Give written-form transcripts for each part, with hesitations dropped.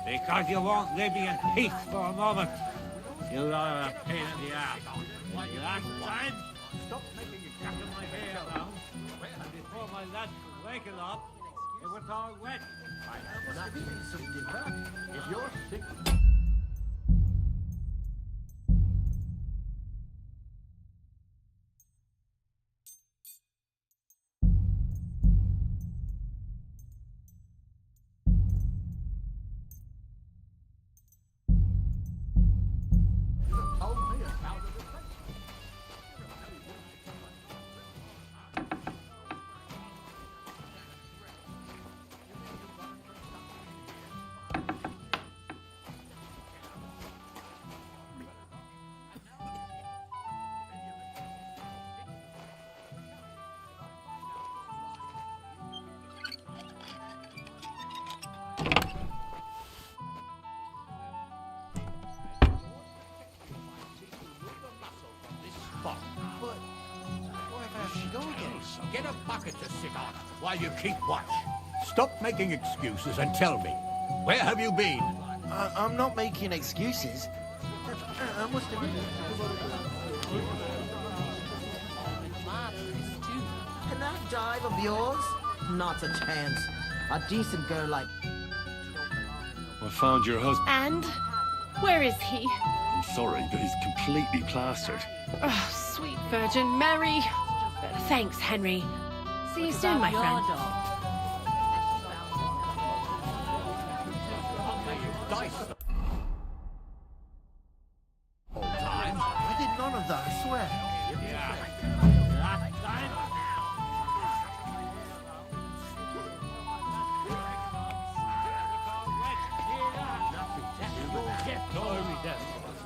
Because you won't leave me in peace for a moment. You are a pain in the ass. Last time, stop making a cat in my hair now. And before my lads could wake it up, it was all wet. That means some dinner. If you're sick... Get a bucket to sit on while you keep watch. Stop making excuses and tell me, where have you been? I'm not making excuses. I must have been... Can that dive of yours? Not a chance. A decent girl like... I found your husband. And? Where is he? I'm sorry, but he's completely plastered. Oh, sweet Virgin Mary. Thanks, Henry. See you soon, my friend. I did none of that, I swear. Last time,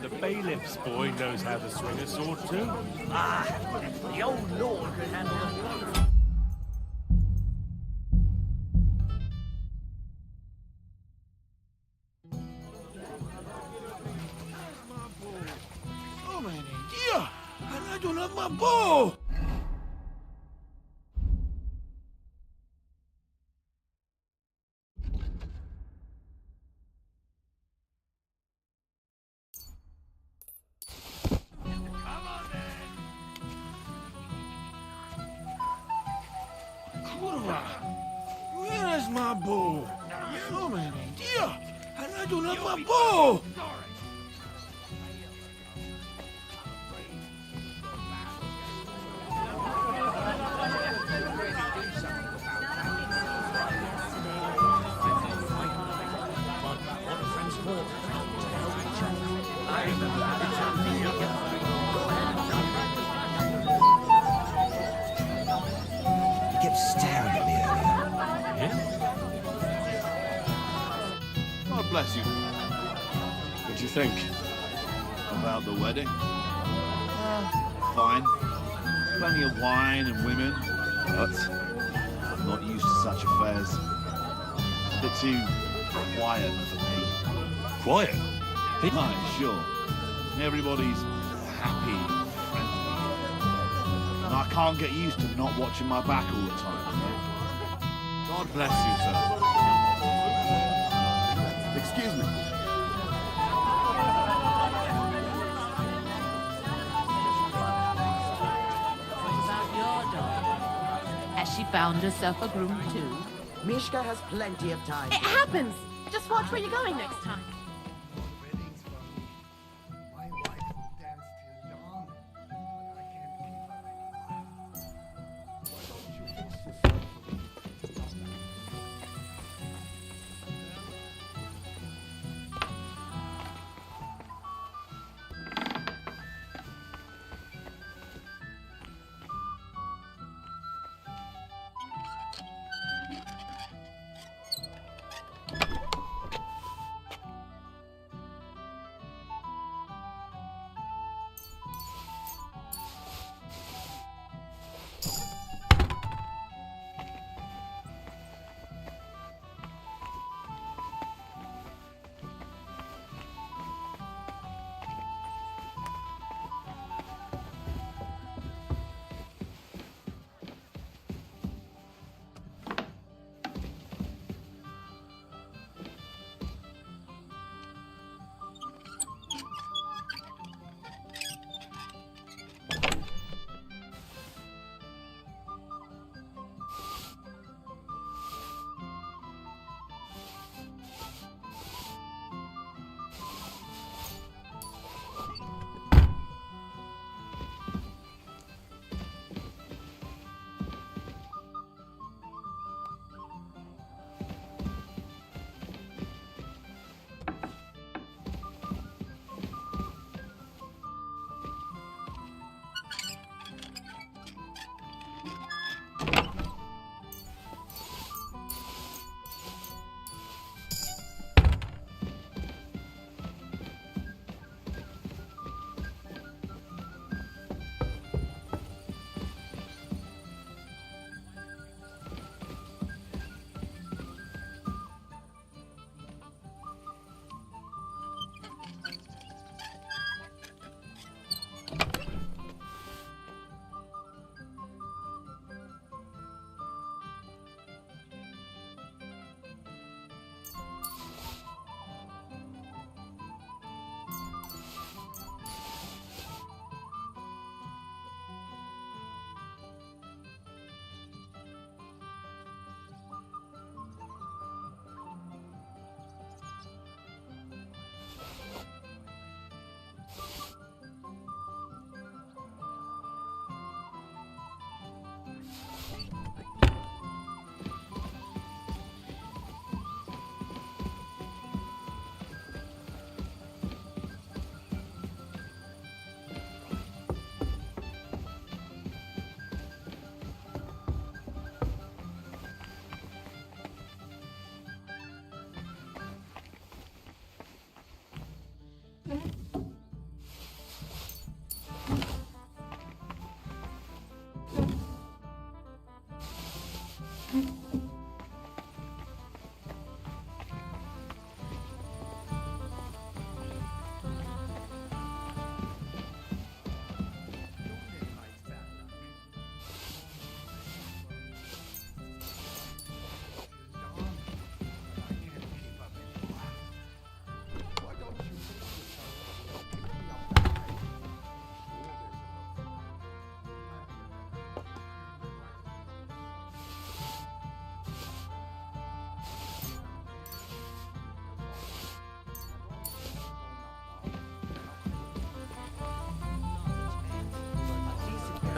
The bailiff's boy knows how to swing a sword too. the old lord could handle it. Oh, man, dear! And I don't have my bow! Where is my bow? Oh, man, dear! And I don't have my bow! You kept staring at me earlier. God bless you. What do you think? About the wedding? Fine. Plenty of wine and women, but I'm not used to such affairs. A bit too quiet for me. Quiet? Right, sure. Everybody's happy and friendly. And I can't get used to not watching my back all the time, you know? God bless you, sir. Excuse me. Has she found herself a groom too? Mishka has plenty of time. It happens. Just watch where you're going next time.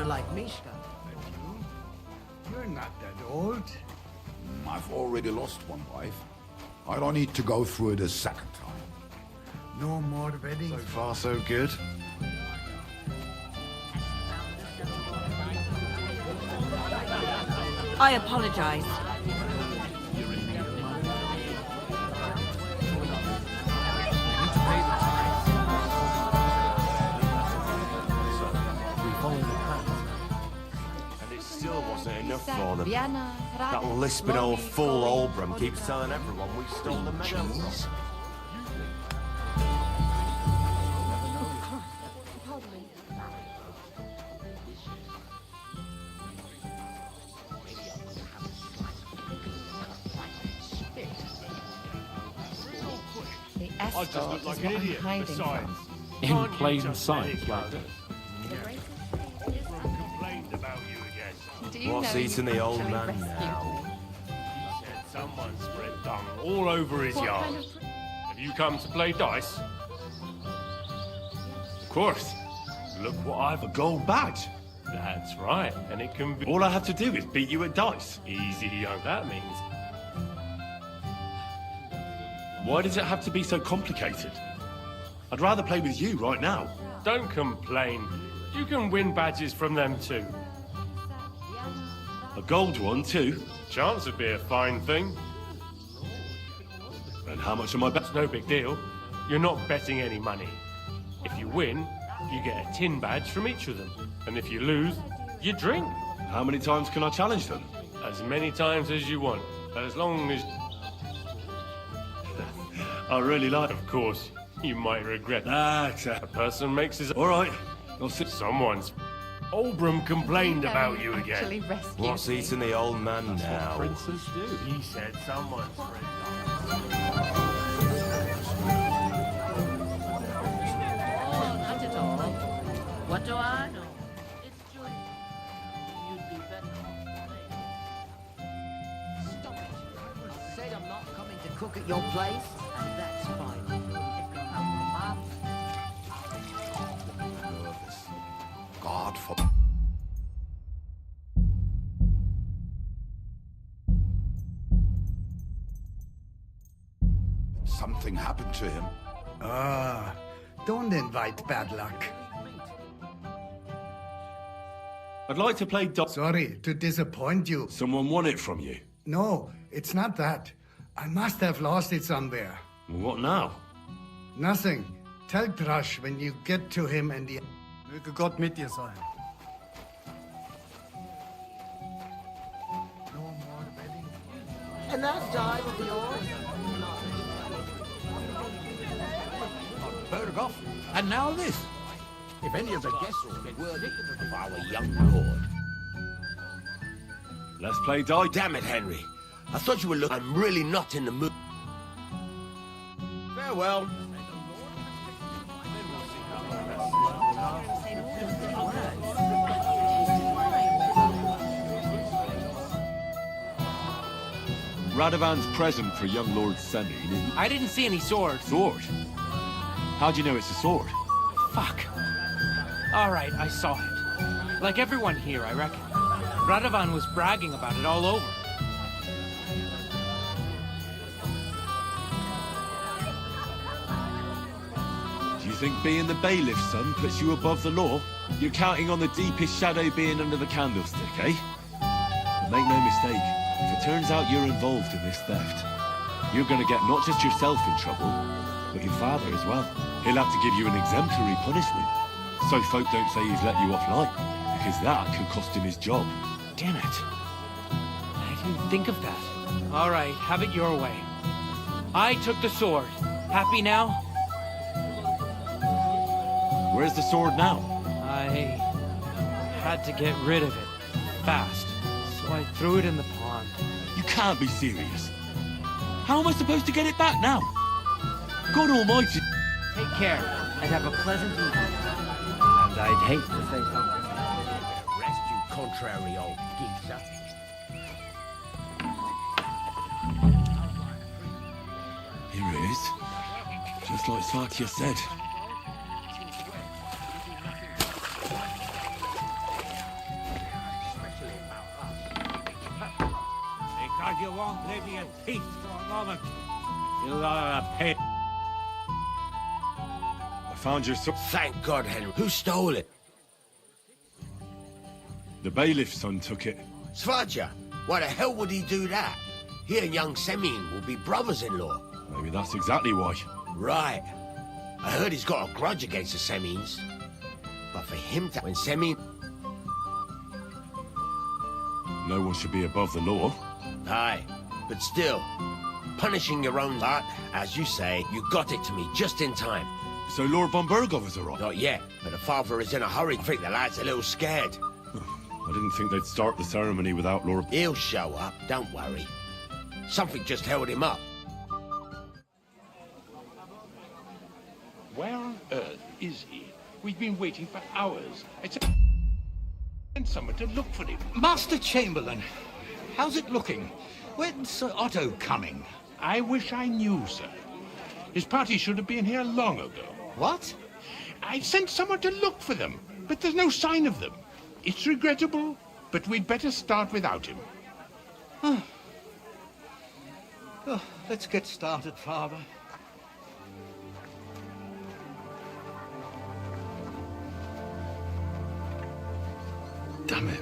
daughter like Mishka. You're not that old. I've already lost one wife. I don't need to go through it a second time. No more weddings. So far, so good. I apologize. Still wasn't enough for them. That lisping old fool Olbram keeps telling everyone we stole the medals. The I just escort look is like what an I'm idiot. hiding Besides, from. in Can't you plain just sight, let it like go? this. Complained about you again. Do you What's know eating you the old actually man rescued now? He said someone spread dung all over his What yard. kind of... Have you come to play dice? Of course. Look what I've... A gold badge. That's right, and it can be... All I have to do is beat you at dice. Easy, young. That means... Why does it have to be so complicated? I'd rather play with you right now. Don't complain. You can win badges from them too. A gold one too. Chance would be a fine thing. And how much am I bet? It's no big deal. You're not betting any money. If you win, you get a tin badge from each of them. And if you lose, you drink. How many times can I challenge them? As many times as you want. As long as... I really like... Of course, you might regret That. A person makes his... All right. I'll sit. Someone's... Olbram complained about you Actually again. rescued What's me. eating the old man now? Princes do. He said someone spread... Oh, not at all. What do I know? It's just... You'd be better off. Stop it. I said I'm not coming to cook at your place, and that's fine. God for... Something happened to him. Ah, don't invite bad luck. I'd like to play dice. Sorry to disappoint you. Someone won it from you. No, it's not that. I must have lost it somewhere. What now? Nothing. Tell Thrush when you get to him and the... Möge Gott mit dir sein. No more weddings. And that jive of yours? Berghoff, and now this. If any of the guests get word of our young lord. Let's play dice. Damn it, Henry. I thought you were looking... I'm really not in the mood. Farewell. Radovan's present for young Lord Semine is... I didn't see any swords. Sword? How do you know it's a sword? Fuck. All right, I saw it. Like everyone here, I reckon. Radovan was bragging about it all over. Do you think being the bailiff's son puts you above the law? You're counting on the deepest shadow being under the candlestick, eh? But make no mistake, if it turns out you're involved in this theft, you're gonna get not just yourself in trouble, but your father as well. He'll have to give you an exemplary punishment, so folk don't say he's let you off light, because that could cost him his job. Damn it. I didn't think of that. All right, have it your way. I took the sword. Happy now? Where's the sword now? I had to get rid of it fast, so I threw it in the pond. You can't be serious. How am I supposed to get it back now? God almighty. Take care, and have a pleasant evening. And I'd hate to say something. Rest, you contrary old geezer. Here it is. Just like Satya said. you won't leave me in peace for a moment. You are a pain. I found your son. Thank God, Henry. Who stole it? The bailiff's son took it. Svaja? Why the hell would he do that? He and young Semyon will be brothers-in-law. Maybe that's exactly why. Right. I heard he's got a grudge against the Semyons. But for him to... When Semyon... No one should be above the law. Aye, but still, punishing your own heart, as you say, you got it to me just in time. So Lord von Burgov is alright? Not yet, but the father is in a hurry. I think the lad's a little scared. I didn't think they'd start the ceremony without Lord... He'll show up, don't worry. Something just held him up. Where on earth is he? We've been waiting for hours. And someone to look for him. Master Chamberlain, how's it looking? When's Sir Otto coming? I wish I knew, sir. His party should have been here long ago. What? I sent someone to look for them, but there's no sign of them. It's regrettable, but we'd better start without him. Oh, let's get started, Father. Damn it.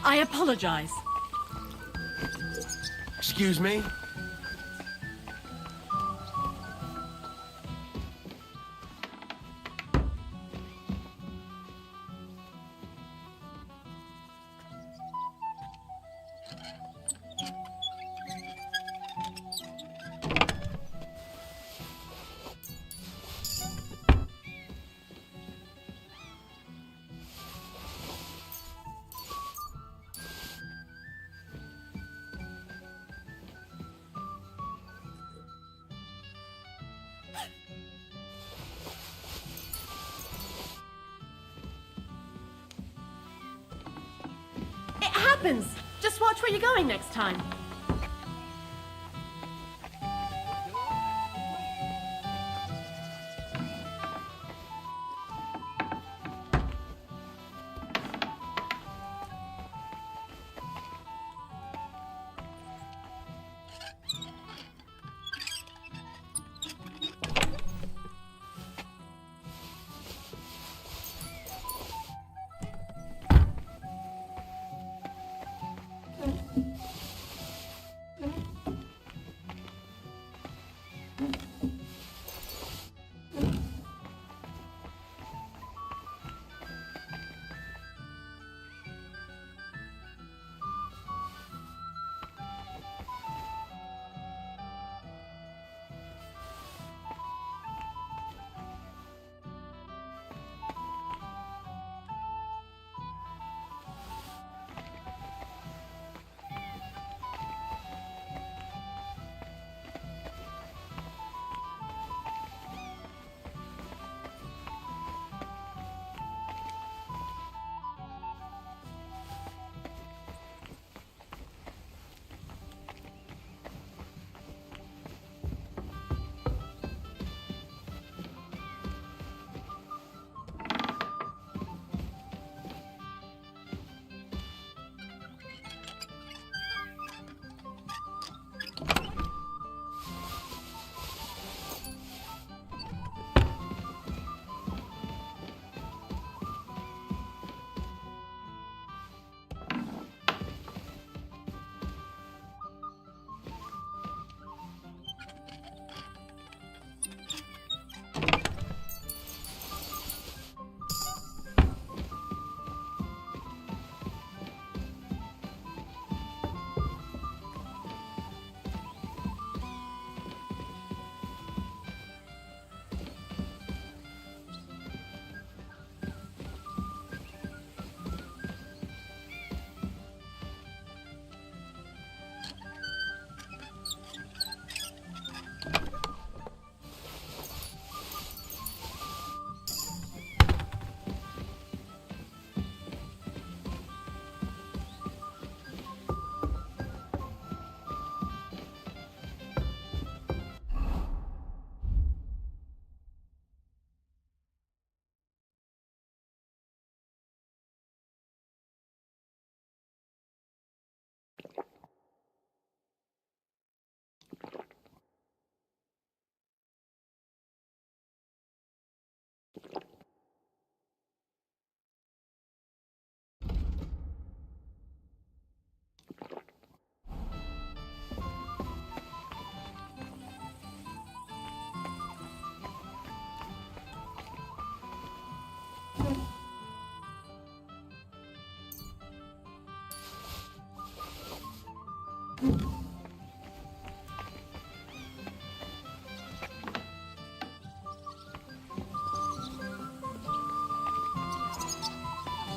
I apologize. Excuse me? Just watch where you're going next time.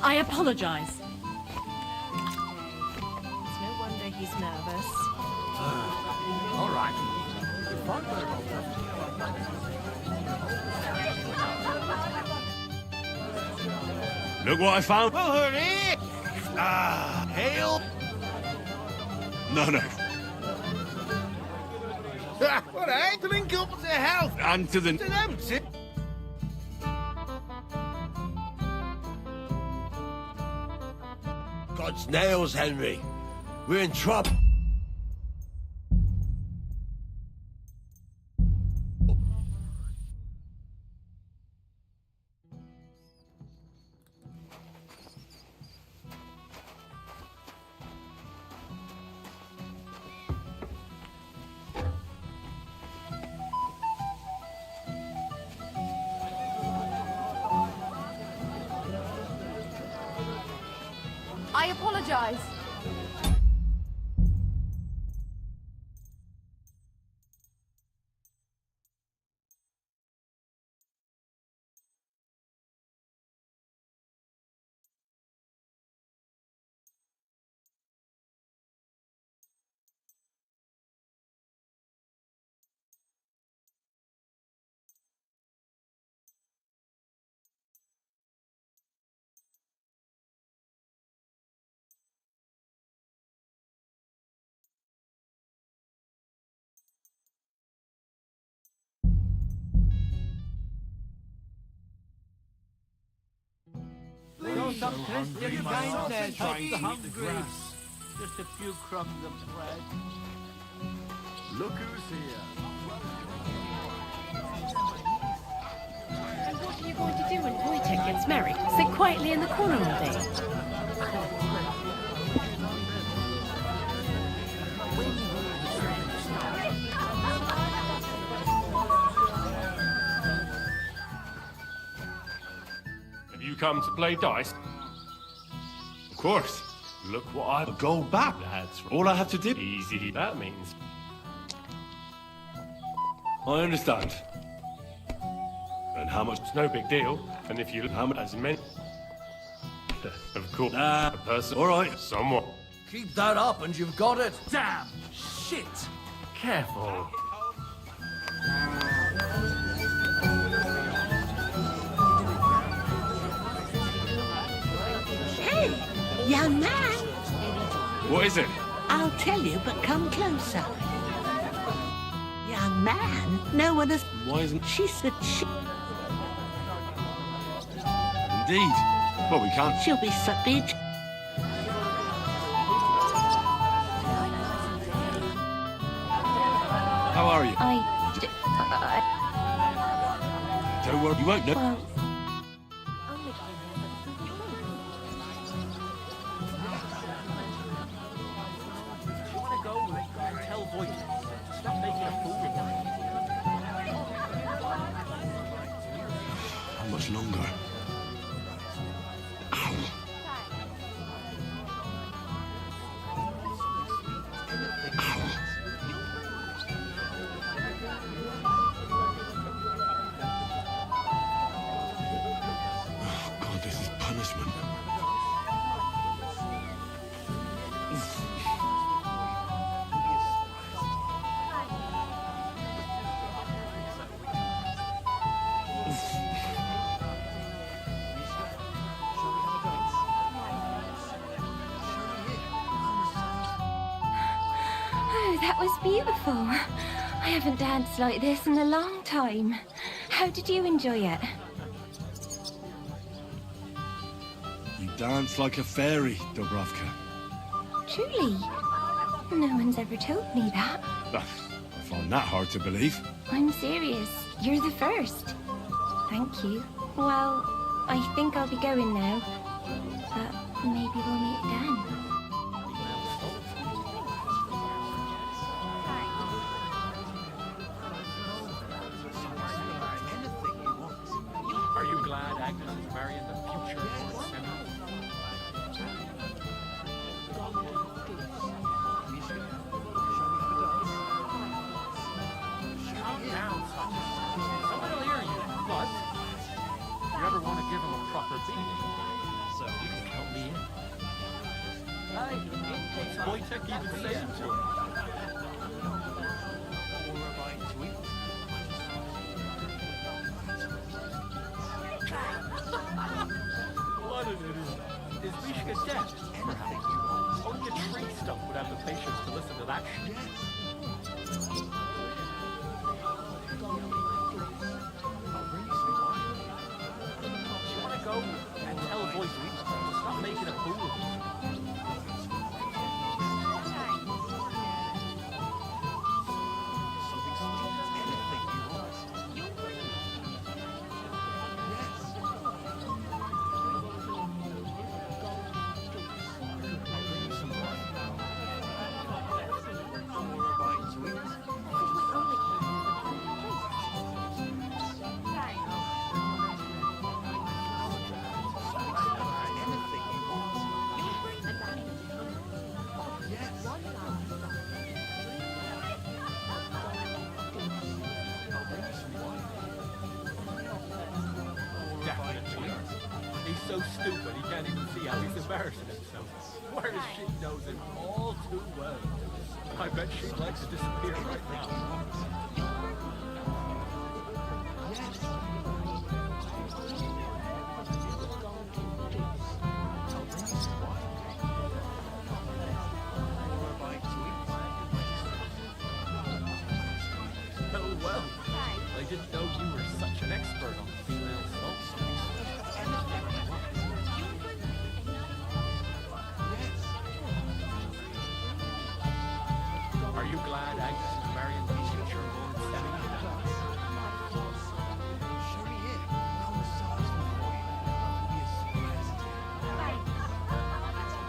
I apologize. It's no wonder he's nervous. All right. Look what I found. Well, hurry! Ah, hail! No. What, eh? To link up to health. And to the... To them, see? God's nails, Henry. We're in trouble. I apologize. Throw some Christian kindness. Help the hungry. Just a few crumbs of bread. Look who's here. And what are you going to do when Wojtek gets married? Sit quietly in the corner all day? Have you come to play dice? Of course. Look what I've I'll go back. That's All I have to do... easy that means. I understand. And how much... It's no big deal. And if you how much as many... Of course, Nah. a person... All right. Somewhat. Keep that up and you've got it. Damn! Shit! Careful. Hey, young man. What is it? I'll tell you, but come closer. Young man, no one has... Why isn't... She said Indeed. Well, we can't... she'll be subject. How are you? I... Don't worry, you won't know. Well... Tell Wojtek. Stop making a fool of him. How much longer? Ow. Oh, God, this is punishment. Oh, that was beautiful. I haven't danced like this in a long time. How did you enjoy it? You dance like a fairy, Dubravka. Truly? No one's ever told me that. I find that hard to believe. I'm serious. You're the first. Thank you. Well, I think I'll be going now. But maybe we'll meet again. Are you glad Agnes is marrying the future Lord Senna? Calm down, son. Someone will hear you, but if you ever want to give him a proper beating, so you can Wojtek even saying to him? What an idiot. Is Mishka dead? Perhaps. Only a tree stump would have the patience to listen to that shit. Do you want to go and tell Wojtek to stop making a fool of him? He's so stupid he can't even see how he's embarrassing himself. Whereas she knows him all too well. I bet she'd like to disappear right now. Oh well, I didn't know you were such an expert on female souls. Are you glad Agnes is marrying the future Lord Setting?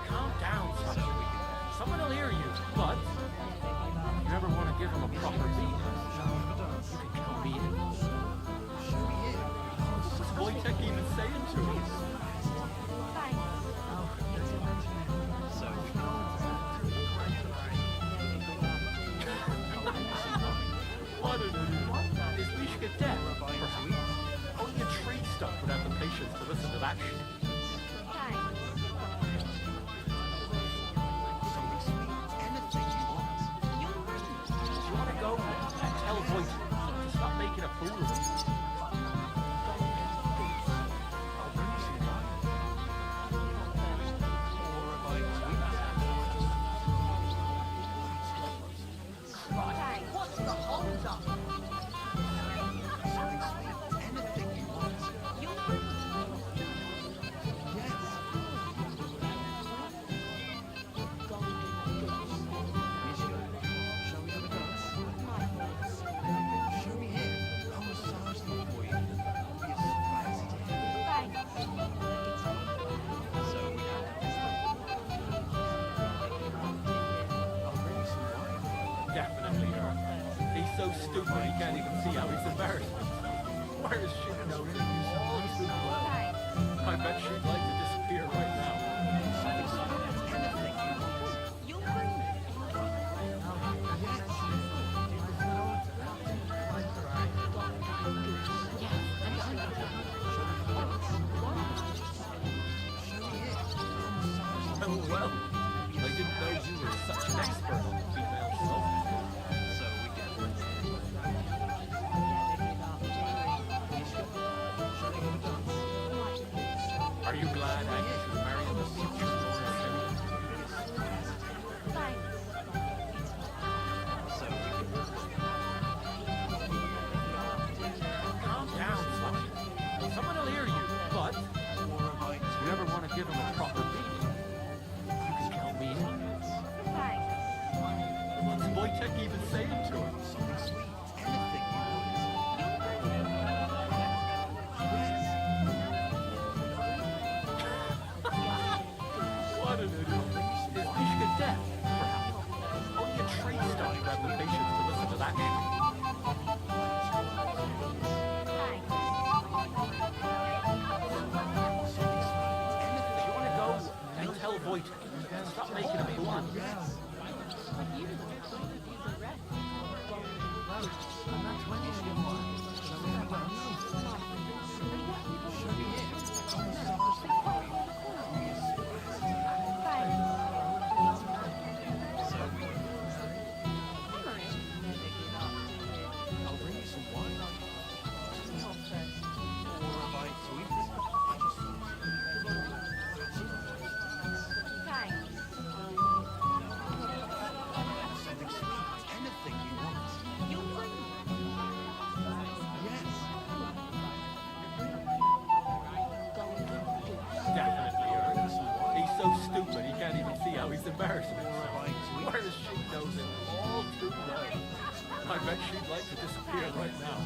Calm down, son. Someone will hear you, but if you ever want to give him a proper beat, you can come beat him. What's Wojtek even saying to him? What an idiot. Is Mishka dead? Perhaps. Only a tree stump would have the patience to listen to that shit. Do you want to go and tell Wojtek to stop making a fool of him? What's the hold up? Definitely her. He's so stupid he can't even see how he's embarrassed himself. Whereas she knows him all too well. I bet she'd like to disappear right now. Oh well, I didn't know you were such an expert on female soul. Are you glad Agnes is marrying the future Lord Setting? Calm down, Slushy. Someone will hear you, but if you ever want to give him a proper beat, you can tell me. What's Wojtek even saying to him? What an idiot. Is Mishka dead? Perhaps. Only a tree stump would have the patience to listen to that shit. Do you want to go and tell Wojtek to stop making a fool of him? embarrassment. Whereas she knows it all too well. I bet she'd like to disappear right now.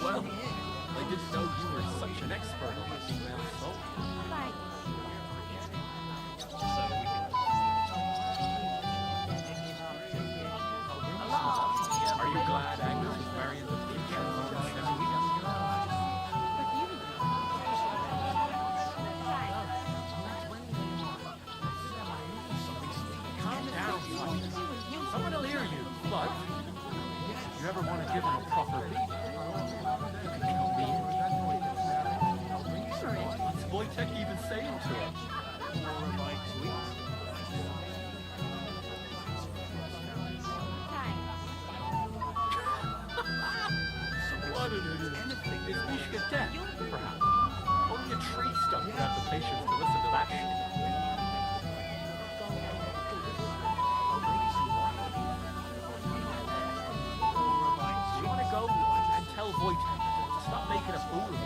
Well, I didn't know you were such an expert on the female soul. Are you glad Agnes is marrying the preacher? Calm down, someone will hear you, but if you ever want to give him a proper beat, you can tell me. What's Wojtek even saying to him? What an idiot. Is Mishka dead, perhaps? Only a tree stump would have the patience to listen to that shit. You want to go and tell Wojtek to stop making a fool of us?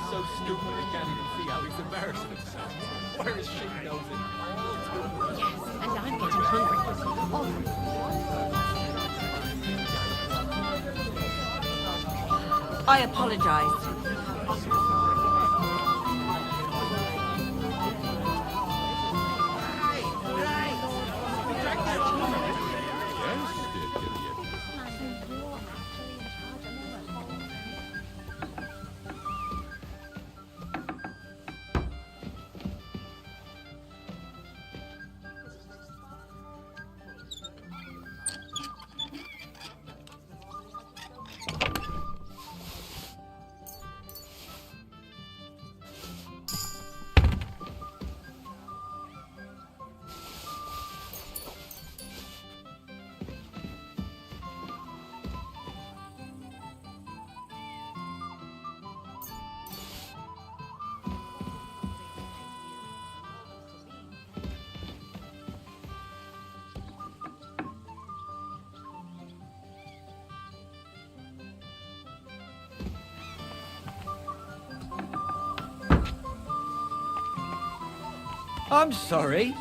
So stupid he can't even see how he's embarrassing himself. Whereas she knows it all too well. Yes, and I'm getting hungry. I apologize. I'm sorry.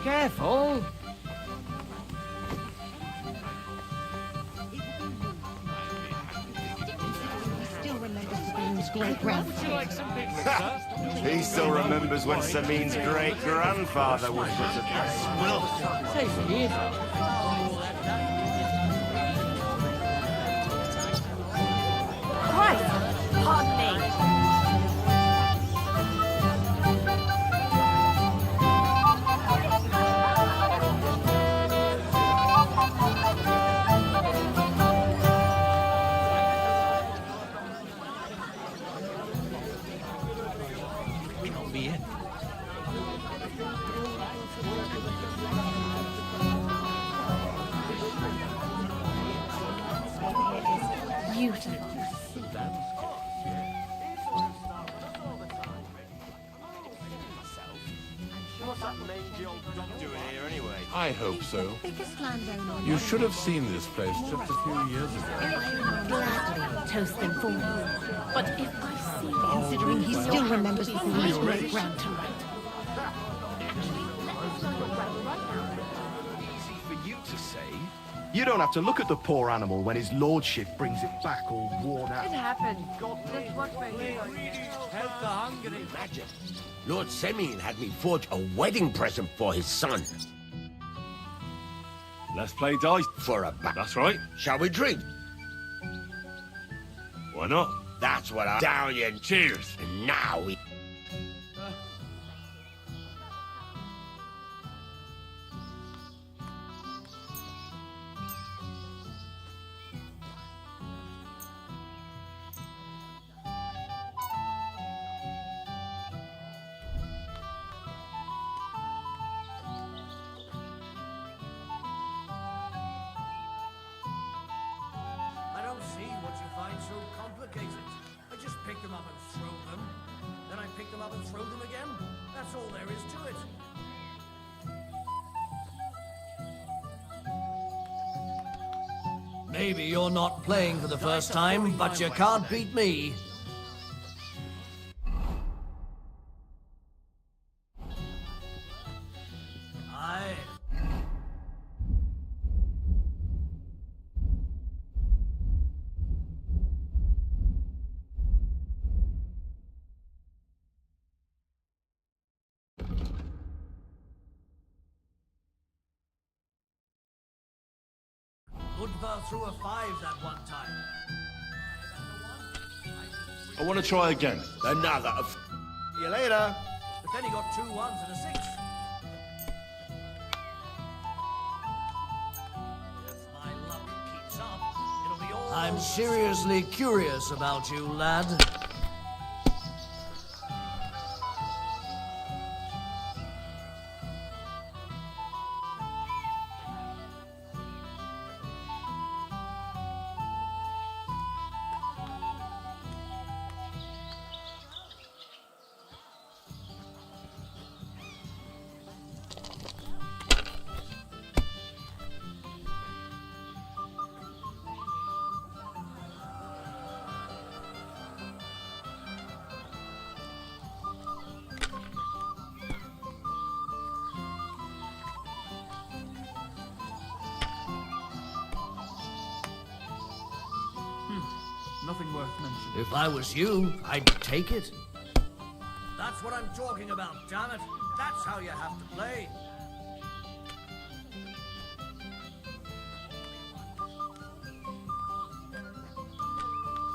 Careful! Still remembers Sabine's great-grandfather. He still remembers when Sabine's great-grandfather was such a swill. Say he is. Christ! Pardon me! Beautiful. What's that mangy old dog doing here anyway? I hope so. Biggest landowner. You should have seen this place just a few years ago. I would gladly toast them for you. But if I see, considering he still remembers Sabine's great-grandfather. Easy for you to say. You don't have to look at the poor animal when his lordship brings it back all worn out. It happened. Just what we're here. Help the hungry. Imagine, Lord Semyon had me forge a wedding present for his son. Let's play dice. For a bat. That's right. Shall we drink? Why not? That's what I'm down you. Cheers. And now we... pick them up and throw them. Then I pick them up and throw them again. That's all there is to it. Maybe you're not playing for the first time, but you can't beat me. Aye. Ludvar threw a 5 that one time. I want to try again. Another. See you later. But then he got 2 1s and a 6. If my luck keeps up, it'll be all... I'm seriously curious about you, lad. Nothing worth mentioning. If I was you, I'd take it. That's what I'm talking about, damn it. That's how you have to play.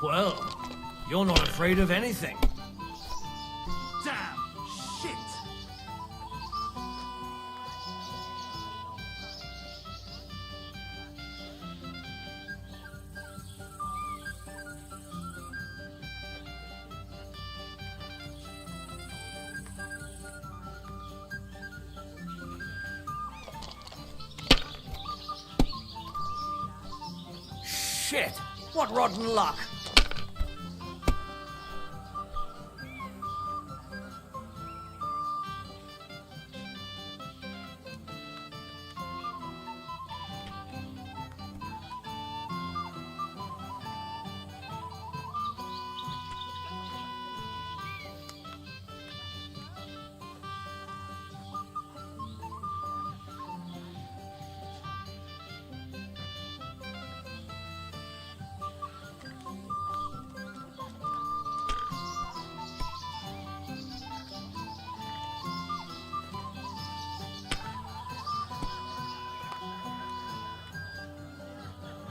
Well, you're not afraid of anything. Damn shit! Shit! What rotten luck!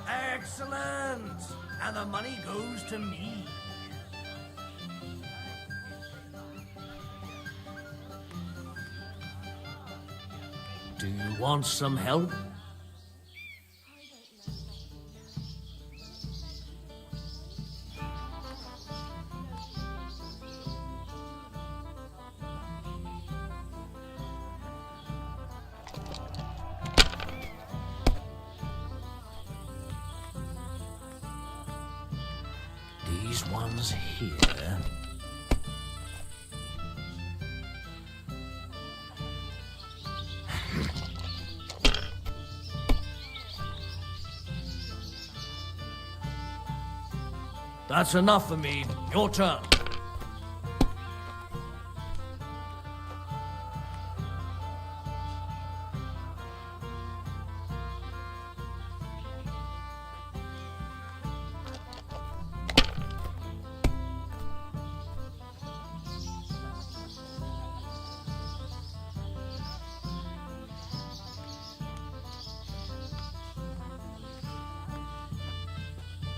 Excellent! And the money goes to me. Do you want some help? These ones here. That's enough for me. Your turn.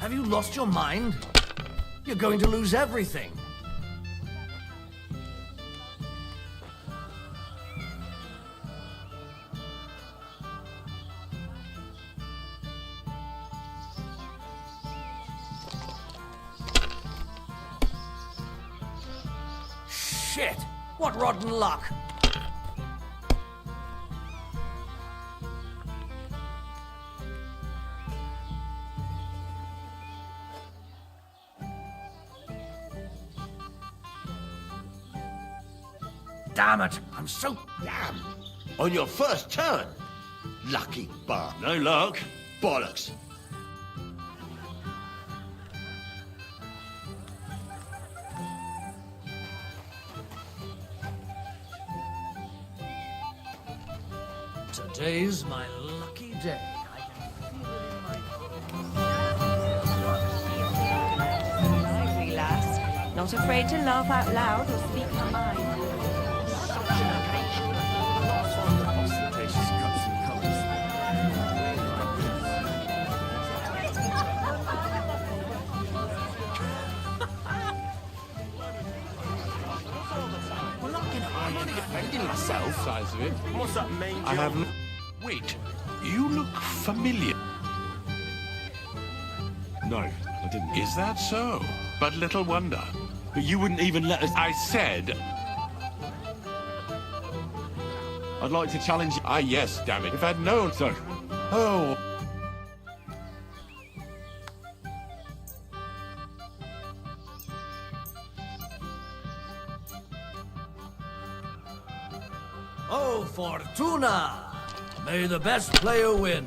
Have you lost your mind? You're going to lose everything. Shit! What rotten luck! damn it! I'm so Damn! On your first turn? Lucky bar. No luck. Bollocks. Today's my lucky day. Lively lass. Not afraid to laugh out loud or speak her mind. Ostentatious cuts and colours. I'm only defending myself. Size of it. What's that main I job? have... Wait, you look familiar. No, I didn't. Is that so? But little wonder. But you wouldn't even let us... I said... I'd like to challenge you. Ah, yes, damn it. If I'd known so. Oh. Oh, Fortuna! May the best player win.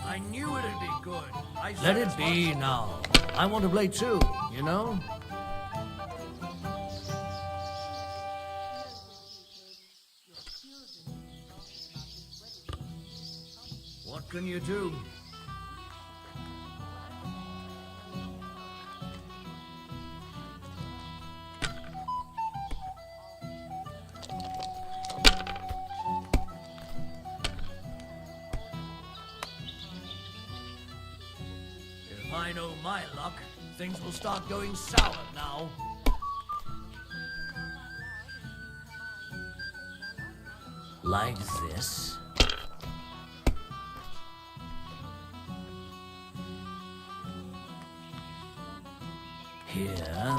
I knew it'd be good. Let it be now. I want to play too, you know? What can you do? If I know my luck, things will start going sour now. Like this. Here.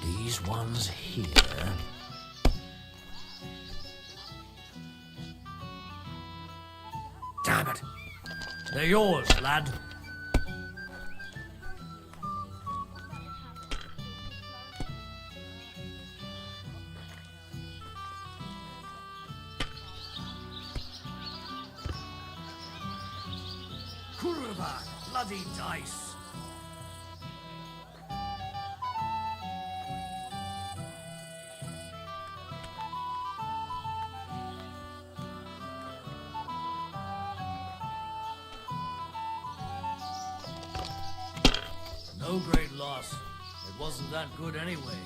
These ones here. Damn it! They're yours, lad. Kurva, bloody dice. No great loss. It wasn't that good anyway.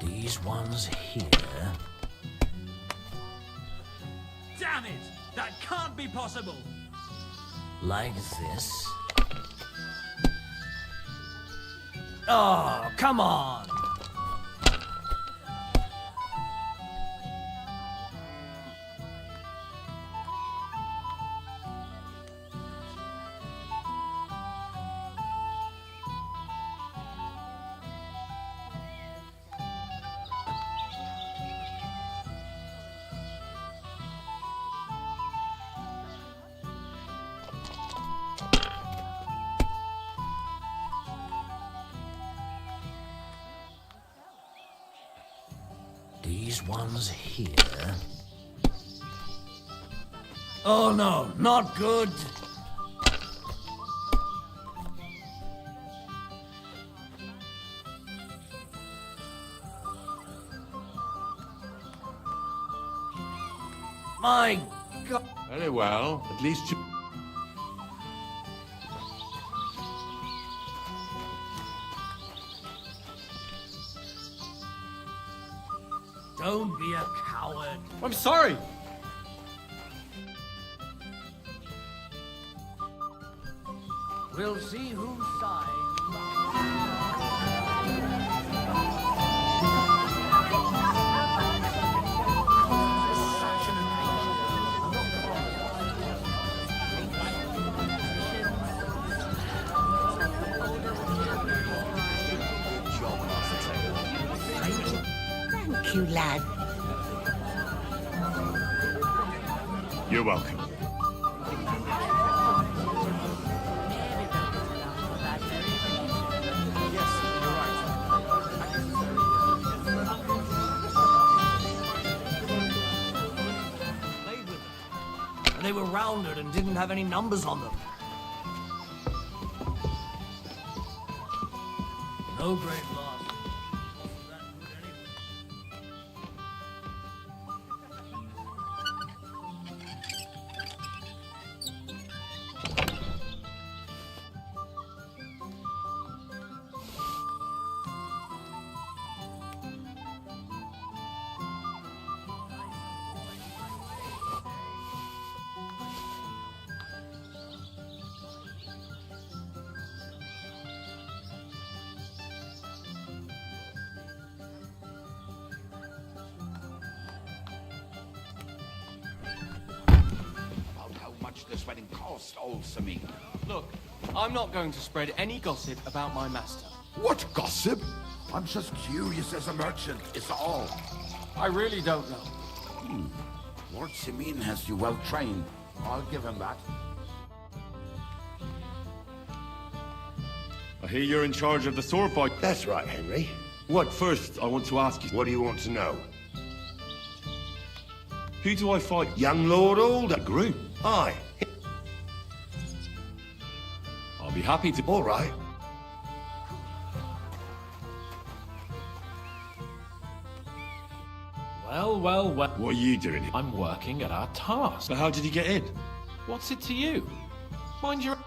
These ones here. Damn it! That can't be possible! Like this. Oh, come on! These ones here. Oh no, not good. My God. Very well. At least you... Don't be a coward. I'm sorry. We'll see whose side. you, lad. You're welcome. And they were rounded and didn't have any numbers on them. No great loss. Wasn't that good anyway? About how much this wedding cost, old Samine. Look, I'm not going to spread any gossip about my master. What gossip? I'm just curious as a merchant, is all. I really don't know. Lord Samine has you well trained. I'll give him that. I hear you're in charge of the sword fight. That's right, Henry. What? First, I want to ask you, What do you want to know? who do I fight? Young Lord Alder. Groom. Aye. I'll be happy to. All right. Well. What are you doing here? I'm working at our task. So how did he get in? What's it to you? Mind your...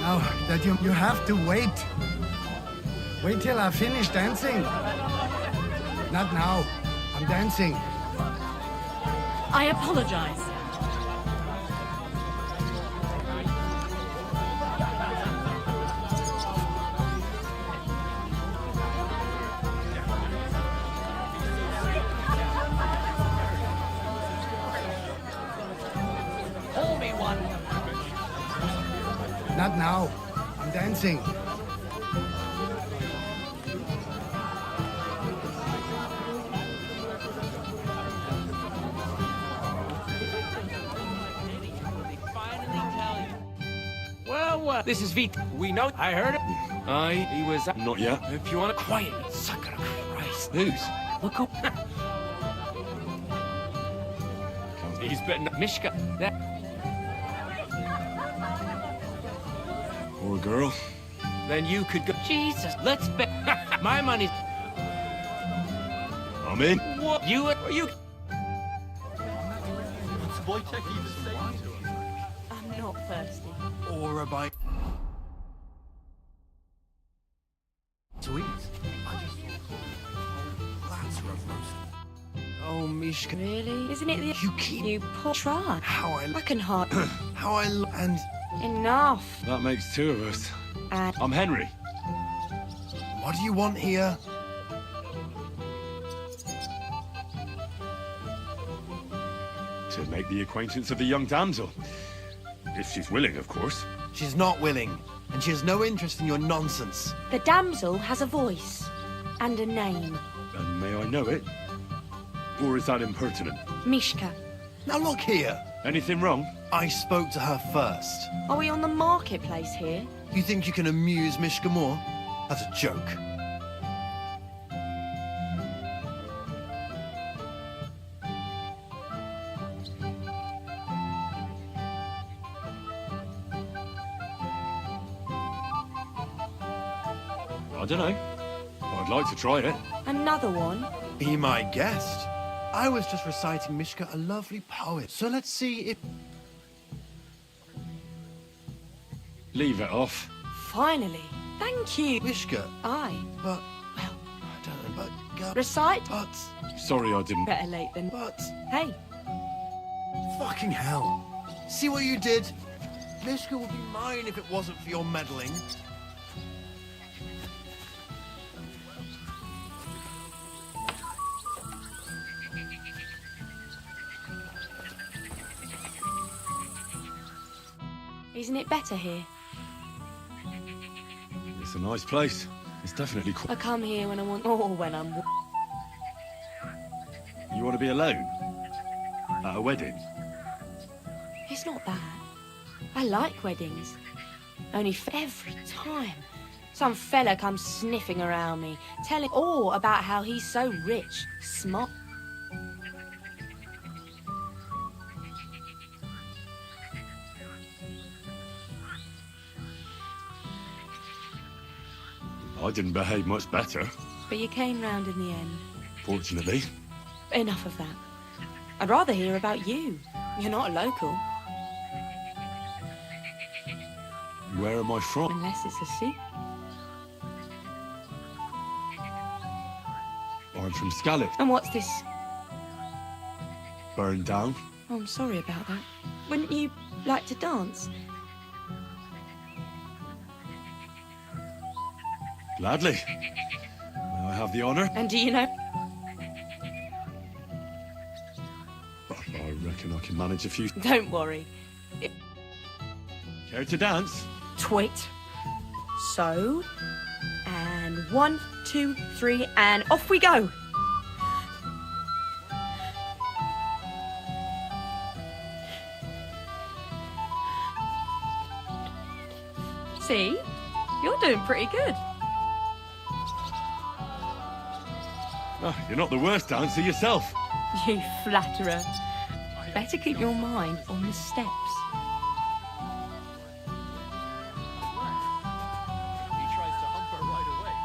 Now that you have to wait. Wait till I finish dancing. Not now. I'm dancing. I apologize. Pour me one. Not now. I'm dancing. Well, this is Vit. We know. I heard it. He was... Not yet. If you want to quiet, sucker Christ. Who's? Look who... He's betting Mishka. That... Poor girl. Then you could go... Jesus, let's bet. My money's... I'm in. What? You... What's Wojtek even saying to him? I'm not thirsty. Or a bite. To eat. I just thought, that's reversed. Oh, Mishka. Really? Isn't it the... You keep... You poor try. How I... I can hardly... How I... And... Enough. That makes two of us. I'm Henry. What do you want here? To make the acquaintance of the young damsel. If she's willing, of course. She's not willing, and she has no interest in your nonsense. The damsel has a voice and a name. And may I know it? Or is that impertinent? Mishka. Now look here. Anything wrong? I spoke to her first. Are we on the marketplace here? You think you can amuse Mishka more? That's a joke. I don't know. I'd like to try it. Another one? Be my guest. I was just reciting Mishka a lovely poem. So let's see if... Leave it off. Finally. Thank you. Mishka. Aye. But... Well, I don't know, but... Recite? But... Sorry I didn't. Better late than... But... Hey. Fucking hell. See what you did? Mishka would be mine if it wasn't for your meddling. Isn't it better here? It's a nice place. It's definitely cool. I come here when I want, or when I'm... You want to be alone? At a wedding? It's not that. I like weddings. Only for every time, some fella comes sniffing around me, telling all about how he's so rich, smart. I didn't behave much better, But you came round in the end. fortunately. Enough of that. I'd rather hear about you. You're not a local. Where am I from? Unless it's a secret. I'm from Scallop. And what's this? Burned down. Oh, I'm sorry about that. Wouldn't you like to dance? Gladly. May I have the honour? And do you know? I reckon I can manage a few. Don't worry. Care to dance? Tweet. So. And 1, 2, 3, and off we go. See? You're doing pretty good. Oh, you're not the worst dancer yourself. You flatterer. Better keep your mind on the steps. He tries to hump her right away.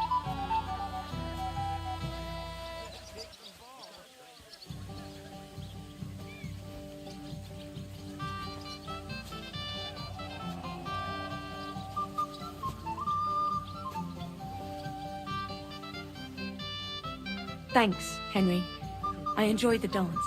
Thanks, Henry. I enjoyed the dance.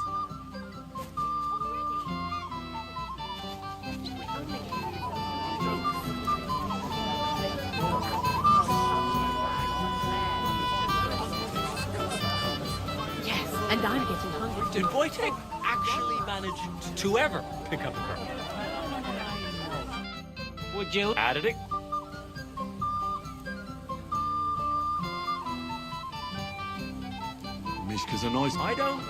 Yes, and I'm getting hungry. Did Wojtek actually manage to ever pick up a girl? Would you add it? Mishka's a nice... I don't.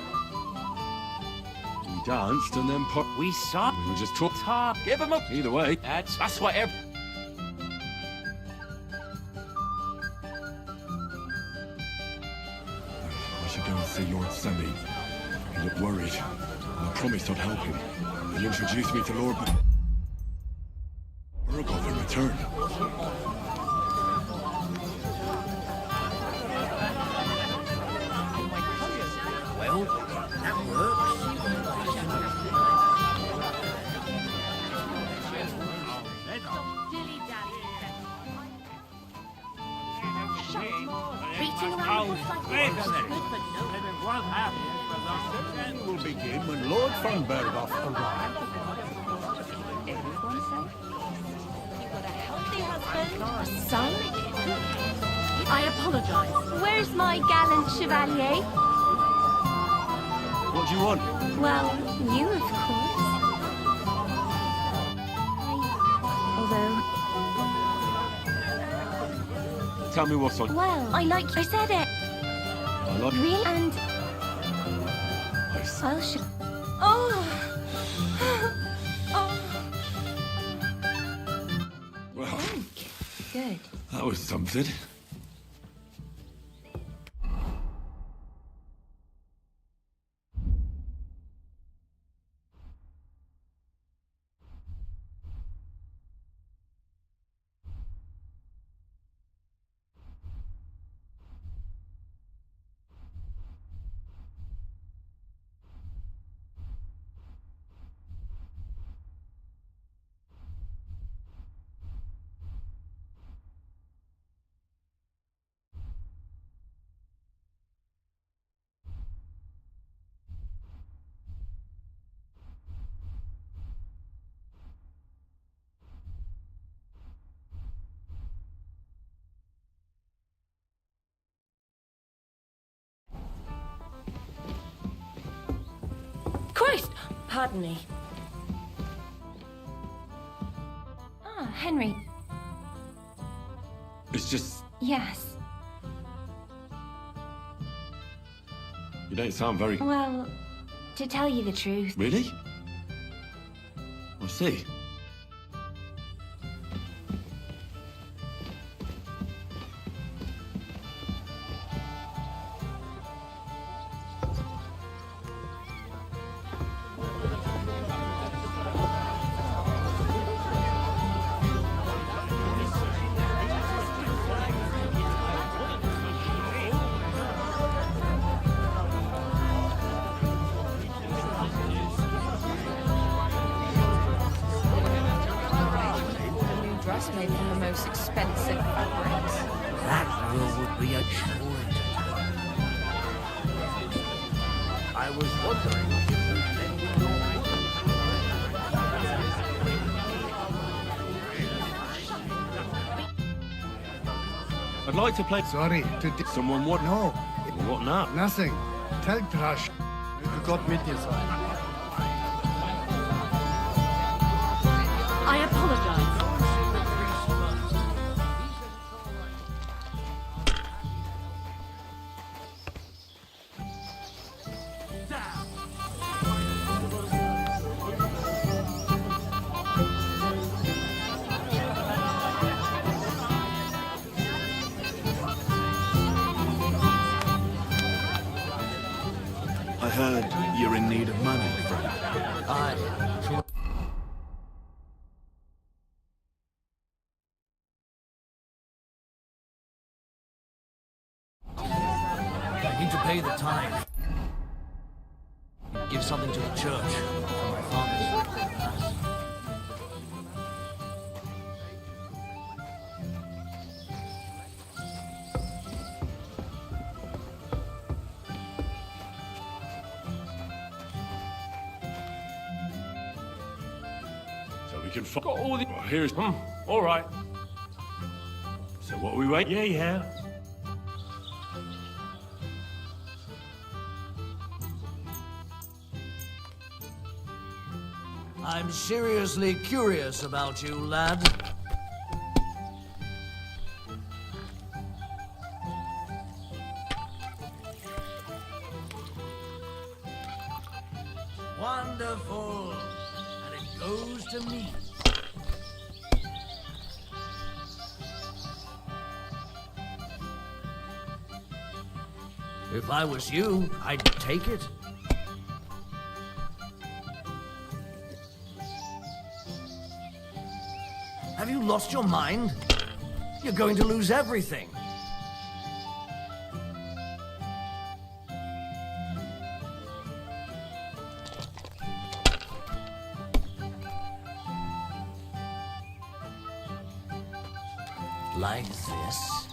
We danced and then pop... We saw. We were just talk... Top. Give him a... Either way. That's what every... I should go and see Lord Semi. He looked worried. I promised I'd help him. He introduced me to Lord... Burgov in return. Well, that works. Beating around Wait a minute. If it was happening for long, then Will begin when Lord von Berghoff arrives. Everyone safe? You got a healthy husband, a son. I apologize. Where's my gallant chevalier? What do you want? Well, you, of course. Although, Tell me what's on... well, I like. I said it. I like... Real and. Nice. I'll show. Oh. Oh. Well, Good. that was something. Pardon me. Ah, Henry. It's just... Yes. You don't sound very... Well, to tell you the truth... Really? I see. Dress made from the most expensive fabrics. That girl would be a joy. I was wondering if I'd like to play... Sorry, Someone what? No. What now? Nothing. Tell Trash. Gott mit dir sein. I apologize. I heard you're in need of money, friend. I need to pay the tithe. Give something to the church for my father's. So we can got all the... Well, here's... all right. So what are we waiting? Yeah. I'm seriously curious about you, lad. Wonderful. And it goes to me. If I was you, I'd take it. Have you lost your mind? You're going to lose everything. Like this.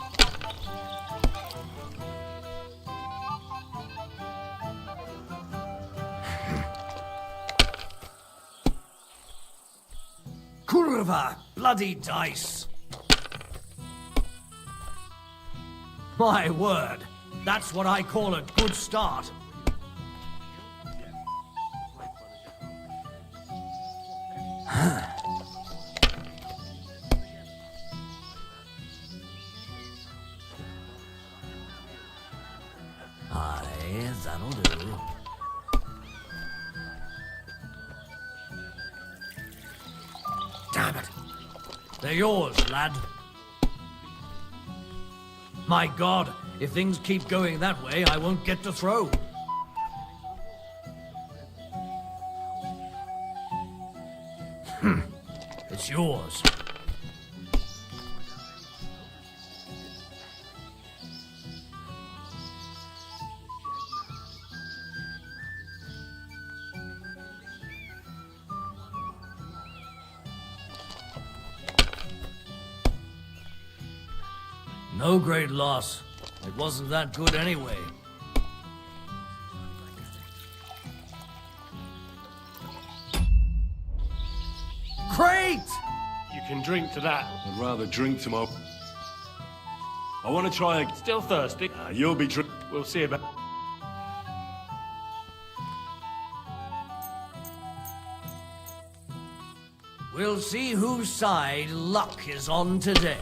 Kurva, bloody dice. My word, that's what I call a good start. Aye, that'll do. Damn it. They're yours, lad. My God, if things keep going that way, I won't get to throw. It's yours. No great loss. It wasn't that good anyway. Great! You can drink to that. I'd rather drink to my... I want to try a... Still thirsty? You'll be drink... We'll see about... We'll see whose side luck is on today.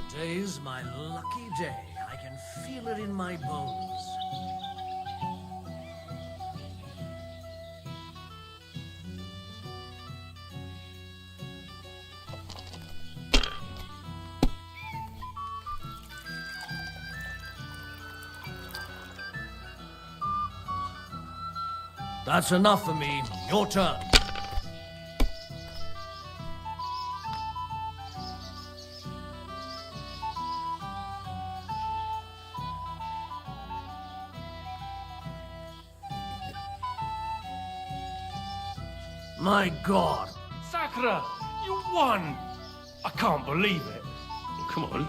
Today's my lucky day. I can feel it in my bones. That's enough for me. Your turn. My God. Sakura, you won! I can't believe it. Oh, come on.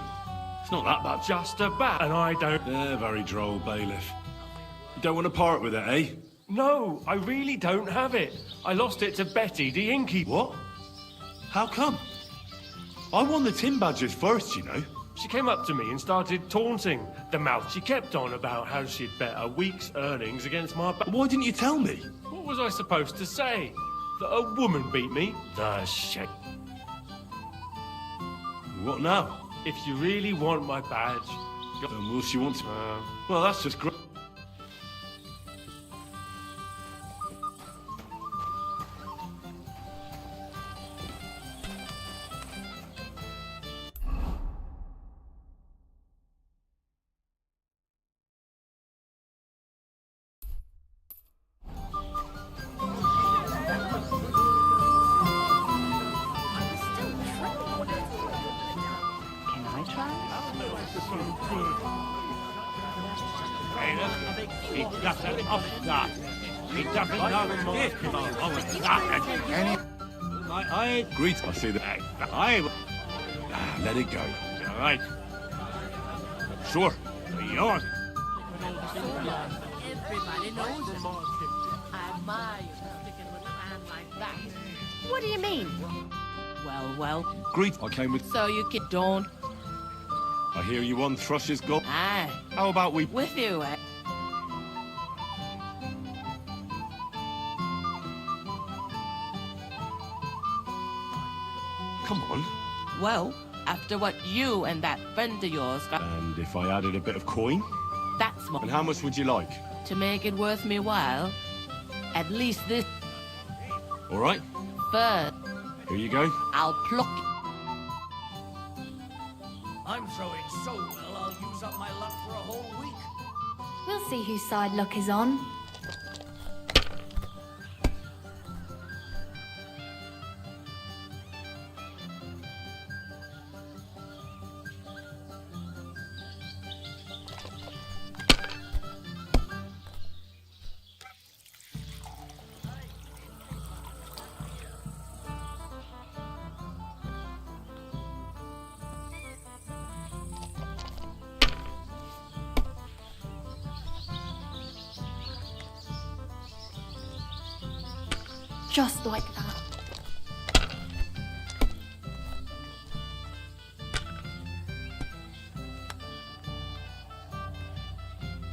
It's not that bad. Just about. And I don't... Very droll, bailiff. You don't want to part with it, eh? No, I really don't have it. I lost it to Betty, the innkeeper. What? How come? I won the tin badges first, you know. She came up to me and started taunting. The mouth she kept on about how she'd bet a week's earnings against my... Why didn't you tell me? What was I supposed to say? That a woman beat me? The shit. What now? If you really want my badge... Will she want to... well, that's just great. He doesn't off that. He doesn't know this that. I Greet, I see that. Let it go. All right. Sure. Yours. Everybody knows it. I admire you for sticking with a man like that. What do you mean? Well. Greet, I came with... So you can don't. I hear you won Thrush's gold. Aye. How about we... With you, eh? Come on. Well, after what you and that friend of yours got... And if I added a bit of coin? That's what... And how much would you like? To make it worth me while, at least this... All right. First, Here you go. I'll pluck... I'm throwing so well, I'll use up my luck for a whole week. We'll see whose side luck is on. Just like that.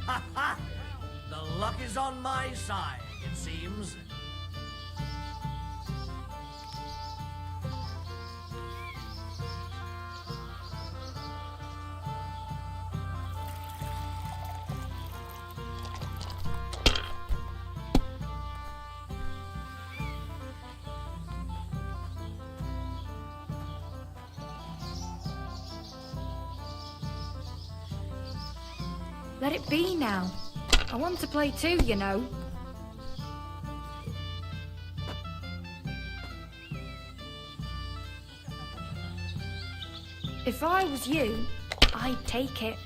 Ha ha! The luck is on my side, it seems. Let it be now. I want to play too, you know. If I was you, I'd take it.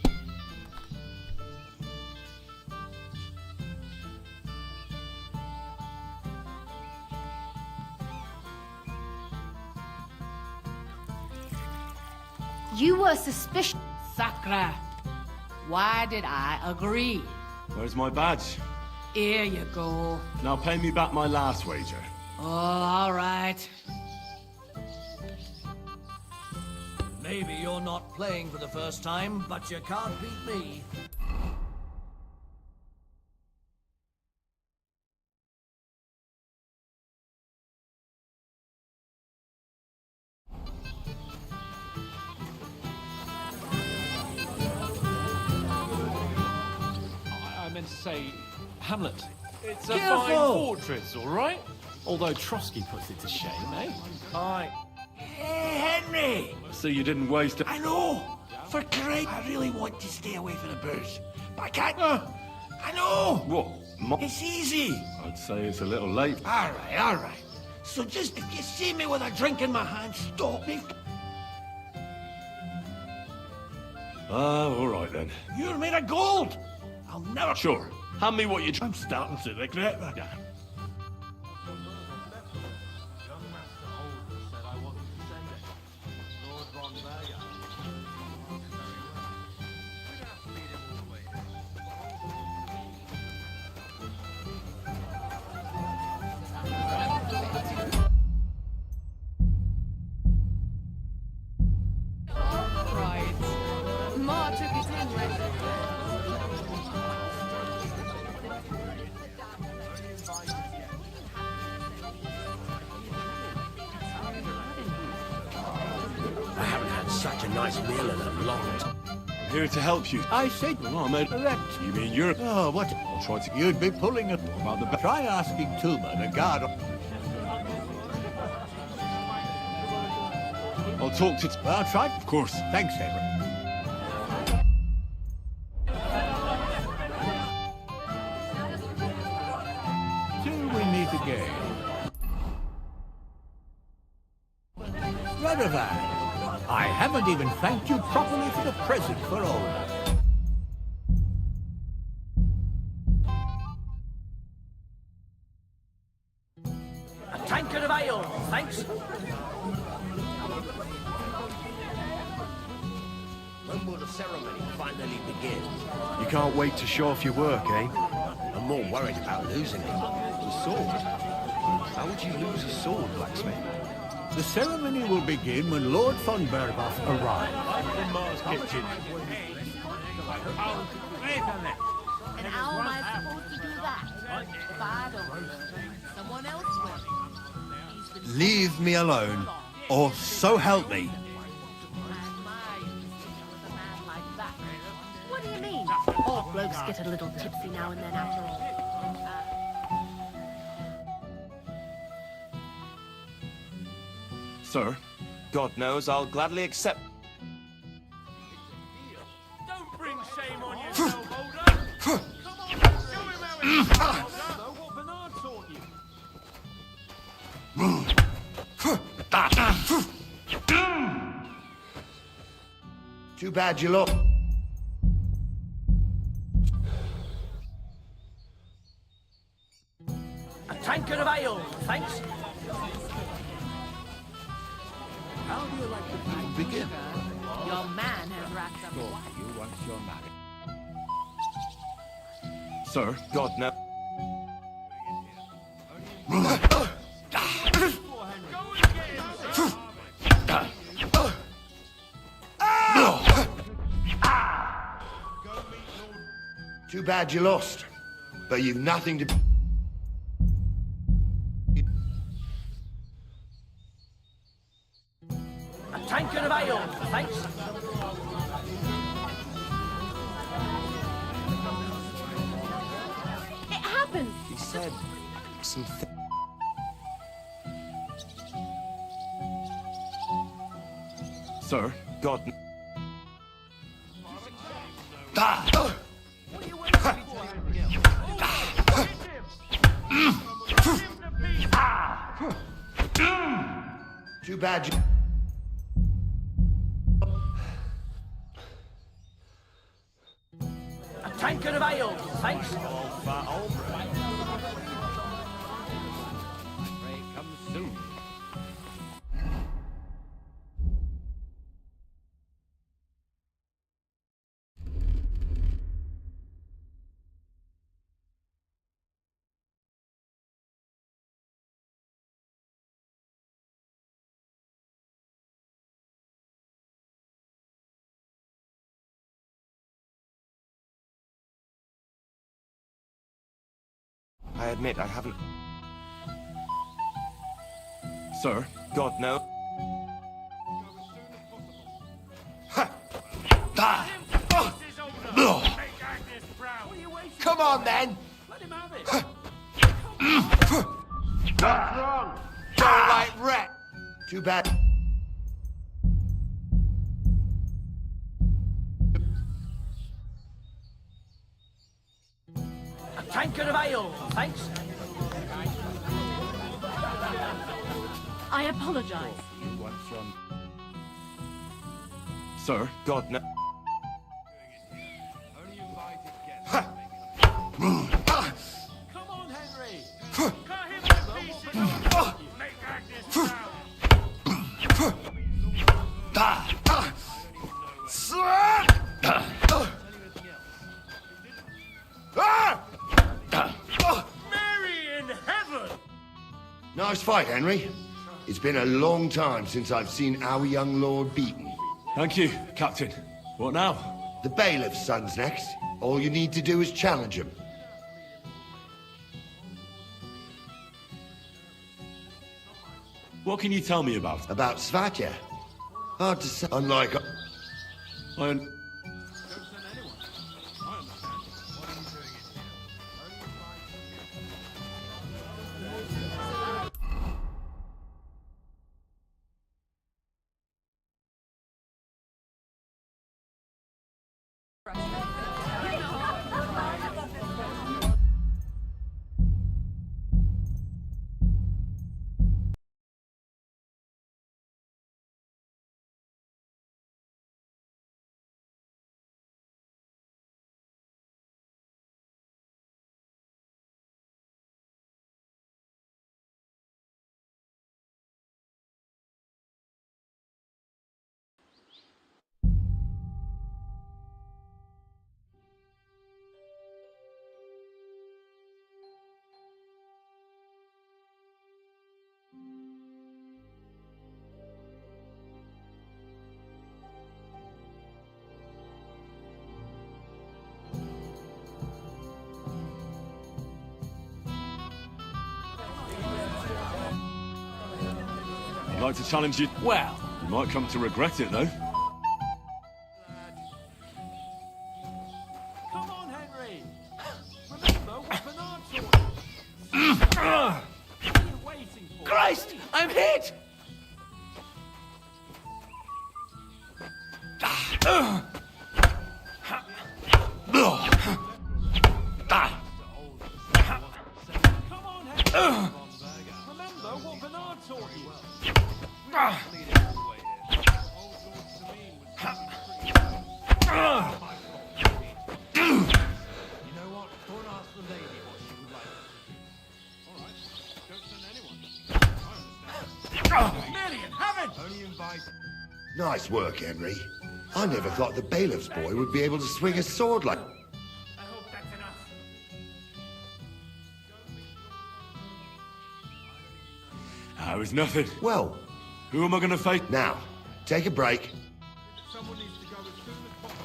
You were suspicious. Sakura, why did I agree? Where's my badge? Here you go. Now pay me back my last wager. Oh, all right. Maybe you're not playing for the first time, but you can't beat me. say, Hamlet. It's a Careful! fine fortress, all right? Although Trotsky puts it to shame, eh? Aye. Hey, Henry! So you didn't waste it. I know! For Christ, I really want to stay away from the booze. But I can't. I know! What? It's easy! I'd say it's a little late. Alright. So just, if you see me with a drink in my hand, stop me. All right then. You're made of gold! I'll never... Sure. Hand me what you... I'm starting to regret that. Ma took it in I haven't had such a nice meal in a long time. I'm here to help you. I said, Ahmed. correct. You mean you're... Oh, what? I'll try to... You'd be pulling it about the... Try asking Tuma, the guard. I'll talk to... I'll try. Of course. Thanks, Henry. Till we meet again. Radovan, I haven't even thanked you properly for the present for Olga. A tankard of ale, thanks. When will the ceremony finally begin? You can't wait to show off your work, eh? I'm more worried about losing it. The sword? How would you lose a sword, blacksmith? The ceremony will begin when Lord von Berghoff arrives. In Mars' kitchen. And how am I supposed to do that? If I don't, someone else will. Leave me alone, or so help me. What do you mean? All blokes get a little tipsy now and then after all. Sir, God knows I'll gladly accept. Don't bring shame on yourself, Holder! Show him how it's done, though, what Bernard taught you. Too bad you lost. A tankard of ale, thanks. How do you like the night begin? Your man has racked up. You once you're married. Sir, God knows. Too bad you lost, but you've nothing to... A tankard of ale, thanks. It happened. He said something. Sir, God. Too bad you... A tankard of ale, thanks. Comes soon. I admit I haven't. Sir, God knows. Come on! on, then. Let him have it. What's wrong? Don't like rat. Too bad. A tankard of ale, thanks. I apologize. You want some? Sir, God, no. Come on, Henry. Cut him to pieces. Make Agnes Mary in heaven! Nice fight, Henry. It's been a long time since I've seen our young lord beaten. Thank you, Captain. What now? The bailiff's son's next. All you need to do is challenge him. What can you tell me about? About Svatya? Hard to say. Unlike... I'd like to challenge you. Well, You might come to regret it, though. Come on, Henry. Remember what Bernard taught you. What are you waiting for? Christ! I'm hit! Come on, Henry. Remember what Bernard taught you. You know what? Go and ask the lady what she would like to do. All right. Don't send anyone. Merely in heaven. Only invite... Nice work, Henry. I never thought the bailiff's boy would be able to swing a sword like... I hope that's enough. That was nothing. Well, Who am I going to face? now, take a break. Someone needs to go as soon as possible.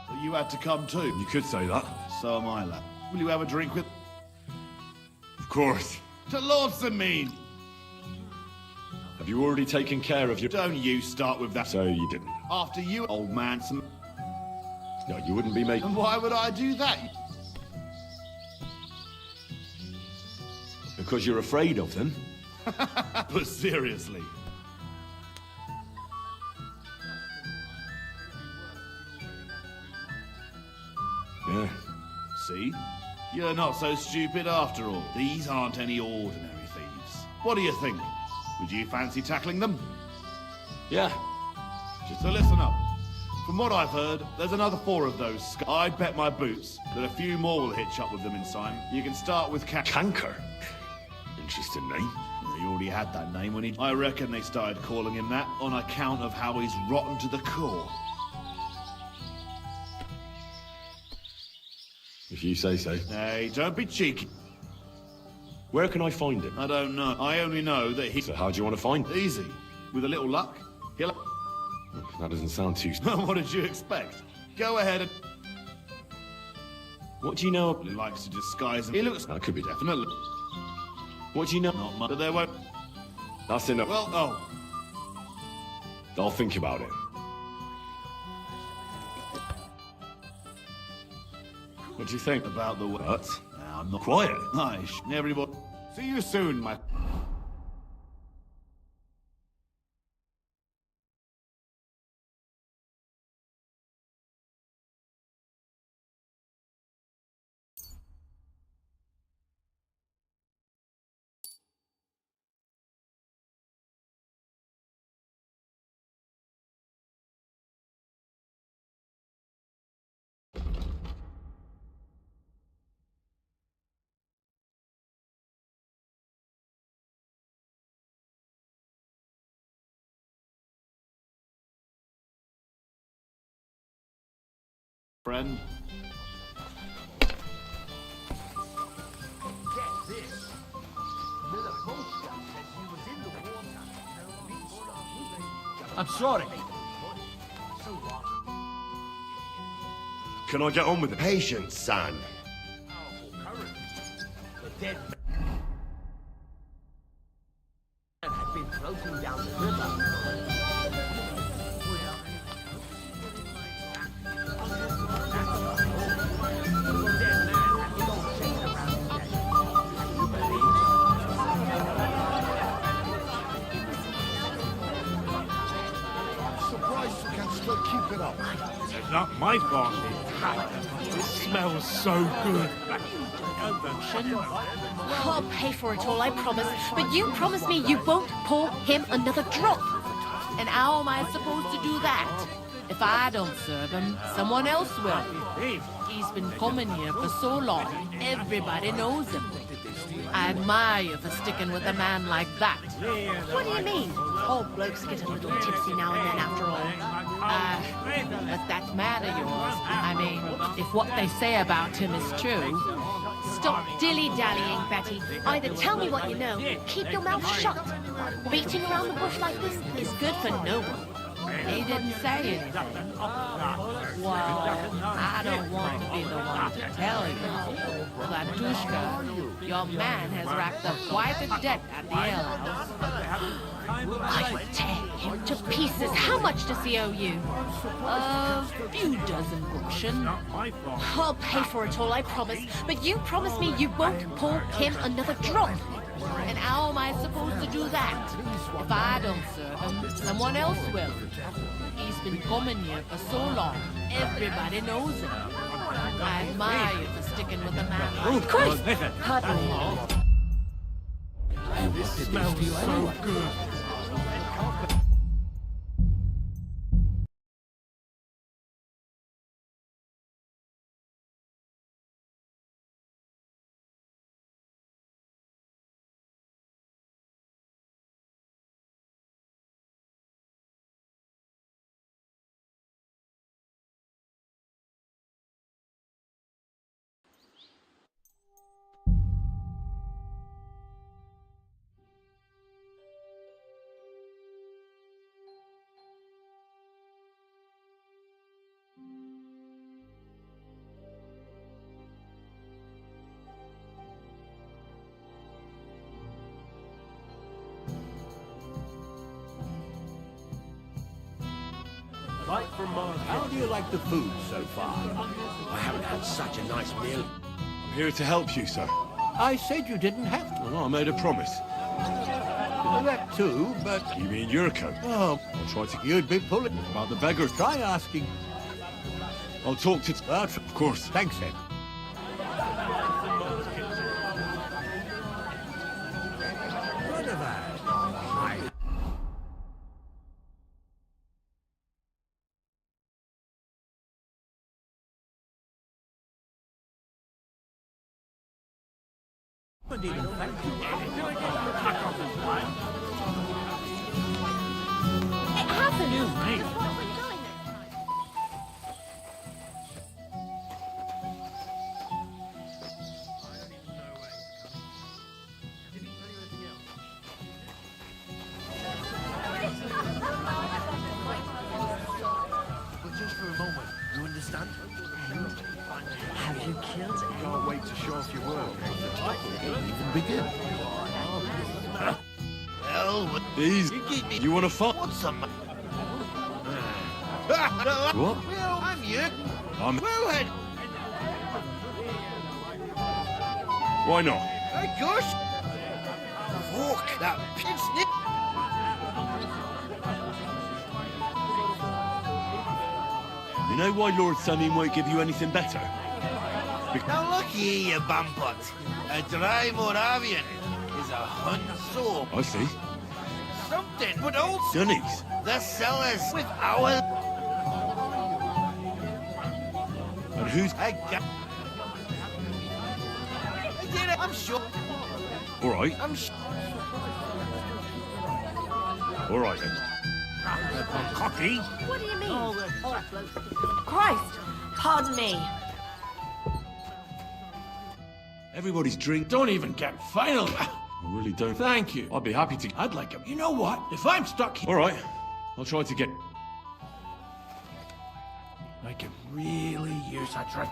So you had to come too? You could say that. So am I, lad. Will you have a drink with... Of course. To Lord Sameen! Have you already taken care of your... Don't you start with that. So you didn't. After you, old man, some... No, you wouldn't be making... And why would I do that? Because you're afraid of them. But seriously. Yeah. See? You're not so stupid after all. These aren't any ordinary thieves. What do you think? Would you fancy tackling them? Yeah. Just to listen up. From what I've heard, there's another 4 of those. I'd bet my boots that a few more will hitch up with them in time. You can start with Canker? Interesting name. Yeah, he already had that name when he... I reckon they started calling him that on account of how he's rotten to the core. If you say so. Hey, don't be cheeky. Where can I find him? I don't know. I only know that he... So how do you want to find him? Easy. With a little luck, he'll... That doesn't sound too... What did you expect? Go ahead and... What do you know? He likes to disguise him. He looks... That could be Definitely. What do you know? Not much. But there won't... That's enough. Well, oh. I'll think about it. What do you think? About the... What? I'm not... Quiet. Nice. Everybody... See you soon, my... friend. I'm sorry. Can I get on with it? Patience, son. The dead man had been floating down the river. Keep it up. It's not my fault. It smells so good. I'll pay for it all, I promise. But you promise me you won't pour him another drop. And how am I supposed to do that? If I don't serve him, someone else will. He's been coming here for so long, everybody knows him. I admire you for sticking with a man like that. What do you mean? All blokes get a little tipsy now and then, after all. But that man of yours, I mean, if what they say about him is true... Stop dilly-dallying, Betty. Either tell me what you know, keep your mouth shut. Beating around the bush like this is good for no one. He didn't say anything. Well, I don't want to be the one to tell you. Vladushka, your man has racked up quite a debt at the alehouse. I would tear him to pieces. How much does he owe you? A few dozen groschen. I'll pay for it all, I promise. But you promise me you won't pour him another drop. And how am I supposed to do that? If I don't serve him, someone else will. He's been coming here for so long, everybody knows him. I admire you for sticking with a man like Christ! Pardon me. It smells so good. Right from Mars. How do you like the food so far? I haven't had such a nice meal. I'm here to help you, sir. I said you didn't have to. Well, I made a promise. That too, but... You mean Yuriko? Oh, I'll try to... you'd be pulling... About the beggar. Try asking. I'll talk to... Of course. Thanks, Ed. What have I... It happened. begin. Well, These. You want to fight? what's some? What? Well, I'm you. I'm. Well, then. Why not? Hey, gosh. Fuck that snip. You know why Lord Samin won't give you anything better? Now look here, you bumpot. A dry Moravian is a hunt soap. I see. Something, but also Dunnies. the sellers with our. And who's... I did it. I'm sure. All right. I'm sure. All right, then. Coffee? What do you mean? Christ! Pardon me. Everybody's drink. Don't even get final. I really don't. Thank you. I'd be happy to... I'd like him. You know what? If I'm stuck here, All right. I'll try to get... I could really use a drink.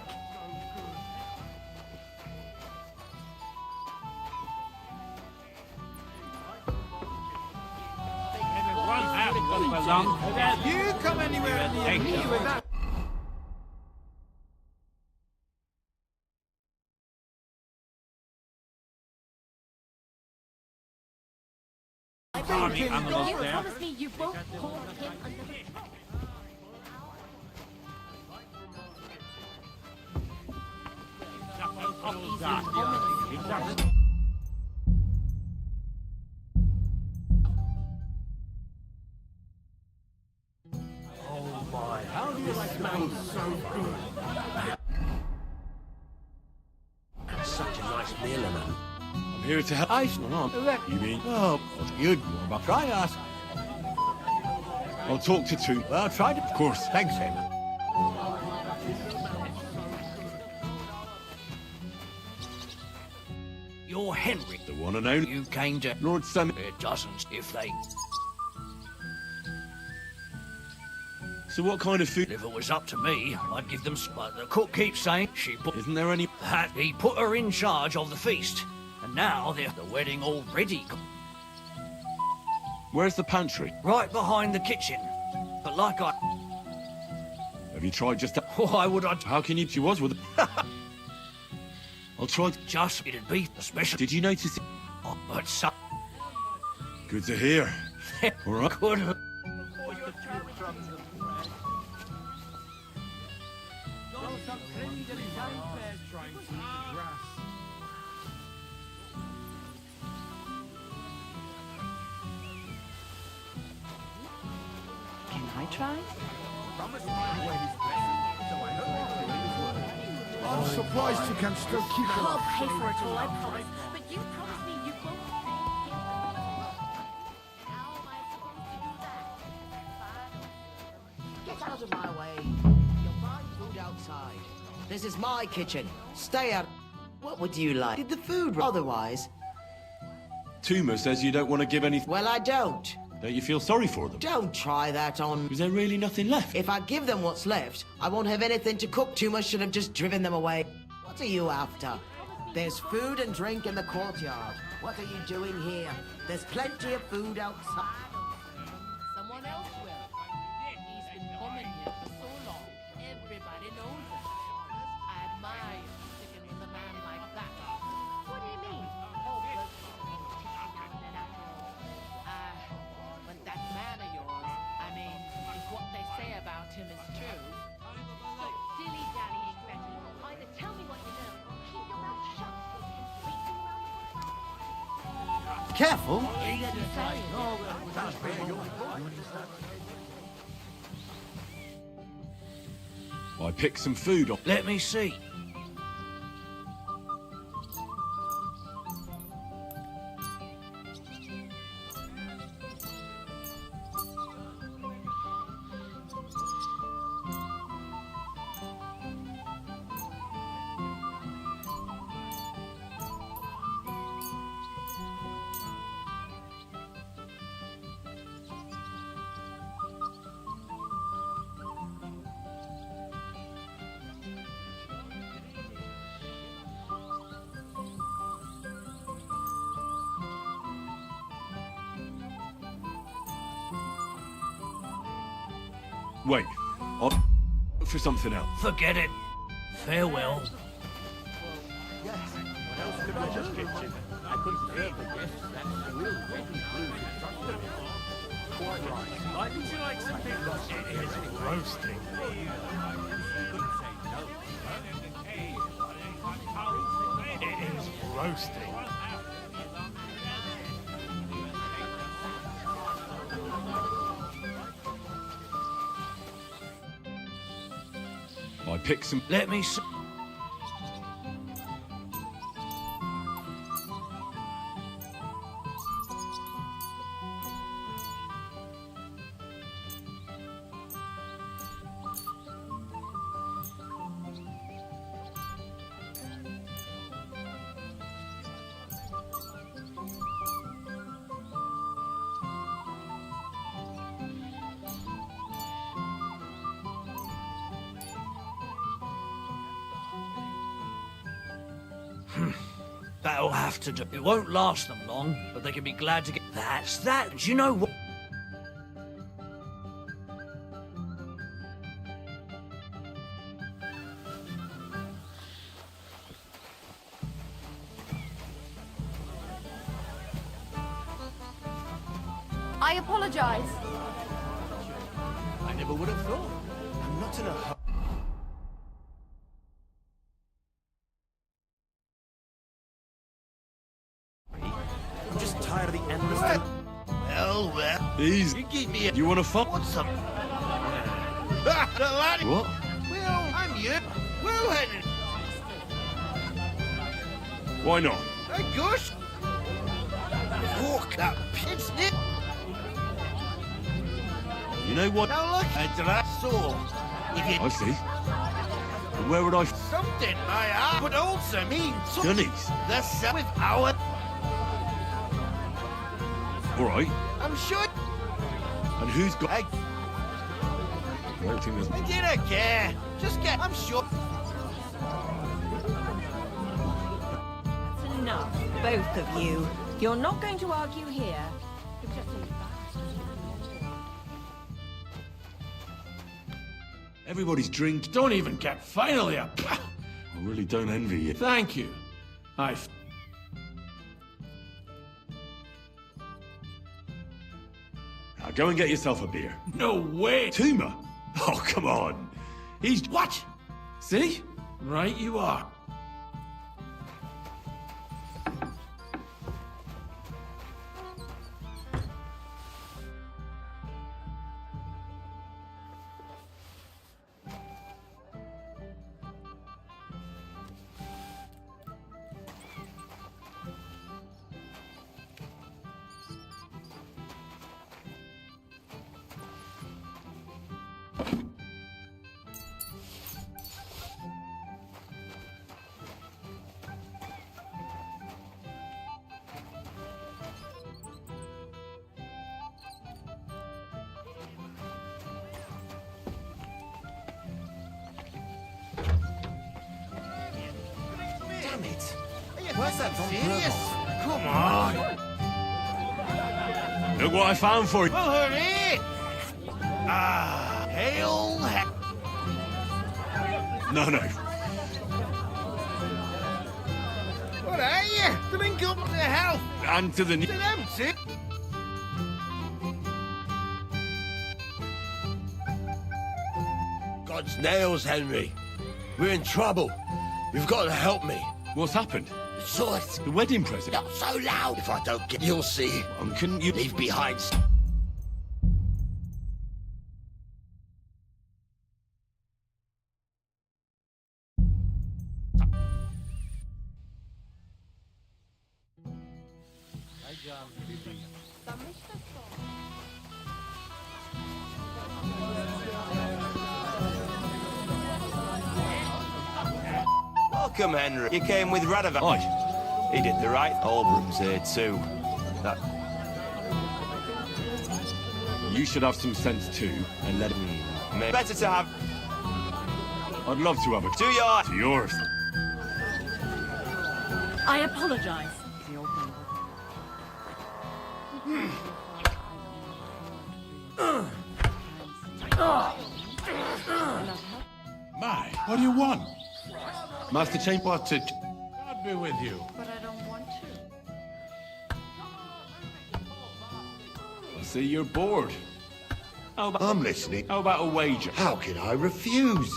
You come anywhere near me with that. Army animals You there. promise me you won't call him another... Oh my, how do you like smells so good? Such a nice meal, man. I'm here to help... Ice no. You mean... Oh, good. But try us. I'll talk to two. Well, try to... Of course. Thanks, Hen. You're Henry. The one and only... You came to... Lord Samin... It doesn't if they... So what kind of food... If it was up to me, I'd give them... But the cook keeps saying she put... Isn't there any... That he put her in charge of the feast. And now they're the wedding already. Where's the pantry? Right behind the kitchen. But like I... Have you tried just... Why would I... How can you... She was with... I'll try... Just, it'd be a special... Did you notice... Oh, but so... Good to hear. All right. Good. Can I try? I'm surprised you can still keep it I'll up. pay for it all, I promise. But you promise me you won't... How am I supposed to do that? Get out of my way. You'll find food outside. This is my kitchen. Stay out. What would you like? Did the food otherwise? Tuma says you don't want to give any... Well, I don't. Don't you feel sorry for them? Don't try that on... Is there really nothing left? If I give them what's left, I won't have anything to cook. Tuma should have just driven them away. What are you after? There's food and drink in the courtyard. What are you doing here? There's plenty of food outside. Someone else will. He's been coming here for so long. Everybody knows him. I admire you sticking with a man like that. What do you mean? But that man of yours, I mean, if what they say about him is true. Dilly-dallying, Betty. Either tell me what you know, or keep your mouth shut. Careful. I picked some food up. Let me see. Wait, I'll for something else. Forget it. Farewell. I couldn't serve the guests that real wedding blues. Quite right. Would you like some big It is roasting. It is roasting. I pick some. Let me see. That'll have to do. It won't last them long, but they can be glad to get... That's that. Do you know what? I apologize. I never would have thought. I'm not in a hurry. I'm just tired of the endless... Well. Easy. You give me a... You want to fuck? What's up? What? Well, I'm you. Well, Henry. Why not? Hey, gosh. Walk that pit's nip. You know what? Now look, a dry saw. If you... I see. But where would I... Something I have, but also mean... Gunnies? The same with our... All right. I'm sure... And who's got... I don't think there's... I didn't care. Just get... I'm sure... That's enough, both of you. You're not going to argue here. Everybody's drink. Don't even get finally up. I really don't envy you. Thank you. Now go and get yourself a beer. No way. Tuma? Oh, come on. He's... What? See? Right you are. Damn it. Where's that serious? Come on. Look what I found for you. Well, hurry! Ah, hail heck. No. What are you? Drink up to health. And to the... It's empty. God's nails, Henry. We're in trouble. You've got to help me. What's happened? The source. The wedding present? Not so loud. If I don't get... You'll see. Couldn't you... Leave behind... Welcome, Henry. You came with Radovan. Aye. He did the right. Oldbroom's here too. That... You should have some sense too, and let him... Better to have... I'd love to have a... To your... To yours. I apologize. My, what do you want? Master Chamber to... God be with you. But I don't want to. I see you're bored. I'm listening. How about a wager? How can I refuse?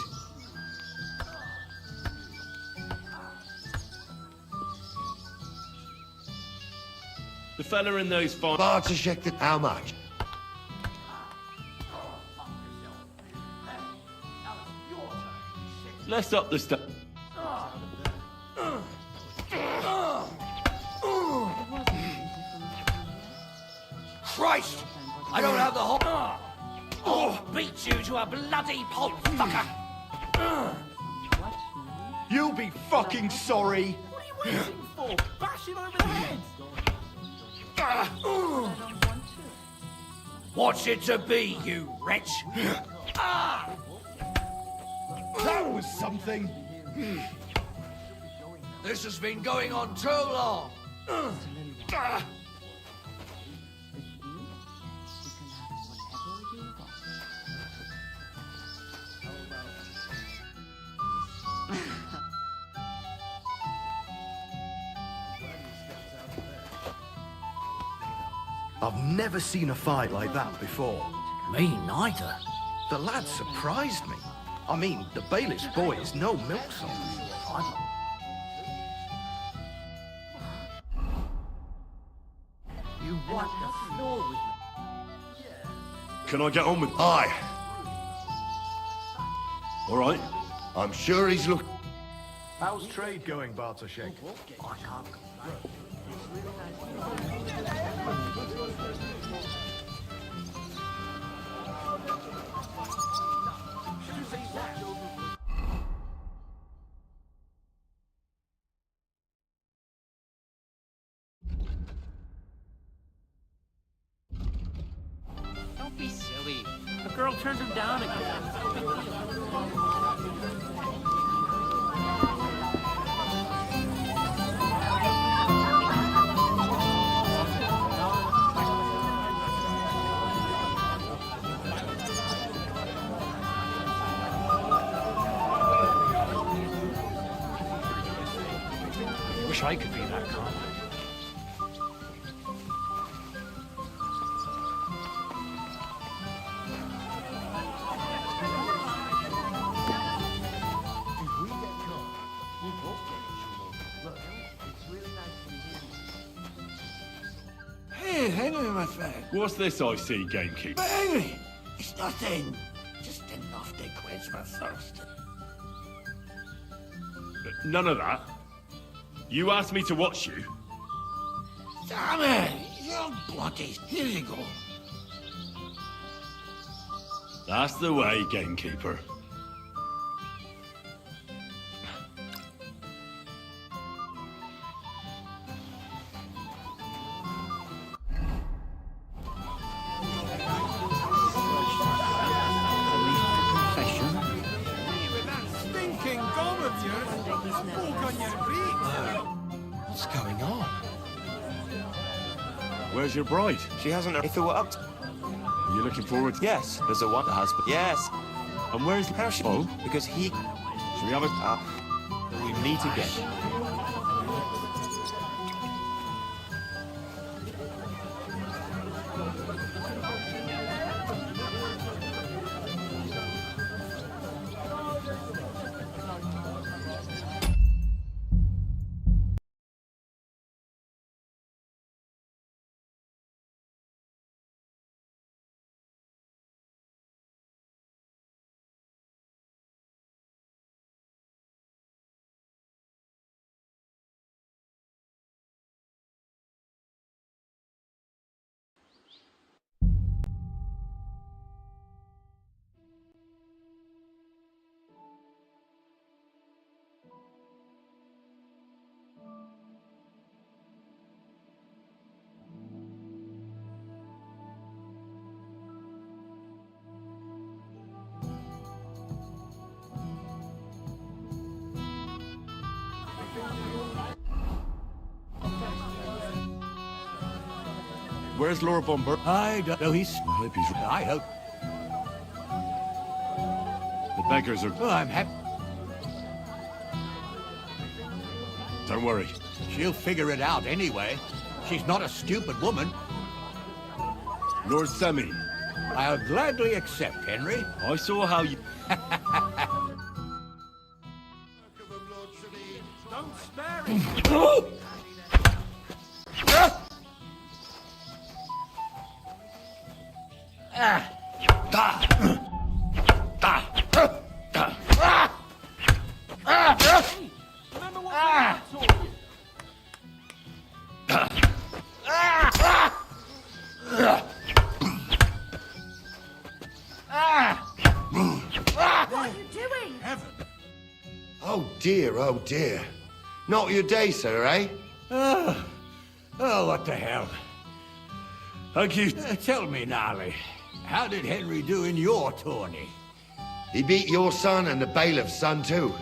The fella in those fine... Bartoszek, how much? Let's up the stuff. Christ! I don't have the whole... I'll beat you to a bloody pulp, fucker! You'll be fucking sorry. What are you waiting for? Bash him over the head! What's it to be, you wretch? That was something. This has been going on too long. I've never seen a fight like that before. Me neither. The lad surprised me. I mean, the bailiff's boy is no milksop. You wipe the floor with me. Can I get on with... Aye. All right. I'm sure he's look... How's trade going, Bartoszek? I can't complain. Don't be silly. The girl turned him down again. It's no big deal. Wish I could be that calm. Hey, hang on, my friend. What's this I see, gamekeeper? Hey, it's nothing. Just enough to quench my thirst. None of that. You asked me to watch you. Damn it! You're bloody. Here you go. That's the way, gamekeeper. What's going on? Where's your bride? She hasn't... If it were up to... Are you looking forward to... Yes, there's a one husband. Yes. And where's... How she... Oh? Because he... Should we have a... we meet again. Where's Laura Bomber? I don't know. I hope. beggars are... Oh, I'm happy. Don't worry. She'll figure it out anyway. She's not a stupid woman. Lord Semi. I'll gladly accept, Henry. I saw how you... Don't spare it! Remember what I told you? What are you doing? Heaven. Oh dear. Not your day, sir, eh? Oh, what the hell. Thank you. Tell me, Gnarly, how did Henry do in your tourney? He beat your son and the bailiff's son too.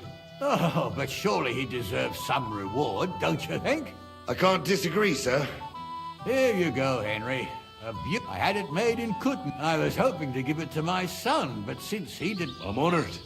Oh, but surely he deserves some reward, don't you think? I can't disagree, sir. Here you go, Henry. I had it made in Cotton. I was hoping to give it to my son, but since he did... I'm honored.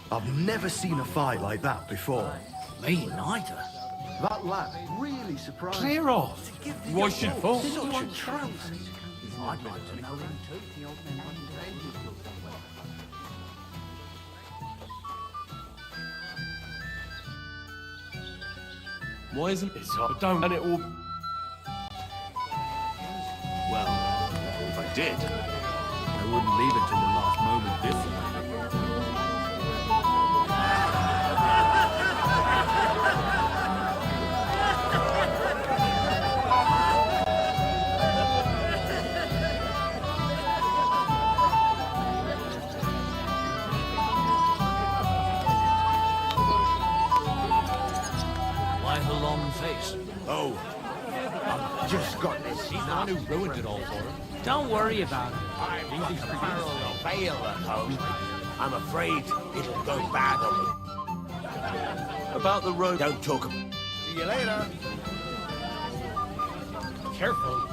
I've never seen a fight like that before. Me neither. That lad really surprised me. Clear off. Why should fall? Such a tramp. I'd like to know him too. Why isn't It's hot. Don't let it all... Well, if I did, I wouldn't leave it till the last moment this time. Why the long face? Oh, I've just got this. He's the one who ruined it all for him. Don't worry about it. Fail at home. I'm afraid it'll go bad on me. about the road... Don't talk. See you later. Careful.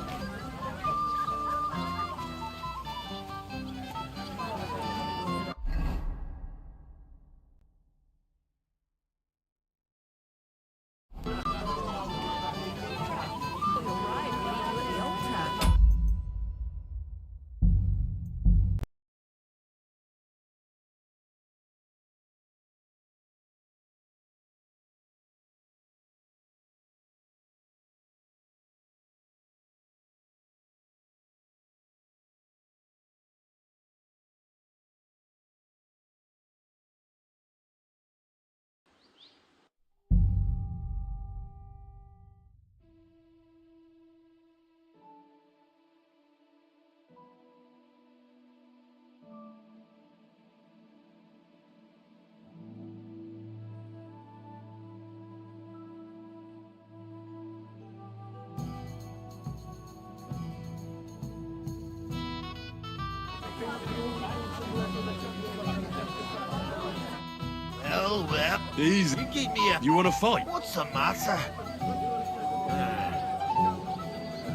Well, Easy. you keep me up. You want to fight? What's the matter?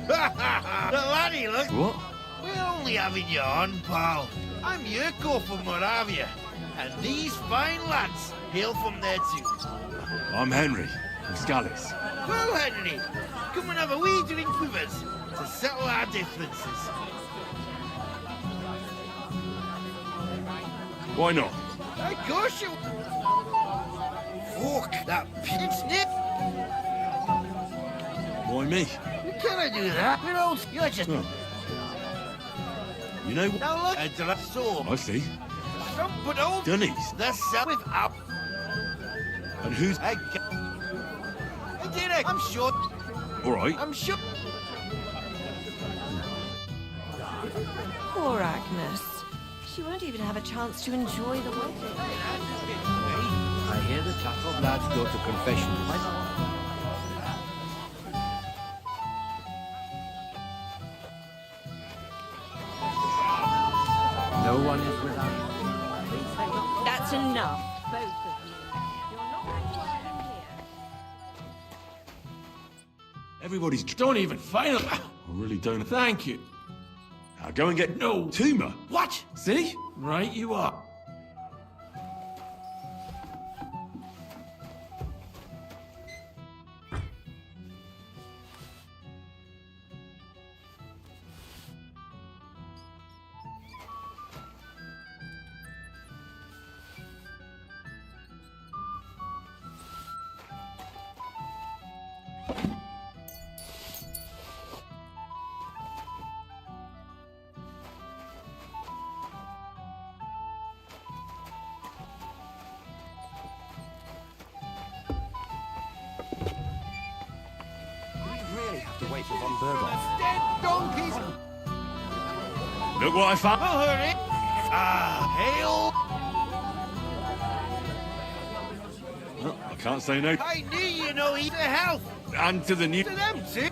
The laddie, look. What? We're only having you on, pal. I'm Yurko from Moravia, and these fine lads hail from there too. I'm Henry, from Scallis. Well, Henry, come and have a wee drink with us to settle our differences. Why not? Of course you... Fuck, that pig snip. Why me? You cannot do that. We're old... You're just... Oh. You know what? Now look, I saw. I see. Some but old... Dunnies. That's without... And who's... I did it. I'm sure. All right. I'm sure. Poor Agnes. She won't even have a chance to enjoy the wedding. I hear the Tackle lads go to confession. No one is without. enough, both of you. You're not welcome here. Everybody's... Don't even fail. I really don't... Thank you. Now go and get... No. Tuma. What? See? Right you are. Wait for Von Berghoff. Dead donkeys! Look what I found. Oh, hurry! Hail! Well, I can't say no. I knew you know eat the health! And to the new... To them, see?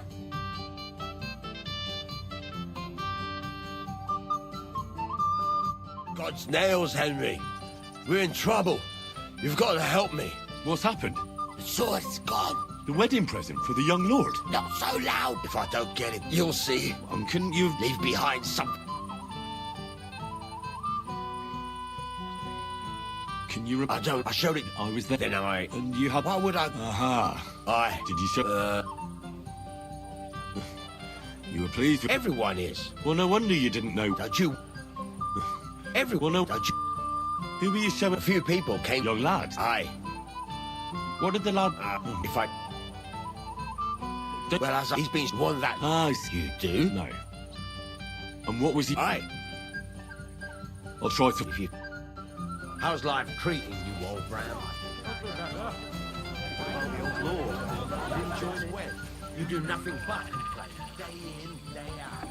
God's nails, Henry. We're in trouble. You've got to help me. What's happened? The sword's gone. The wedding present for the young lord? Not so loud. If I don't get it, you'll see. Couldn't you... Leave behind something. Can you... I don't. I showed it. I was there. Then I... And you had... Why would I... Aha. Did you show... You were pleased with... Everyone is. Well, no wonder you didn't know. Don't you? Everyone... Well, no... Don't you? Who were you showing... A few people came... Young lad? Aye. What did the lad... If I... Well, as he's been one that... I see. You do? No. And what was he... Aye. I'll try to... If you... How's life treating you, old Brown? Lord, enjoy the web. You do nothing but complain. Day in, day out.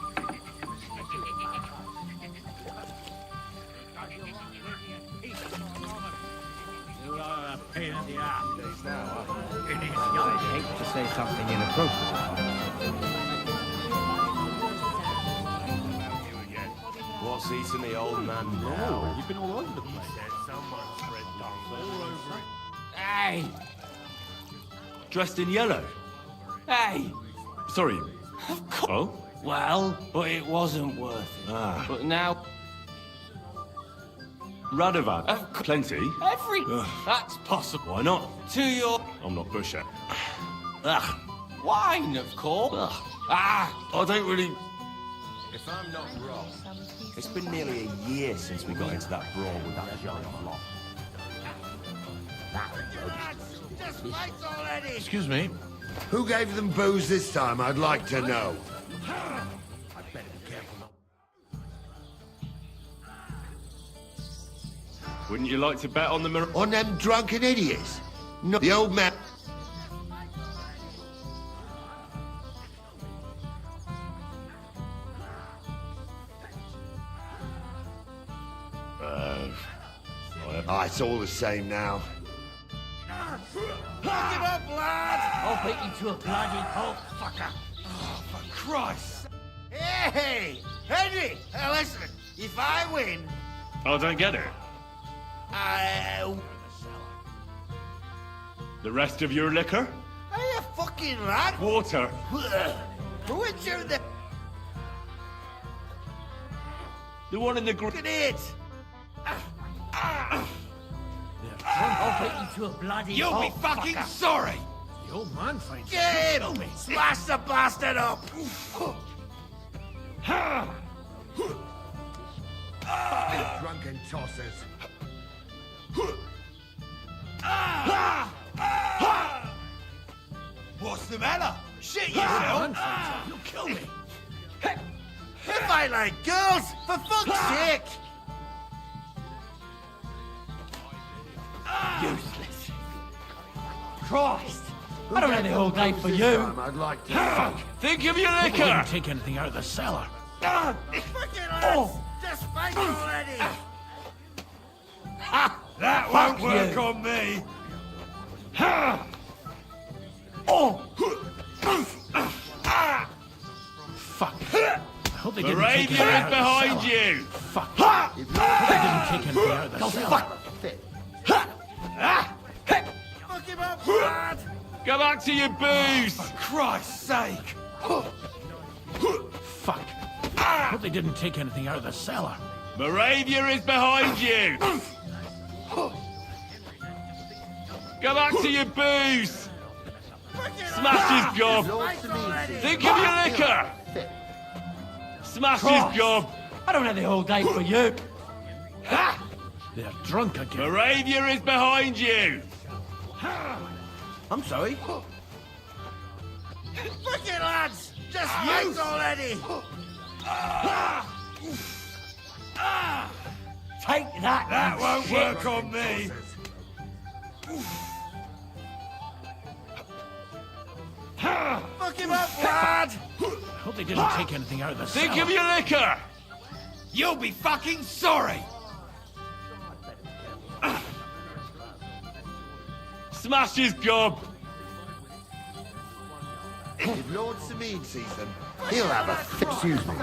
You are a pain in the ass. I hate to say something inappropriate. What's eating the old man now? You've been all over the place. Someone's spread All over it. Hey! Dressed in yellow? Hey! Sorry. Oh? Well, but it wasn't worth it. Ah. But now... Radovan. Plenty. Every... That's possible. Why not? To your... I'm not Busher. Ugh. Wine, of course. Ugh. Ah! I don't really... If I'm not wrong, it's been nearly a year since we got into that brawl with that giant flock. Just fights already! Excuse me? Who gave them booze this time, I'd like to know. I'd better be careful not. Wouldn't you like to bet on the... On them drunken idiots? No, the old man... it's all the same now. Look it up, lad! I'll beat you to a bloody pulp, fucker. Oh, for Christ! Hey! Henry! Listen, if I win... I don't get it. The rest of your liquor? Are you fucking lad? Water. Which are the... The one in the... Look at it! I'll beat you to a bloody You'll pulp, be fucking fucker. sorry! The old man finds Get him! Smash the bastard up! Drunken tossers. What's the matter? Shit yourself! You'll kill me. If I like girls, for fuck's sake! Useless. Christ! I don't have the whole day for you. I'd like to... Think of your I liquor! didn't take anything out of the cellar. Fucking lads! Just fight already! That won't work on me! Fuck. I hope they didn't take Moravia anything is out of the behind cellar. you! Fuck. I hope they didn't take anything out of the cellar. Fuck! Go back to your booze! For Christ's sake! Fuck. Hope they didn't take anything out of the cellar. Moravia is behind you! Go back to your booze! Smash his gob! Think of your liquor! Smash his gob! I don't have the whole day for you. They're drunk again. Moravia is behind you! I'm sorry. Look it, lads! Just wait already! Take that! That won't shit. work on me! Fuck him up, lad! Hope they didn't take anything out of the cellar. Think of your liquor! You'll be fucking sorry! Smash his gob! If Lord Sameen sees them, he'll have a fit. Excuse me.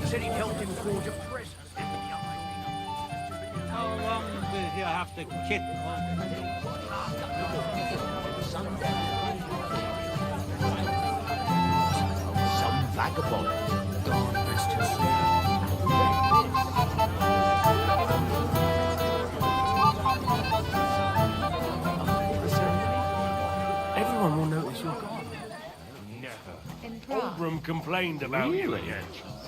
Said he held him for your prison. How long did you have to kick? Some vagabond. God rest his Everyone will notice you're gone. Never. Oldham complained about you again.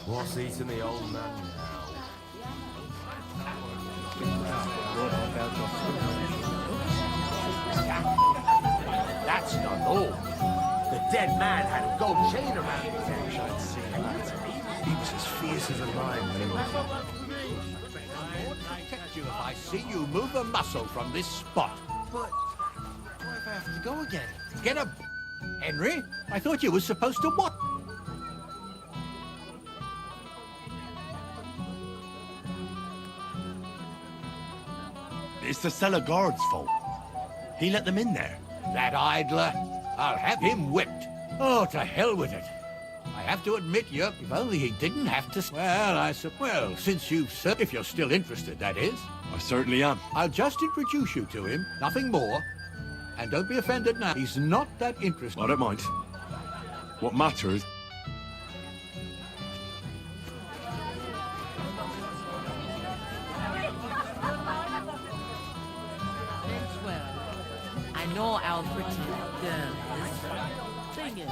What's eating the old man That's not all. The dead man had a gold chain around his neck. He was as fierce as a lion when he was... I'll protect you if I see you move a muscle from this spot. But what if I have to go again? Get a... Henry, I thought you were supposed to what? It's the cellar guard's fault. He let them in there. That idler. I'll have him whipped. Oh, to hell with it. I have to admit, Yerp, if only he didn't have to... Well, since you've served, if you're still interested, that is. I certainly am. I'll just introduce you to him, nothing more. And don't be offended now. He's not that interested. I don't mind. What matters... I know our pretty girl is. Thing is,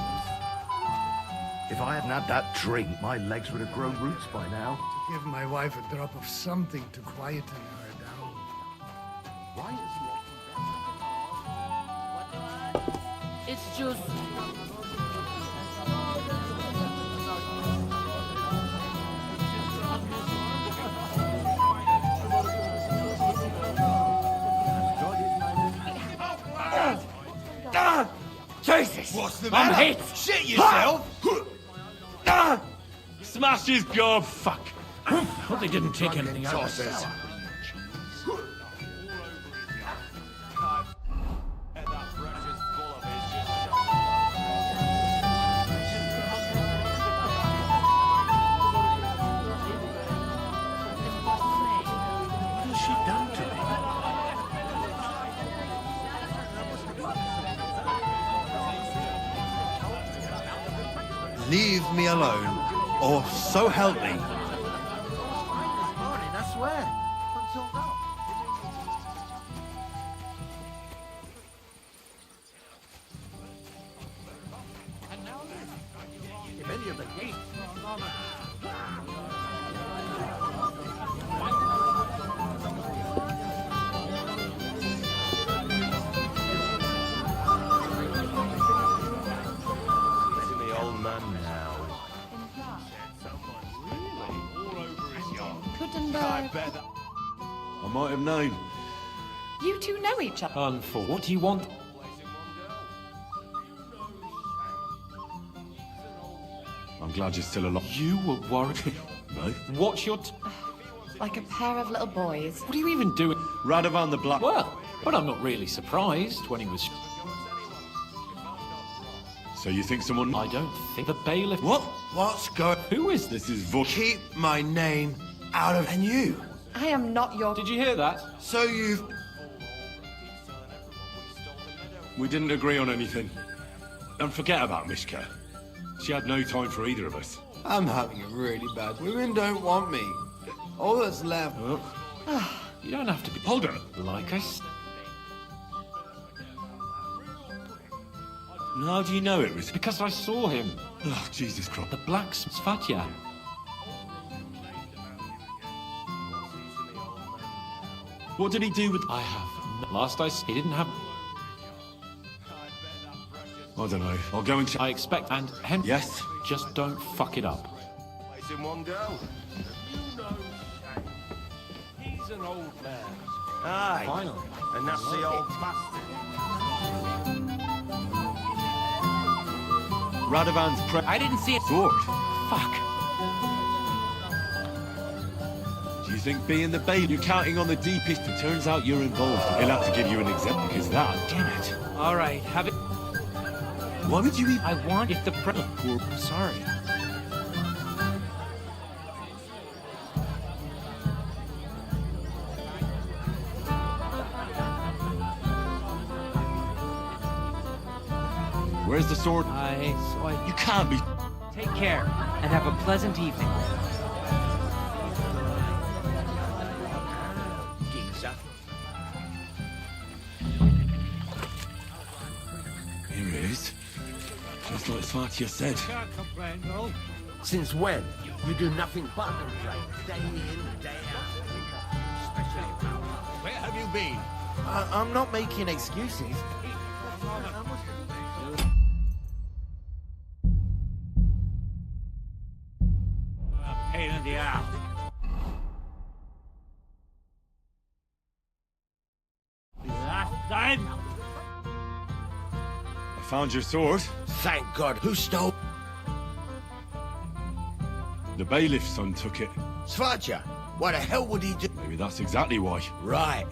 If I hadn't had that drink, my legs would have grown roots by now. To give my wife a drop of something to quieten her down. Why is it's just. Jesus! What's the I'm matter? hit! Shit yourself! Smash his gob! Fuck. Hope they didn't take anything out of the cellar. What has she done to me? Leave me alone, or so help me. I swear. Until now. And now then, if any of the gates... Eating the old man now. Gutenberg. I might have known. You two know each other. Unfold. What do you want? I'm glad you're still alive. You were worried. No? What's your... Like a pair of little boys. What are you even doing? Radovan the Black... Well, but I'm not really surprised when he was... So you think someone... I don't think the bailiff... What? What's going... Who is this? Is Vaughn? Keep my name out of... And you? I am not your... Did you hear that? So you've... We didn't agree on anything. And forget about Mishka. She had no time for either of us. I'm having it really bad. Women don't want me. All that's left... You don't have to be... Hold on. Like I said. How do you know it was... Because I saw him. Oh, Jesus Christ. The blacksmith, Svatya. What did he do with... I have... Last I saw, he didn't have... I don't know. I'll go and check. I expect... And Henry... Yes? Just don't fuck it up. Place in one go. He's an old man. Aye. Finally. And that's the old bastard. Radovan's I didn't see it. sword. Fuck. Do you think being the babe, you're counting on the deepest? It turns out you're involved. He'll have to give you an example because that... Damn it. All right, have it. Why would you even... I want if the I'm sorry. Where's the sword? You can't be... Take care, and have a pleasant evening. Here it is. Just like Svatya said. Can't complain, though. Since when? You do nothing but complain. Day in, day out. Where have you been? I'm not making excuses. A pain in the ass. Last time. I found your sword. Thank God. Who stole... The bailiff's son took it. Svatya? Why the hell would he do... Maybe that's exactly why. Right.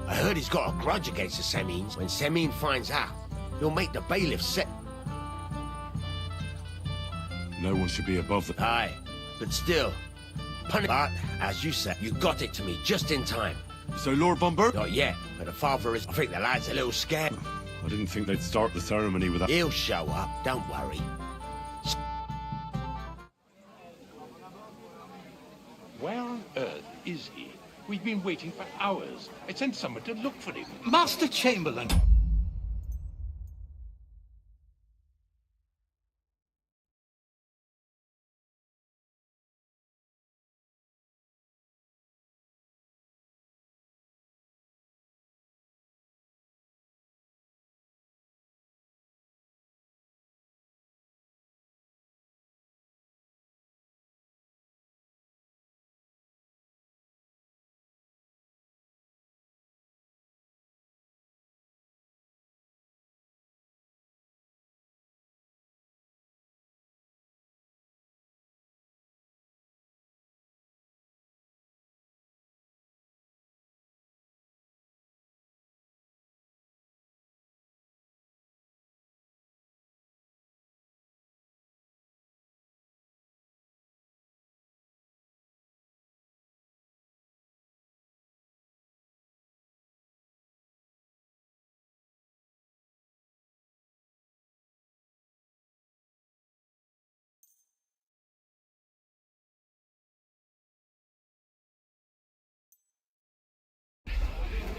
I heard he's got a grudge against the Semines. When Semine finds out, he'll make the bailiff set... No one should be above the... Aye, but still. But, as you said, you got it to me just in time. So Lord Bumber? Not yet, but the father is... I think the lad's a little scared. I didn't think they'd start the ceremony with that. He'll show up, don't worry. Where on earth is he? We've been waiting for hours. I sent someone to look for him. Master Chamberlain!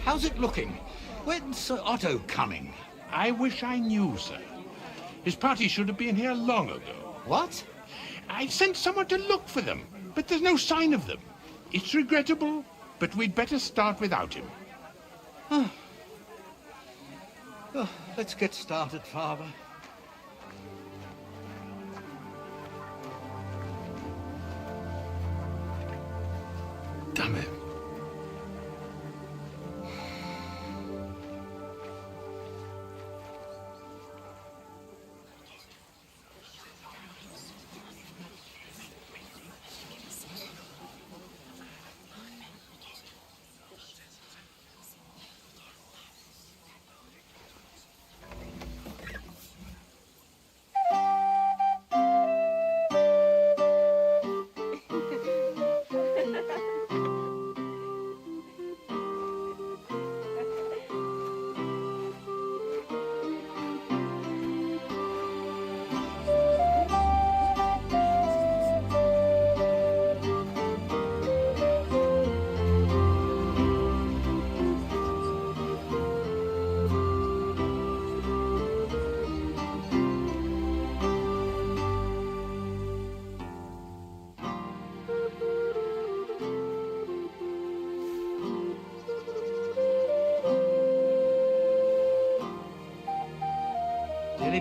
How's it looking? When's Sir Otto coming? I wish I knew, sir. His party should have been here long ago. What? I sent someone to look for them, but there's no sign of them. It's regrettable, but we'd better start without him. Oh, let's get started, Father. Damn it.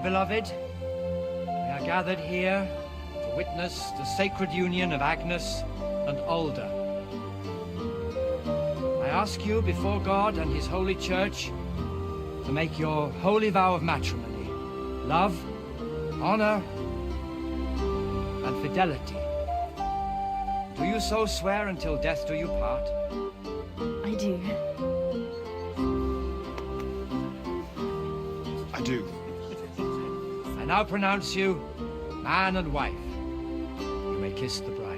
beloved, we are gathered here to witness the sacred union of Agnes and Alda. I ask you before God and His holy church to make your holy vow of matrimony, love, honor, and fidelity. Do you so swear until death do you part? I do. I do. I now pronounce you man and wife. You may kiss the bride.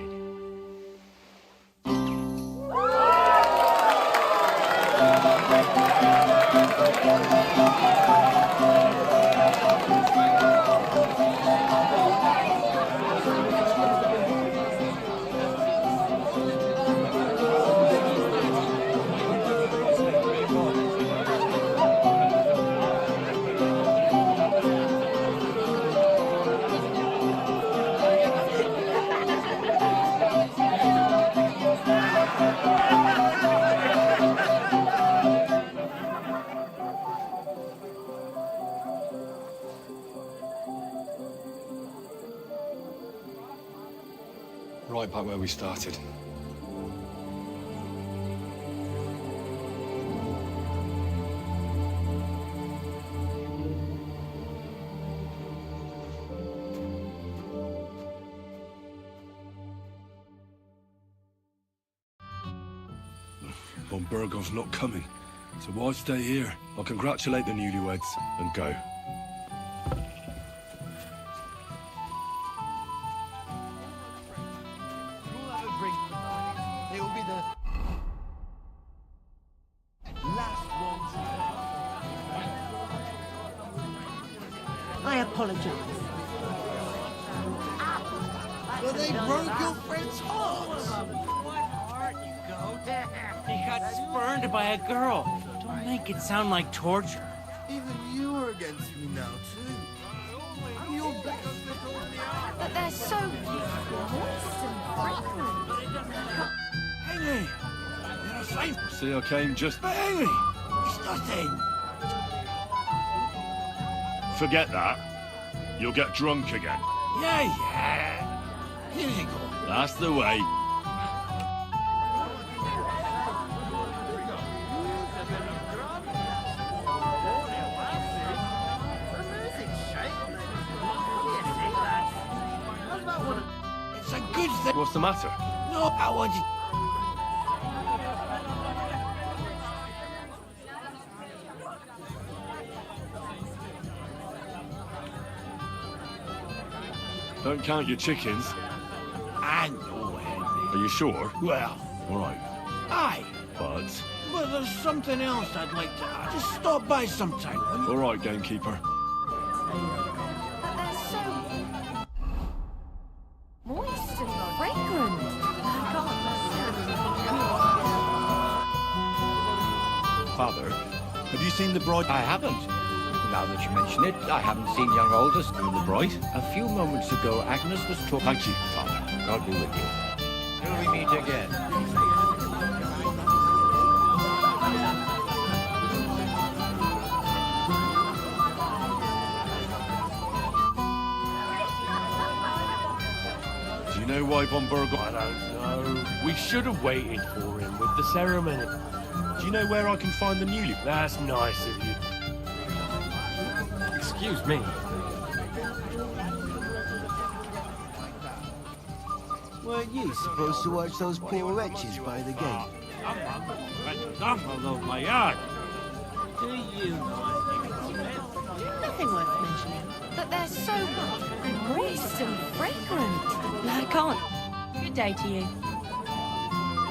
Right back where we started. Von Burgov's not coming, so why stay here? I'll congratulate the newlyweds and go. They will be the last ones. I apologize. Well, they broke your friend's heart. He got spurned by a girl. Don't make it sound like torture. Even you are against me now, too. You're best. But they're so moist and fragrant. Henry! You're a safe. See, I came just... But Henry! It's nothing. Forget that. You'll get drunk again. Yeah. Here you go. That's the way. It's a good thing. What's the matter? No, I want you. Don't count your chickens. I know, Henry. Are you sure? Well, All right. aye. But... But there's something else I'd like to add. Just stop by sometime, will you? All right, gamekeeper. But they're so moist and fragrant. I Father, have you seen the bride? I haven't. Now that you mention it, I haven't seen young Aldous. And the bride? A few moments ago, Agnes was talking... Thank you, Father. God be with you. Till we meet again. Do you know why Von Burgov... I don't know. We should have waited for him with the ceremony. Do you know where I can find the newly... That's nice of you. Excuse me. Weren't you supposed to watch those poor wretches by the gate? Off all over my yard. Do you know Nothing worth mentioning. But they're so moist and fragrant. No, I can't. Good day to you.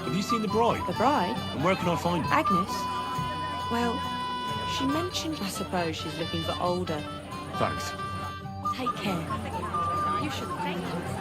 Have you seen the bride? The bride? And where can I find her? Agnes? Well, she mentioned... I suppose she's looking for older. Thanks. Take care. You should thank her.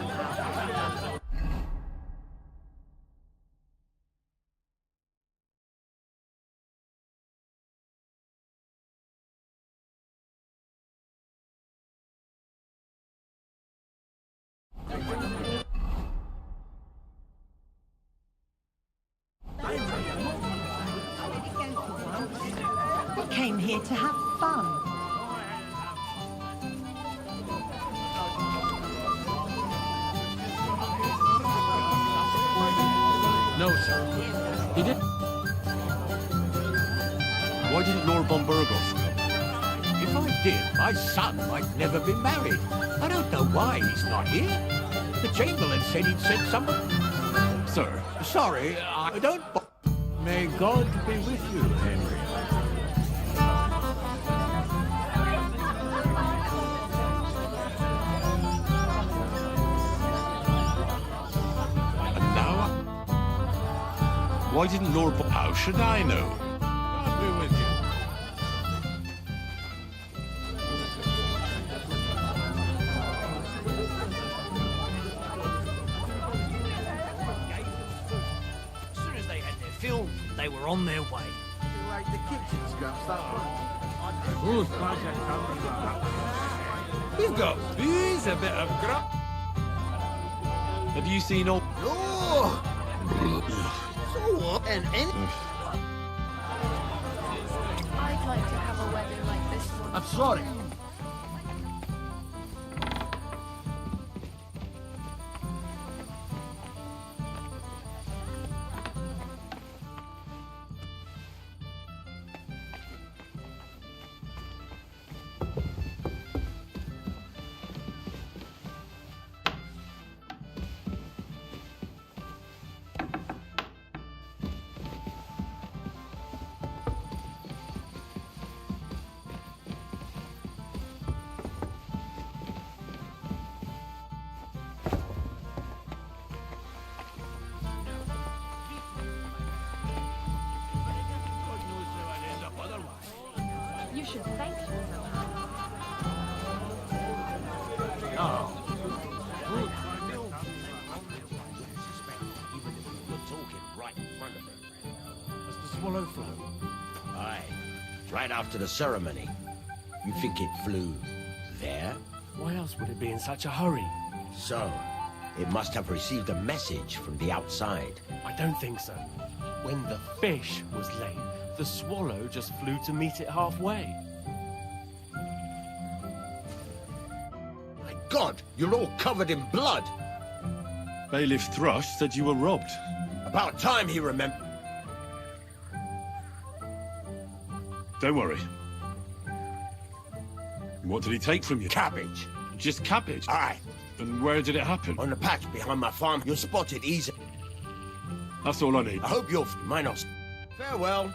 We came here to have fun. No, sir. He didn't. Why didn't Lord von Burgos come? If I did, my son might never be married. I don't know why he's not here. The Chamberlain said he'd sent someone. Sir. Sorry, I don't... May God be with you, Henry. And now... Why didn't Lord... How should I know? God be with you. As soon as they had their fill, they were on their way. Like the kitchen scraps, that one. Who's project coming up? We've got booze, a bit of grub. Have you seen all... Oh! So what? And I'd like to have a wedding like this one. I'm sorry. You should thank me. No. Has the swallow flown? Aye. Right after the ceremony. You think it flew there? Why else would it be in such a hurry? So, it must have received a message from the outside. I don't think so. When the fish was late, the swallow just flew to meet it halfway. My God, you're all covered in blood. Bailiff Thrush said you were robbed. About time he remembered. Don't worry. What did he take from you? Cabbage. Just cabbage? Aye. And where did it happen? On the patch behind my farm. You'll spot it easy. That's all I need. I hope you'll... Mine not. Farewell.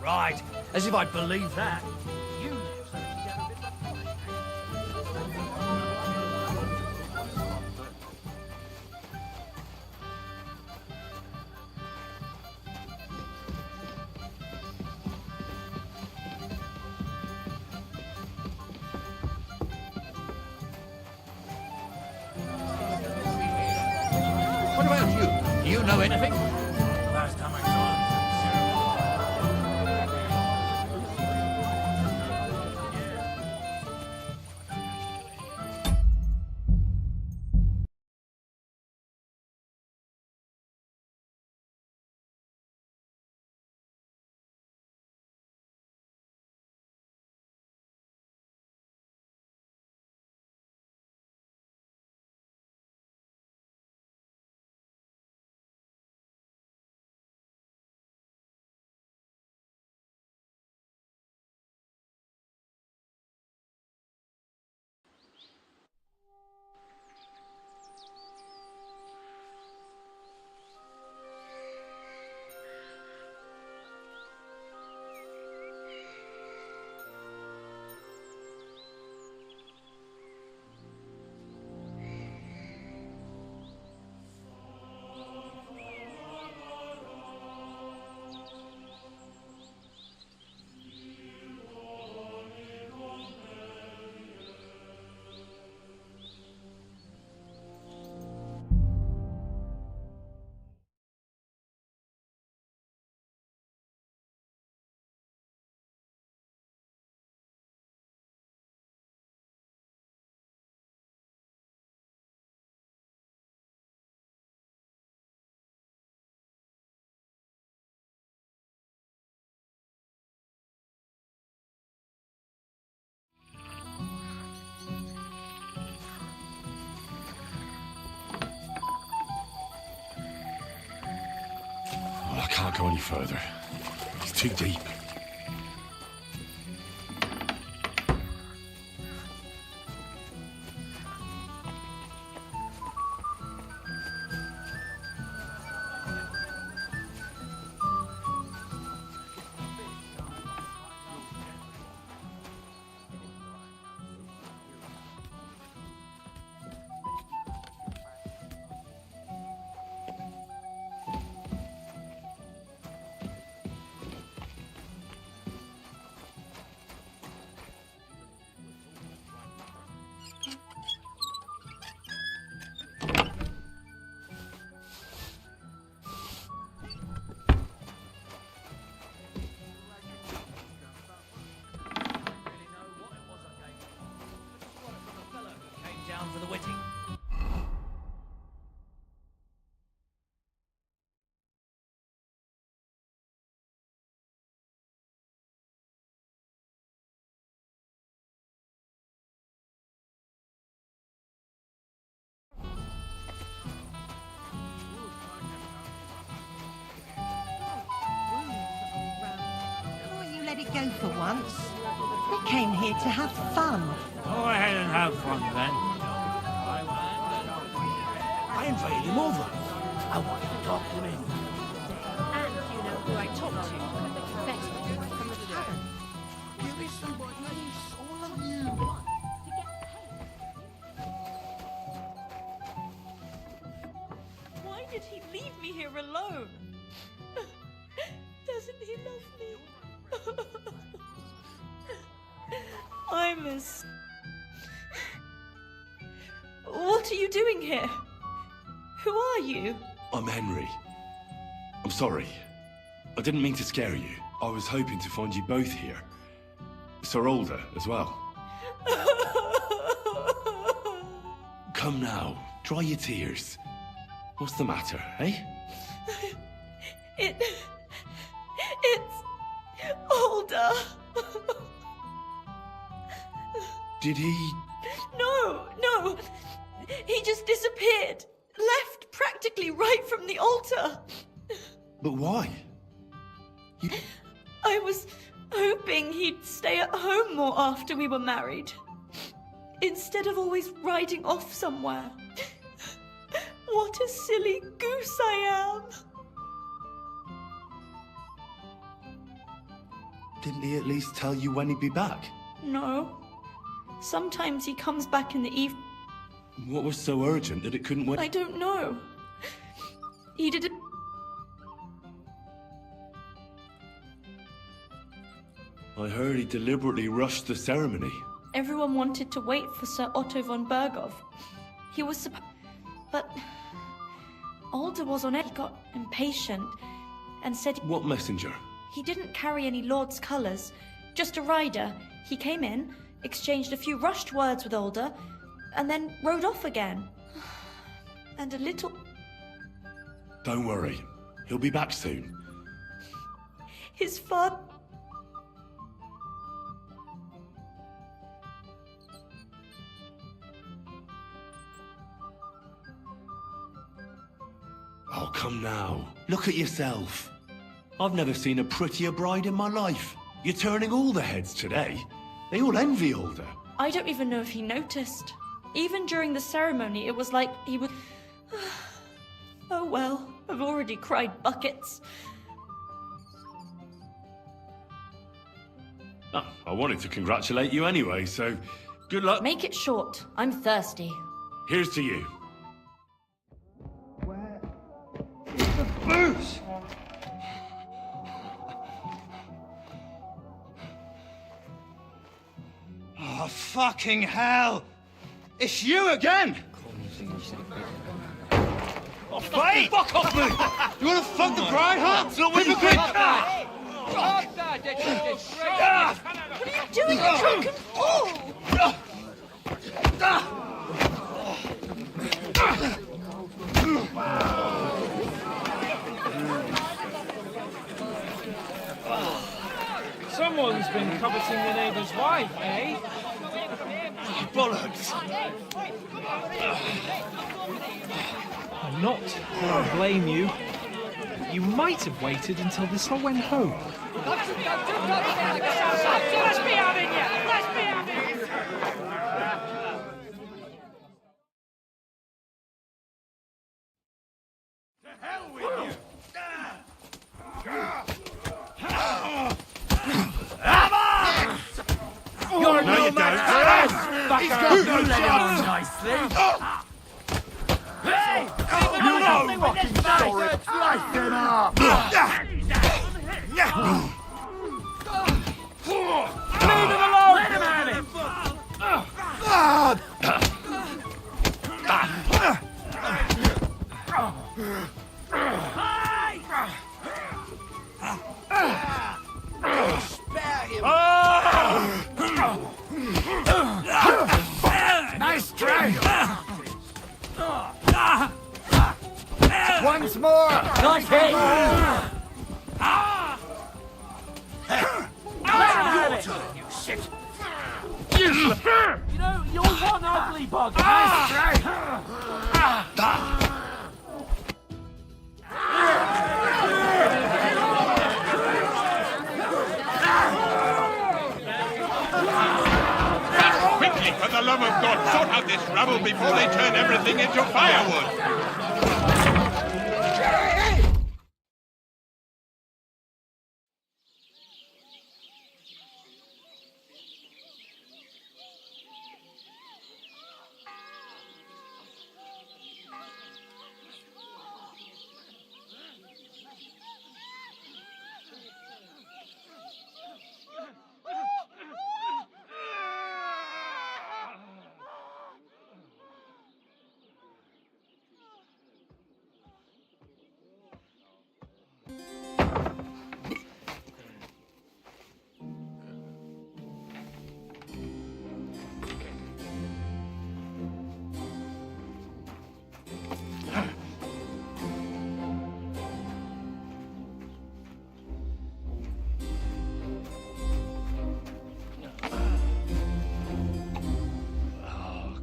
Right, as if I'd believe that. You... What about you? Do you know anything? Last time I saw him, I can't go any further. It's too deep. Down for the witting. Can't you let it go for once? We came here to have fun. Go ahead and have fun then. I invited him over. I wanted to talk to him. And you know who I talked to. Betty from the tavern. Give me somebody nice, all of you. Why did he leave me here alone? Doesn't he love me? I'm as... What are you doing here? Who are you? I'm Henry. I'm sorry. I didn't mean to scare you. I was hoping to find you both here. Sir Alder as well. Come now, dry your tears. What's the matter, eh? It's Alder. Did he... No. He just disappeared. Left practically right from the altar. But why? I was hoping he'd stay at home more after we were married. Instead of always riding off somewhere. What a silly goose I am. Didn't he at least tell you when he'd be back? No. Sometimes he comes back in the evening. What was so urgent that it couldn't wait? I don't know. He did it. I heard he deliberately rushed the ceremony. Everyone wanted to wait for Sir Otto von Bergov. He was but Alder was on it. He got impatient and said... What messenger? He didn't carry any Lord's colours, just a rider. He came in, exchanged a few rushed words with Alder, and then rode off again. And a little... Don't worry. He'll be back soon. His father... Oh, come now. Look at yourself. I've never seen a prettier bride in my life. You're turning all the heads today. They all envy Alder. I don't even know if he noticed. Even during the ceremony, it was like he would... Oh well, I've already cried buckets. Oh, I wanted to congratulate you anyway, so good luck. Make it short. I'm thirsty. Here's to you. The booze! Oh, fucking hell! It's you again! Oh, Hey! fuck off me! You wanna fuck the bride, huh? Hypocrite! What are you doing, you drunken fool? Someone's been coveting the neighbour's wife, eh? Bollocks! I'm not gonna blame you. You might have waited until this all went home. Let's be having you! Let's be having you! To hell with you! You're No, no you match don't. for us! He's Fucker, got you no let him chance. on nicely. Hey! You know fucking story! Slice him up! Leave him alone! Let him have it! Nice try! Once more! Nice hit! You shit! You know, you're one ugly bug. Nice try! Quickly, for the love of God, sort out this rubble before they turn everything into firewood!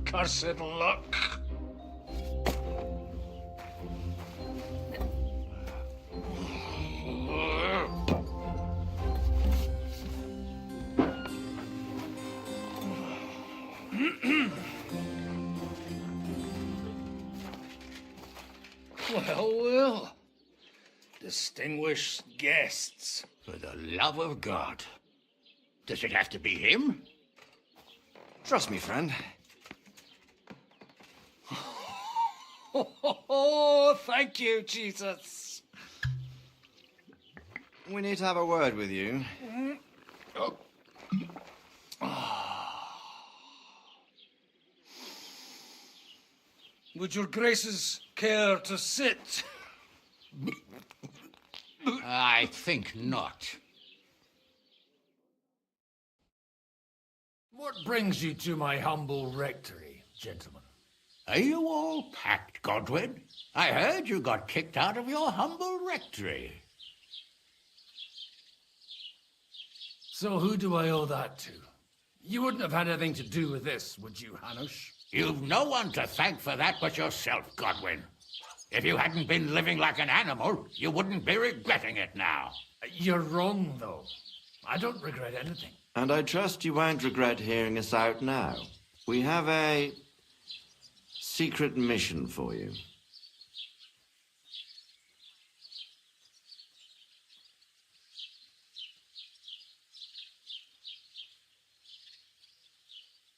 Cursed luck. Well. Distinguished guests. For the love of God. Does it have to be him? Trust me, friend. Oh, thank you, Jesus. We need to have a word with you. Would your graces care to sit? I think not. What brings you to my humble rectory, gentlemen? Are you all packed, Godwin? I heard you got kicked out of your humble rectory. So who do I owe that to? You wouldn't have had anything to do with this, would you, Hanush? You've no one to thank for that but yourself, Godwin. If you hadn't been living like an animal, you wouldn't be regretting it now. You're wrong, though. I don't regret anything. And I trust you won't regret hearing us out now. We have a secret mission for you.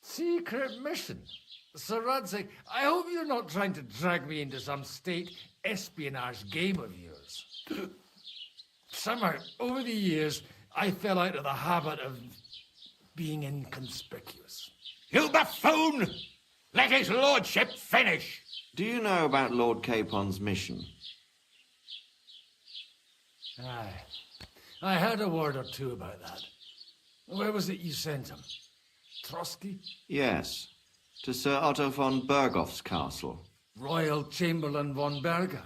Secret mission? Sir Radzig, I hope you're not trying to drag me into some state espionage game of yours. Somehow, over the years, I fell out of the habit of being inconspicuous. You buffoon! Let his lordship finish! Do you know about Lord Capon's mission? Aye. I heard a word or two about that. Where was it you sent him? Trotsky? Yes, to Sir Otto von Berghoff's castle. Royal Chamberlain von Berger.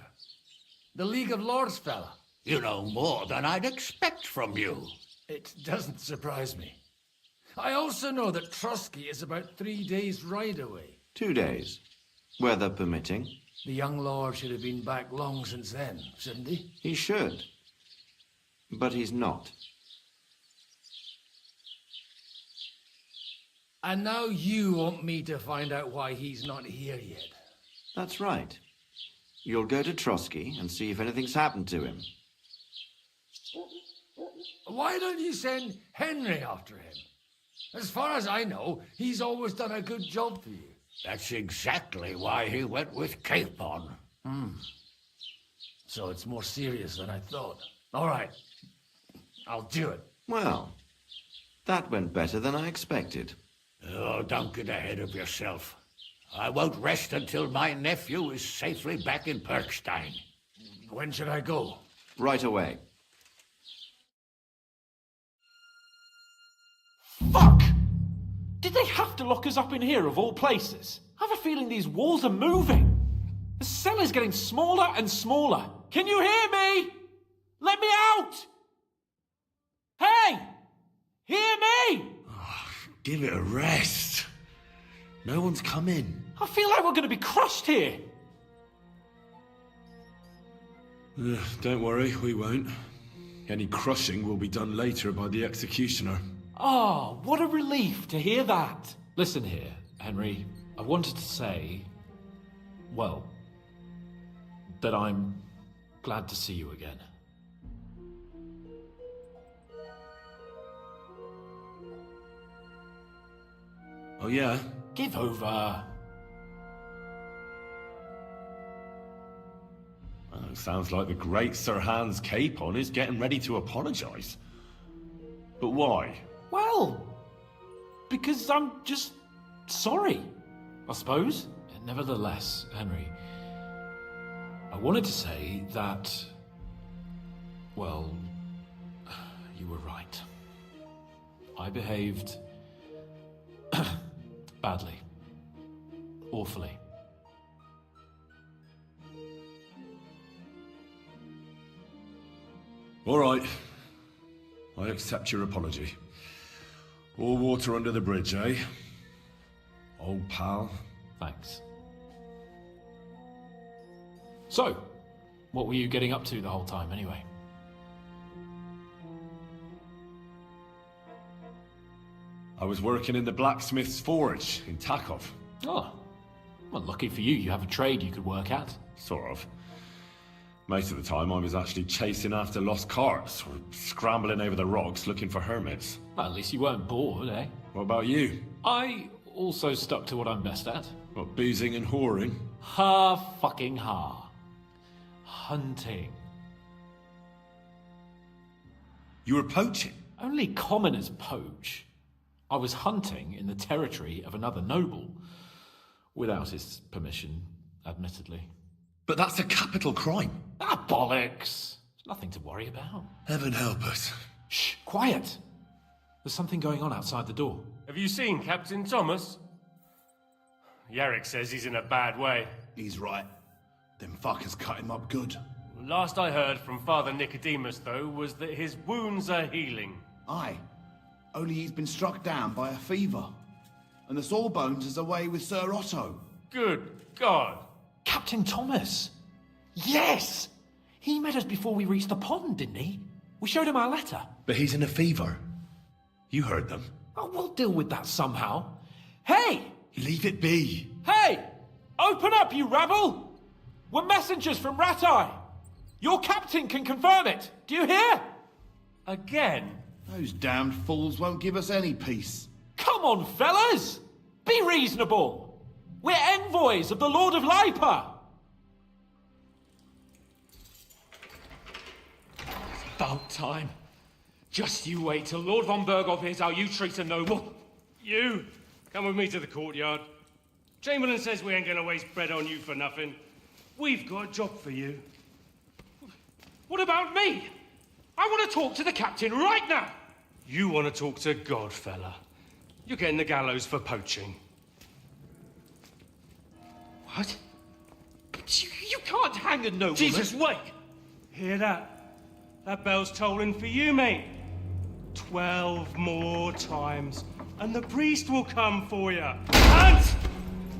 The League of Lords fella. You know more than I'd expect from you. It doesn't surprise me. I also know that Trotsky is about 3 days' ride away. 2 days, weather permitting. The young lord should have been back long since then, shouldn't he? He should. But he's not. And now you want me to find out why he's not here yet. That's right. You'll go to Trotsky and see if anything's happened to him. Why don't you send Henry after him? As far as I know, he's always done a good job for you. That's exactly why he went with Capon. So it's more serious than I thought. All right. I'll do it. Well, that went better than I expected. Oh, don't get ahead of yourself. I won't rest until my nephew is safely back in Perkstein. When should I go? Right away. Fuck! Did they have to lock us up in here of all places? I have a feeling these walls are moving. The cell is getting smaller and smaller. Can you hear me? Let me out! Hey! Hear me! Give it a rest. No one's come in. I feel like we're going to be crushed here. Don't worry, we won't. Any crushing will be done later by the executioner. Oh, what a relief to hear that. Listen here, Henry. I wanted to say, well, that I'm glad to see you again. Oh, yeah? Give over. Well, it sounds like the great Sir Hans Capon is getting ready to apologise. But why? Well, because I'm just sorry, I suppose. Nevertheless, Henry, I wanted to say that, well, you were right. I behaved badly. Awfully. All right. I accept your apology. All water under the bridge, eh? Old pal. Thanks. So, what were you getting up to the whole time, anyway? I was working in the blacksmith's forge in Takov. Oh, well, lucky for you, you have a trade you could work at. Sort of. Most of the time I was actually chasing after lost carts, or scrambling over the rocks looking for hermits. Well, at least you weren't bored, eh? What about you? I also stuck to what I'm best at. What, boozing and whoring? Ha-fucking-ha. Hunting. You were poaching? Only commoners poach. I was hunting in the territory of another noble. Without his permission, admittedly. But that's a capital crime. Ah, bollocks. There's nothing to worry about. Heaven help us. Shh, quiet. There's something going on outside the door. Have you seen Captain Thomas? Yarrick says he's in a bad way. He's right. Them fuckers cut him up good. Last I heard from Father Nicodemus, though, was that his wounds are healing. Aye. Only he's been struck down by a fever. And the Sawbones is away with Sir Otto. Good God. Captain Thomas! Yes! He met us before we reached the pond, didn't he? We showed him our letter. But he's in a fever. You heard them. Oh, we'll deal with that somehow. Hey! Leave it be. Hey! Open up, you rabble! We're messengers from Ratai. Your captain can confirm it. Do you hear? Again? Those damned fools won't give us any peace. Come on, fellas! Be reasonable. We're envoys of the Lord of Lipa. It's about time. Just you wait till Lord von Berghoff hears how you treat a noble. You, come with me to the courtyard. Chamberlain says we ain't gonna waste bread on you for nothing. We've got a job for you. What about me? I want to talk to the captain right now. You want to talk to God, fella. You're getting the gallows for poaching. What? You can't hang a nobleman. Jesus, wait! Hear that? That bell's tolling for you, mate. 12 more times, and the priest will come for you. Hunt!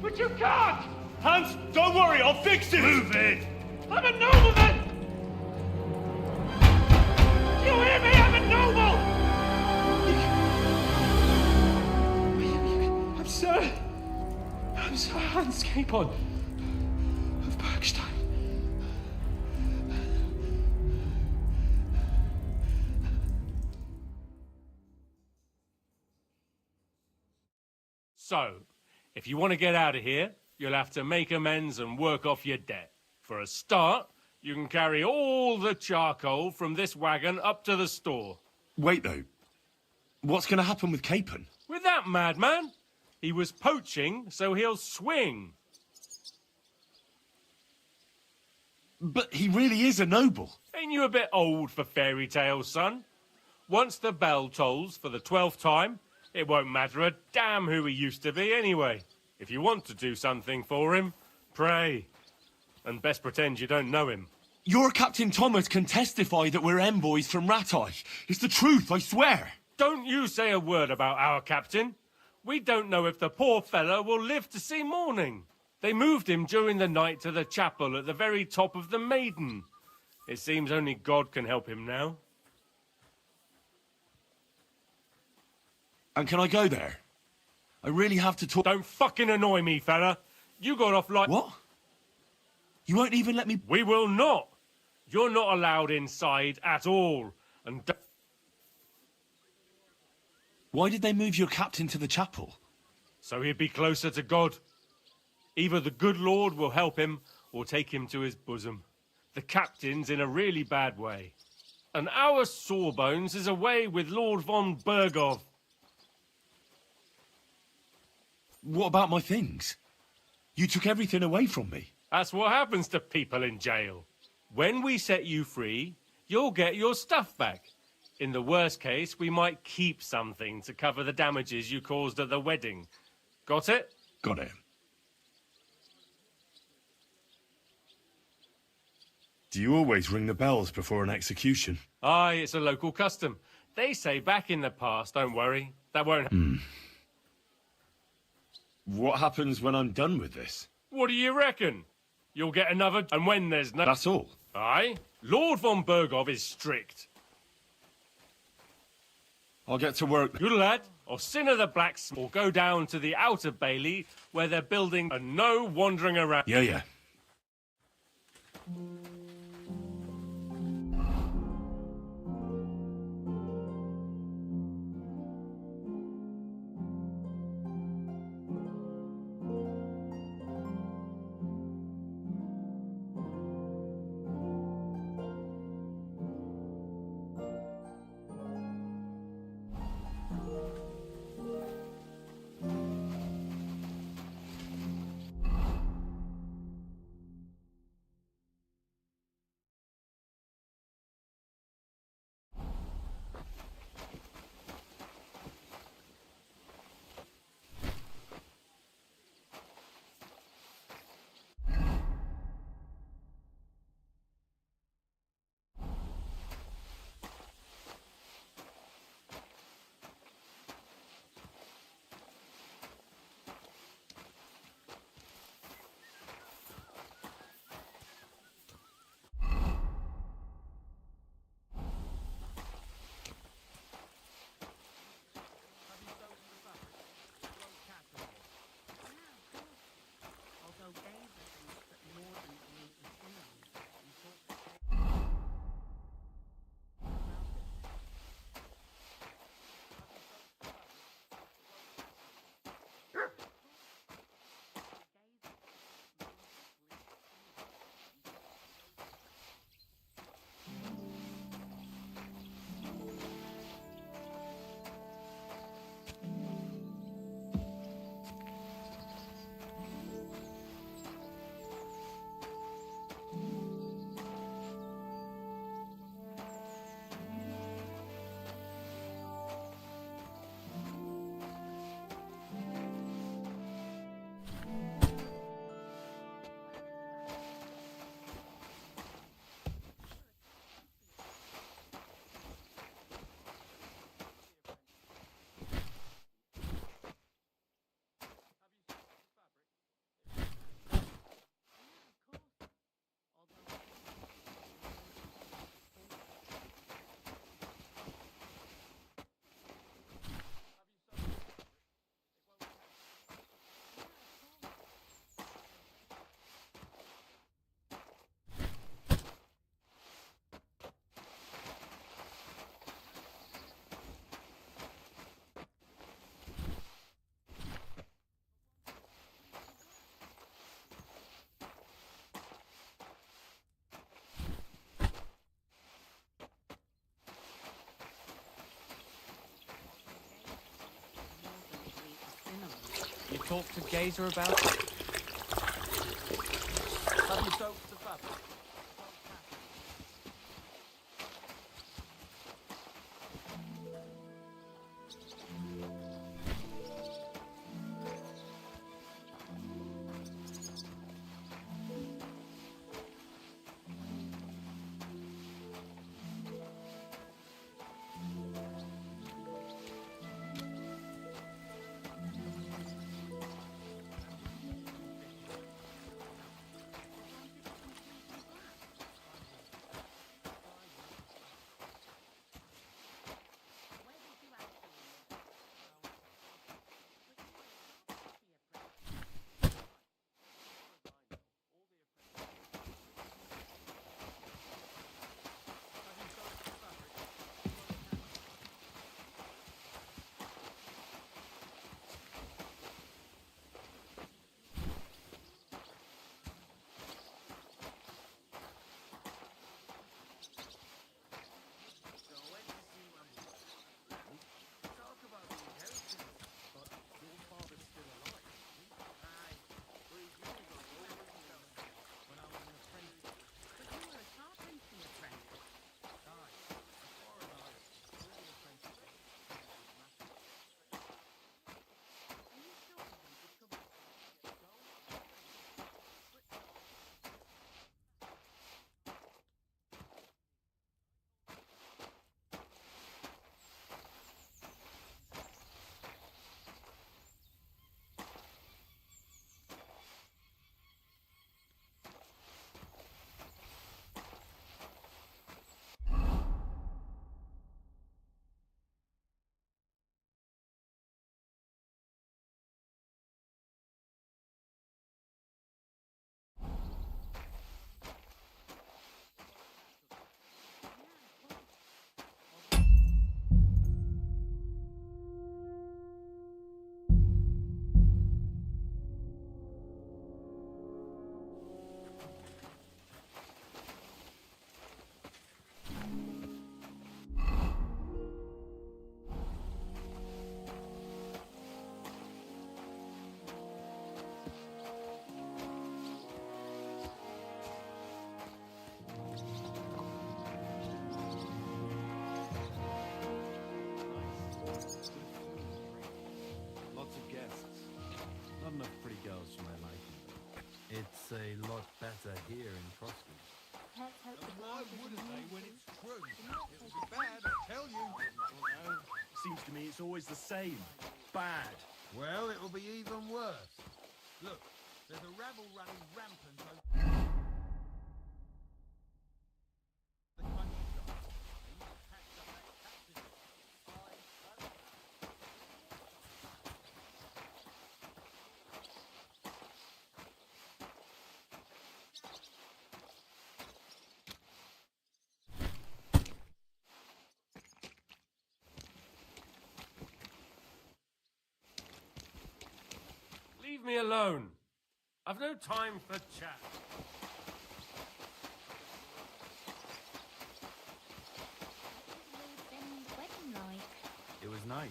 But you can't! Hans, don't worry, I'll fix it! Move it! I'm a nobleman! Do you hear me? I'm a noble! I'm Sir Hans Capon of Bergstein. So, if you want to get out of here, you'll have to make amends and work off your debt. For a start, you can carry all the charcoal from this wagon up to the store. Wait, though. What's going to happen with Capon? With that madman? He was poaching, so he'll swing. But he really is a noble. Ain't you a bit old for fairy tales, son? Once the bell tolls for the 12th time, it won't matter a damn who he used to be anyway. If you want to do something for him, pray. And best pretend you don't know him. Your Captain Thomas can testify that we're envoys from Ratai. It's the truth, I swear. Don't you say a word about our captain. We don't know if the poor fellow will live to see morning. They moved him during the night to the chapel at the very top of the Maiden. It seems only God can help him now. And can I go there? I really have to talk. Don't fucking annoy me, fella. You got off like... What? You won't even let me... We will not. You're not allowed inside at all. And... Why did they move your captain to the chapel? So he'd be closer to God. Either the good Lord will help him, or take him to his bosom. The captain's in a really bad way. And our Sawbones is away with Lord von Bergov. What about my things? You took everything away from me. That's what happens to people in jail. When we set you free, you'll get your stuff back. In the worst case, we might keep something to cover the damages you caused at the wedding. Got it? Got it. Do you always ring the bells before an execution? Aye, it's a local custom. They say back in the past, don't worry, that won't happen. What happens when I'm done with this? What do you reckon? You'll get another, and when there's no... That's all? Aye. Lord von Bergov is strict. I'll get to work. Good lad. Or Sinner the Blacksmith, or go down to the outer bailey where they're building a no wandering around. Yeah. talk to Gazer about? Have you soaked the fabric? Lots of guests. Not enough pretty girls for my liking. It's a lot better here in Trotsky. Why wouldn't they when it's true? It'll be bad, I tell you. Seems to me it's always the same. Bad. Well, it'll be even worse. Look, there's a rabble running rampant over the countryside. Packed up that captain. Leave me alone. I've no time for chat. It was nice.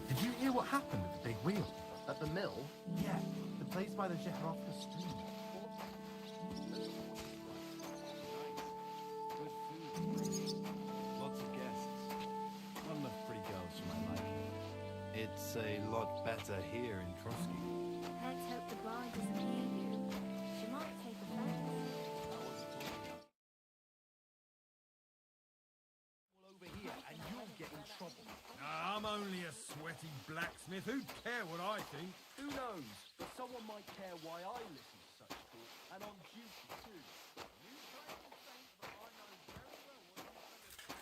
Did you hear what happened at the big wheel? At the mill? Yeah, the place by the Zhehrofka stream. Lots of guests. Not enough pretty girls for my liking. It's a lot better here in Trotsky. Let's hope the bride doesn't hear you. She might take offense. over here and you'll get in trouble. I'm only a sweaty blacksmith. Who'd care what I think? Who knows? But someone might care why I listen to such talk, and on duty too. You claim to think, but I know very well what you think.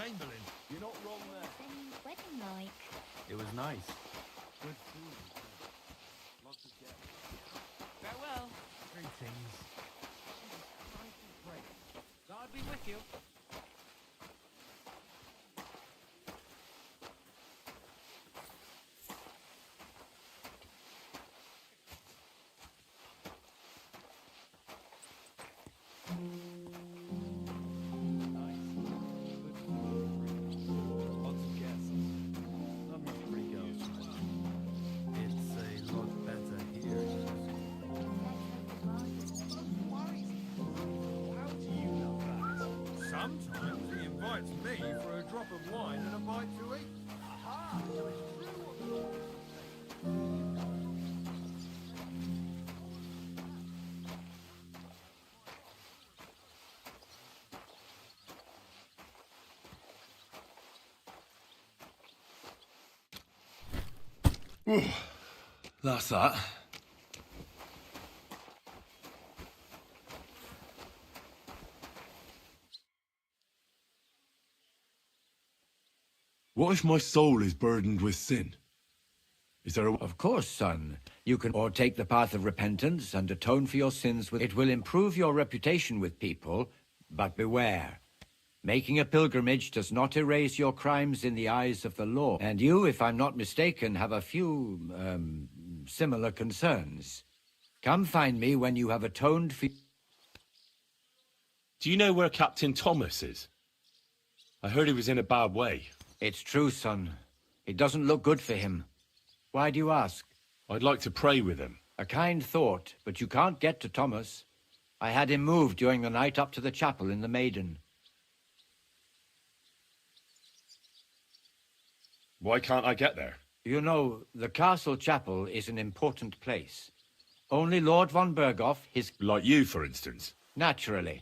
Chamberlain. You're not wrong there. Semi's wedding like? It was nice. Good food. Lots of guests. Farewell. Greetings. God be with you. Lots of guests. Not enough pretty girls for my liking. It's a lot better here in How do you know that? Sometimes he invites me for a drop of wine and a bite to eat. Aha! So it's true what That's that. What if my soul is burdened with sin? Is there a... Of course, son. You can or take the path of repentance and atone for your sins with... It will improve your reputation with people, but beware. Making a pilgrimage does not erase your crimes in the eyes of the law. And you, if I'm not mistaken, have a few, similar concerns. Come find me when you have atoned for... Do you know where Captain Thomas is? I heard he was in a bad way. It's true, son. It doesn't look good for him. Why do you ask? I'd like to pray with him. A kind thought, but you can't get to Thomas. I had him moved during the night up to the chapel in the Maiden. Why can't I get there? You know, the castle chapel is an important place. Only Lord von Berghoff, his... Like you, for instance. Naturally.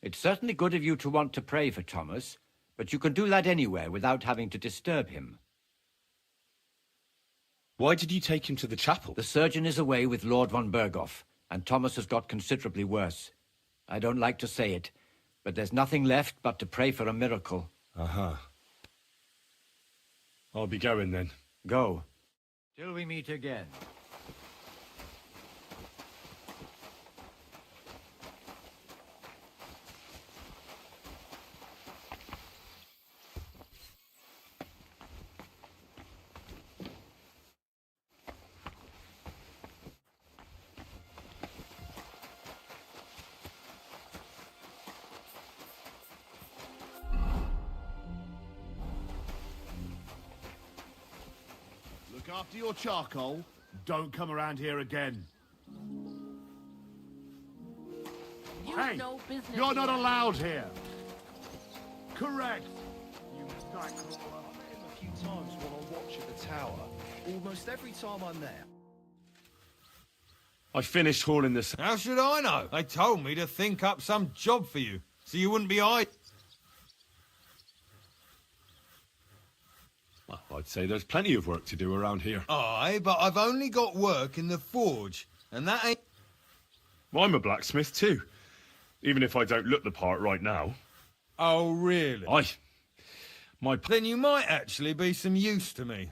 It's certainly good of you to want to pray for Thomas, but you can do that anywhere without having to disturb him. Why did you take him to the chapel? The surgeon is away with Lord von Berghoff, and Thomas has got considerably worse. I don't like to say it, but there's nothing left but to pray for a miracle. Uh-huh. I'll be going then. Go. Till we meet again. Look after your charcoal. Don't come around here again. Hey, no business you're not here. allowed here. Correct. You nightcrawler. I met him a few times while on watch at the tower. Almost every time I'm there. I finished hauling this... How should I know? They told me to think up some job for you, so you wouldn't be idle. Well, I'd say there's plenty of work to do around here. Aye, but I've only got work in the forge, and that ain't... Well, I'm a blacksmith too, even if I don't look the part right now. Oh, really? My... Then you might actually be some use to me.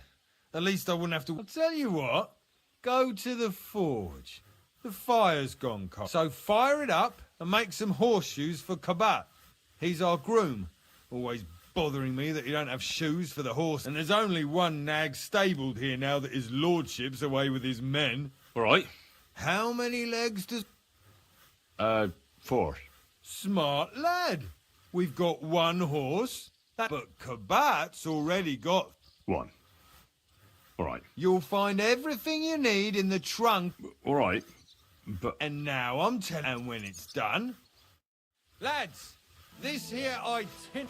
At least I wouldn't have to... I'll tell you what, go to the forge. The fire's gone cold. So fire it up and make some horseshoes for Kabat. He's our groom, always bothering me that you don't have shoes for the horse. And there's only one nag stabled here now that his lordship's away with his men. All right. How many legs does... 4. Smart lad. We've got one horse, but Kabat's already got... 1. All right. You'll find everything you need in the trunk. All right, but... And now I'm telling... And when it's done... Lads, this here itinerary...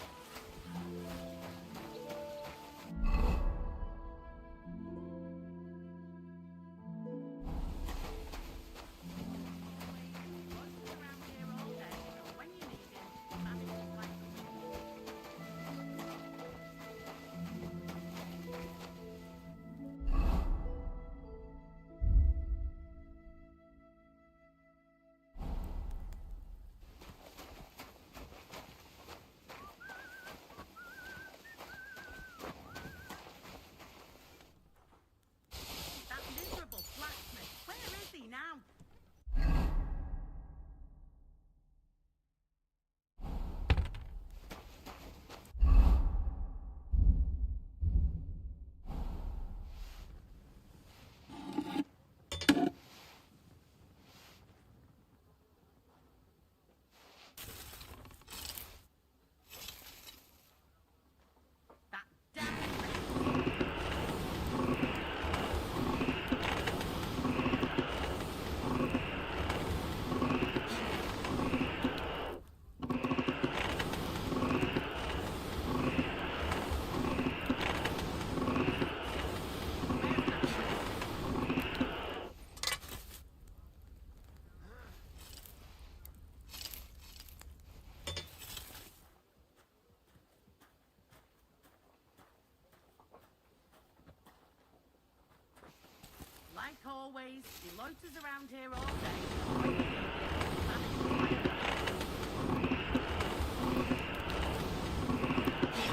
always, he loiters around here all day.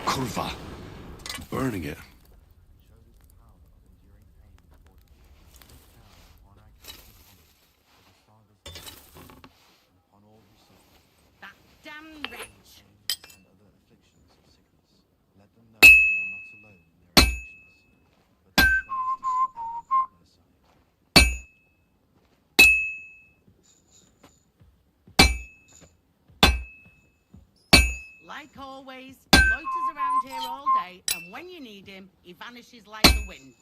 Kurva. Burning it. That damn wretch! Like always, he loiters around here all day, and when you need him, he vanishes like the wind.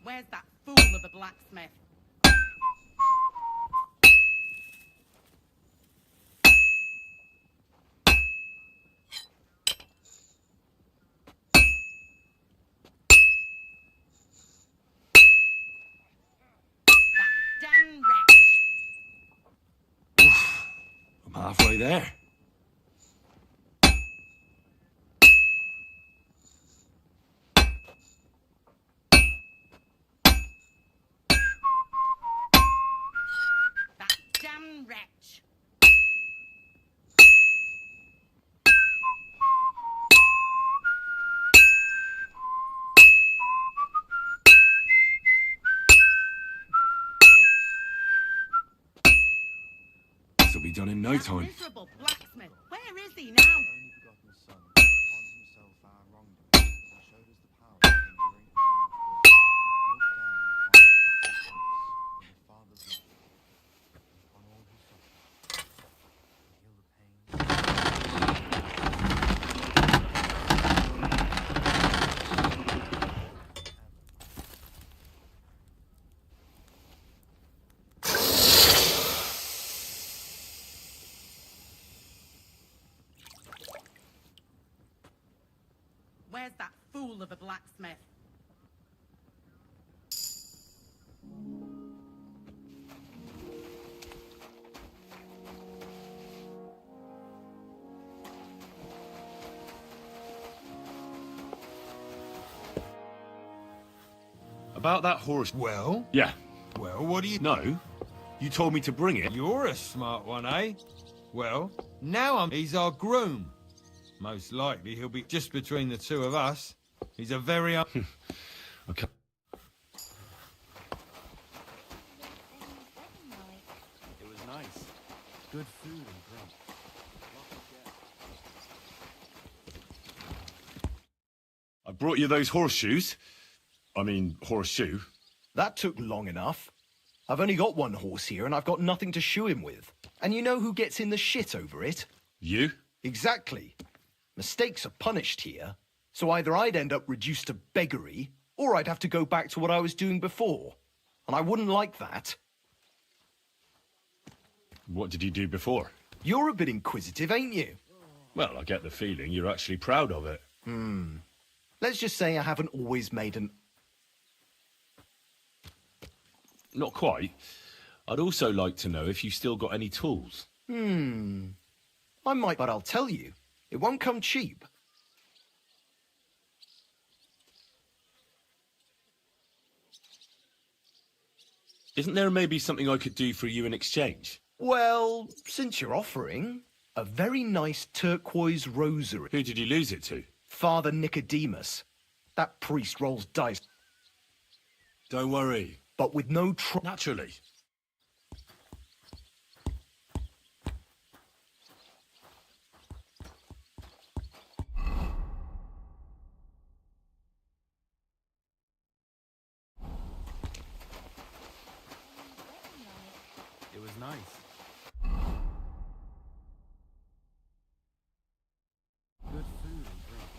Where's that fool of a blacksmith? Damn wretch! I'm halfway there. That damn wretch! This'll be done in no time. Miserable blacksmith! Where is he now? Where's that fool of a blacksmith? About that horse. Well? Yeah. Well, what do you... No. You told me to bring it. You're a smart one, eh? Well, now he's our groom. Most likely he'll be just between the two of us. He's a very... Okay. It was nice. Good food and drink. I brought you those horseshoes. I mean, horseshoe. That took long enough. I've only got one horse here and I've got nothing to shoe him with. And you know who gets in the shit over it? You? Exactly. Mistakes are punished here, so either I'd end up reduced to beggary, or I'd have to go back to what I was doing before. And I wouldn't like that. What did you do before? You're a bit inquisitive, ain't you? Well, I get the feeling you're actually proud of it. Let's just say I haven't always made an... Not quite. I'd also like to know if you still got any tools. I might, but I'll tell you. It won't come cheap. Isn't there maybe something I could do for you in exchange? Well, since you're offering, a very nice turquoise rosary. Who did you lose it to? Father Nicodemus. That priest rolls dice. Don't worry. But with no Naturally. It was nice. Good food and drink.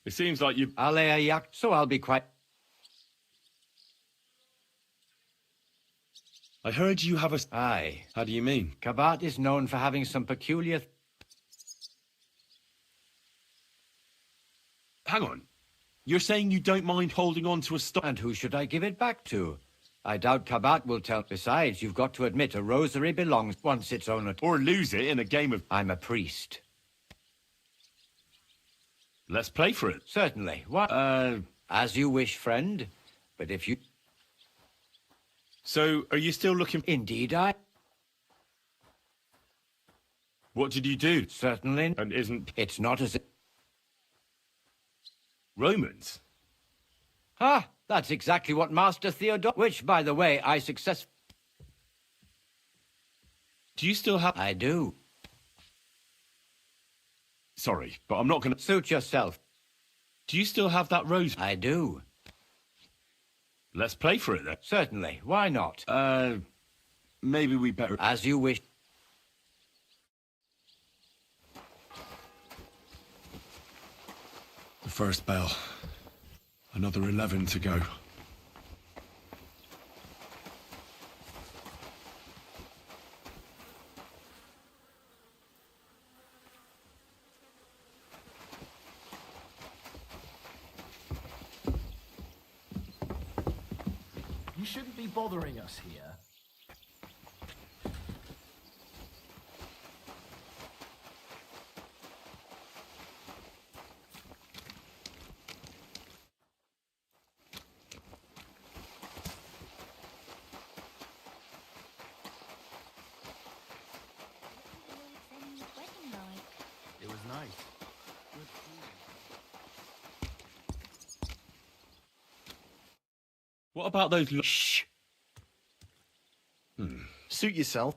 It seems like you... I'll lay a yak, so I'll be quiet. I heard you have a... Aye. How do you mean? Kabat is known for having some peculiar... Hang on. You're saying you don't mind holding on to a stock? And who should I give it back to? I doubt Kabat will tell. Besides, you've got to admit a rosary belongs once its owner. Or lose it in a game of... I'm a priest. Let's play for it. Certainly. What? As you wish, friend. But if you... So, are you still looking... Indeed, I... What did you do? Certainly. And isn't... It's not as... Romans? Ah, that's exactly what Master Theodore... Which, by the way, I success... Do you still have... I do. Sorry, but I'm not going to... Suit yourself. Do you still have that rose? I do. Let's play for it, then. Certainly. Why not? Maybe we better... As you wish. The first bell. Another 11 to go. You shouldn't be bothering us here. It was nice. What about those... Shh. Suit yourself.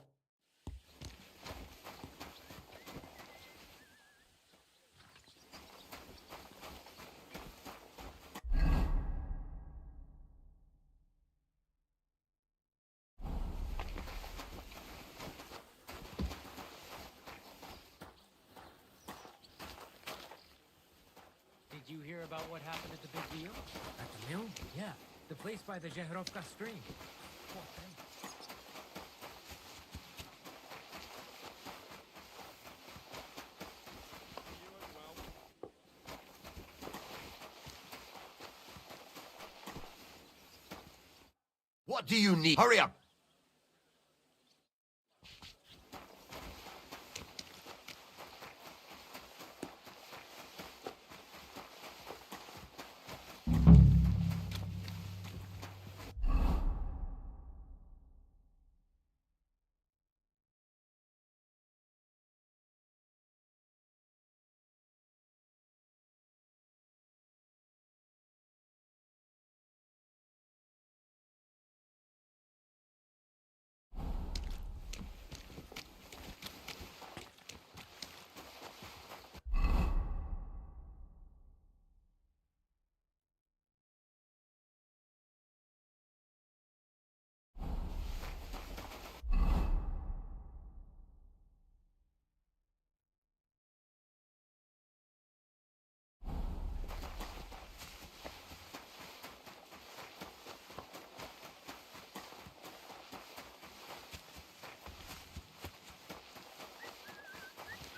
Did you hear about what happened at the big deal? At the mill? Yeah. The place by the Zheherovka stream. Poor thing. What do you need? Hurry up!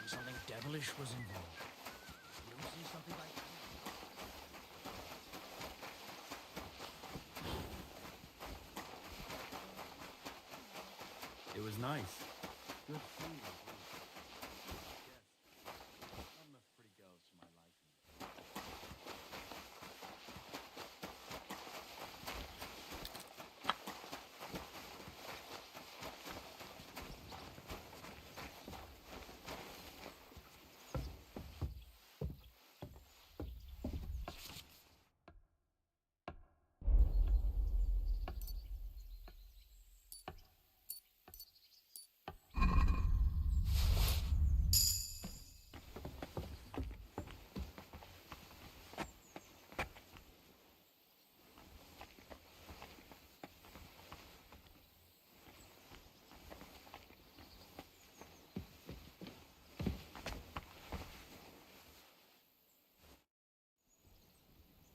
Something devilish was involved. You ever see something like that? It was nice. Good food. Yes. Not enough pretty girls for my liking.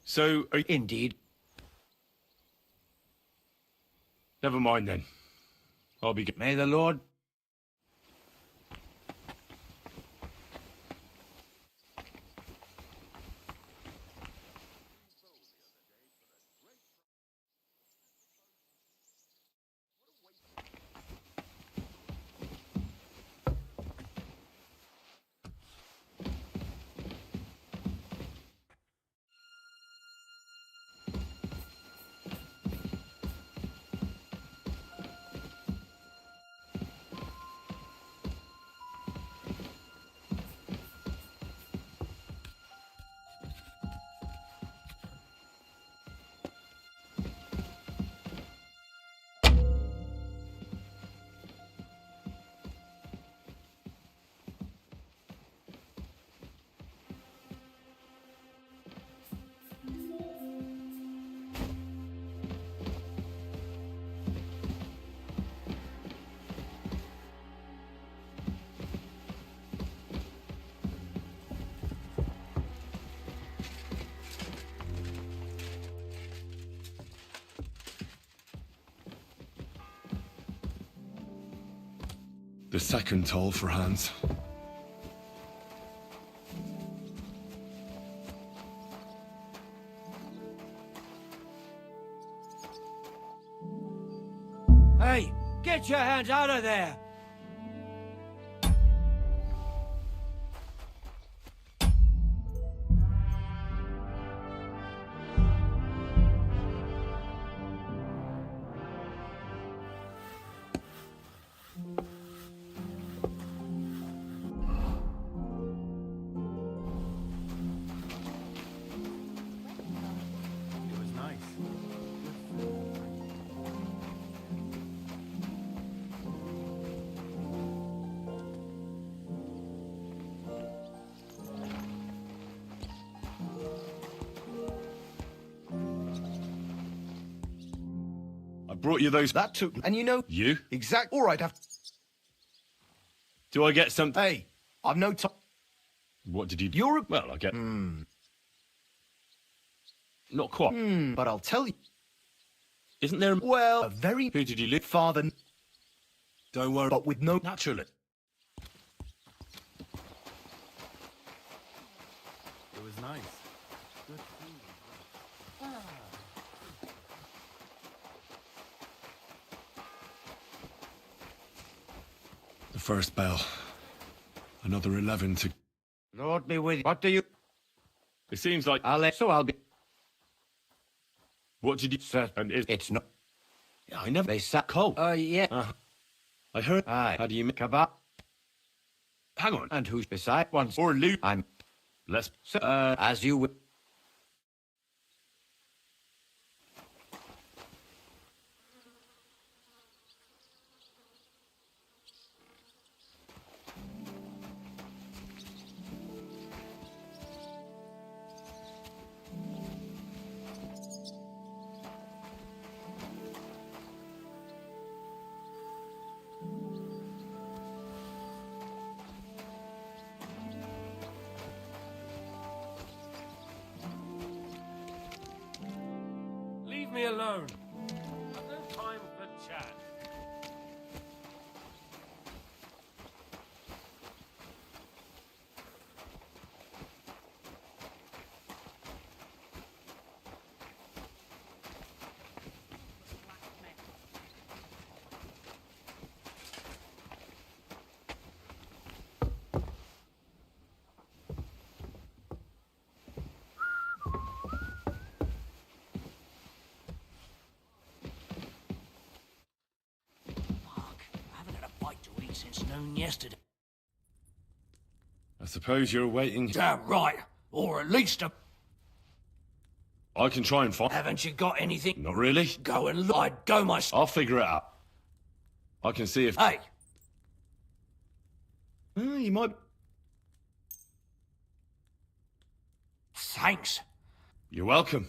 So, Indeed. Never mind then. I'll be... May the Lord... The second toll for Hans. Hey, get your hands out of there! It was nice. I brought you those... That took... And you know... You? Exact... All right, Do I get something? Hey, I've no time. What did you do? You're a... Well, I get... Hmm. Not quite. But I'll tell you. Isn't there... Well, a very... Who did you live? Father... Don't worry. But with no... Naturally. It was nice. Good food. The first bell. Another 11 to... Lord be with you. What do you... It seems like... I'll be... What did you... Sir, And it's not... Yeah, I never... They sat... Cold. Yeah. I heard... Aye. How do you make... Kebab. Hang on. And who's beside once? Or Luke. I'm... Let's... as you will... Leave me alone. I've no time for chat. Since noon yesterday. I suppose you're waiting... Damn right. Or at least a... I can try and find... Haven't you got anything? Not really. Go and look. I'd go myself. I'll figure it out. I can see if... Hey. You might... Thanks. You're welcome.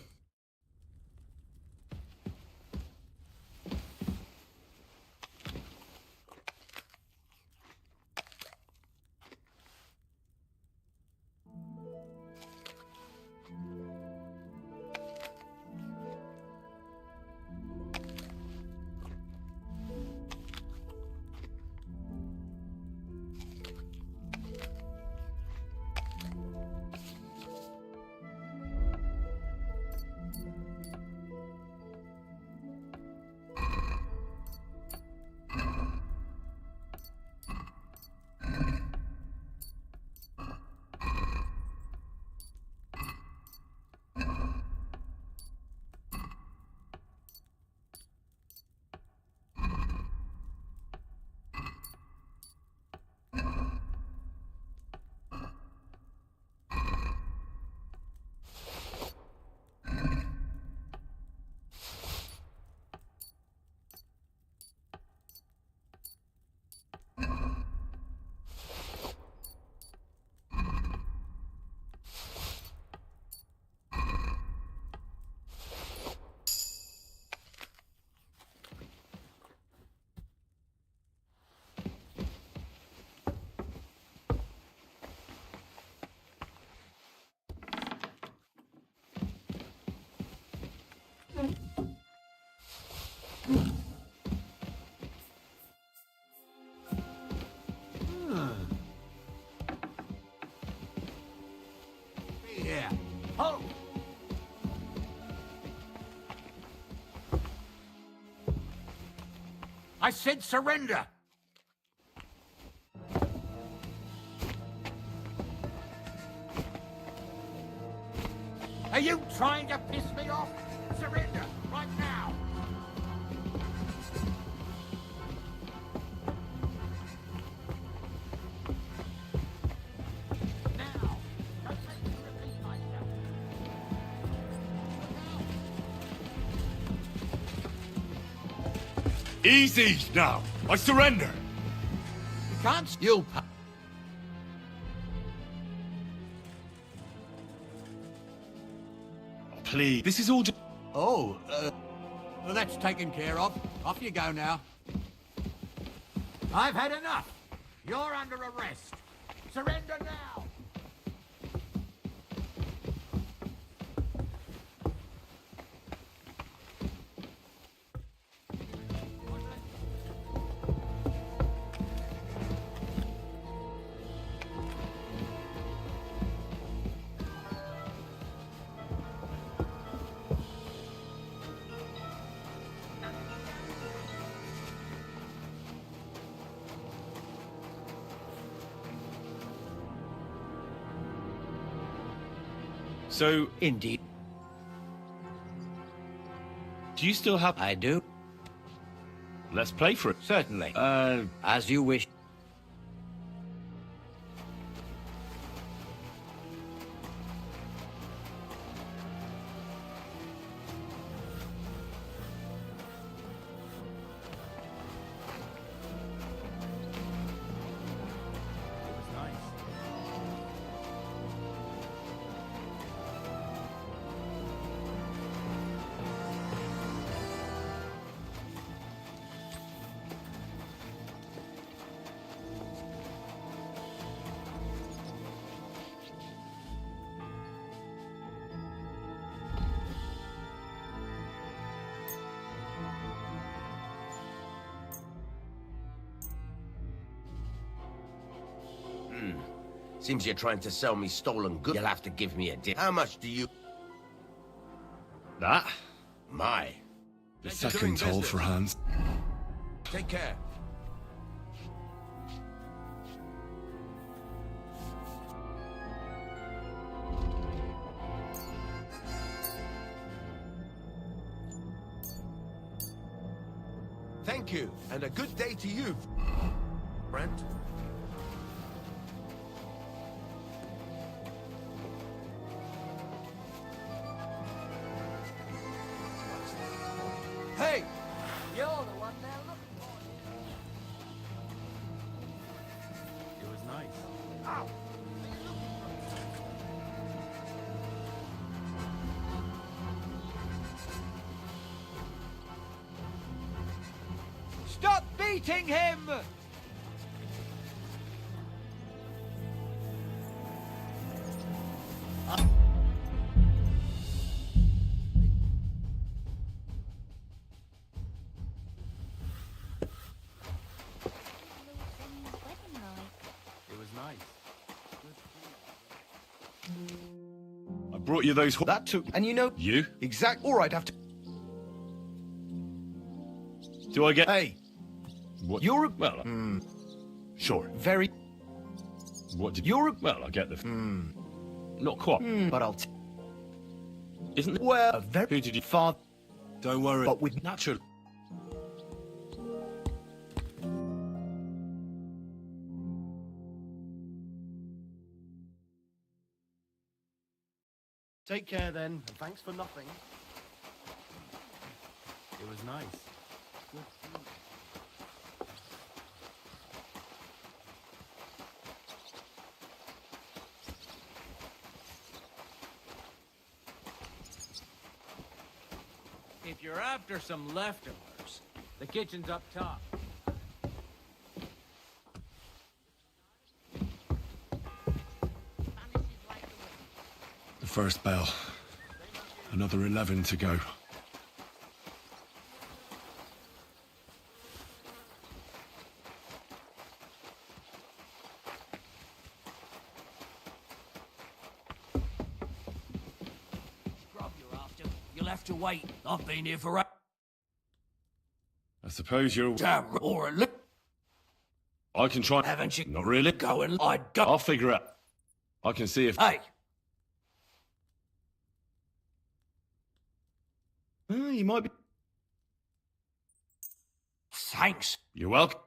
I said surrender! Are you trying to piss me off? Surrender, right now! Now! Don't make me repeat myself. Easy now. I surrender. You can't. You'll. Please. This is all just. Oh, well, that's taken care of. Off you go now. I've had enough. You're under arrest. Surrender now. So, indeed. Do you still have... I do. Let's play for it. Certainly. As you wish. Seems you're trying to sell me stolen goods. You'll have to give me a deal. How much do you... That? My. The second toll for Hans. Take care. Thank you, and a good day to you, friend. Hey! You're the one they're looking for. It was nice. Ow! Stop beating him! It was nice. I brought you those... That took... And you know... You? Exact... All right, have to... Do I get... Hey. What? You're a... Well... Sure. Very... What did... You're a... Well, I get the... Not quite. But I'll... Isn't it? Well... A very... Who did you... Far... Don't worry. But with... Natural. Take care then, and thanks for nothing. It was nice. If you're after some leftovers, the kitchen's up top. The first bell. Another 11 to go. Grub you're after. You'll have to wait. I've been here for... A suppose you're... Damn, or a lip. I can try... Haven't you? Not really. Going, I'd go. I'll figure it. I can see if... Hey. You might be... Thanks. You're welcome.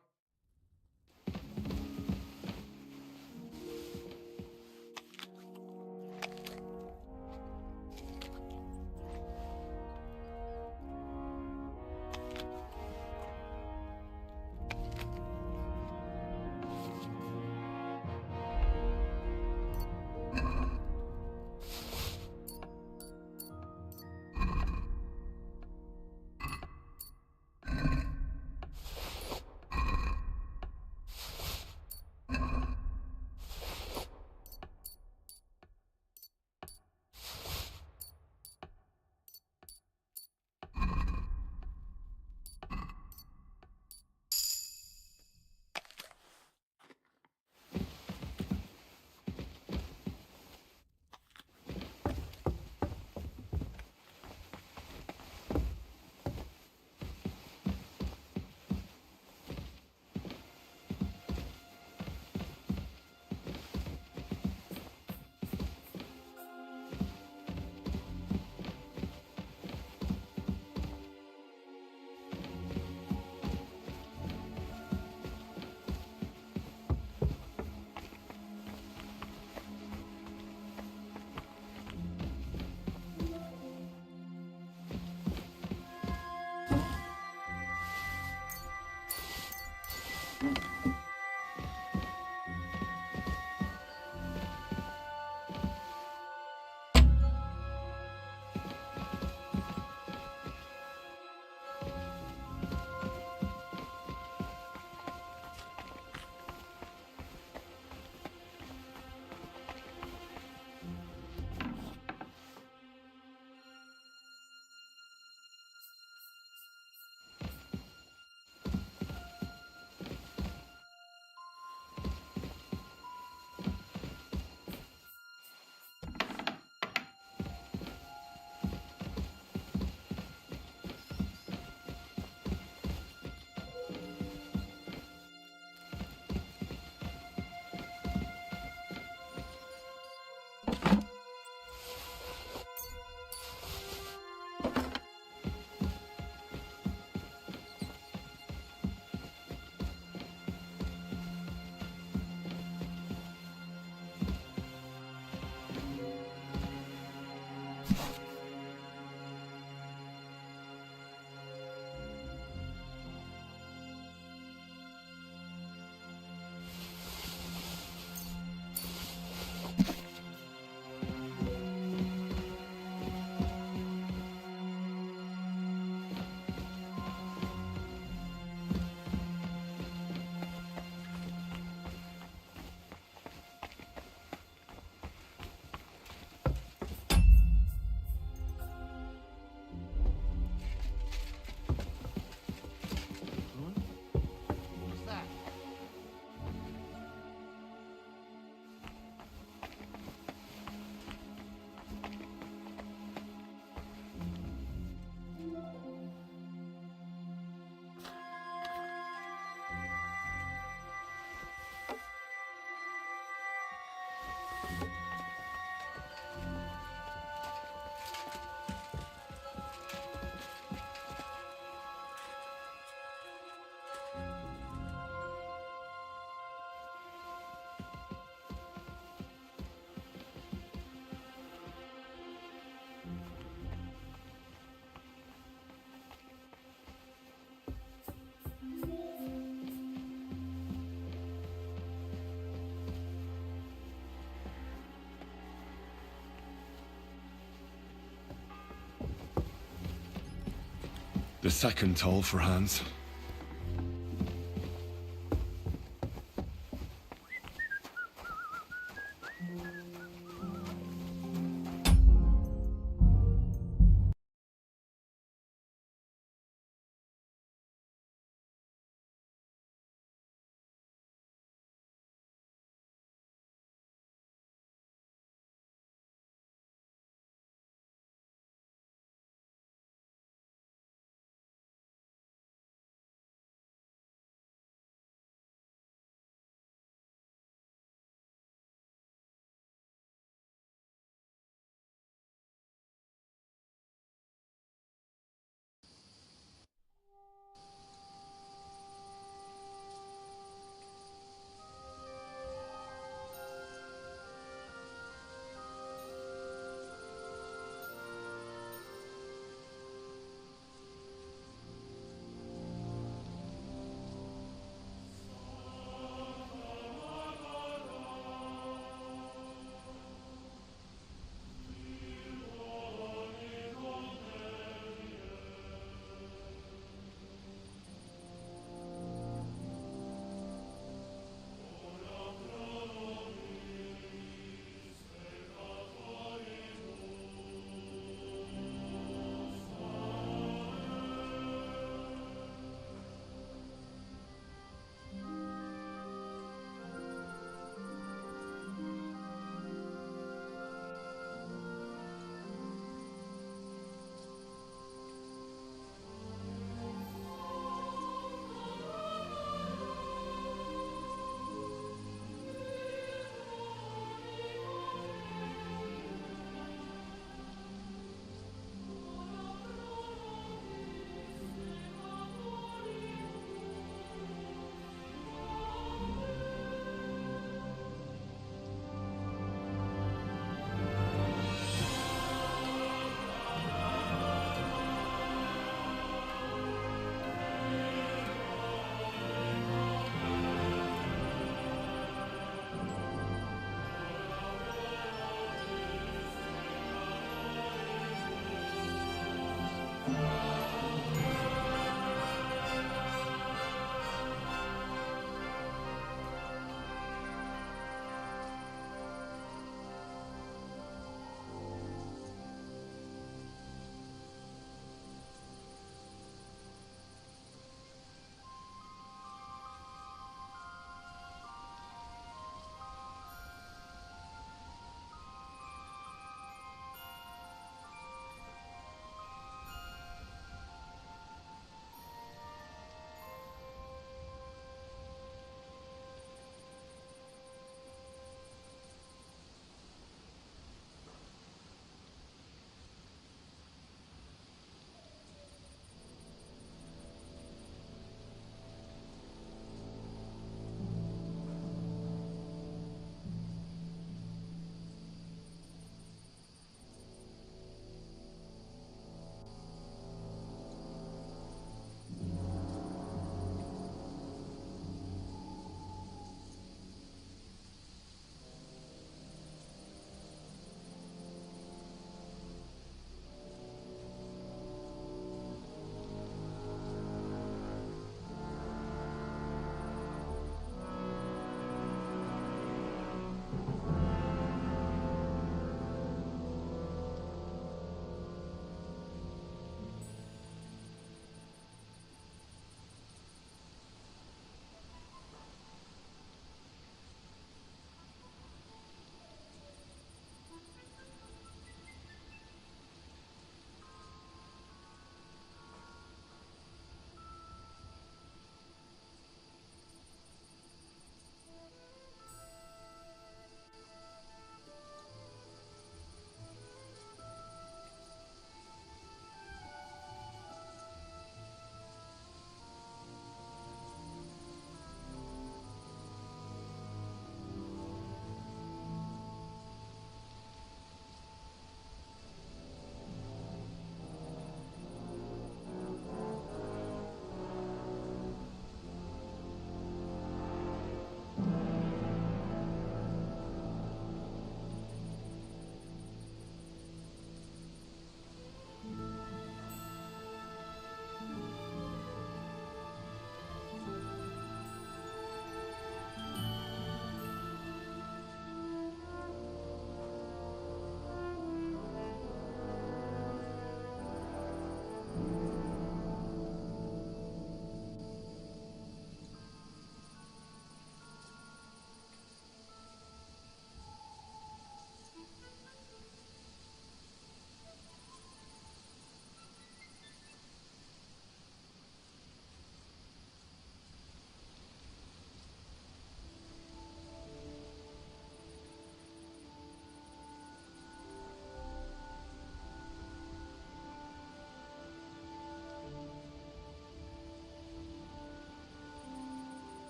The second toll for Hans.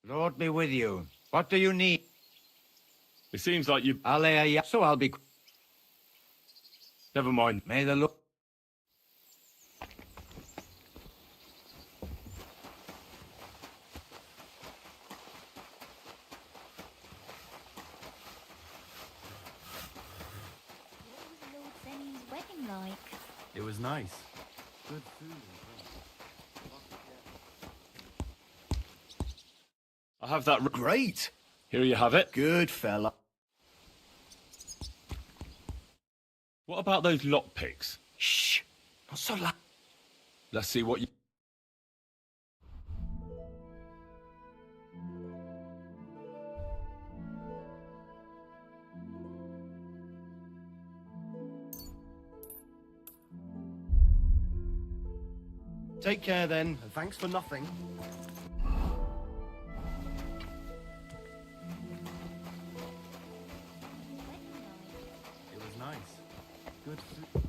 Lord be with you. What do you need? It seems like you... I'll lay a so I'll be... Never mind. May the Lord... Lord Zenny's wedding like? It was nice. Good food and I have that... Great. Here you have it. Good fella. What about those lockpicks? Shh. Not so loud. Let's see what you... Take care then, and thanks for nothing. it was nice. Good food.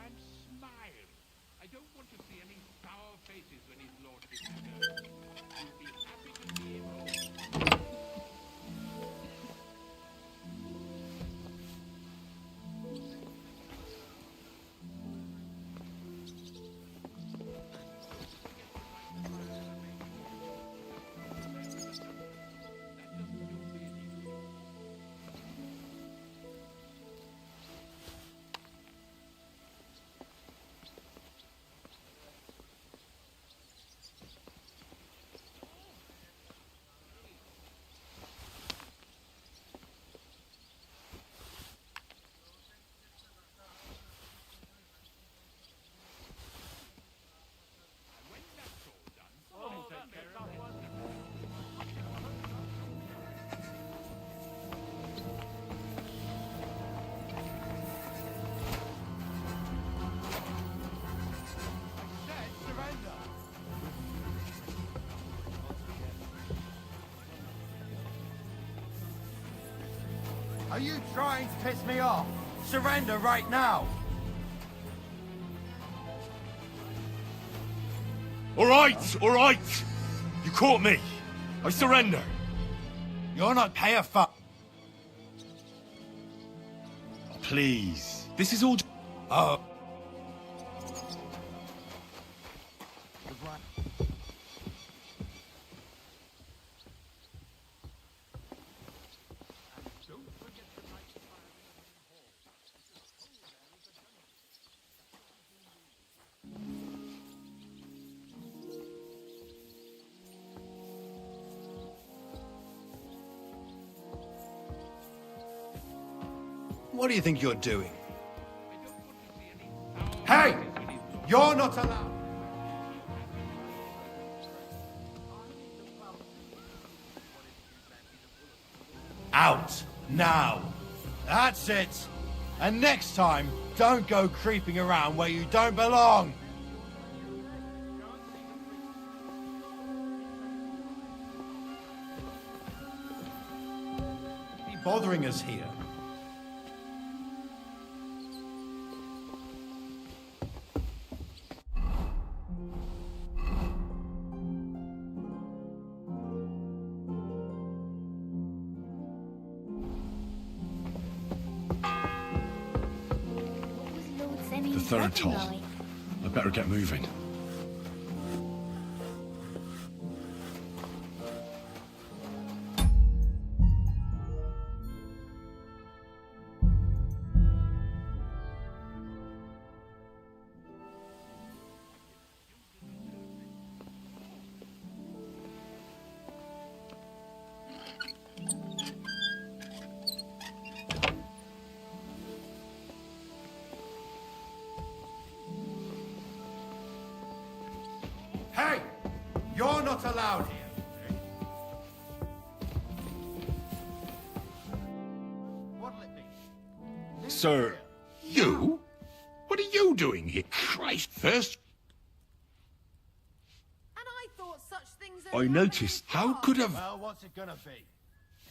And smile. I don't want to see any sour faces when his lordship returns. You'll be happy to see him home. Are you trying to piss me off? Surrender right now! All right! You caught me. I surrender. You're not pay a fuck. Please. This is all... Oh. What do you think you're doing? Hey! You're not allowed! Out! Now! That's it! And next time, don't go creeping around where you don't belong! Be bothering us here. third toll. Right. I better get moving. Hey! You're not allowed here. What'll it be? Sir, You? What are you doing here? Christ, first. And I thought such things I noticed. How could have. Well, what's it gonna be?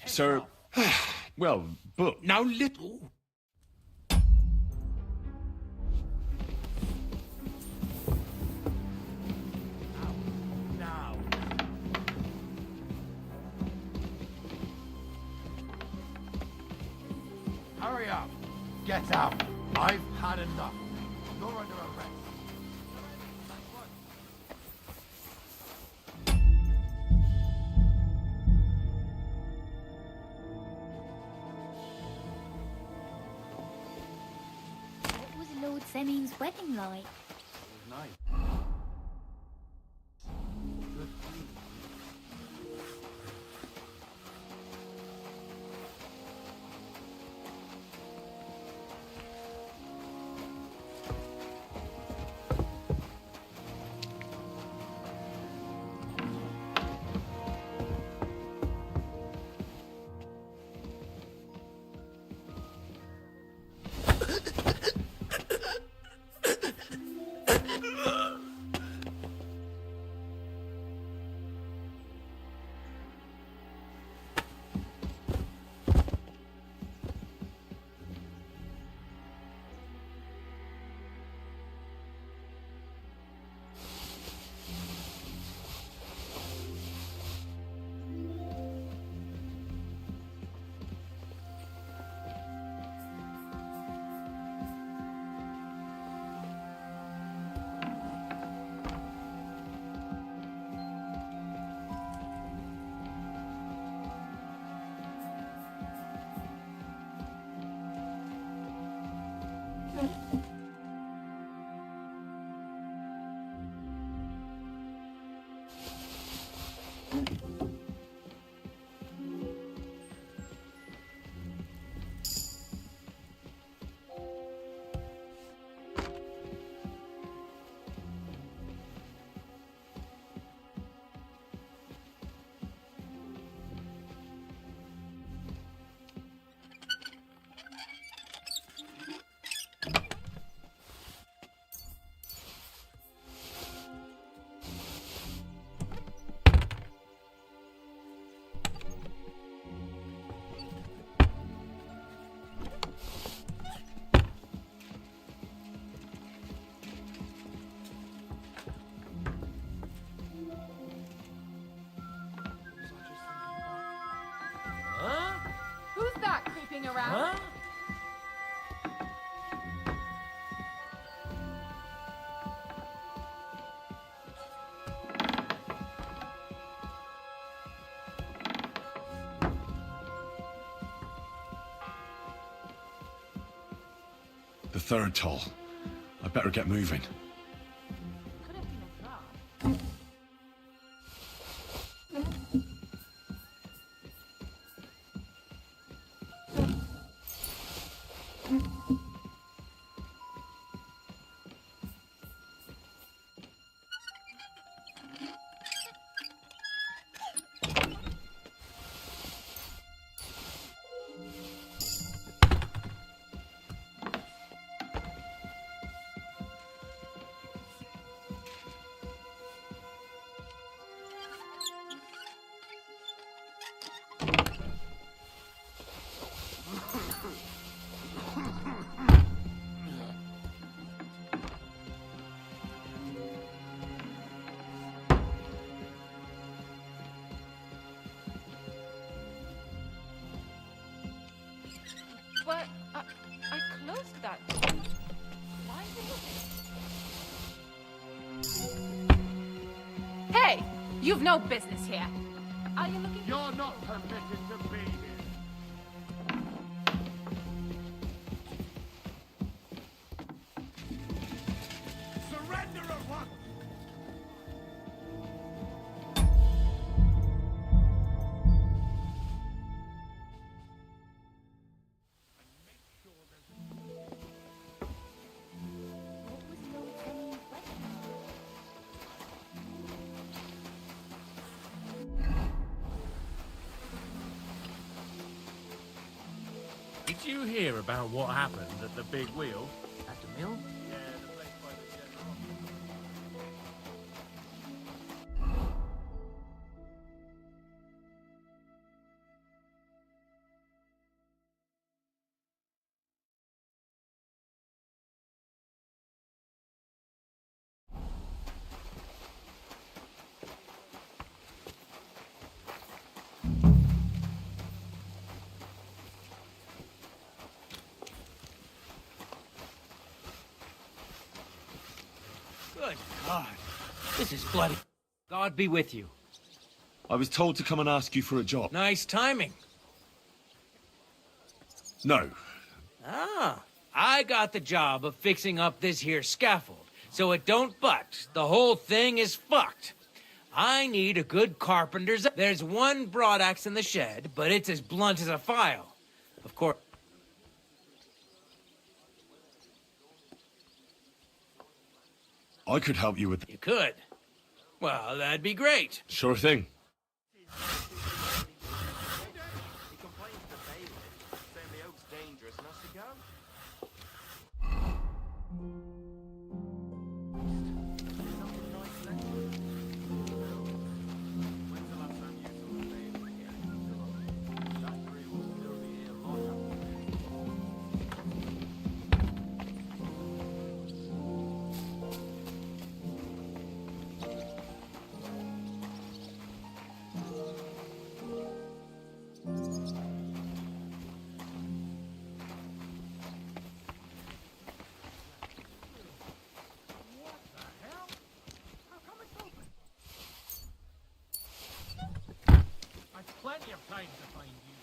Sir, well, but Now, little. Now. Hurry up. Get out. I've had enough. You're under arrest. What was Lord Semin's wedding like? Who's that creeping around? the third toll. I better get moving. You've no business here. Are you looking? You're not permitted to be here. Surrender at once! Did you hear about what happened at the big wheel? At the mill? Yeah, the place by the general. Good God. This is bloody... God be with you. I was told to come and ask you for a job. Nice timing. No. Ah, I got the job of fixing up this here scaffold, so it don't butt. The whole thing is fucked. I need a good carpenter's... There's one broadaxe in the shed, but it's as blunt as a file. Of course... I could help you with... You could. Well, that'd be great. Sure thing. He complains to bailiff, saying the oak's dangerous and has to go. I've plenty of time to find you.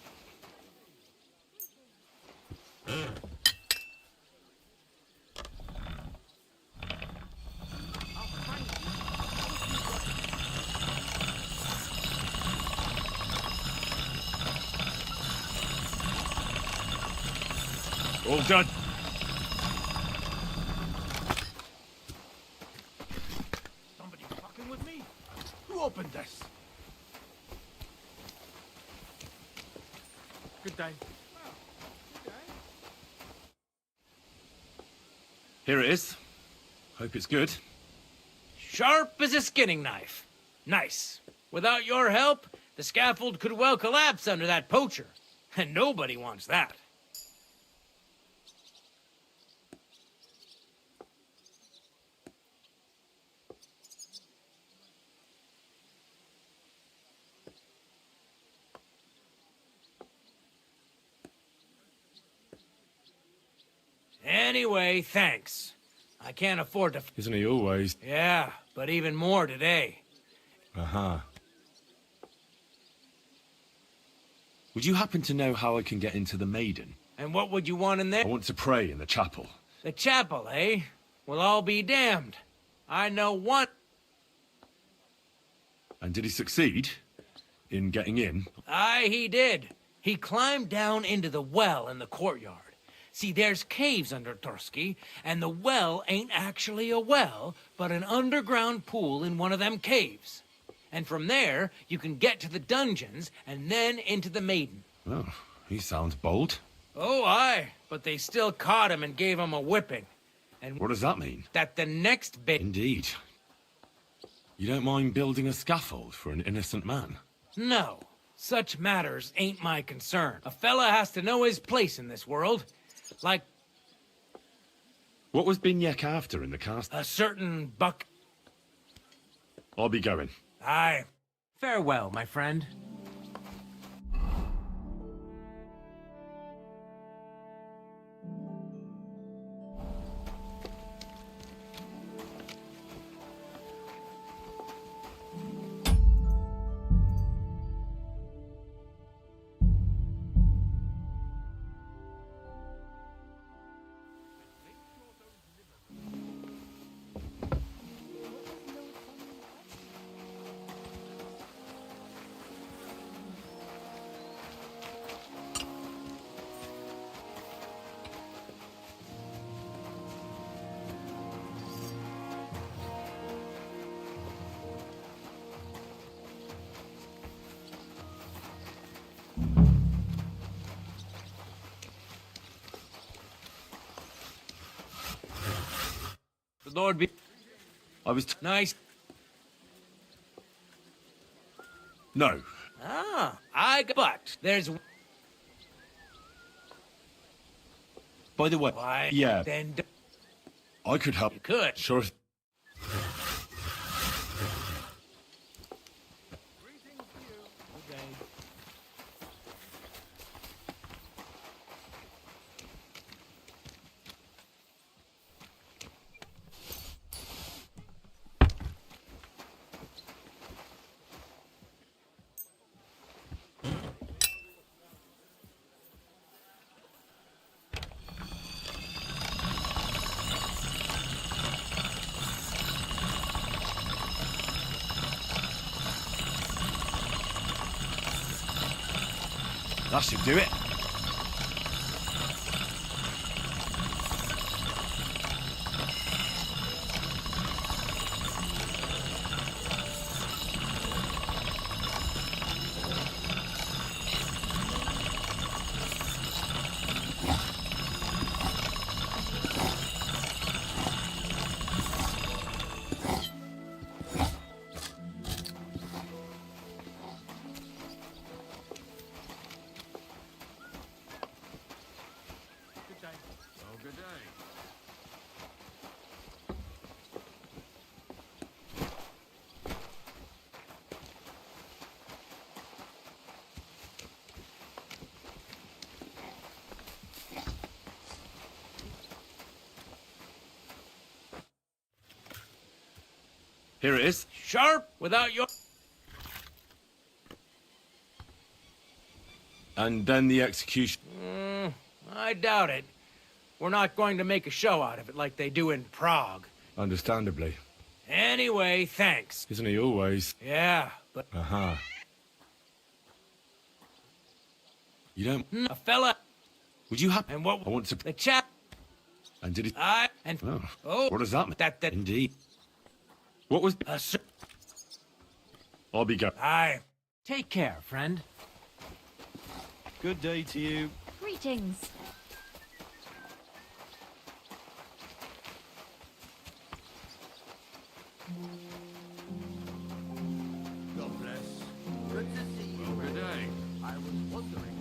All done. Somebody fucking with me? Who opened this? Good day. Here it is. Hope it's good. Sharp as a skinning knife. Nice. Without your help, the scaffold could well collapse under that poacher. And nobody wants that. Anyway, thanks. I can't afford to... Isn't he always? Yeah, but even more today. Uh-huh. Would you happen to know how I can get into the Maiden? And what would you want in there? I want to pray in the chapel. The chapel, eh? Well, I'll be damned. I know one... And did he succeed in getting in? Aye, he did. He climbed down into the well in the courtyard. See, there's caves under Turski, and the well ain't actually a well, but an underground pool in one of them caves. And from there, you can get to the dungeons, and then into the Maiden. Oh, he sounds bold. Oh, aye, but they still caught him and gave him a whipping. And what does that mean? That the next bit... Indeed. You don't mind building a scaffold for an innocent man? No, such matters ain't my concern. A fella has to know his place in this world. Like... What was Binyek after in the cast? A certain buck... I'll be going. Aye. Farewell, my friend. Lord be... I was... Nice. No. But there's... By the way, Why? yeah, Then... I could help. You could. Sure. That should do it. Good day. Here it is. Sharp without your... And then the execution. I doubt it. We're not going to make a show out of it like they do in Prague. Understandably. Anyway, thanks. Isn't he always? Yeah, but... Uh-huh. You don't... A fella... Would you have... And what... I want to... The chap... And did he... And... Oh. What does that mean? That... Indeed. What was... I'll be going. Aye. Take care, friend. Good day to you. Greetings. God bless. Good to see you. Good day. I was wondering.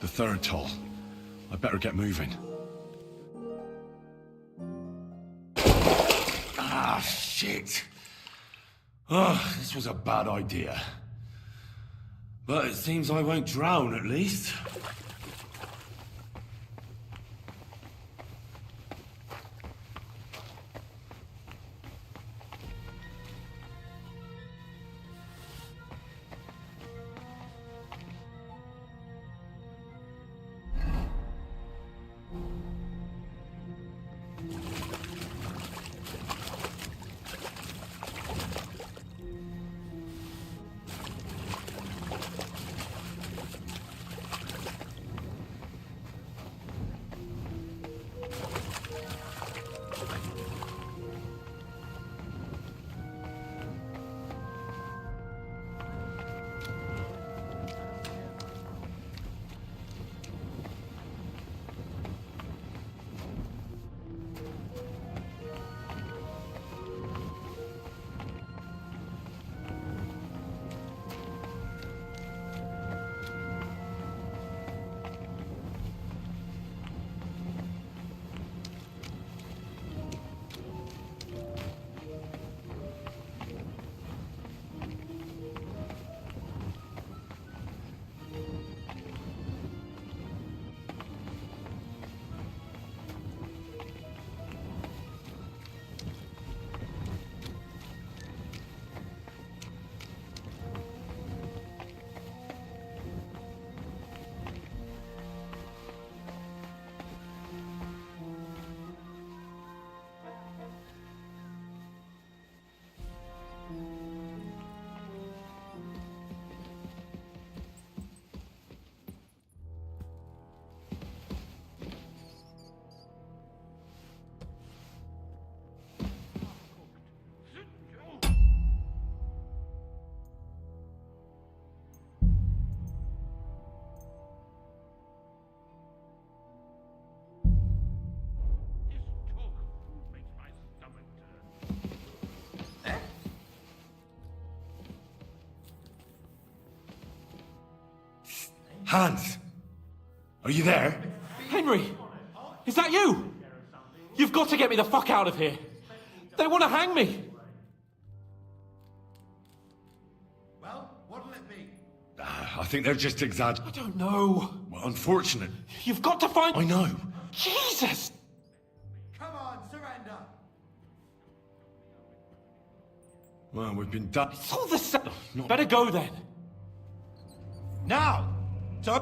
The third toll. I better get moving. Ah, shit. Oh, this was a bad idea. But it seems I won't drown, at least. Hans! Are you there? Henry! Is that you? You've got to get me the fuck out of here. They want to hang me. Well, what'll it be? I think they're just exaggerating. I don't know. Well, unfortunate. You've got to find... I know. Jesus! Come on, surrender. Well, we've been done. It's all the same. Better go then. Now! So...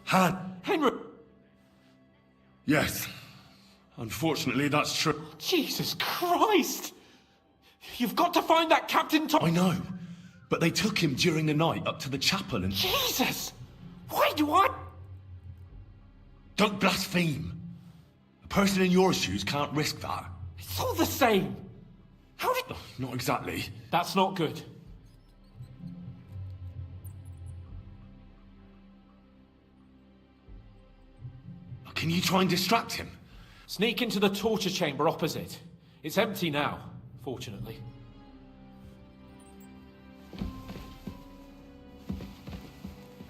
Han! Henry! Yes. Unfortunately, that's true. Jesus Christ! You've got to find that Captain Tom... I know. But they took him during the night up to the chapel and... Jesus! Why do I... Don't blaspheme. A person in your shoes can't risk that. It's all the same. How did... Oh, not exactly. That's not good. Can you try and distract him? Sneak into the torture chamber opposite. It's empty now, fortunately.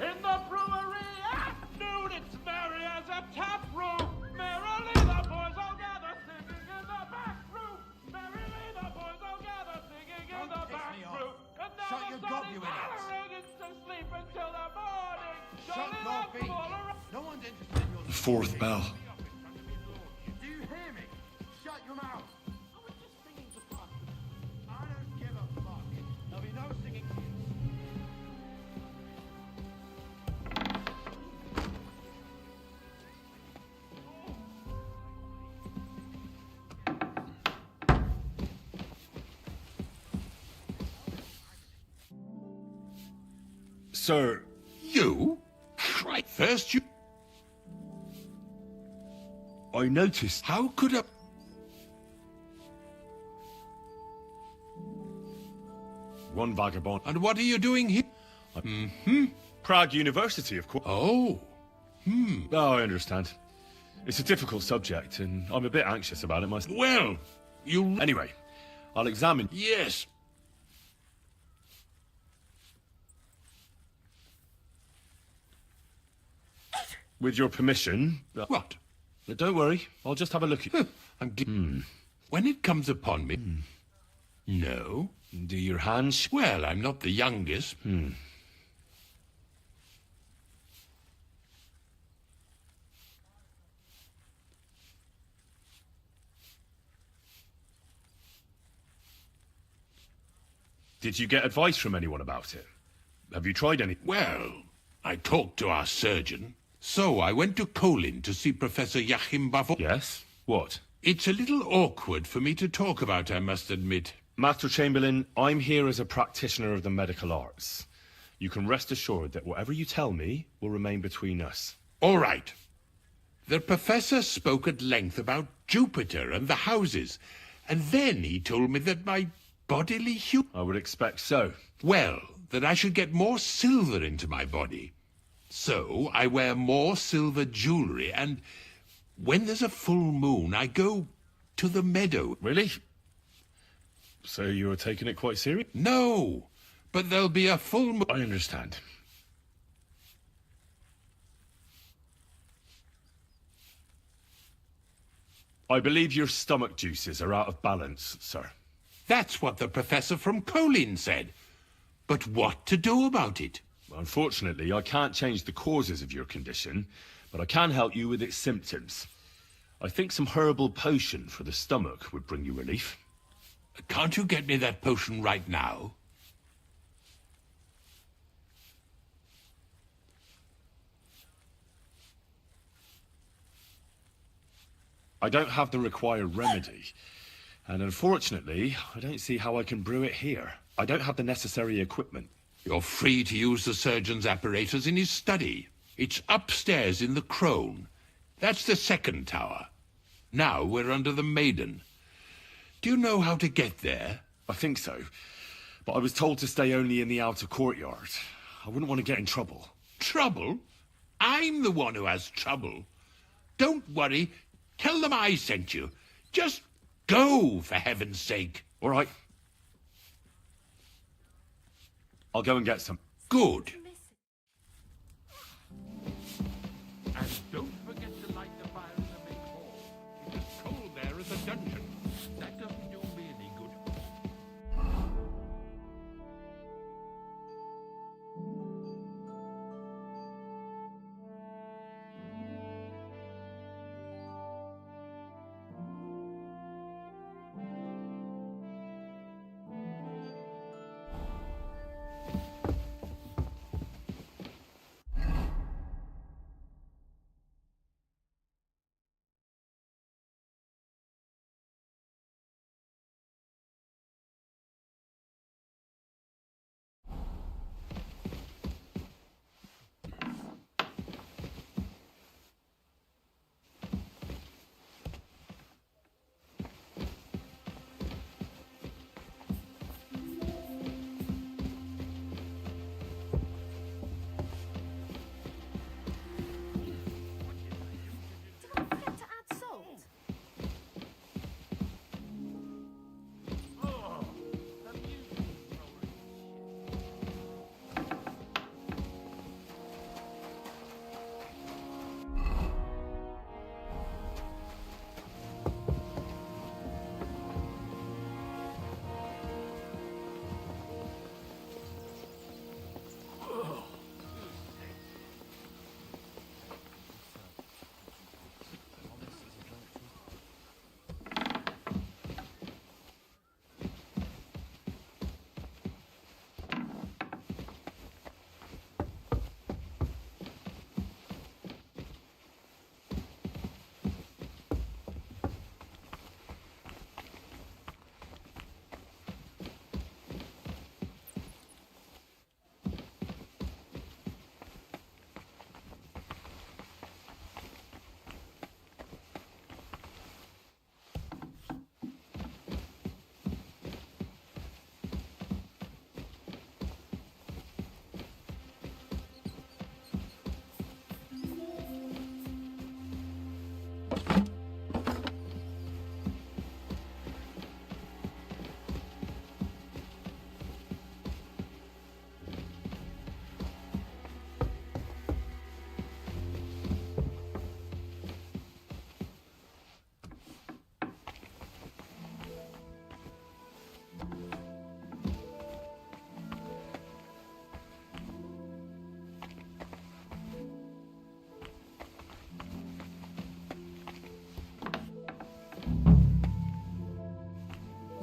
In the brewery at noon, it's merry as a tap room. Merrily the boys all gather singing in the back room. Merrily the boys all gather singing in the back room. And now Shut the your sun gob, is you idiots. hollering into sleep until the morning. Shut Jolly your lads feet. all around. No one's interested in your... The fourth bell. Do you hear me? Shut your mouth. I was just singing to fun. I don't give a fuck. There'll be no singing. Sir, You? Right, first you... I noticed... How could a... One vagabond. And what are you doing here? Prague University, of course. Oh. Oh, I understand. It's a difficult subject, and I'm a bit anxious about it myself. Well, you... Anyway, I'll examine... Yes. With your permission... What? Don't worry, I'll just have a look at... When it comes upon me... No. Do your hands... Well, I'm not the youngest. Did you get advice from anyone about it? Have you tried any... Well, I talked to our surgeon. So I went to Kolin to see Professor Joachim Bavo. Yes? What? It's a little awkward for me to talk about, I must admit. Master Chamberlain, I'm here as a practitioner of the medical arts. You can rest assured that whatever you tell me will remain between us. All right. The professor spoke at length about Jupiter and the houses, and then he told me that my bodily humor? I would expect so. Well, that I should get more silver into my body. So I wear more silver jewelry, and when there's a full moon, I go to the meadow. Really? So you're taking it quite serious? No, but there'll be a full moon. I understand. I believe your stomach juices are out of balance, sir. That's what the professor from Colin said. But what to do about it? Unfortunately, I can't change the causes of your condition, but I can help you with its symptoms. I think some herbal potion for the stomach would bring you relief. Can't you get me that potion right now? I don't have the required remedy, and unfortunately, I don't see how I can brew it here. I don't have the necessary equipment. You're free to use the surgeon's apparatus in his study. It's upstairs in the Crone. That's the second tower. Now we're under the Maiden. Do you know how to get there? I think so, but I was told to stay only in the outer courtyard. I wouldn't want to get in trouble. Trouble? I'm the one who has trouble. Don't worry. Tell them I sent you. Just go, for heaven's sake. All right. I'll go and get some. Good. And don't forget to light the fire in the main hall. It is cold there as a dungeon. That doesn't do me any good.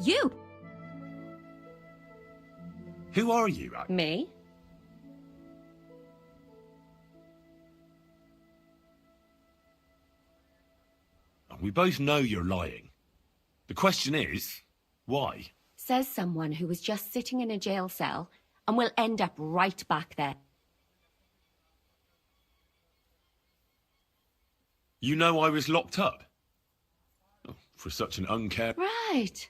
You! Who are you? Me? We both know you're lying. The question is, why? Says someone who was just sitting in a jail cell and will end up right back there. You know I was locked up? Oh, for such an uncared... Right.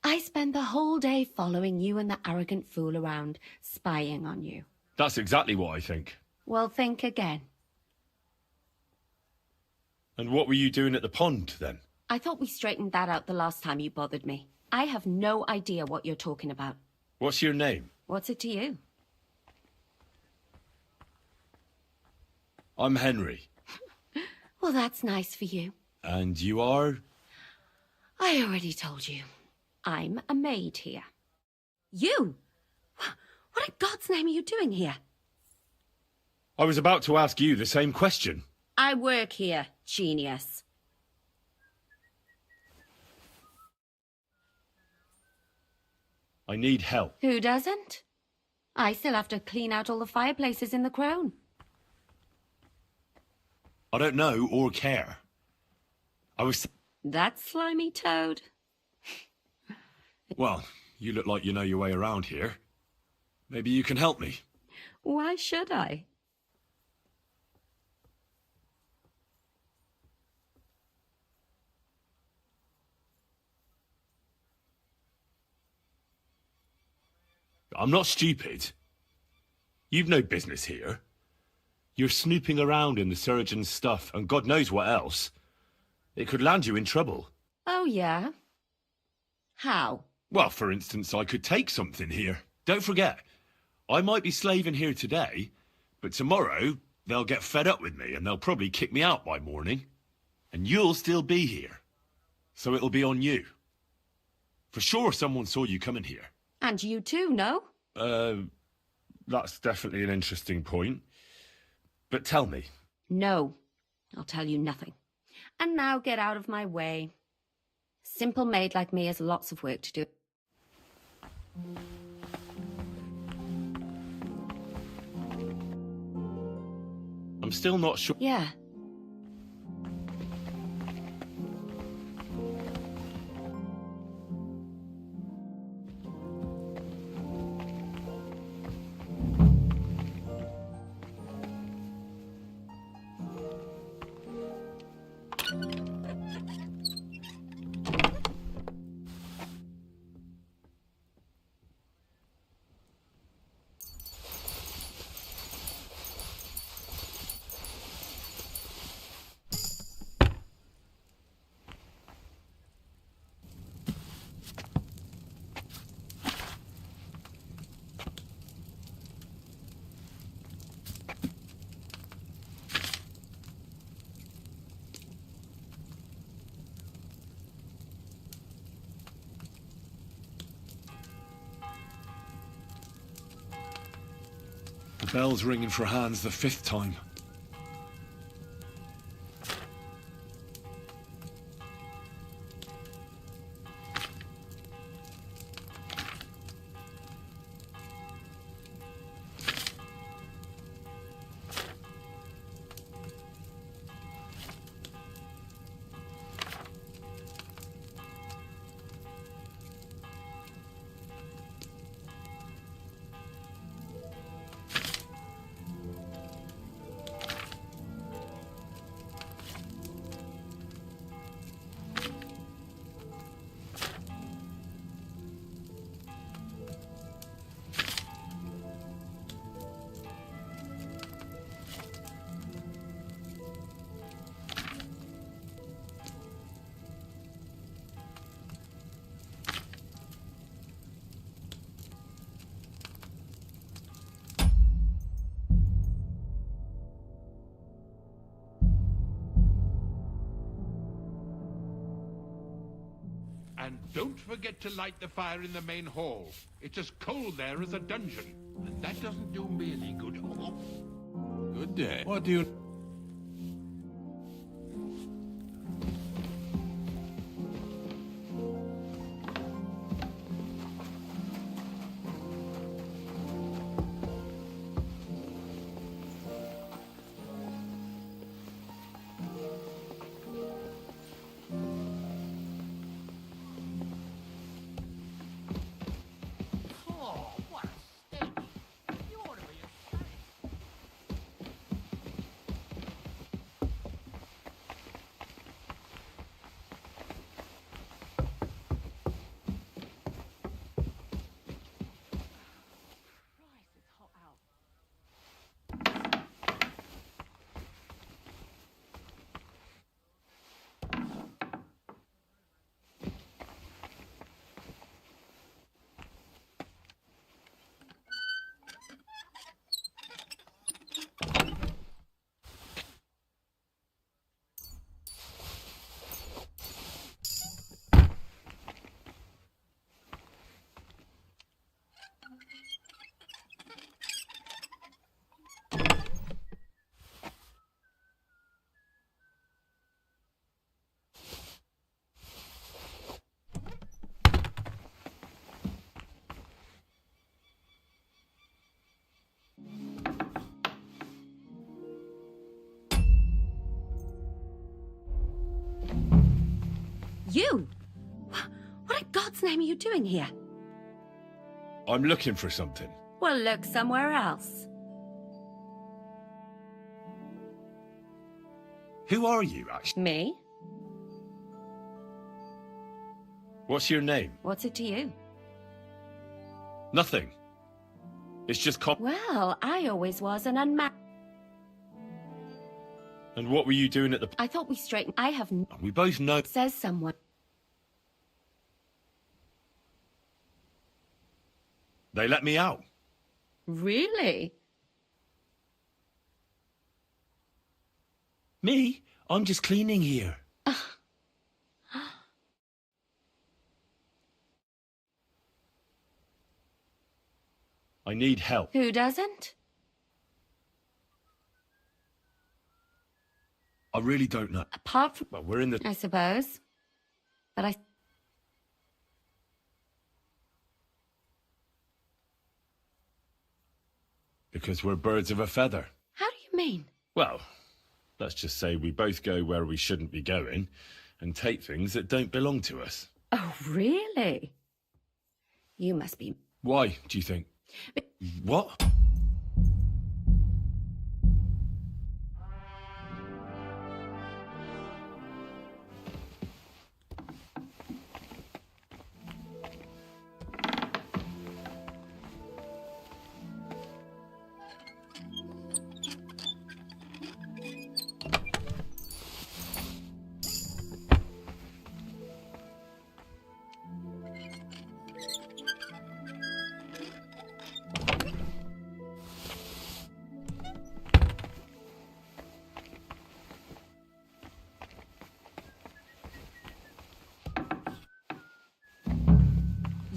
I spend the whole day following you and the arrogant fool around, spying on you. That's exactly what I think. Well, think again. And what were you doing at the pond, then? I thought we straightened that out the last time you bothered me. I have no idea what you're talking about. What's your name? What's it to you? I'm Henry. Well, that's nice for you. And you are? I already told you. I'm a maid here. You? What in God's name are you doing here? I was about to ask you the same question. I work here, genius. I need help. Who doesn't? I still have to clean out all the fireplaces in the Crown. I don't know or care. That slimy toad. Well, you look like you know your way around here. Maybe you can help me. Why should I? I'm not stupid. You've no business here. You're snooping around in the surgeon's stuff and God knows what else. It could land you in trouble. Oh, yeah? How? Well, for instance, I could take something here. Don't forget, I might be slaving here today, but tomorrow they'll get fed up with me and they'll probably kick me out by morning. And you'll still be here. So it'll be on you. For sure someone saw you coming here. And you too, no? That's definitely an interesting point. But tell me. No, I'll tell you nothing. And now get out of my way. Simple maid like me has lots of work to do. I'm still not sure. Yeah. The bell's ringing for Hans the 5th time. And don't forget to light the fire in the main hall. It's as cold there as a dungeon. And that doesn't do me any good. Oh. Good day. What do you... Oh, what a stench. You ought to be ashamed. You! What in God's name are you doing here? I'm looking for something. Well, look somewhere else. Who are you, actually? Me? What's your name? What's it to you? Nothing. It's just Well, I always was an unmarried. And what were you doing at the... I thought we straightened. I have... We both know... Says someone. They let me out. Really? Me? I'm just cleaning here. I need help. Who doesn't? I really don't know. Apart from... Well, we're in the... I suppose. But I... Because we're birds of a feather. How do you mean? Well, let's just say we both go where we shouldn't be going and take things that don't belong to us. Oh, really? You must be... Why, do you think? What?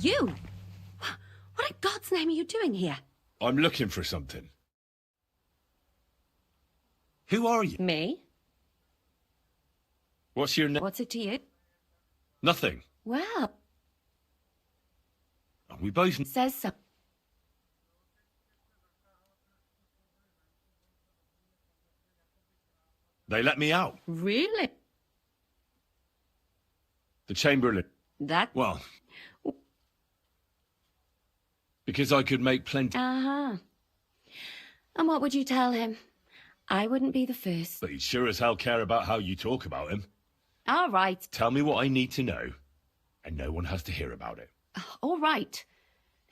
You! What in God's name are you doing here? I'm looking for something. Who are you? Me? What's your name? What's it to you? Nothing. Well... We both... Says so. They let me out. Really? The Chamberlain. That... Well... Because I could make plenty... Uh-huh. And what would you tell him? I wouldn't be the first. But he'd sure as hell care about how you talk about him. All right. Tell me what I need to know, and no one has to hear about it. All right.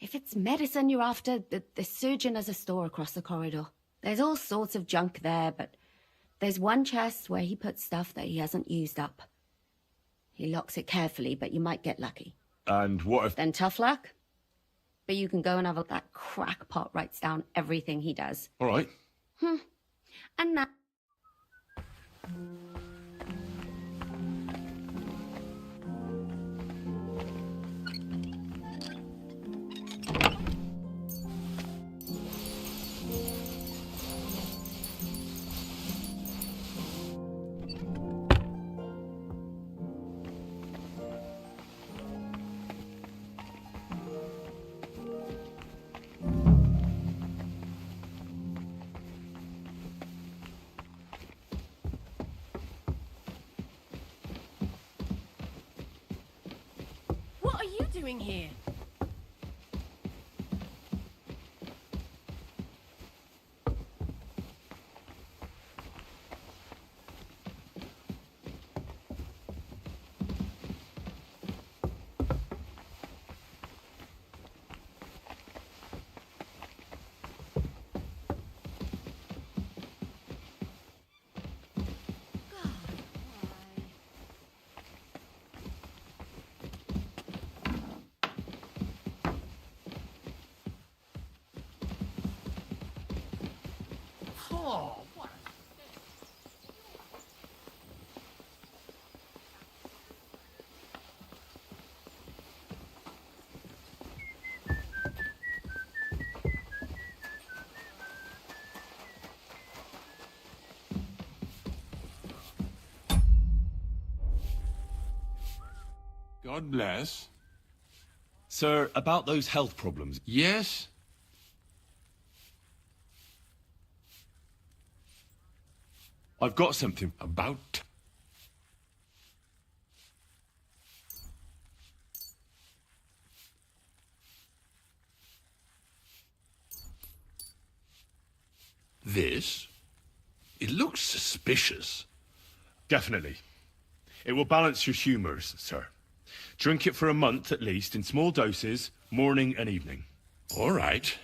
If it's medicine you're after, the surgeon has a store across the corridor. There's all sorts of junk there, but there's one chest where he puts stuff that he hasn't used up. He locks it carefully, but you might get lucky. And what if... Then tough luck. But you can go and have a... That crackpot writes down everything he does. All right. And now... What are you doing here? Oh, what? God bless. Sir, about those health problems... Yes? I've got something. About? This? It looks suspicious. Definitely. It will balance your humours, sir. Drink it for a month at least, in small doses, morning and evening. All right.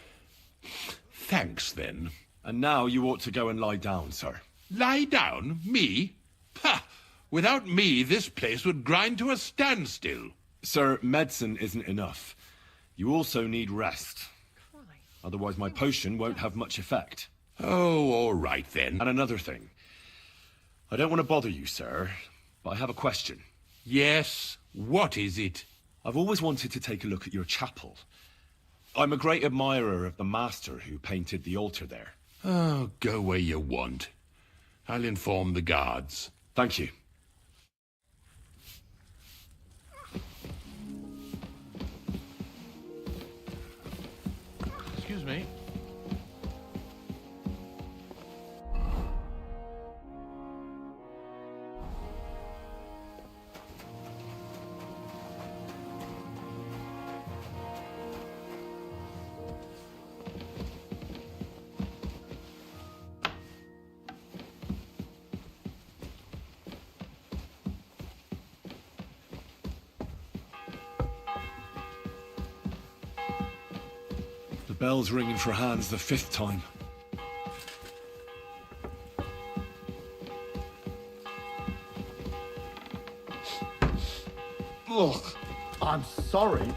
Thanks, then. And now you ought to go and lie down, sir. Lie down? Me? Ha! Without me, this place would grind to a standstill. Sir, medicine isn't enough. You also need rest. Otherwise my potion won't have much effect. Oh, all right then. And another thing. I don't want to bother you, sir, but I have a question. Yes? What is it? I've always wanted to take a look at your chapel. I'm a great admirer of the master who painted the altar there. Oh, go where you want. I'll inform the guards. Thank you. Excuse me. The bell's ringing for Hans the 5th time. Look, I'm sorry.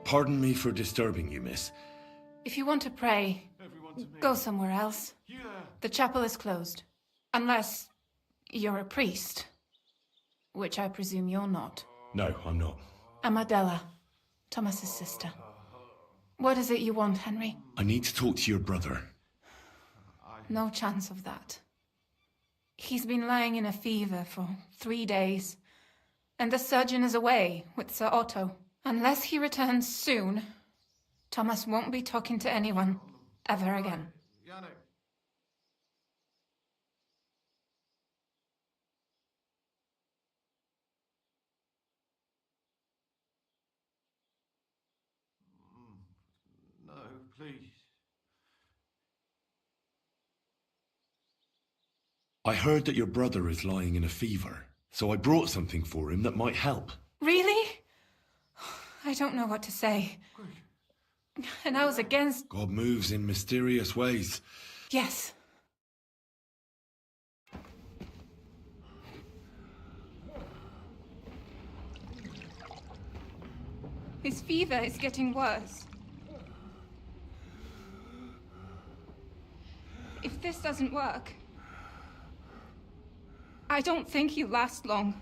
Pardon me for disturbing you, miss. If you want to pray, go somewhere else. The chapel is closed. Unless you're a priest. Which I presume you're not. No, I'm not. I'm Adela, Thomas's sister. What is it you want, Henry? I need to talk to your brother. No chance of that. He's been lying in a fever for 3 days. And the surgeon is away with Sir Otto. Unless he returns soon, Thomas won't be talking to anyone ever again. No, please. I heard that your brother is lying in a fever, so I brought something for him that might help. Really? I don't know what to say. And I was against... God moves in mysterious ways. Yes. His fever is getting worse. If this doesn't work, I don't think he'll last long.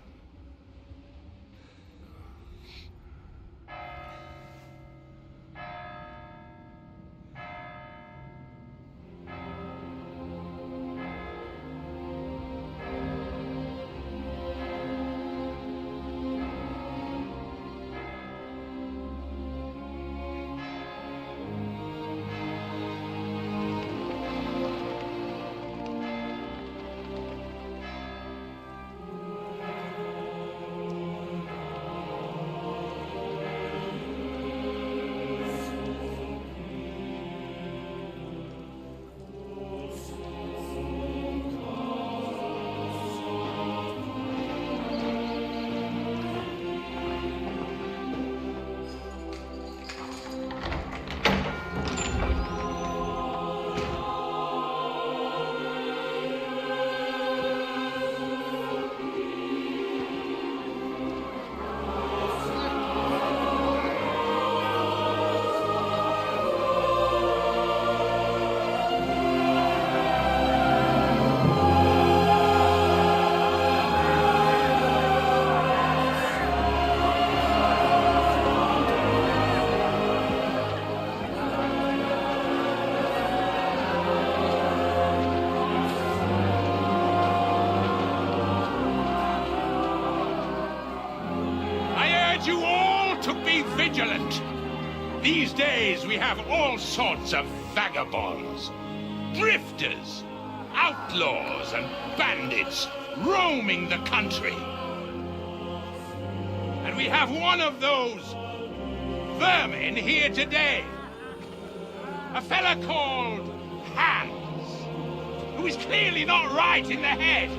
vigilant. These days we have all sorts of vagabonds, drifters, outlaws and bandits roaming the country. And we have one of those vermin here today. A fella called Hans, who is clearly not right in the head.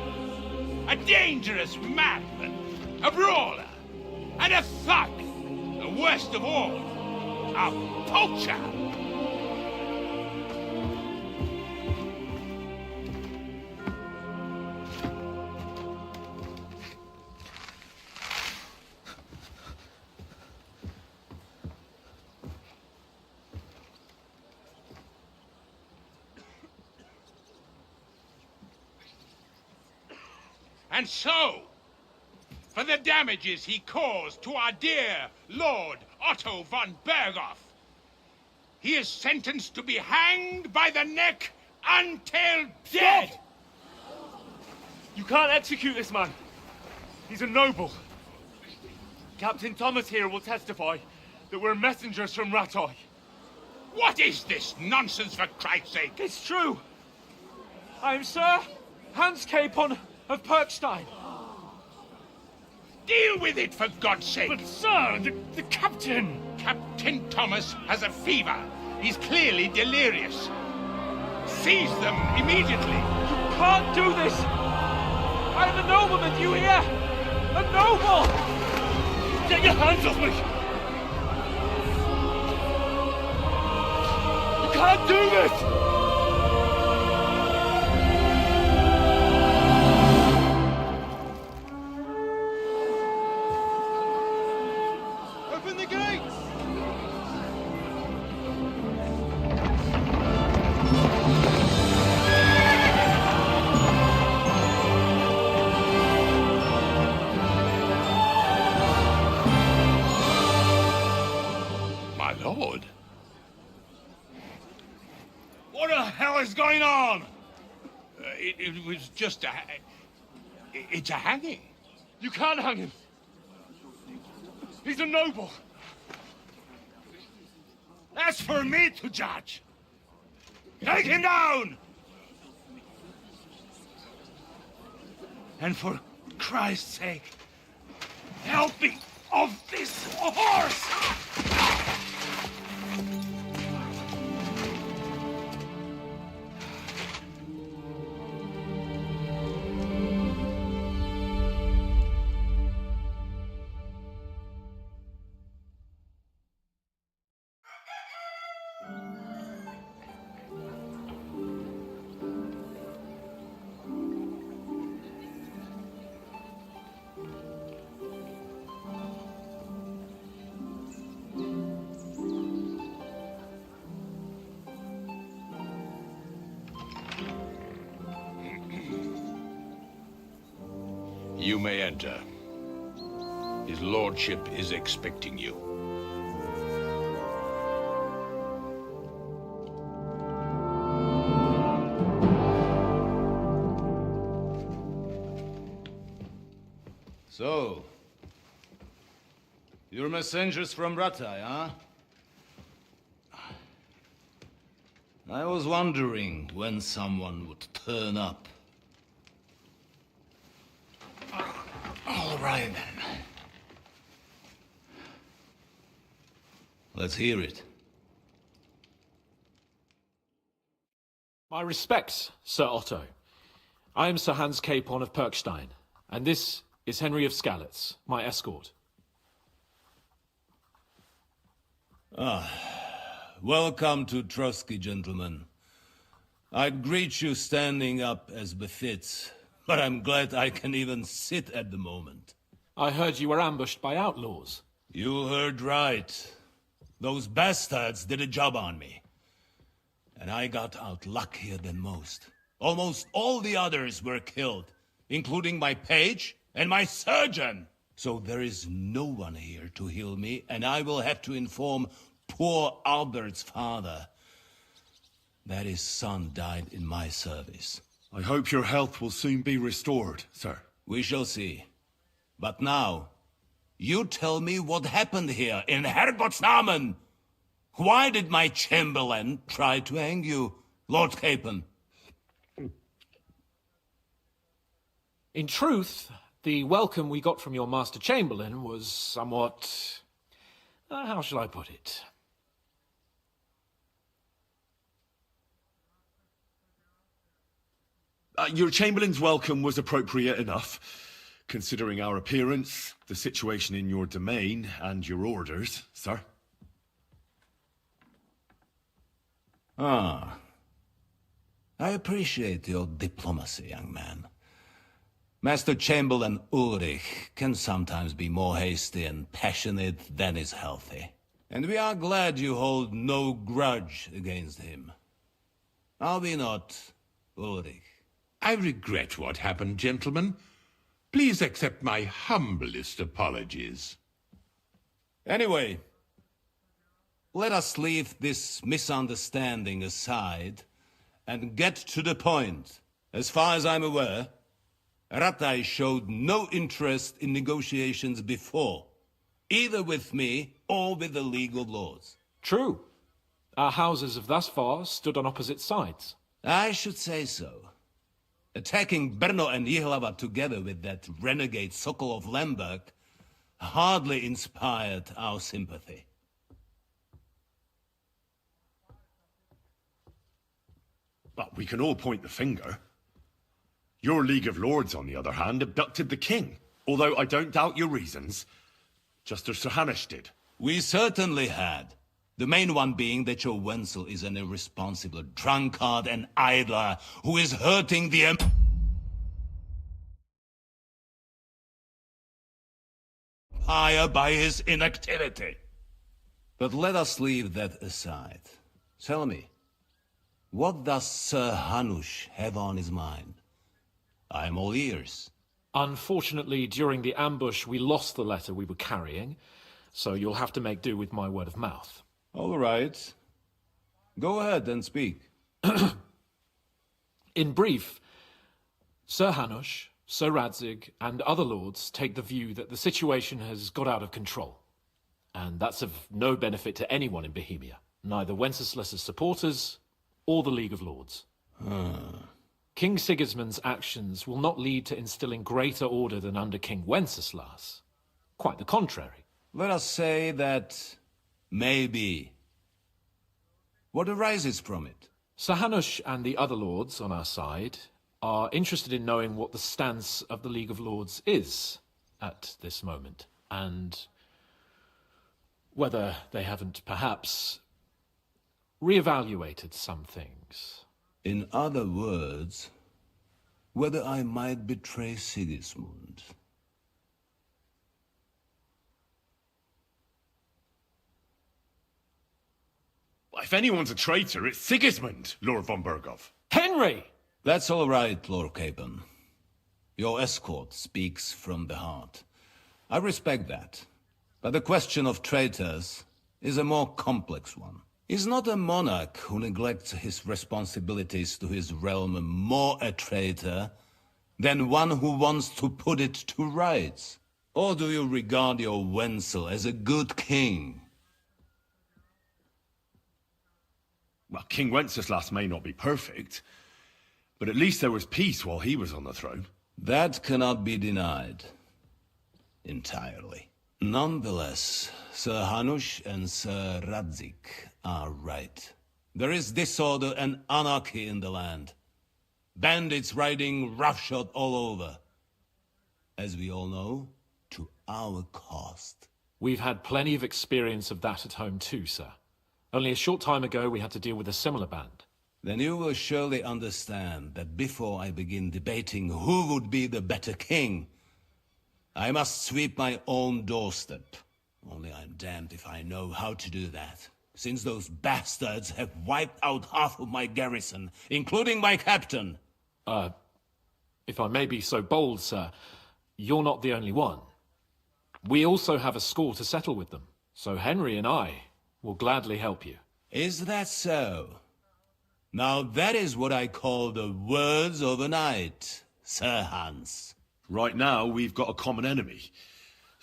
A dangerous madman, a brawler, and a thug. The worst of all, a poacher. And so, for the damages he caused to our dear Lord Otto von Berghoff, he is sentenced to be hanged by the neck until dead! Stop! You can't execute this man. He's a noble. Captain Thomas here will testify that we're messengers from Ratoi. What is this nonsense, for Christ's sake? It's true. I am Sir Hans Capon of Perkstein. Deal with it, for God's sake! But, sir, the captain... Captain Thomas has a fever. He's clearly delirious. Seize them immediately. You can't do this! I am a nobleman, you hear? A noble! Get your hands off me! You can't do this! Lord. What the hell is going on? It was just it's a hanging. You can't hang him. He's a noble. That's for me to judge. Take him down! And for Christ's sake, help me off this horse! You may enter. His lordship is expecting you. So, you're messengers from Ratai, huh? I was wondering when someone would turn up. All right, then. Let's hear it. My respects, Sir Otto. I am Sir Hans Capon of Perkstein, and this is Henry of Skalitz, my escort. Welcome to Trotsky, gentlemen. I'd greet you standing up as befits, but I'm glad I can even sit at the moment. I heard you were ambushed by outlaws. You heard right. Those bastards did a job on me. And I got out luckier than most. Almost all the others were killed, including my page and my surgeon. So there is no one here to heal me, and I will have to inform poor Albert's father that his son died in my service. I hope your health will soon be restored, sir. We shall see. But now, You tell me what happened here in Herrgottsnamen. Why did my chamberlain try to hang you, Lord Capon? In truth, the welcome we got from your Master Chamberlain was somewhat... how shall I put it? Your Chamberlain's welcome was appropriate enough, considering our appearance, the situation in your domain, and your orders, sir. Ah. I appreciate your diplomacy, young man. Master Chamberlain Ulrich can sometimes be more hasty and passionate than is healthy. And we are glad you hold no grudge against him. Are we not, Ulrich? I regret what happened, gentlemen. Please accept my humblest apologies. Anyway, let us leave this misunderstanding aside and get to the point. As far as I'm aware, Ratai showed no interest in negotiations before, either with me or with the League of Lords. True. Our houses have thus far stood on opposite sides. I should say so. Attacking Brno and Jihlava together with that renegade Sokol of Lemberg hardly inspired our sympathy. But we can all point the finger. Your League of Lords, on the other hand, abducted the king. Although I don't doubt your reasons, just as Sir Hanush did. We certainly had. The main one being that your Wenzel is an irresponsible drunkard and idler who is hurting the Empire by his inactivity. But let us leave that aside. Tell me, what does Sir Hanush have on his mind? I am all ears. Unfortunately, during the ambush, we lost the letter we were carrying, so you'll have to make do with my word of mouth. All right. Go ahead and speak. In brief, Sir Hanush, Sir Radzig, and other lords take the view that the situation has got out of control. And that's of no benefit to anyone in Bohemia, neither Wenceslas's supporters or the League of Lords. King Sigismund's actions will not lead to instilling greater order than under King Wenceslas. Quite the contrary. Let us say that maybe. What arises from it? Sir Hanush and the other lords on our side are interested in knowing what the stance of the League of Lords is at this moment, and whether they haven't perhaps reevaluated some things. In other words, whether I might betray Sigismund. If anyone's a traitor, it's Sigismund, Lord von Berghoff. Henry! That's all right, Lord Capon. Your escort speaks from the heart. I respect that. But the question of traitors is a more complex one. Is not a monarch who neglects his responsibilities to his realm more a traitor than one who wants to put it to rights? Or do you regard your Wenzel as a good king? Well, King Wenceslas may not be perfect, but at least there was peace while he was on the throne. That cannot be denied. Entirely. Nonetheless, Sir Hanush and Sir Radzig are right. There is disorder and anarchy in the land. Bandits riding roughshod all over. As we all know, to our cost. We've had plenty of experience of that at home too, sir. Only a short time ago we had to deal with a similar band. Then you will surely understand that before I begin debating who would be the better king, I must sweep my own doorstep. Only I'm damned if I know how to do that, since those bastards have wiped out half of my garrison, including my captain. If I may be so bold, sir, you're not the only one. We also have a score to settle with them, so Henry and I will gladly help you. Is that so? Now that is what I call the words of a knight, Sir Hans. Right now, we've got a common enemy.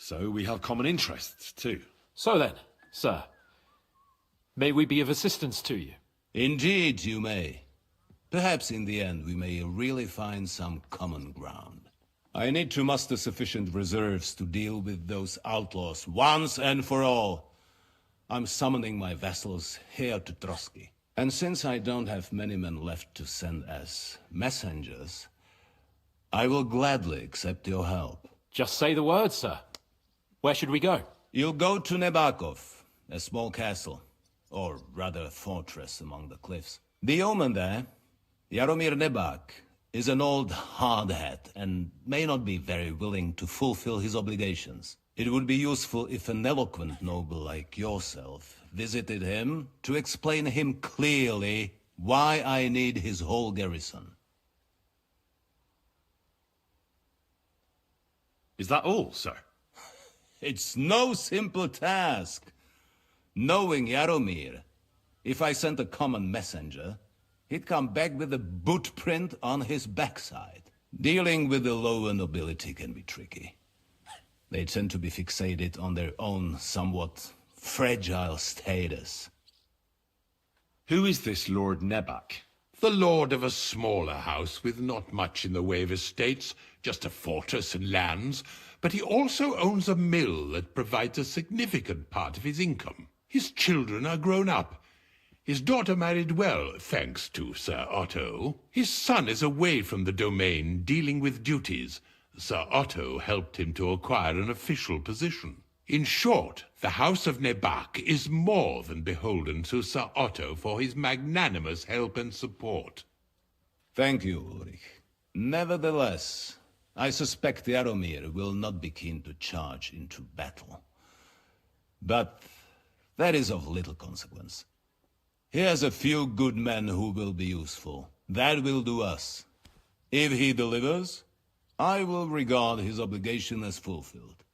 So we have common interests, too. So then, sir, may we be of assistance to you? Indeed, you may. Perhaps in the end we may really find some common ground. I need to muster sufficient reserves to deal with those outlaws once and for all. I'm summoning my vassals here to Trotsky. And since I don't have many men left to send as messengers, I will gladly accept your help. Just say the word, sir. Where should we go? You'll go to Nebakov, a small castle, or rather a fortress among the cliffs. The omen there, Jaromir Nebak, is an old hardhat and may not be very willing to fulfill his obligations. It would be useful if an eloquent noble like yourself visited him to explain him clearly why I need his whole garrison. Is that all, sir? It's no simple task. Knowing Jaromir, if I sent a common messenger, he'd come back with a boot print on his backside. Dealing with the lower nobility can be tricky. They tend to be fixated on their own somewhat fragile status. Who is this Lord Nebak? The lord of a smaller house with not much in the way of estates, just a fortress and lands, but he also owns a mill that provides a significant part of his income. His children are grown up. His daughter married well, thanks to Sir Otto. His son is away from the domain, dealing with duties. Sir Otto helped him to acquire an official position. In short, the House of Nebak is more than beholden to Sir Otto for his magnanimous help and support. Thank you, Ulrich. Nevertheless, I suspect Jaromir will not be keen to charge into battle. But that is of little consequence. He has a few good men who will be useful. That will do us. If he delivers, I will regard his obligation as fulfilled.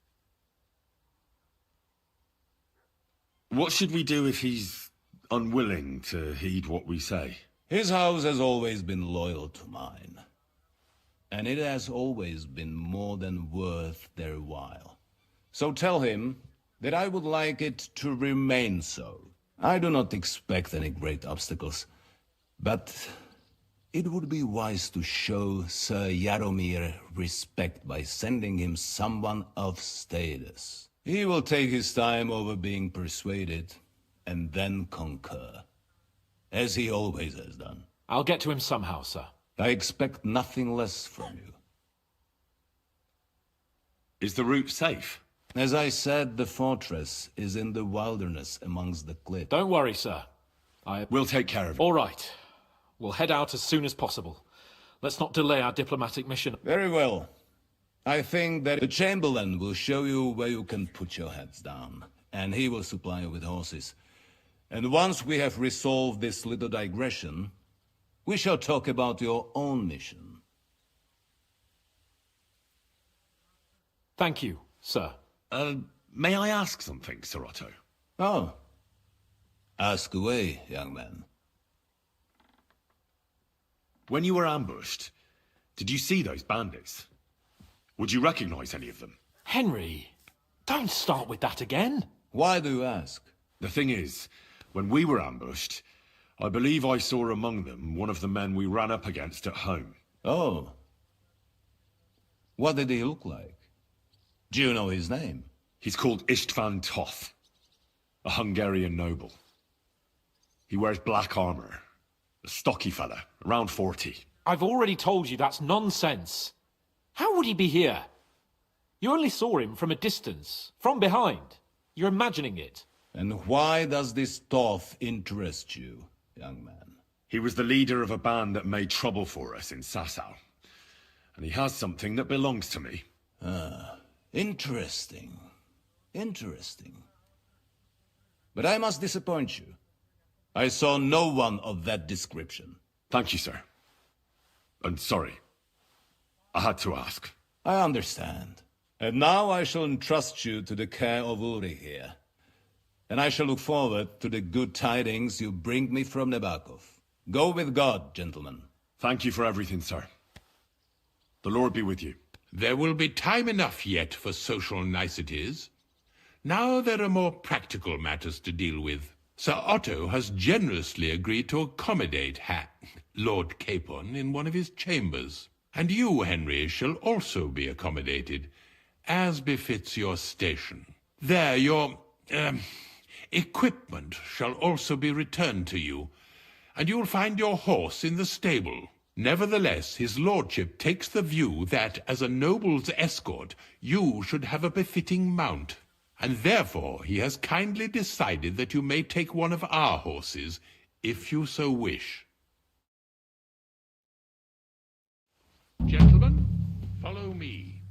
What should we do if he's unwilling to heed what we say? His house has always been loyal to mine. And it has always been more than worth their while. So tell him that I would like it to remain so. I do not expect any great obstacles, but it would be wise to show Sir Jaromir respect by sending him someone of status. He will take his time over being persuaded, and then concur, as he always has done. I'll get to him somehow, sir. I expect nothing less from you. Is the route safe? As I said, the fortress is in the wilderness amongst the cliffs. Don't worry, sir. We'll take care of it. All right. We'll head out as soon as possible. Let's not delay our diplomatic mission. Very well. I think that the Chamberlain will show you where you can put your heads down, and he will supply you with horses. And once we have resolved this little digression, we shall talk about your own mission. Thank you, sir. May I ask something, Sir Otto? Oh. Ask away, young man. When you were ambushed, did you see those bandits? Would you recognize any of them? Henry, don't start with that again. Why do you ask? The thing is, when we were ambushed, I believe I saw among them one of the men we ran up against at home. Oh. What did he look like? Do you know his name? He's called Istvan Toth, a Hungarian noble. He wears black armor, a stocky fella, around 40. I've already told you that's nonsense. How would he be here? You only saw him from a distance, from behind. You're imagining it. And why does this Toth interest you, young man? He was the leader of a band that made trouble for us in Sasau. And he has something that belongs to me. Ah, interesting. Interesting. But I must disappoint you. I saw no one of that description. Thank you, sir. And sorry. I had to ask. I understand. And now I shall entrust you to the care of Ulrich here. And I shall look forward to the good tidings you bring me from Nebakov. Go with God, gentlemen. Thank you for everything, sir. The Lord be with you. There will be time enough yet for social niceties. Now there are more practical matters to deal with. Sir Otto has generously agreed to accommodate Lord Capon in one of his chambers. And you, Henry, shall also be accommodated, as befits your station. There, your equipment shall also be returned to you, and you'll find your horse in the stable. Nevertheless, his lordship takes the view that, as a noble's escort, you should have a befitting mount, and therefore he has kindly decided that you may take one of our horses, if you so wish. Gentlemen, follow me.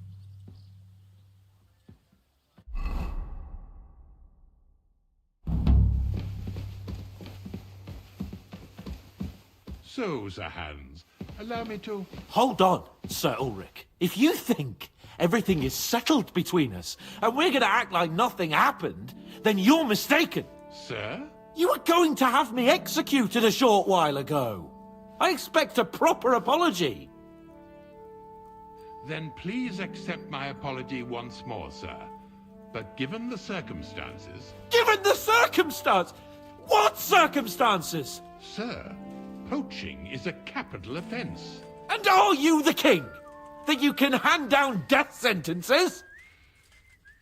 So, Sir Hans, allow me to... Hold on, Sir Ulrich. If you think everything is settled between us, and we're going to act like nothing happened, then you're mistaken. Sir? You were going to have me executed a short while ago. I expect a proper apology. Then please accept my apology once more, sir. But given the circumstances... Given the circumstance? What circumstances? Sir, poaching is a capital offence. And are you the king? That you can hand down death sentences?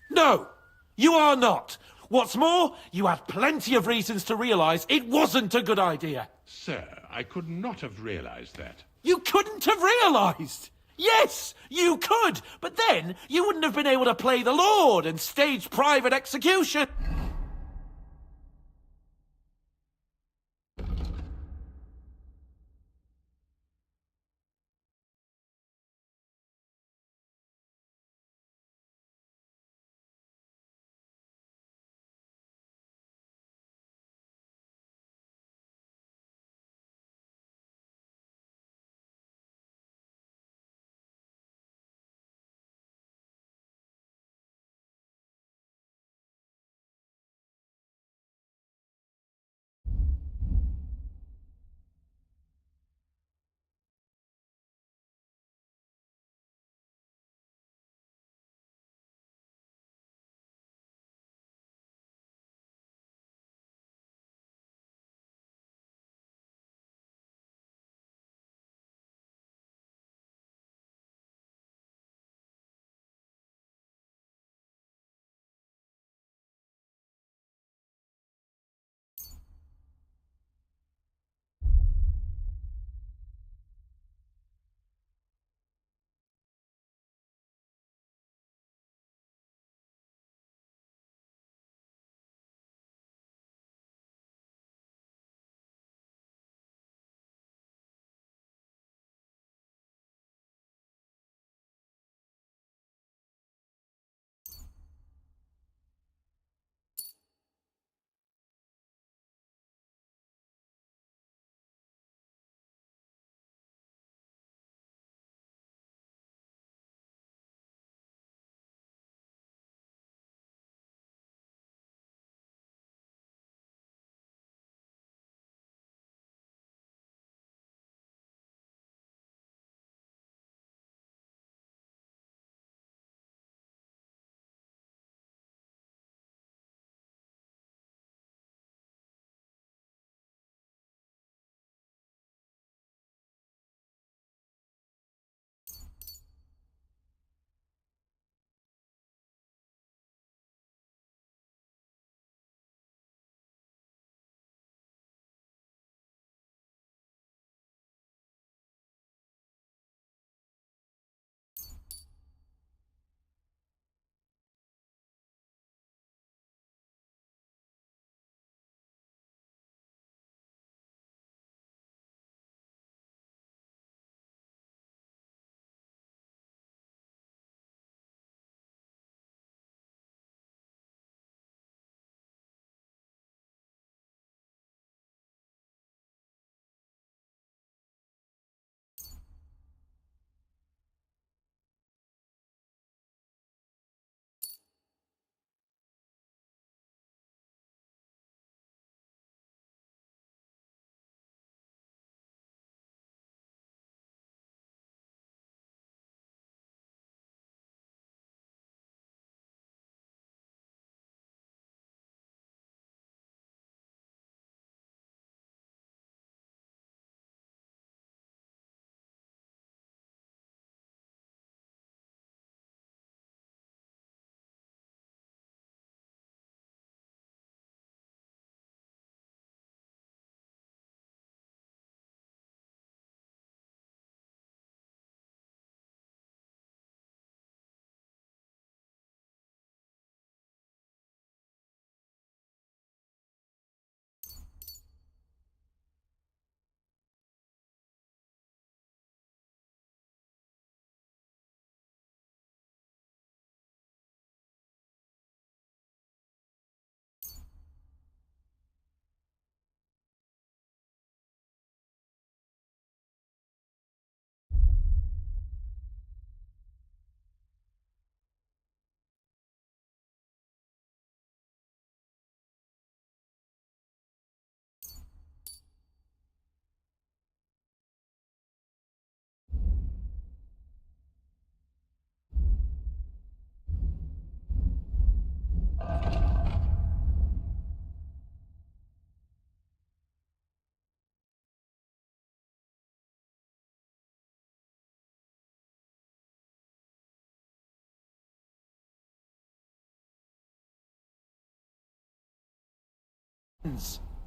No, you are not. What's more, you had plenty of reasons to realise it wasn't a good idea. Sir, I could not have realised that. You couldn't have realised? Yes, you could, but then you wouldn't have been able to play the Lord and stage private execution.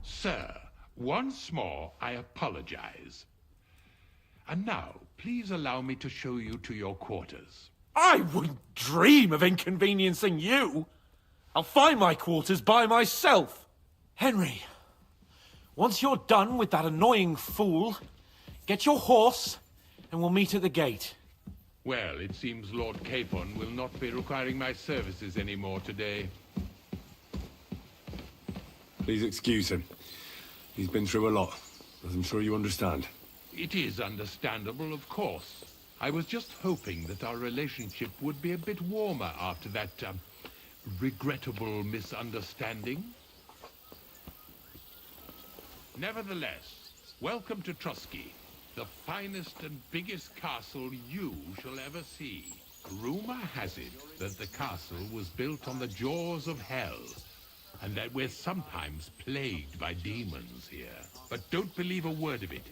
Sir, once more I apologize. And now, please allow me to show you to your quarters. I wouldn't dream of inconveniencing you. I'll find my quarters by myself. Henry, once you're done with that annoying fool, get your horse and we'll meet at the gate. Well, it seems Lord Capon will not be requiring my services anymore today. Please excuse him. He's been through a lot, as I'm sure you understand. It is understandable, of course. I was just hoping that our relationship would be a bit warmer after that, regrettable misunderstanding. Nevertheless, welcome to Trusky, the finest and biggest castle you shall ever see. Rumor has it that the castle was built on the jaws of hell, and that we're sometimes plagued by demons here. But don't believe a word of it.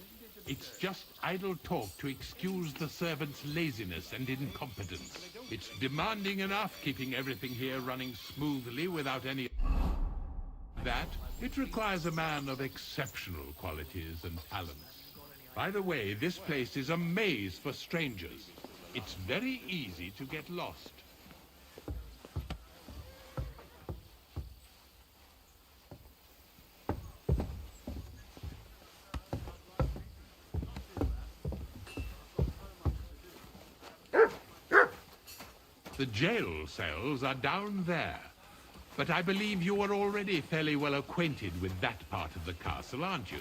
It's just idle talk to excuse the servants' laziness and incompetence. It's demanding enough keeping everything here running smoothly without any... that. It requires a man of exceptional qualities and talents. By the way, this place is a maze for strangers. It's very easy to get lost. The jail cells are down there. But I believe you are already fairly well acquainted with that part of the castle, aren't you?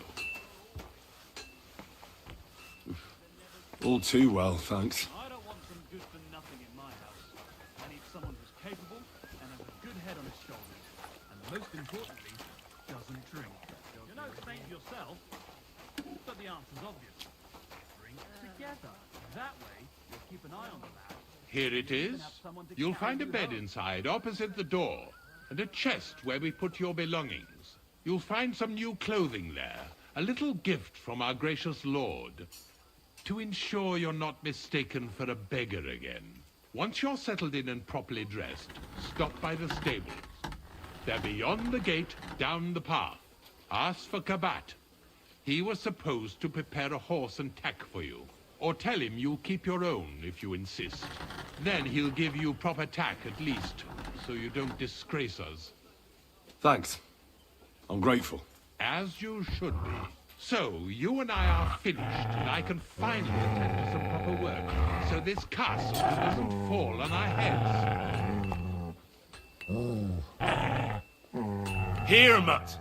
All too well, thanks. I don't want some good-for-nothing in my house. I need someone who's capable and has a good head on his shoulders. And most importantly, doesn't drink. You know, think yourself, but the answer's obvious. Drink together. That way, you'll keep an eye on the lad. Here it is. You'll find a bed inside, opposite the door, and a chest where we put your belongings. You'll find some new clothing there, a little gift from our gracious lord, to ensure you're not mistaken for a beggar again. Once you're settled in and properly dressed, stop by the stables. They're beyond the gate, down the path. Ask for Kabat. He was supposed to prepare a horse and tack for you. Or tell him you'll keep your own if you insist. Then he'll give you proper tack at least, so you don't disgrace us. Thanks. I'm grateful. As you should be. So, you and I are finished, and I can finally attend to some proper work, so this castle doesn't fall on our heads. Here, Mutt!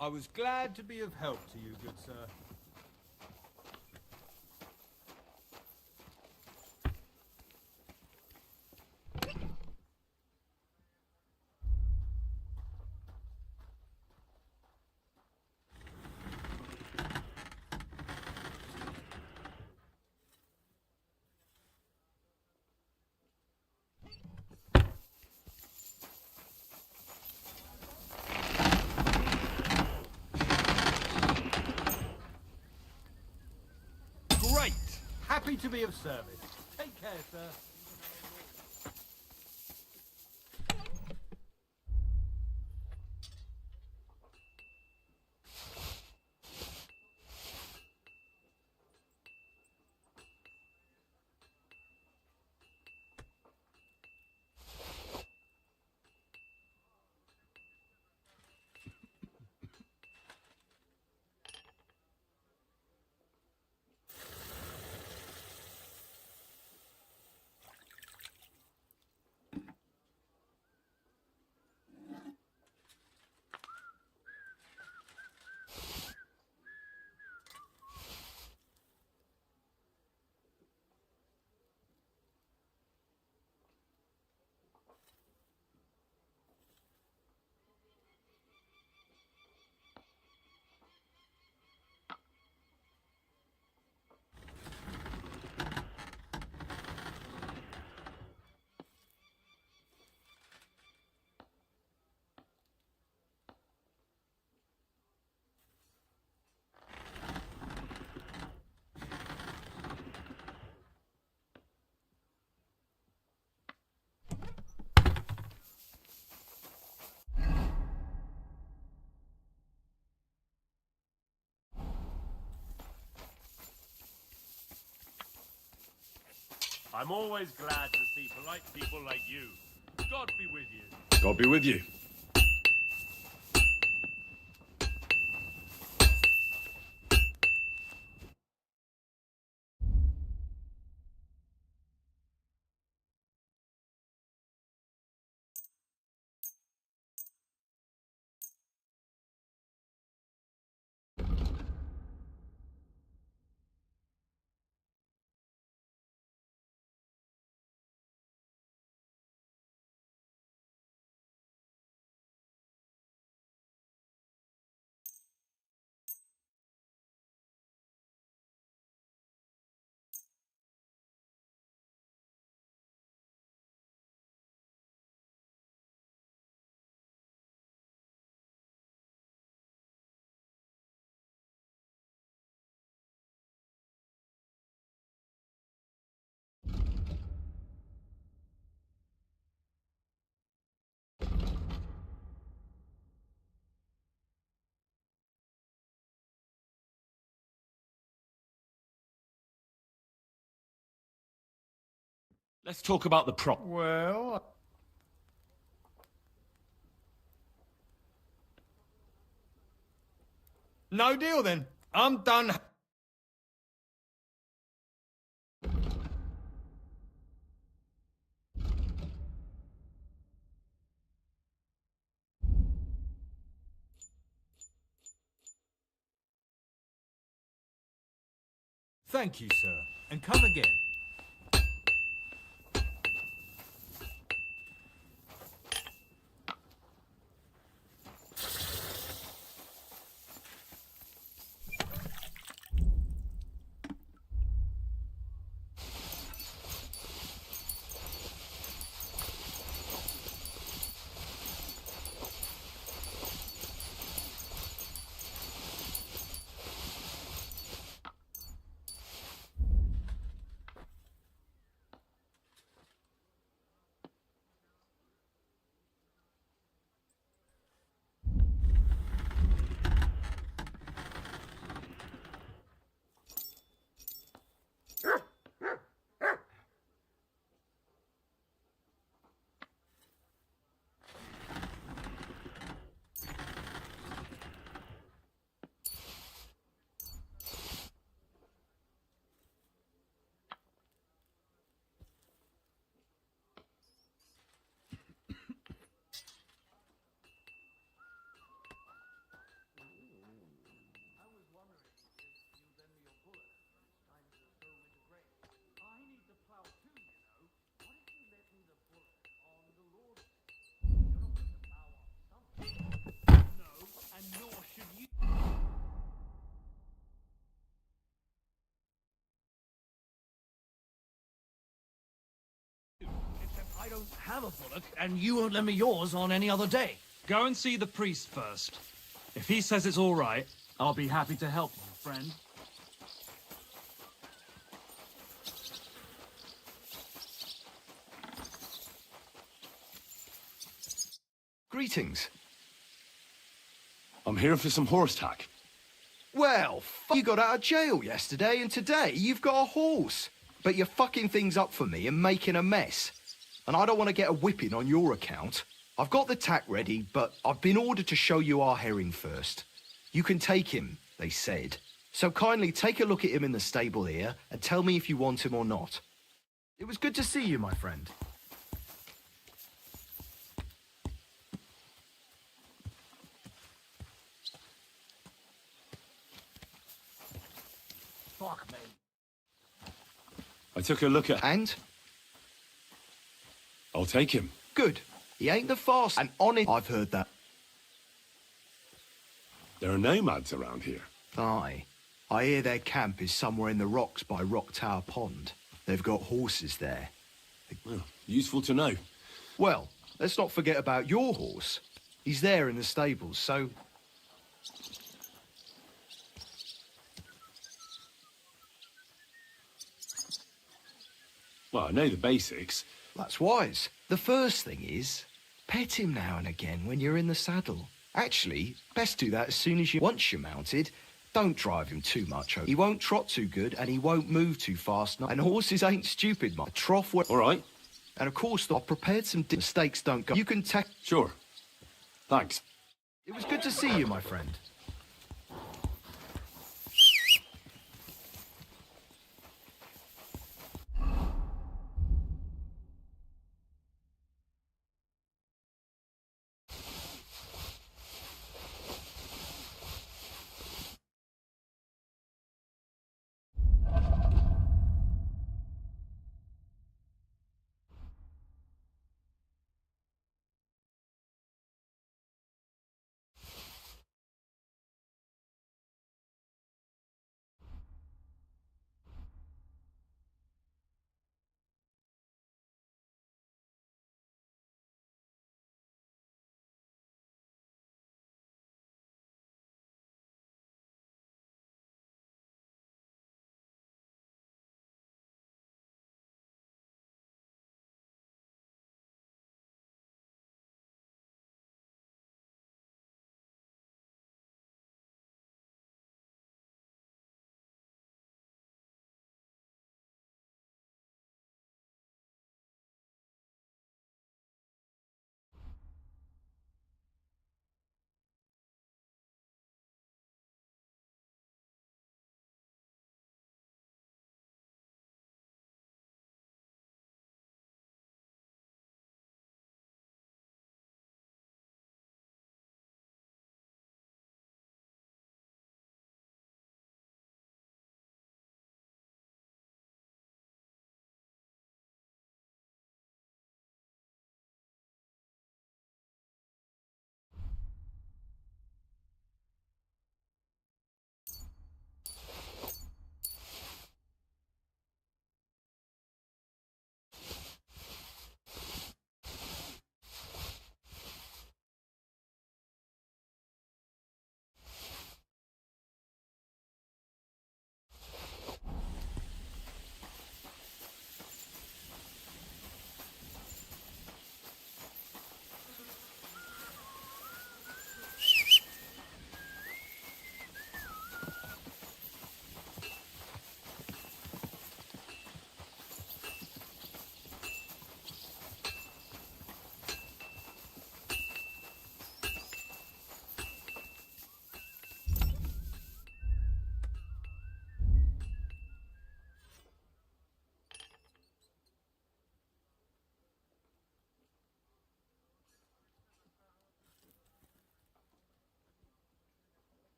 I was glad to be of help to you, good sir. Great! Happy to be of service. Take care, sir. I'm always glad to see polite people like you. God be with you. God be with you. Let's talk about the prop. Well... No deal then. I'm done. Thank you, sir. And come again. don't have a bullock, and you won't lend me yours on any other day. Go and see the priest first. If he says it's all right, I'll be happy to help you, friend. Greetings. I'm here for some horse tack. Well, you got out of jail yesterday, and today you've got a horse. But you're fucking things up for me and making a mess. And I don't want to get a whipping on your account. I've got the tack ready, but I've been ordered to show you our herring first. You can take him, they said. So kindly take a look at him in the stable here and tell me if you want him or not. It was good to see you, my friend. Fuck me. I took a look at... And? I'll take him. Good. He ain't the fast and honest. I've heard that. There are nomads around here. Aye. I hear their camp is somewhere in the rocks by Rock Tower Pond. They've got horses there. Well, useful to know. Well, let's not forget about your horse. He's there in the stables, so... Well, I know the basics. That's wise. The first thing is, pet him now and again when you're in the saddle. Actually, best do that as soon as you... Once you're mounted, don't drive him too much. He won't trot too good, and he won't move too fast. And horses ain't stupid, a trough where... All right. And of course, I've prepared some mistakes don't go... You can take... Sure. Thanks. It was good to see you, my friend.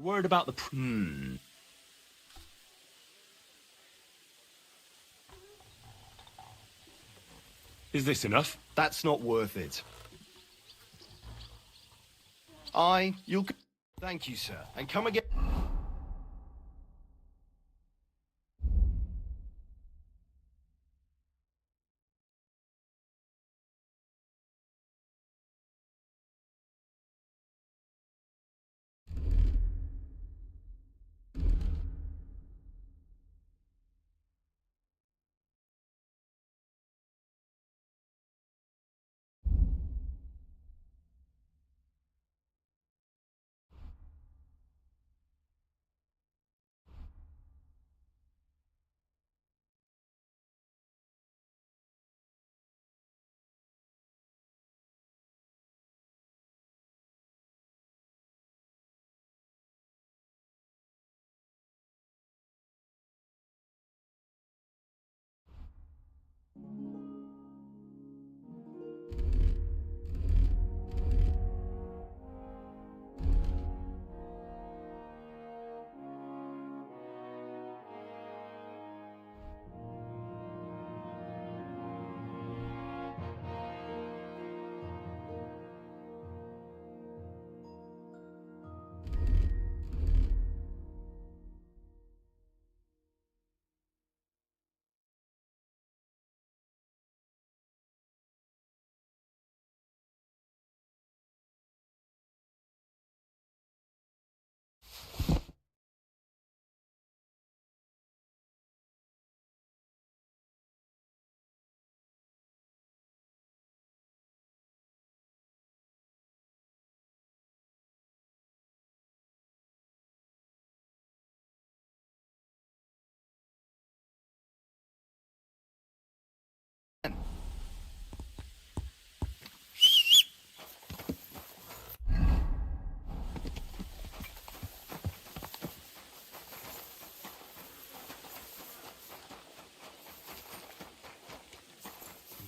Worried about the... Is this enough? That's not worth it. You'll... Thank you, sir. And come again...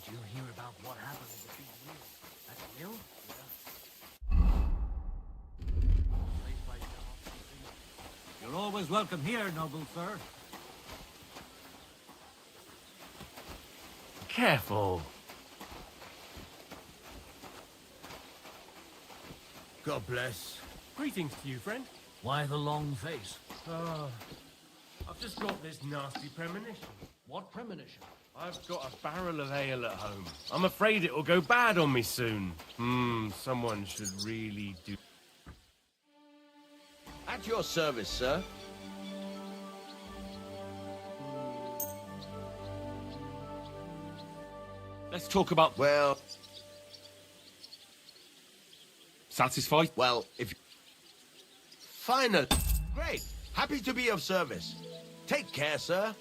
Did you hear about what happened with the big wheel? That's real? You're always welcome here, noble sir. Careful. God bless. Greetings to you, friend. Why the long face? Oh, I've just got this nasty premonition. What premonition? I've got a barrel of ale at home. I'm afraid it'll go bad on me soon. Someone should really do... At your service, sir. Let's talk about... Well... Satisfied? Well, if... Final. Great. Happy to be of service. Take care, sir.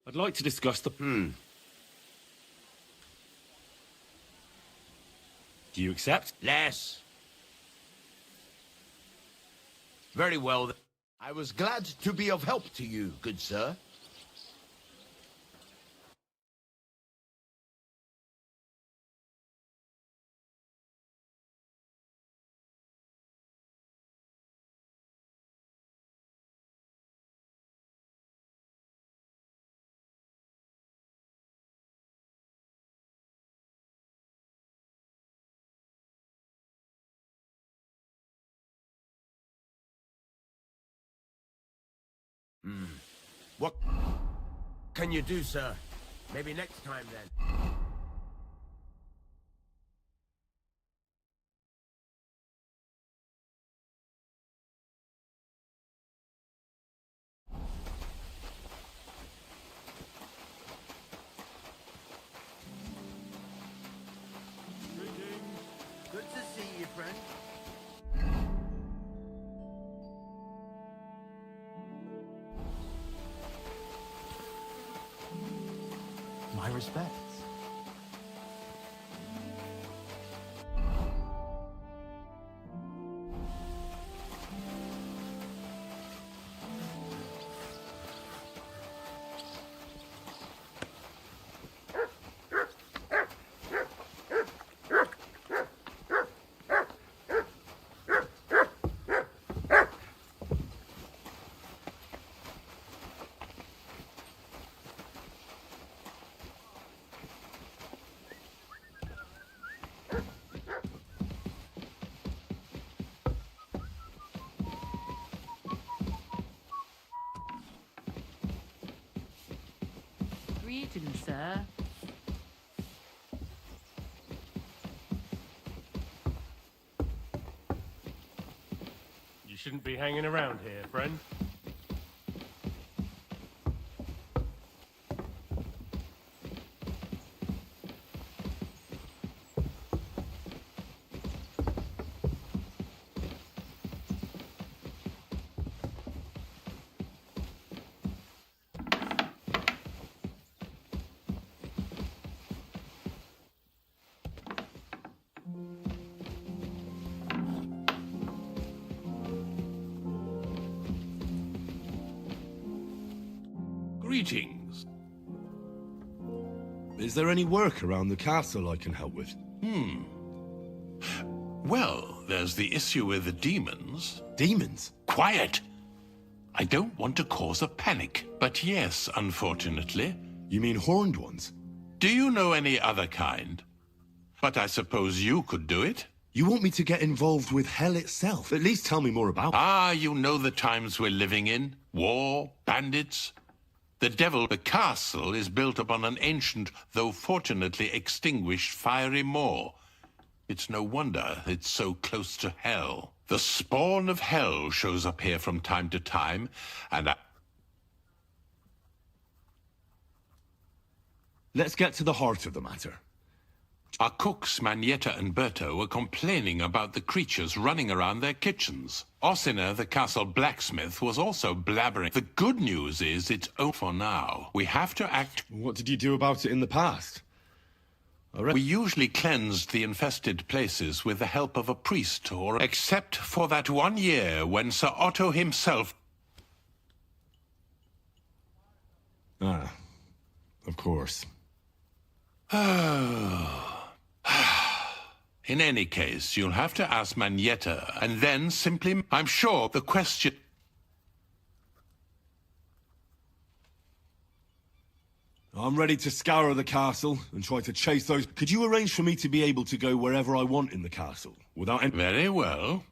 I'd like to discuss the... Do you accept? Less. Very well. I was glad to be of help to you, good sir. What can you do, sir? Maybe next time, then. Good to see you, friend. My respects. Greetings, sir. You shouldn't be hanging around here, friend. Greetings. Is there any work around the castle I can help with? Well, there's the issue with the demons. Demons? Quiet! I don't want to cause a panic, but yes, unfortunately. You mean horned ones? Do you know any other kind? But I suppose you could do it? You want me to get involved with hell itself? At least tell me more about it. Ah, you know the times we're living in. War, bandits. The devil, the castle, is built upon an ancient, though fortunately extinguished, fiery moor. It's no wonder it's so close to hell. The spawn of hell shows up here from time to time, and Let's get to the heart of the matter. our cooks, Manietta and Berto, were complaining about the creatures running around their kitchens. Ossina, the castle blacksmith, was also blabbering. The good news is it's over for now. We have to act... What did you do about it in the past? We usually cleansed the infested places with the help of a priest, or... except for that one year when Sir Otto himself... Ah, of course. In any case, you'll have to ask Manietta, and then simply... I'm sure the question... I'm ready to scour the castle and try to chase those... Could you arrange for me to be able to go wherever I want in the castle, without any... Very well.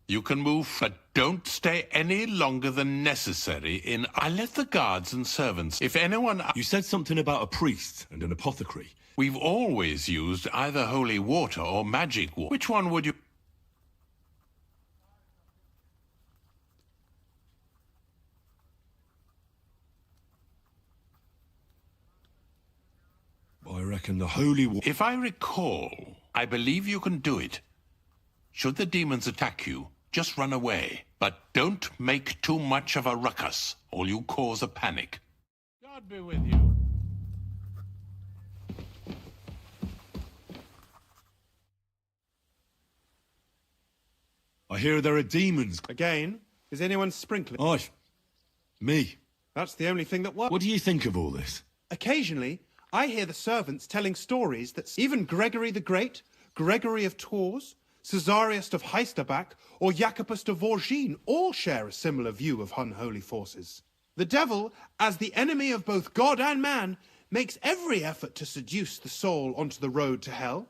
You can move, but don't stay any longer than necessary in... I'll let the guards and servants... If anyone... You said something about a priest and an apothecary. We've always used either holy water or magic water. Which one would you... I reckon the holy water... If I recall, I believe you can do it. Should the demons attack you, just run away. But don't make too much of a ruckus, or you cause a panic. God be with you. I hear there are demons. Again? Is anyone sprinkling? Aye. Me. That's the only thing that works. What do you think of all this? Occasionally, I hear the servants telling stories that even Gregory the Great, Gregory of Tours, Caesarius of Heisterbach, or Jacobus de Vorgine all share a similar view of unholy forces. The devil, as the enemy of both God and man, makes every effort to seduce the soul onto the road to hell,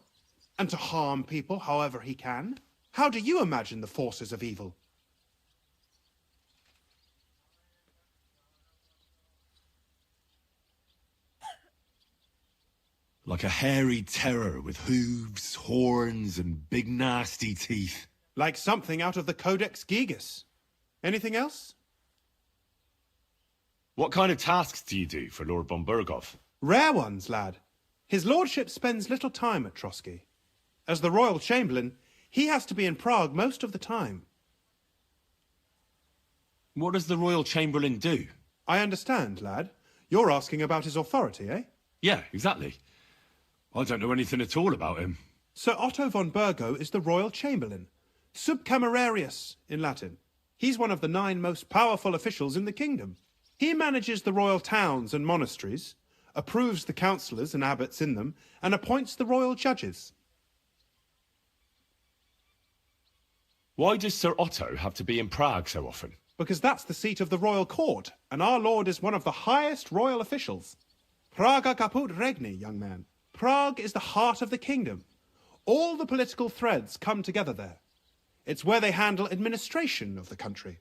and to harm people however he can. How do you imagine the forces of evil? Like a hairy terror with hooves, horns, and big nasty teeth. Like something out of the Codex Gigas. Anything else? What kind of tasks do you do for Lord von Berghoff? Rare ones, lad. His lordship spends little time at Trotsky. As the royal chamberlain, he has to be in Prague most of the time. What does the royal chamberlain do? I understand, lad. You're asking about his authority, eh? Yeah, exactly. I don't know anything at all about him. Sir Otto von Burgo is the royal chamberlain, subcamerarius in Latin. He's one of the 9 most powerful officials in the kingdom. He manages the royal towns and monasteries, approves the councillors and abbots in them, and appoints the royal judges. Why does Sir Otto have to be in Prague so often? Because that's the seat of the royal court, and our lord is one of the highest royal officials. Praga caput regni, young man. Prague is the heart of the kingdom. All the political threads come together there. It's where they handle administration of the country.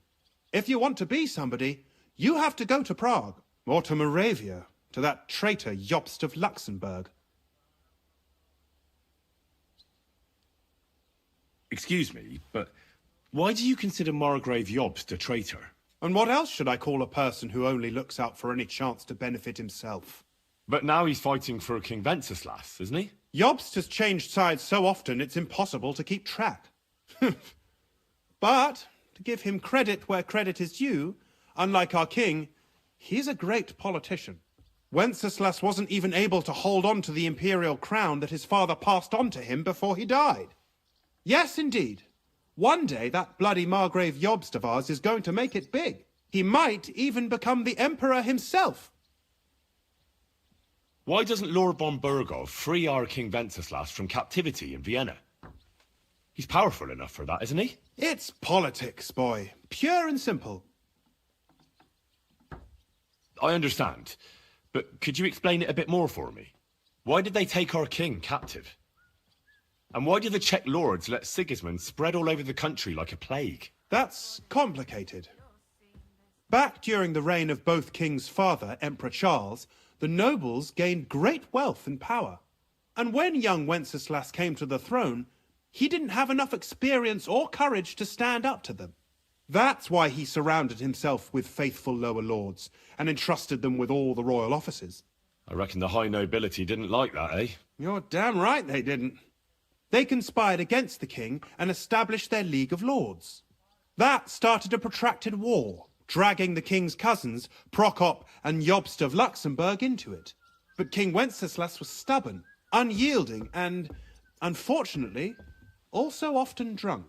If you want to be somebody, you have to go to Prague, or to Moravia, to that traitor Jobst of Luxembourg. Excuse me, but why do you consider Margrave Jobst a traitor? And what else should I call a person who only looks out for any chance to benefit himself? But now he's fighting for King Wenceslas, isn't he? Jobst has changed sides so often it's impossible to keep track. But, to give him credit where credit is due, unlike our king, he's a great politician. Wenceslas wasn't even able to hold on to the imperial crown that his father passed on to him before he died. Yes, indeed. One day that bloody Margrave Jobst of ours is going to make it big. He might even become the emperor himself. Why doesn't Lord von Burgov free our King Wenceslas from captivity in Vienna? He's powerful enough for that, isn't he? It's politics, boy. Pure and simple. I understand, but could you explain it a bit more for me? Why did they take our king captive? And why did the Czech lords let Sigismund spread all over the country like a plague? That's complicated. Back during the reign of both kings' father, Emperor Charles, the nobles gained great wealth and power. And when young Wenceslas came to the throne, he didn't have enough experience or courage to stand up to them. That's why he surrounded himself with faithful lower lords and entrusted them with all the royal offices. I reckon the high nobility didn't like that, eh? You're damn right they didn't. They conspired against the king and established their League of Lords. That started a protracted war, dragging the king's cousins, Prokop and Jobst of Luxembourg, into it. But King Wenceslas was stubborn, unyielding, and, unfortunately, also often drunk.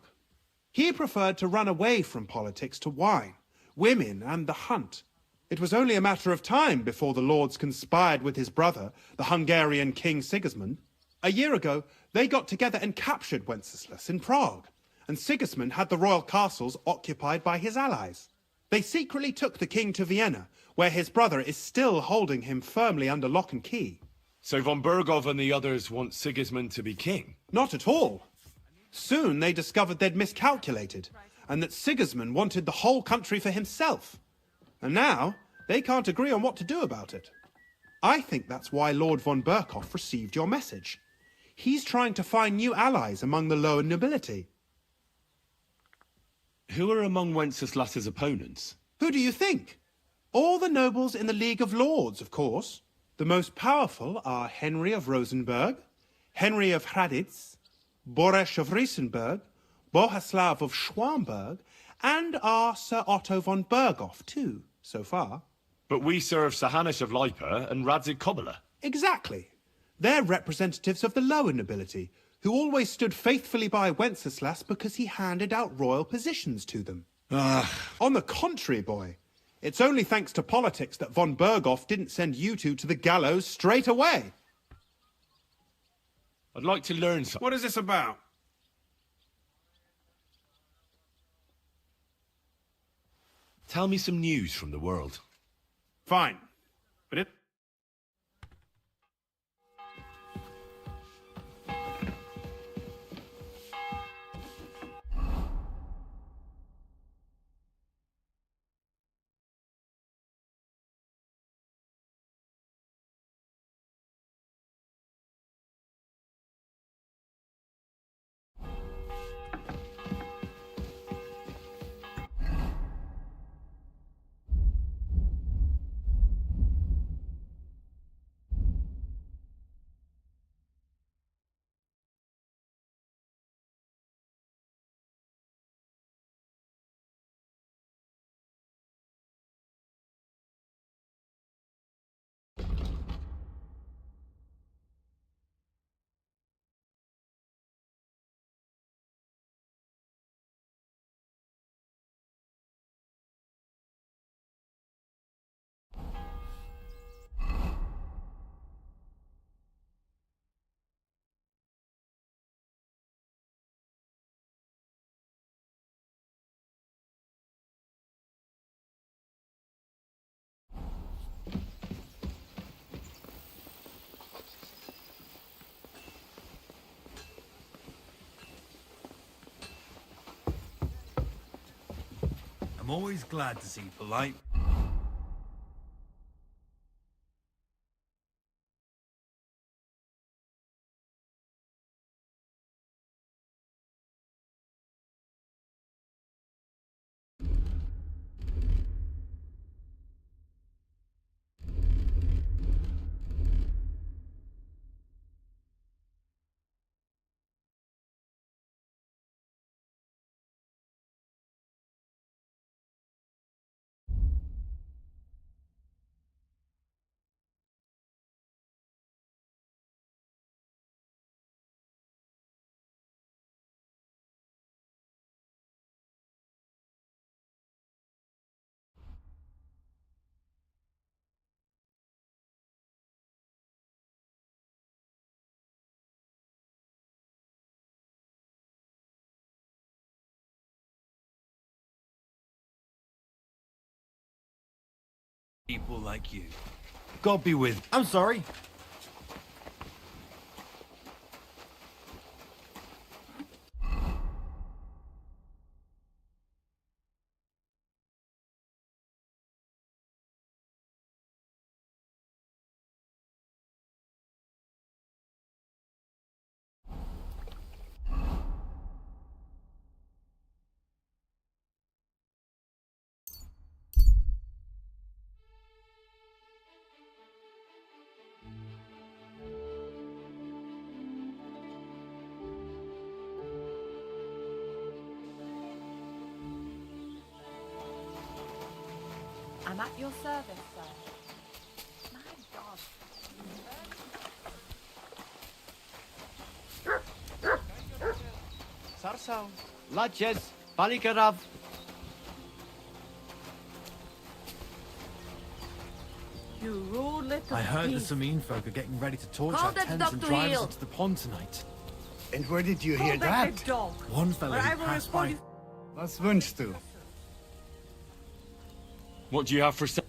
He preferred to run away from politics to wine, women, and the hunt. It was only a matter of time before the lords conspired with his brother, the Hungarian King Sigismund. A year ago, they got together and captured Wenceslas in Prague, and Sigismund had the royal castles occupied by his allies. They secretly took the king to Vienna, where his brother is still holding him firmly under lock and key. So von Burgov and the others want Sigismund to be king? Not at all. Soon they discovered they'd miscalculated, and that Sigismund wanted the whole country for himself. And now, they can't agree on what to do about it. I think that's why Lord von Burkhoff received your message. He's trying to find new allies among the lower nobility. Who are among Wenceslas's opponents? Who do you think? All the nobles in the League of Lords, of course. The most powerful are Henry of Rosenberg, Henry of Hraditz, Boresh of Riesenberg, Bohuslav of Schwamberg, and our Sir Otto von Burghoff, too, so far. But we serve Sir Hanush of Lipa and Radzig Kobyla. Exactly. They're representatives of the lower nobility, who always stood faithfully by Wenceslas because he handed out royal positions to them. On the contrary, boy, it's only thanks to politics that von Burghoff didn't send you two to the gallows straight away. I'd like to learn something. What is this about? Tell me some news from the world. Fine. But it... I'm always glad to see polite. People like you. God be with. I'm sorry. I'm at your service, sir. My God. Sarsaw, Latches, Balikarav. You rude little I heard the thief. Samin folk are getting ready to torch Call our that tents dog and to drive us heel. into the pond tonight. And where did you Call hear back that? the dog. One fella or I who will passed report by. you. Was wünschst du? What do you have for sale?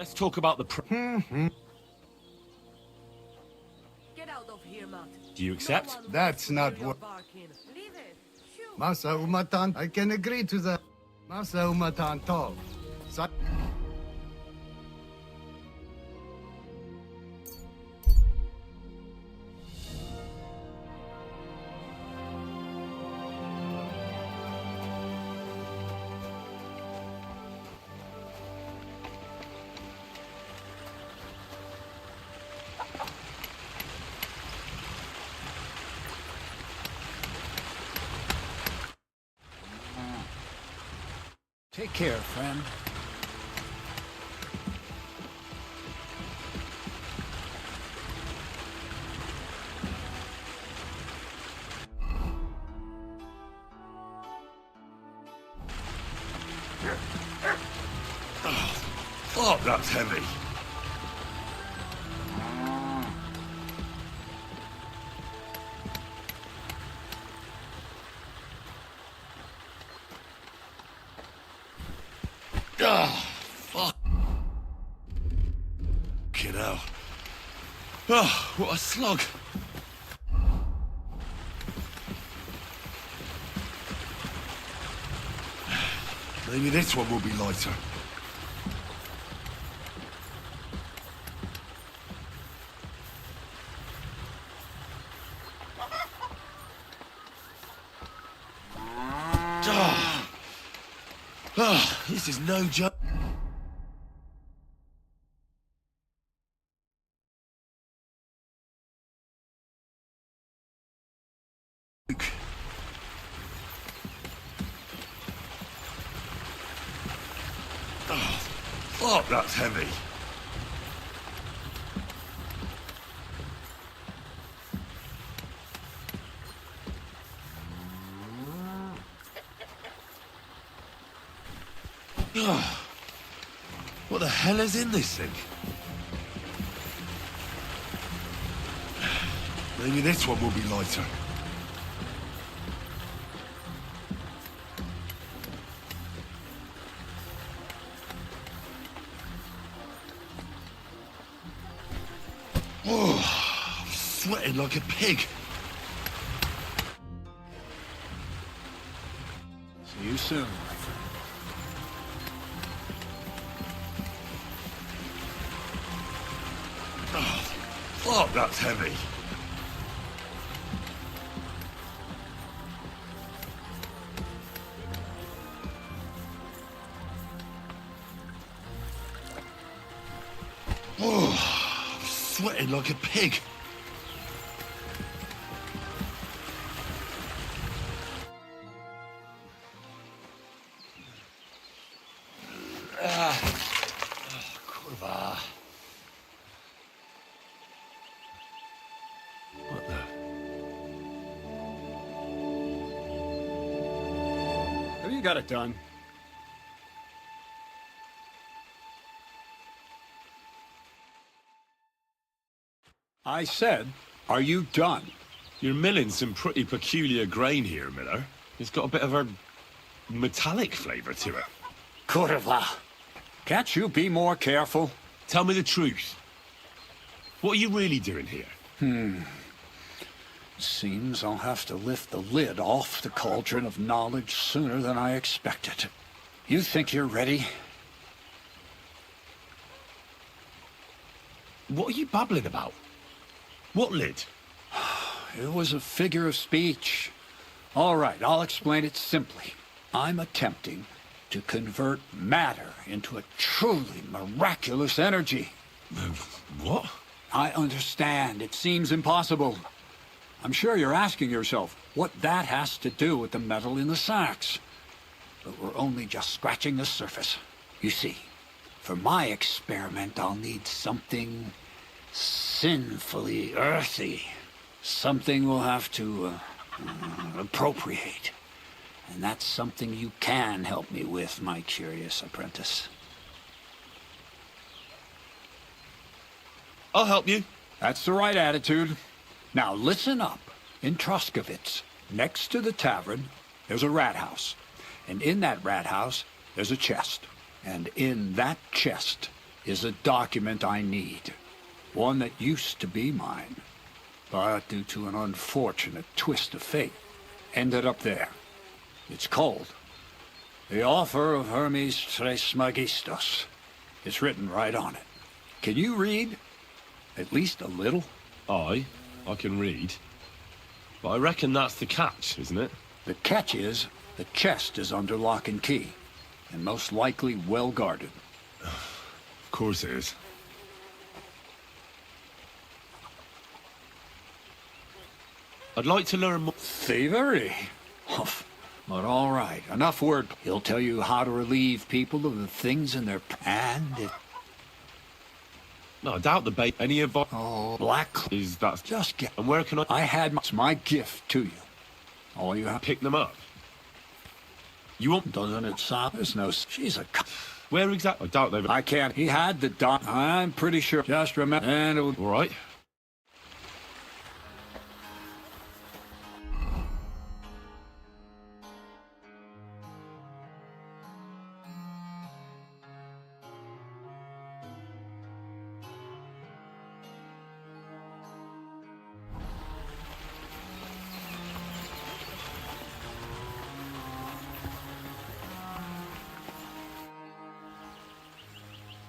Let's talk about the Get out of here, Matt. Do you accept? That's not what... Leave it. Shoo. Masa Umatan, I can agree to that. Masa Umatan Tov. Take care, friend. Oh, that's heavy. Ah, fuck. Get out. Oh, what a slug. Maybe this one will be lighter. This is no joke. Oh, fuck, that's heavy. Oh, what the hell is in this thing? Maybe this one will be lighter. Oh, I'm sweating like a pig. See you soon, my friend. Oh, fuck, that's heavy. Oh, I'm sweating like a pig. Kurwa. What the? Have you got it done? I said, are you done? You're milling some pretty peculiar grain here, Miller. It's got a bit of a metallic flavour to it. Kurwa. Can't you be more careful? Tell me the truth. What are you really doing here? Seems I'll have to lift the lid off the cauldron of knowledge sooner than I expected. You think you're ready? What are you babbling about? What lid? It was a figure of speech. All right, I'll explain it simply. I'm attempting to convert matter into a truly miraculous energy. What? I understand. It seems impossible. I'm sure you're asking yourself what that has to do with the metal in the sacks. But we're only just scratching the surface. You see, for my experiment, I'll need something sinfully earthy. Something we'll have to appropriate. And that's something you can help me with, my curious apprentice. I'll help you. That's the right attitude. Now listen up. In Troskovitz, next to the tavern, there's a rat house. And in that rat house, there's a chest. And in that chest is a document I need. One that used to be mine. But due to an unfortunate twist of fate, ended up there. It's called The Offer of Hermes Trismegistos. It's written right on it. Can you read? At least a little? I can read. But I reckon that's the catch, isn't it? The catch is, the chest is under lock and key, and most likely well guarded. Of course it is. I'd like to learn more. Thievery? But all right, enough word. He'll tell you how to relieve people of the things in their... And if... No, I doubt the bait. Any advice? Oh, black... Is that... Just get... And where can I... I had my gift to you. All you have... Pick them up? You want... Doesn't it sound... There's no... She's a... Where exactly? I doubt they've... I can't... He had the dot. I'm pretty sure. Just remember... And it will... All right.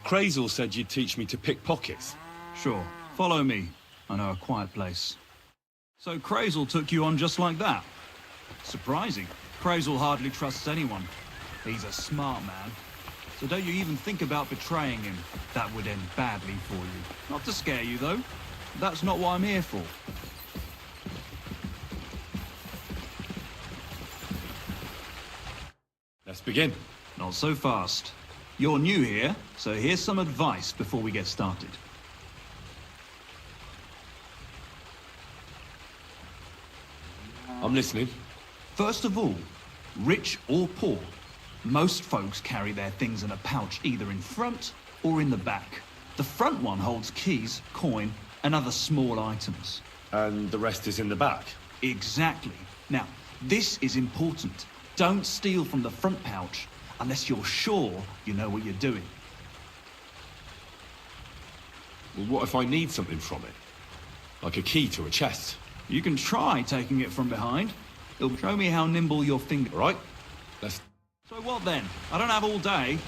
Crazel said you'd teach me to pick pockets. Sure. Follow me. I know a quiet place. So Crazel took you on just like that? Surprising. Crazel hardly trusts anyone. He's a smart man. So don't you even think about betraying him. That would end badly for you. Not to scare you, though. That's not what I'm here for. Let's begin. Not so fast. You're new here, so here's some advice before we get started. I'm listening. First of all, rich or poor, most folks carry their things in a pouch either in front or in the back. The front one holds keys, coin, and other small items. And the rest is in the back? Exactly. Now, this is important. Don't steal from the front pouch unless you're sure you know what you're doing. Well, what if I need something from it? Like a key to a chest? You can try taking it from behind. It'll show me how nimble your finger... Right, let's... So what then? I don't have all day.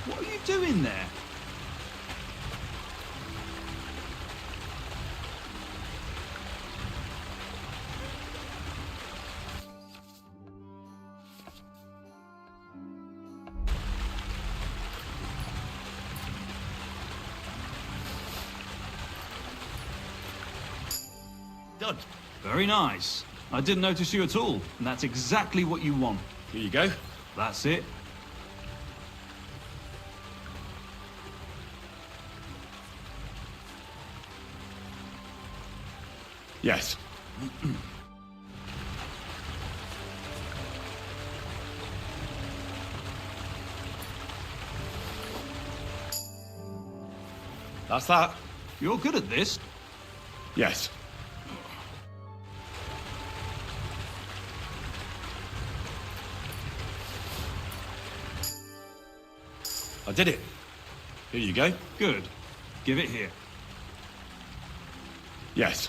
What are you doing there? Done. Very nice. I didn't notice you at all, and that's exactly what you want. Here you go. That's it. Yes. That's that. You're good at this. Yes. I did it. Here you go. Good. Give it here. Yes.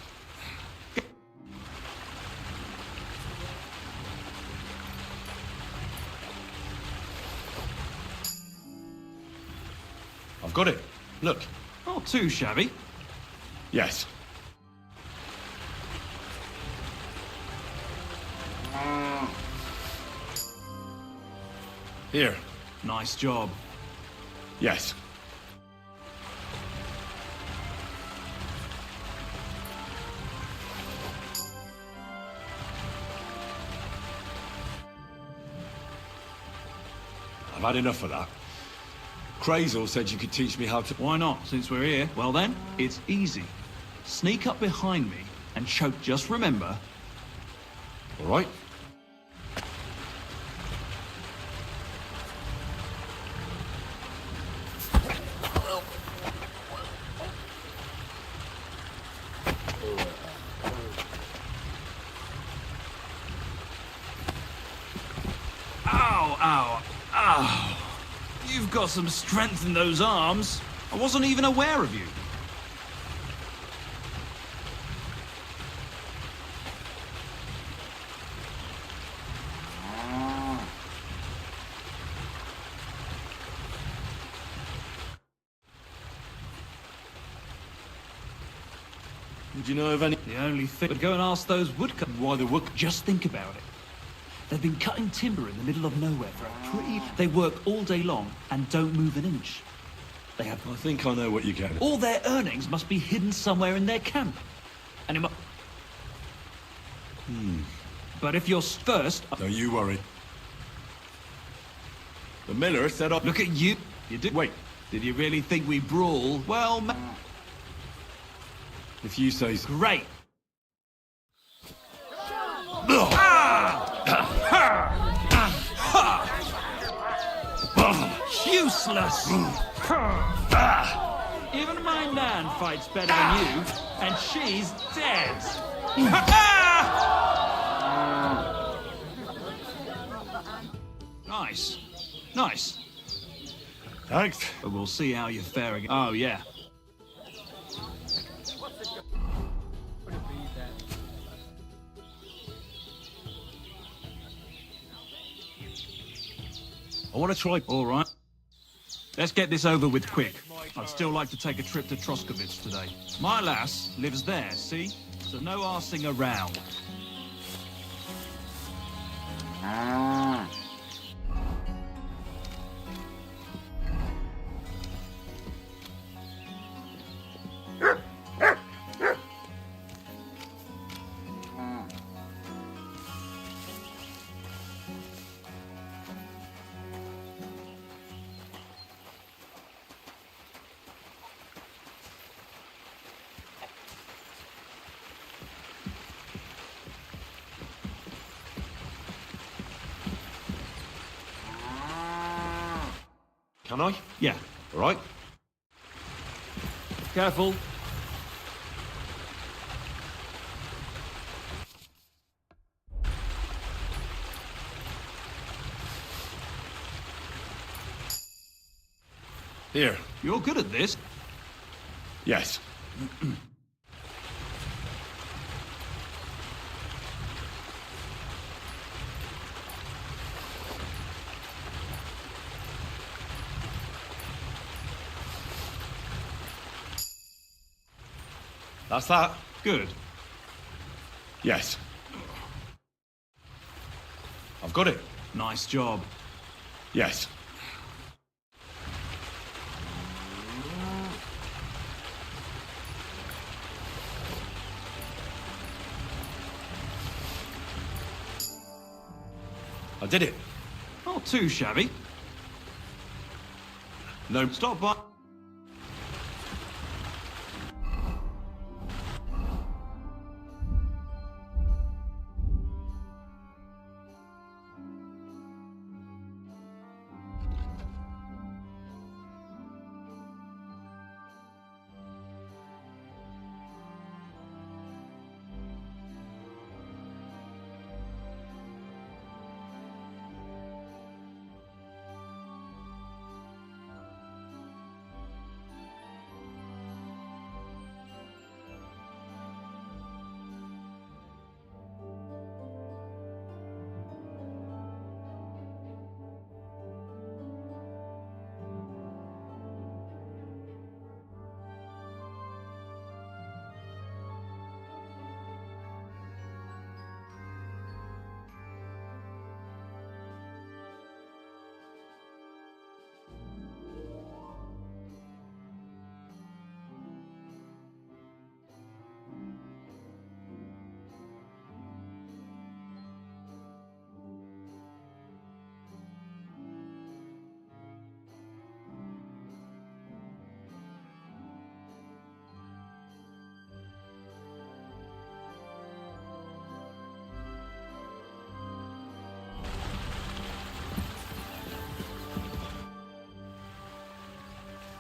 I've got it. Look. Not too shabby. Yes. Here. Nice job. Yes. I've had enough of that. Crazel said you could teach me how to... Why not, since we're here? Well then, it's easy. Sneak up behind me and choke. Just remember... All right. Ow, ow, ow. You've got some strength in those arms. I wasn't even aware of you. Would you know of any... The only thing... But go and ask those woodcutters why the wood... Just think about it. They've been cutting timber in the middle of nowhere for a pretty... They work all day long and don't move an inch. They have. I think I know what you're getting. All their earnings must be hidden somewhere in their camp. And it But if you're first... Don't you worry. The miller set up... Look at you. You did... Wait. Did you really think we brawl? Well, If you say so. Great. Useless. Even my Nan fights better than you, and she's dead. Nice. Nice. Thanks. But we'll see how you're faring. Oh, yeah. I want to try... All right. Let's get this over with quick. I'd still like to take a trip to Troskovitz today. My lass lives there, see? So no arsing around. Can I? Yeah. All right. Careful. Here. You're good at this. Yes. That's that. Good. Yes. I've got it. Nice job. Yes. I did it. Not too shabby. No. Stop by.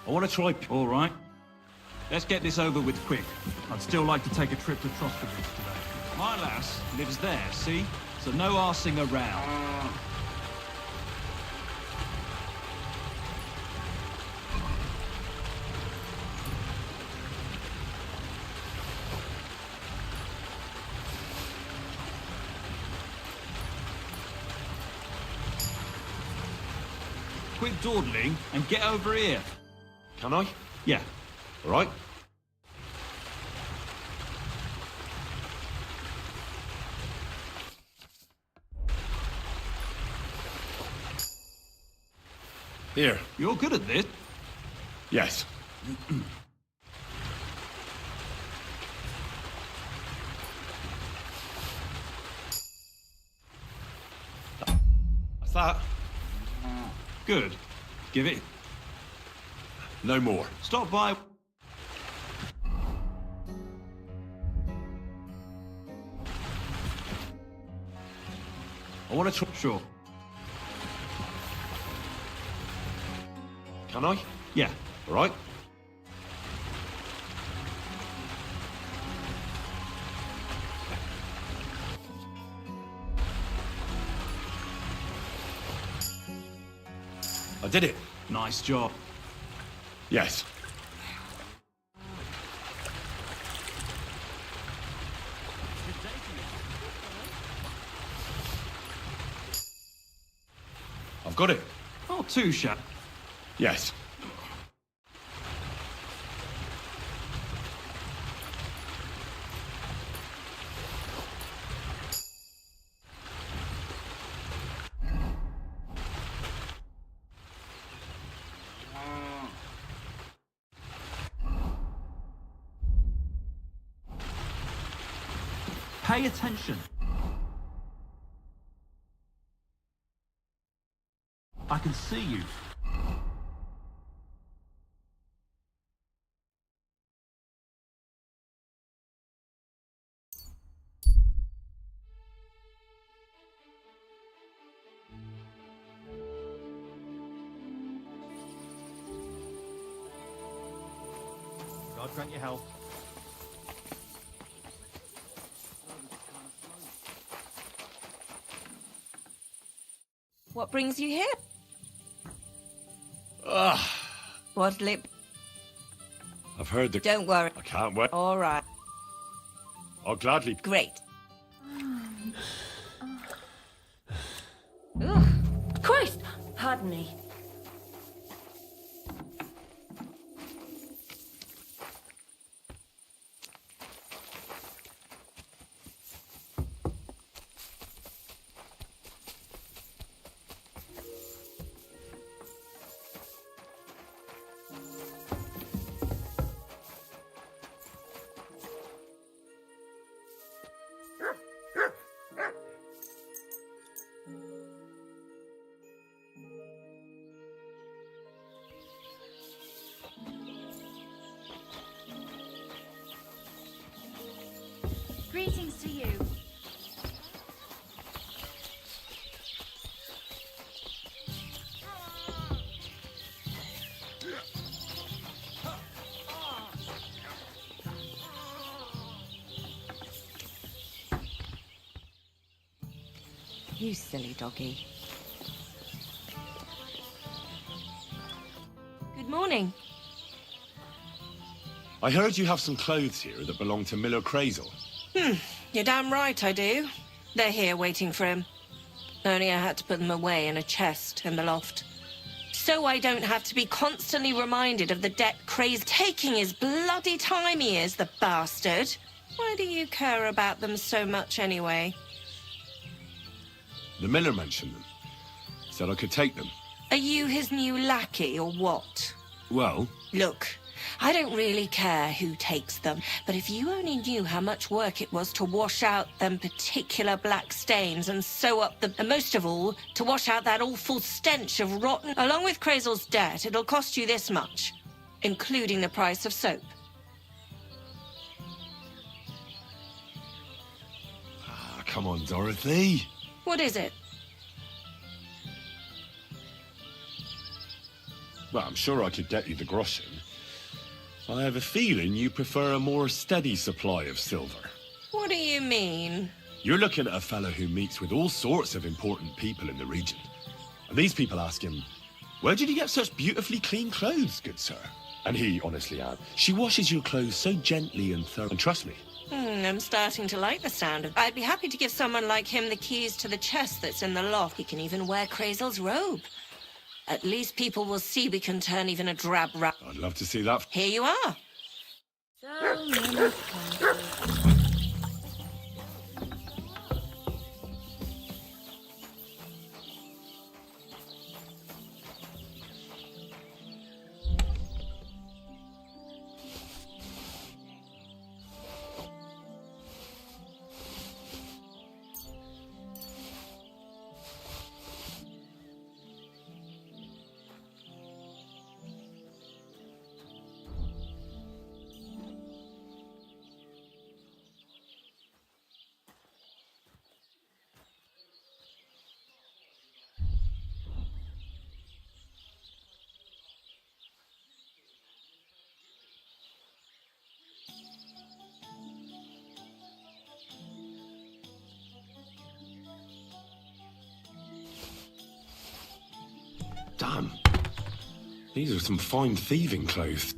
I want to try... All right. Let's get this over with quick. I'd still like to take a trip to Troskovitz today. My lass lives there, see? So no arsing around. Quit dawdling and get over here. Can I? Yeah. All right. Here. You're good at this. Yes. What's that? Good. Give it. No more. Stop by. I want to try. Sure. Can I? Yeah. All right. I did it. Nice job. Yes. I've got it. Not too shabby. Yes. Pay attention. I can see you. God grant you health. What brings you here? Ugh. What lip? I've heard the... Don't worry. I can't wait. All right. I'll gladly... Great. Ugh. Christ! Pardon me. Greetings to you. You silly doggy. Good morning. I heard you have some clothes here that belong to Miller Crazel. You're damn right I do. They're here waiting for him. Only I had to put them away in a chest in the loft. So I don't have to be constantly reminded of the debt craze taking his bloody time he is, the bastard. Why do you care about them so much anyway? The Miller mentioned them. Said I could take them. Are you his new lackey or what? Well, Look, I don't really care who takes them, but if you only knew how much work it was to wash out them particular black stains and sew up the... and most of all, to wash out that awful stench of rotten... Along with Crazel's debt, it'll cost you this much, including the price of soap. come on, Dorothy. What is it? Well, I'm sure I could get you the groschen. I have a feeling you prefer a more steady supply of silver. What do you mean? You're looking at a fellow who meets with all sorts of important people in the region. And these people ask him, where did you get such beautifully clean clothes, good sir? And he, honestly, Anne, she washes your clothes so gently and thoroughly. And trust me. I'm starting to like the sound of... I'd be happy to give someone like him the keys to the chest that's in the loft. He can even wear Crazel's robe. At least people will see we can turn even a drab rat. I'd love to see that. Here you are. So many countries. Damn. These are some fine thieving clothes.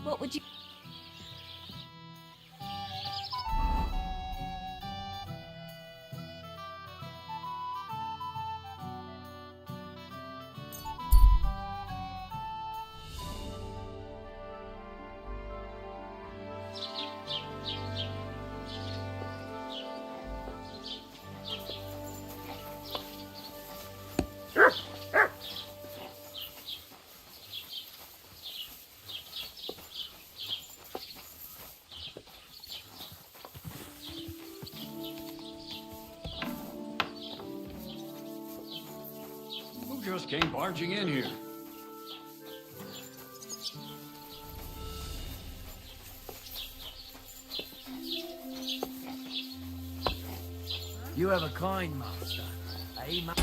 What would you... Who just came barging in here? You have a kind master, eh, ma-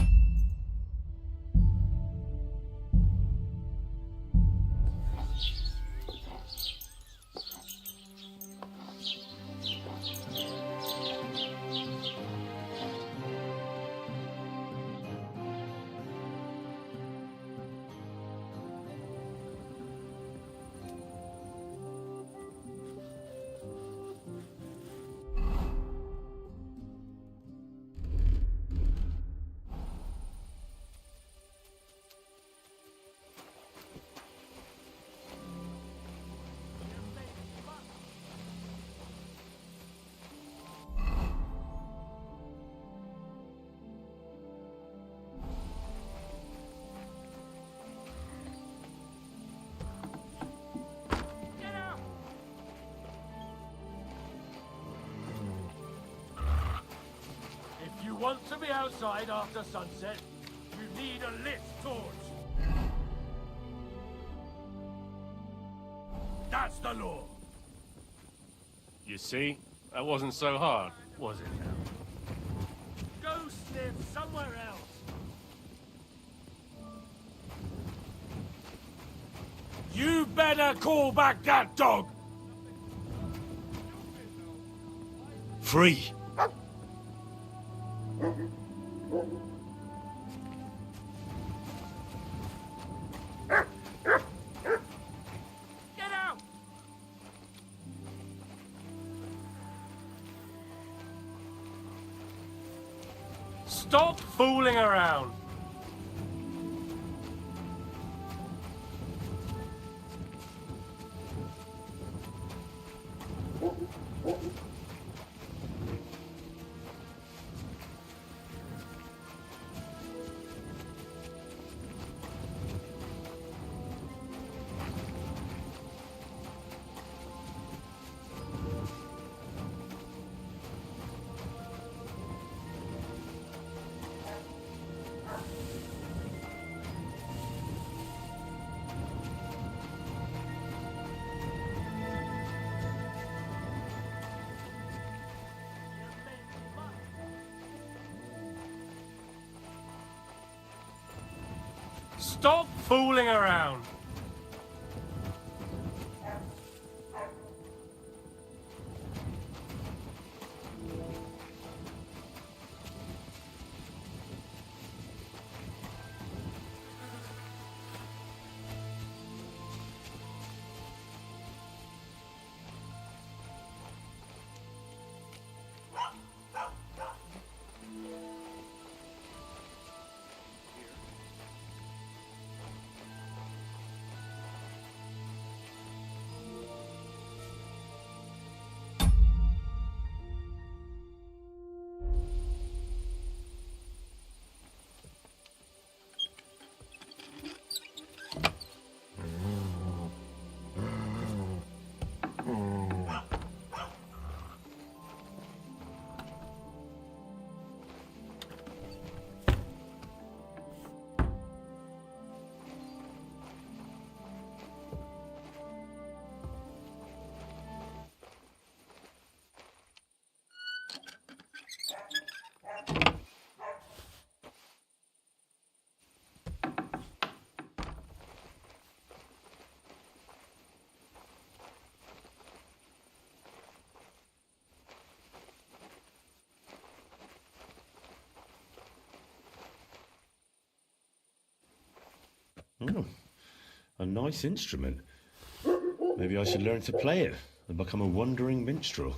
If you want to be outside after sunset, you need a lit torch. That's the law. You see, that wasn't so hard, was it now? Go sniff somewhere else. You better call back that dog! Free. Get out! Stop fooling around! Stop fooling around! Oh, a nice instrument. Maybe I should learn to play it and become a wandering minstrel.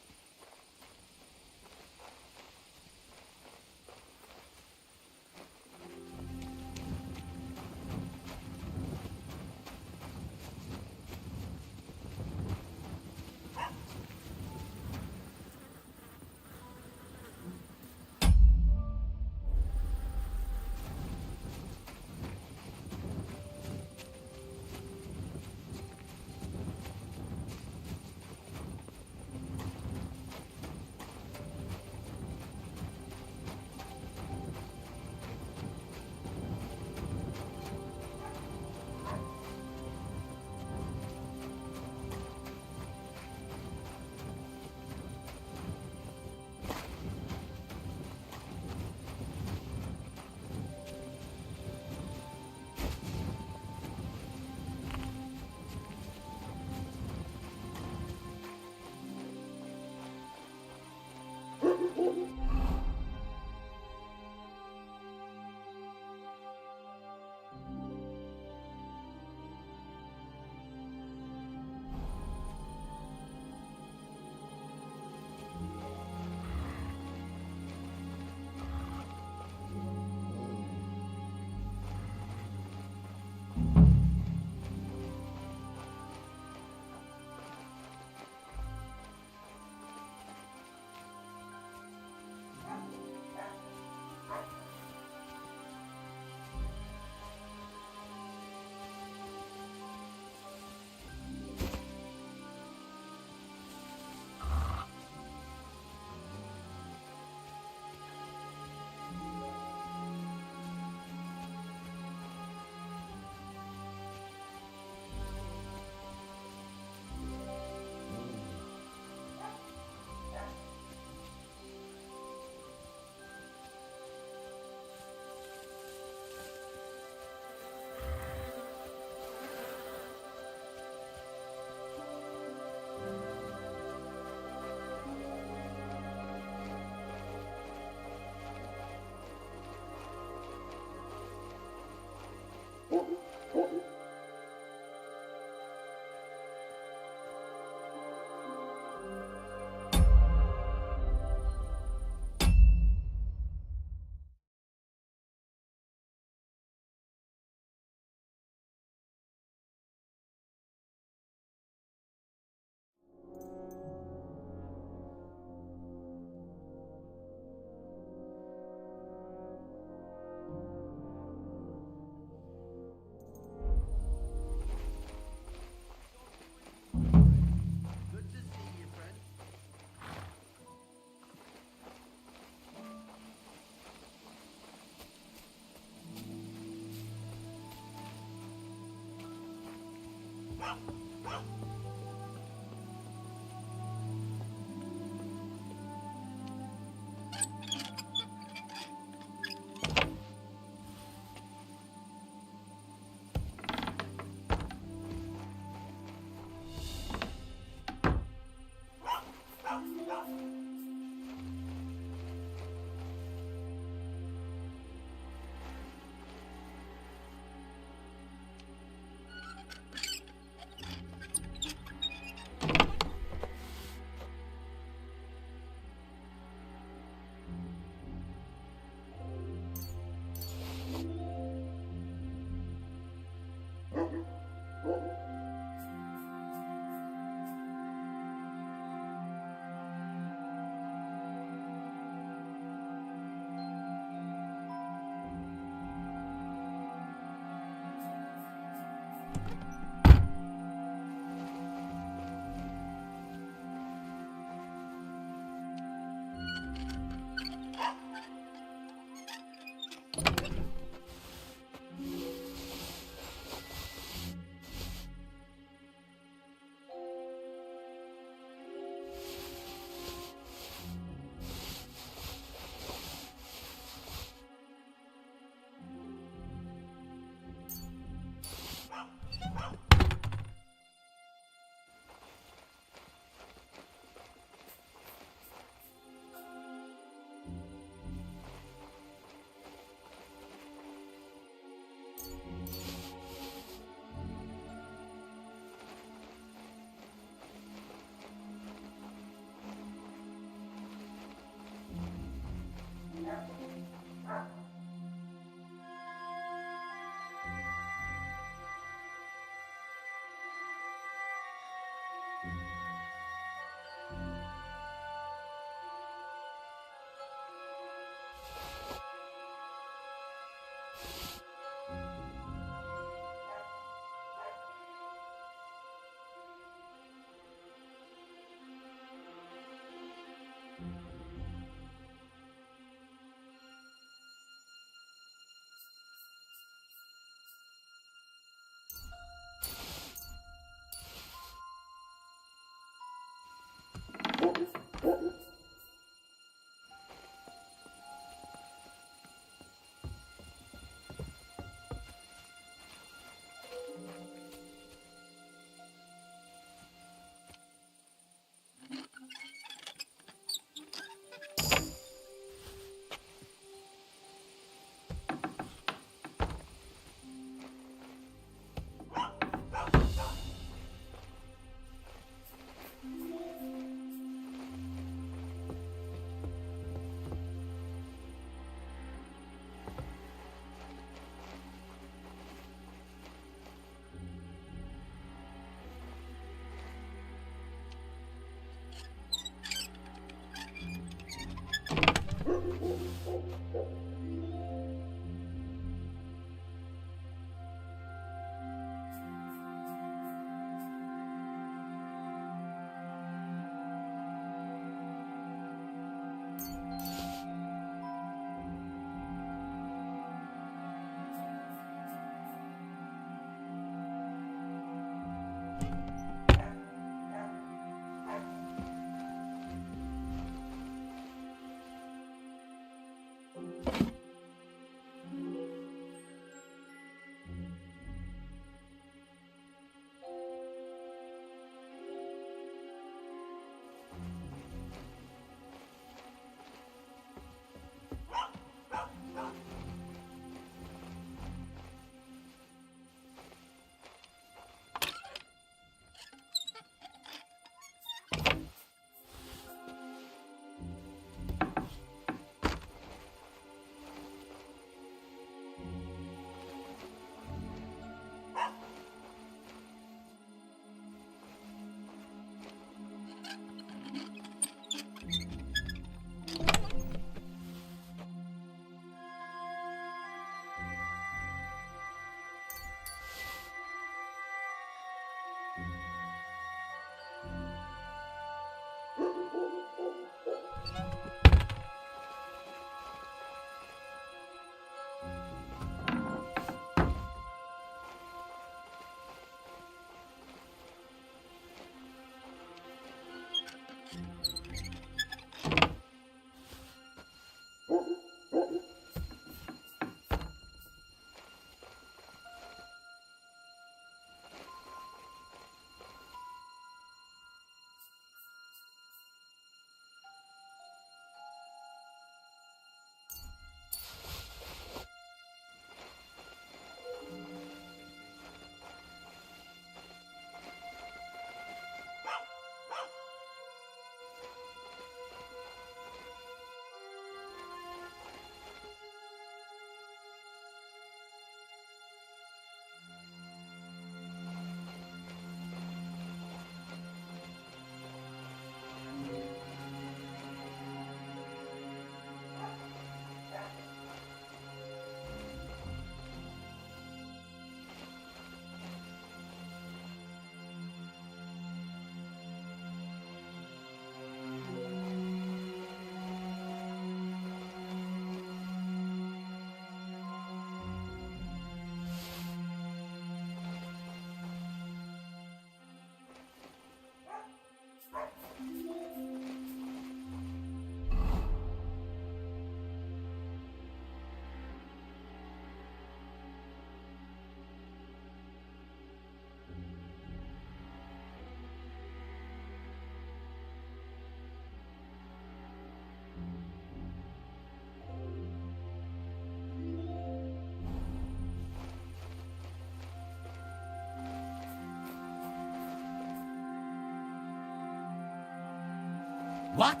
What?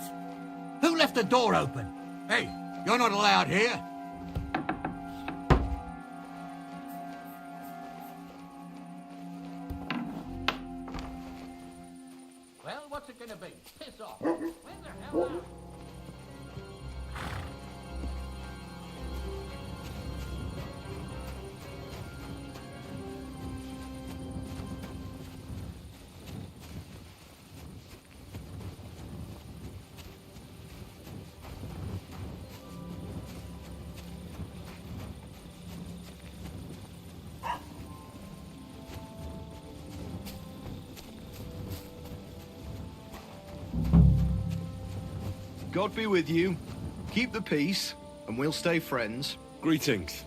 Who left the door open? Hey, you're not allowed here. Well, what's it gonna be? Piss off. When the hell are... God be with you. Keep the peace, and we'll stay friends. Greetings.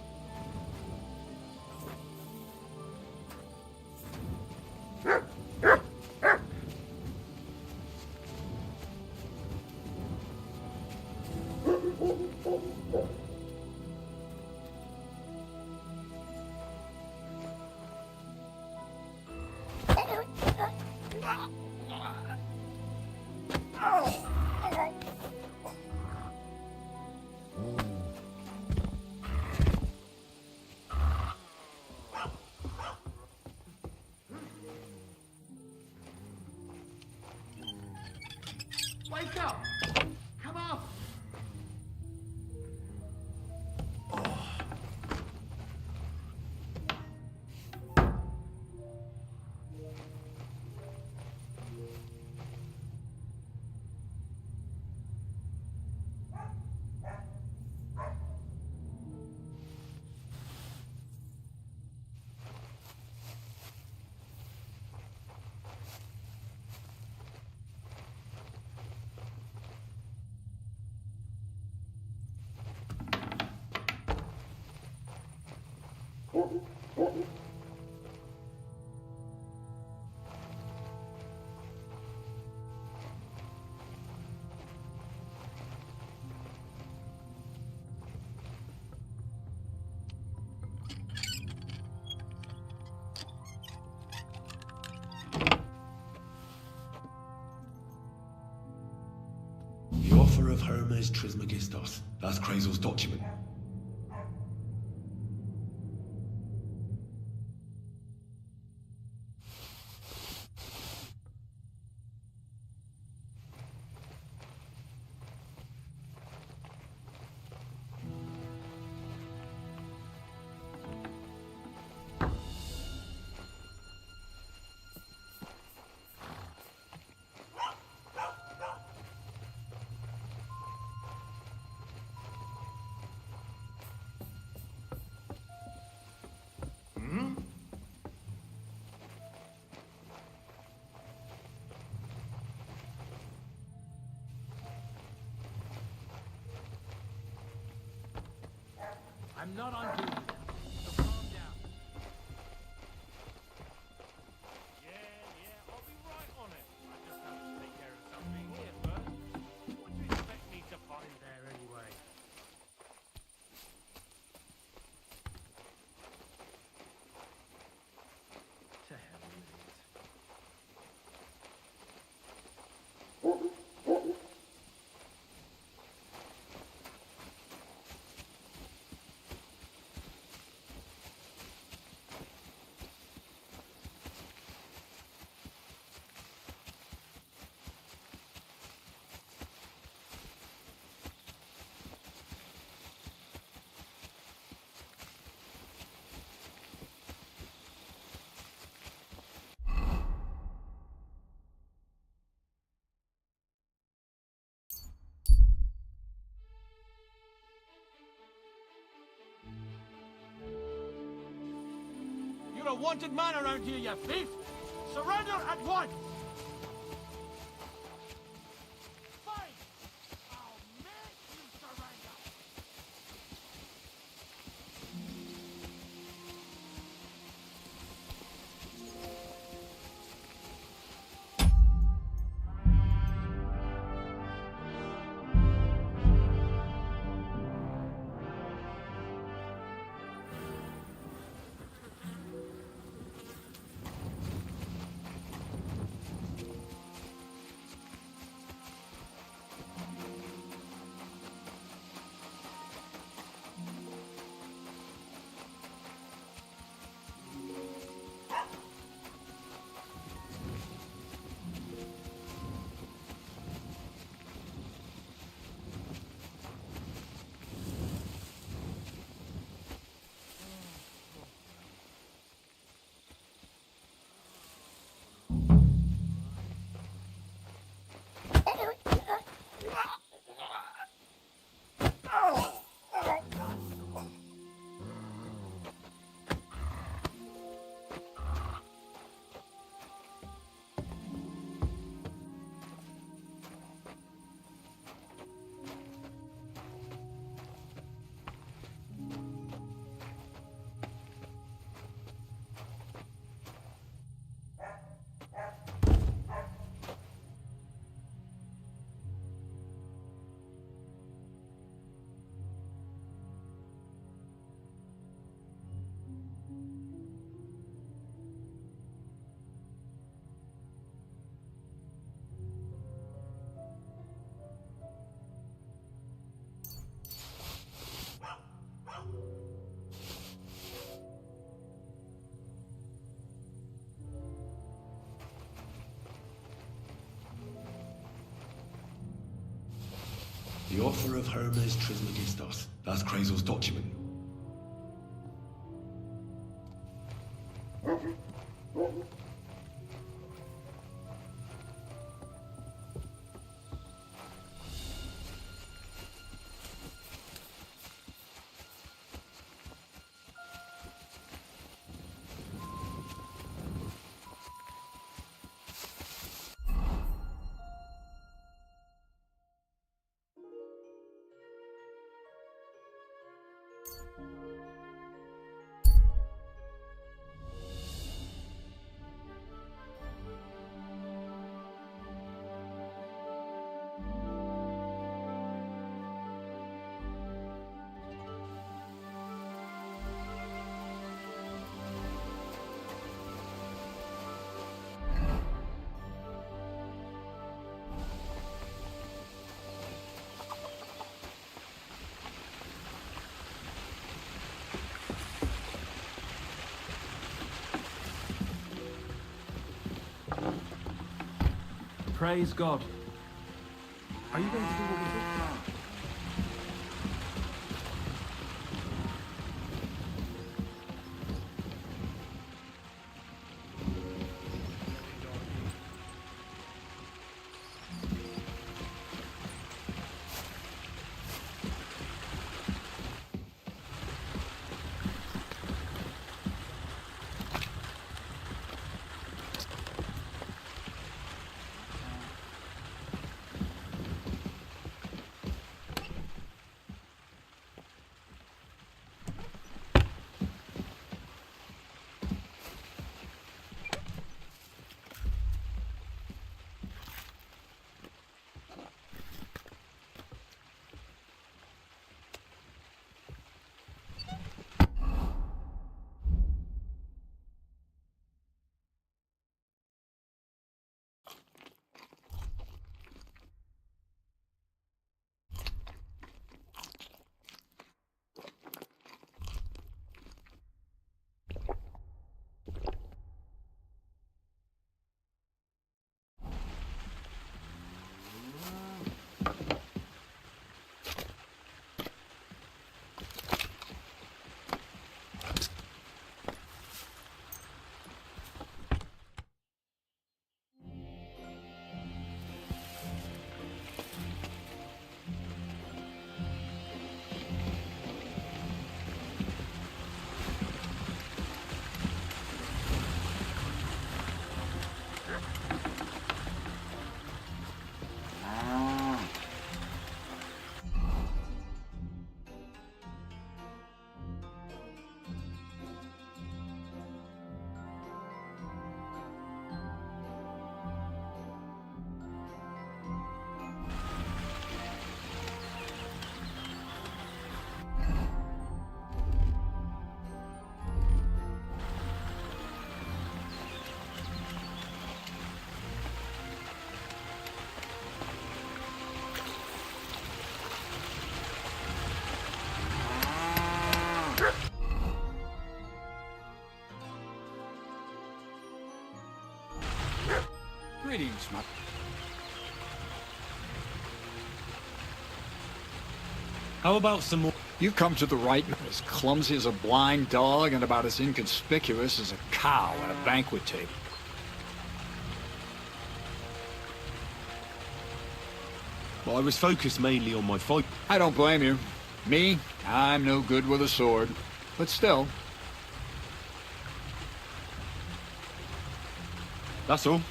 Wake up! Come on! The offer of Hermes Trismegistos. That's Krazel's document. I'm not on duty now, so calm down. Yeah, I'll be right on it. I just have to take care of something here first. What do you expect me to find there anyway? To hell with it. You're a wanted man around here, you thief! Surrender at once! Fine! I'll make you surrender! The offer of Hermes Trismegistos. That's Krazel's document. Praise God. Are you going to do what we talked about? Greetings, my... How about some more? You've come to the right, as clumsy as a blind dog and about as inconspicuous as a cow at a banquet table. Well, I was focused mainly on my fight. I don't blame you. Me, I'm no good with a sword. But still. That's all.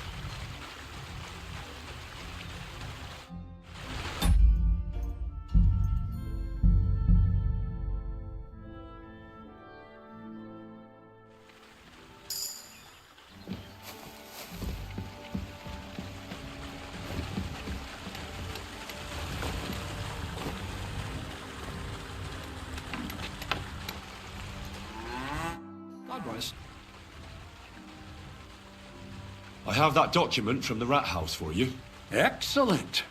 I have that document from the rat house for you. Excellent.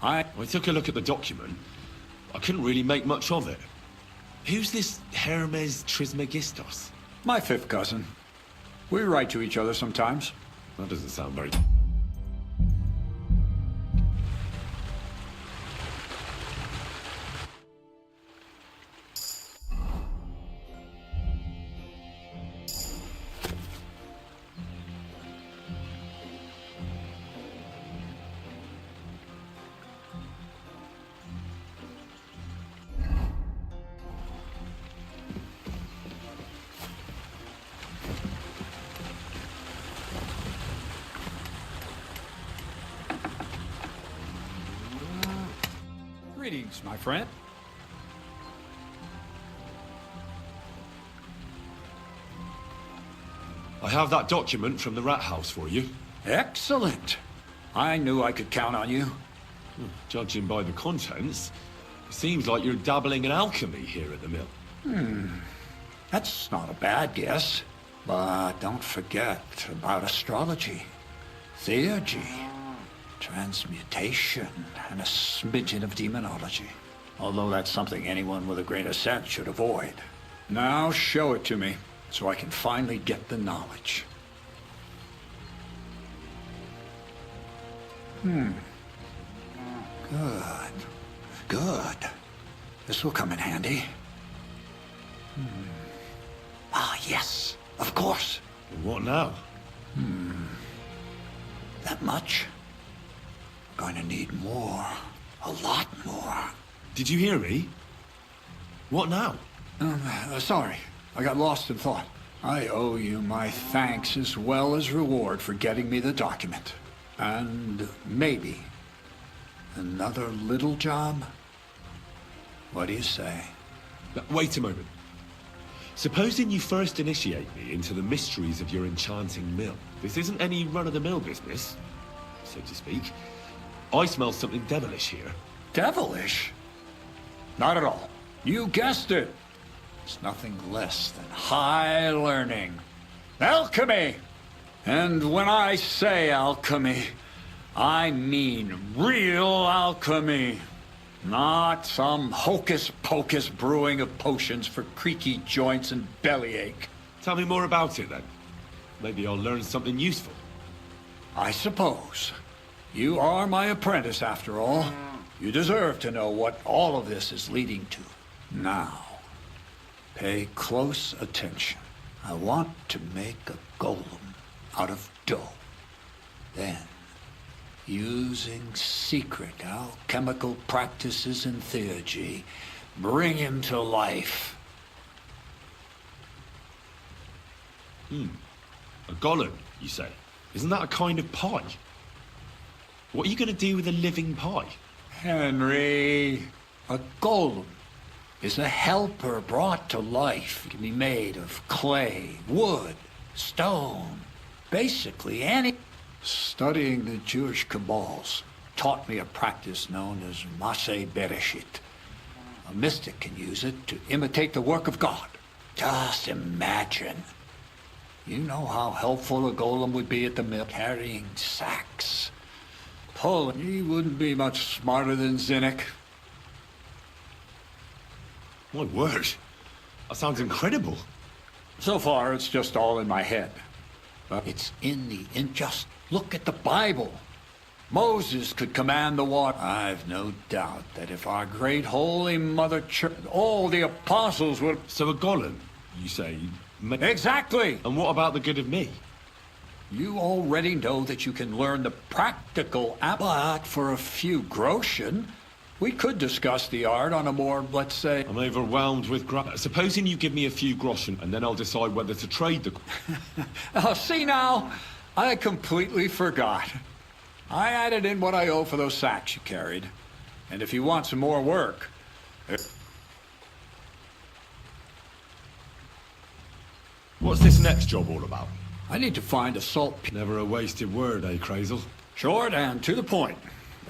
I took a look at the document. I couldn't really make much of it. Who's this Hermes Trismegistos? My fifth cousin. We write to each other sometimes. That doesn't sound very... Greetings, my friend. I have that document from the rat house for you. Excellent. I knew I could count on you. Judging by the contents, it seems like you're dabbling in alchemy here at the mill. That's not a bad guess. But don't forget about astrology, theurgy, transmutation, and a smidgen of demonology. Although that's something anyone with a grain of sense should avoid. Now show it to me, so I can finally get the knowledge. Good. Good. This will come in handy. Ah, yes. Of course. What now? That much? Going to need more. A lot more. Did you hear me? What now? Sorry. I got lost in thought. I owe you my thanks as well as reward for getting me the document. And maybe another little job? What do you say? Wait a moment. Supposing you first initiate me into the mysteries of your enchanting mill. This isn't any run-of-the-mill business, so to speak. I smell something devilish here. Devilish? Not at all. You guessed it. It's nothing less than high learning. Alchemy! And when I say alchemy, I mean real alchemy. Not some hocus-pocus brewing of potions for creaky joints and bellyache. Tell me more about it, then. Maybe I'll learn something useful. I suppose. You are my apprentice, after all. You deserve to know what all of this is leading to. Now, pay close attention. I want to make a golem out of dough. Then, using secret alchemical practices and theurgy, bring him to life. A golem, you say? Isn't that a kind of pie? What are you going to do with a living pie? Henry, a golem is a helper brought to life. It can be made of clay, wood, stone, basically any... Studying the Jewish Kabbals taught me a practice known as Maseh Bereshit. A mystic can use it to imitate the work of God. Just imagine. You know how helpful a golem would be at the mill, carrying sacks. Pulling. He wouldn't be much smarter than Zinnik. My word. That sounds incredible. So far, it's just all in my head. But it's just look at the Bible. Moses could command the water. I've no doubt that if our great holy mother church, all the apostles would... So a golem, you say? Exactly! And what about the good of me? You already know that you can learn the practical, but for a few groschen, we could discuss the art on a more, let's say... I'm overwhelmed with supposing you give me a few groschen, and then I'll decide whether to trade the... Oh, see now, I completely forgot. I added in what I owe for those sacks you carried. And if you want some more work... What's this next job all about? I need to find a salt... Never a wasted word, eh, Crazel? Short and to the point.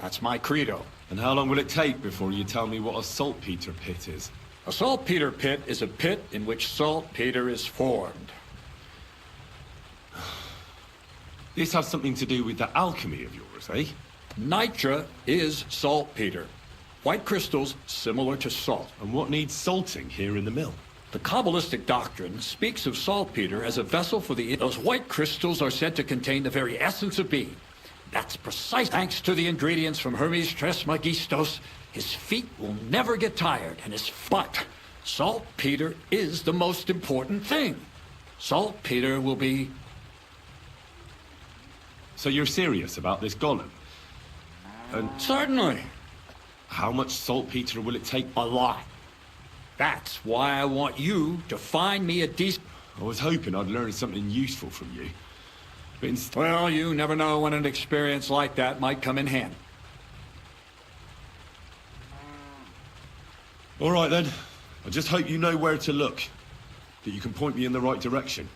That's my credo. And how long will it take before you tell me what a saltpeter pit is? A saltpeter pit is a pit in which saltpeter is formed. This has something to do with the alchemy of yours, eh? Nitra is saltpeter. White crystals similar to salt. And what needs salting here in the mill? The Kabbalistic doctrine speaks of saltpeter as a vessel for the... Those white crystals are said to contain the very essence of being. That's precise. Thanks to the ingredients from Hermes Trismegistos, his feet will never get tired, and his... But saltpeter is the most important thing. Saltpeter will be... So you're serious about this golem? And certainly. How much saltpeter will it take? A lot. That's why I want you to find me a decent... I was hoping I'd learn something useful from you. But well, you never know when an experience like that might come in handy. All right, then. I just hope you know where to look. That you can point me in the right direction.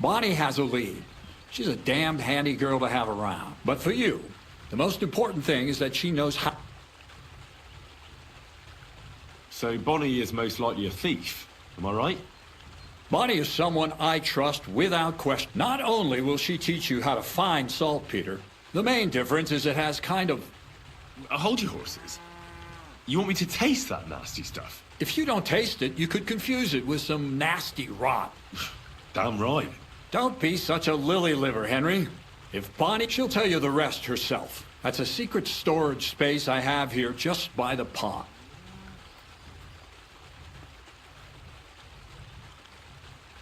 Bonnie has a lead. She's a damned handy girl to have around. But for you, the most important thing is that she knows how... So Bonnie is most likely a thief, am I right? Bonnie is someone I trust without question. Not only will she teach you how to find saltpeter, the main difference is it has kind of... Hold your horses. You want me to taste that nasty stuff? If you don't taste it, you could confuse it with some nasty rot. Damn right. Don't be such a lily liver, Henry. If Bonnie, she'll tell you the rest herself. That's a secret storage space I have here just by the pond.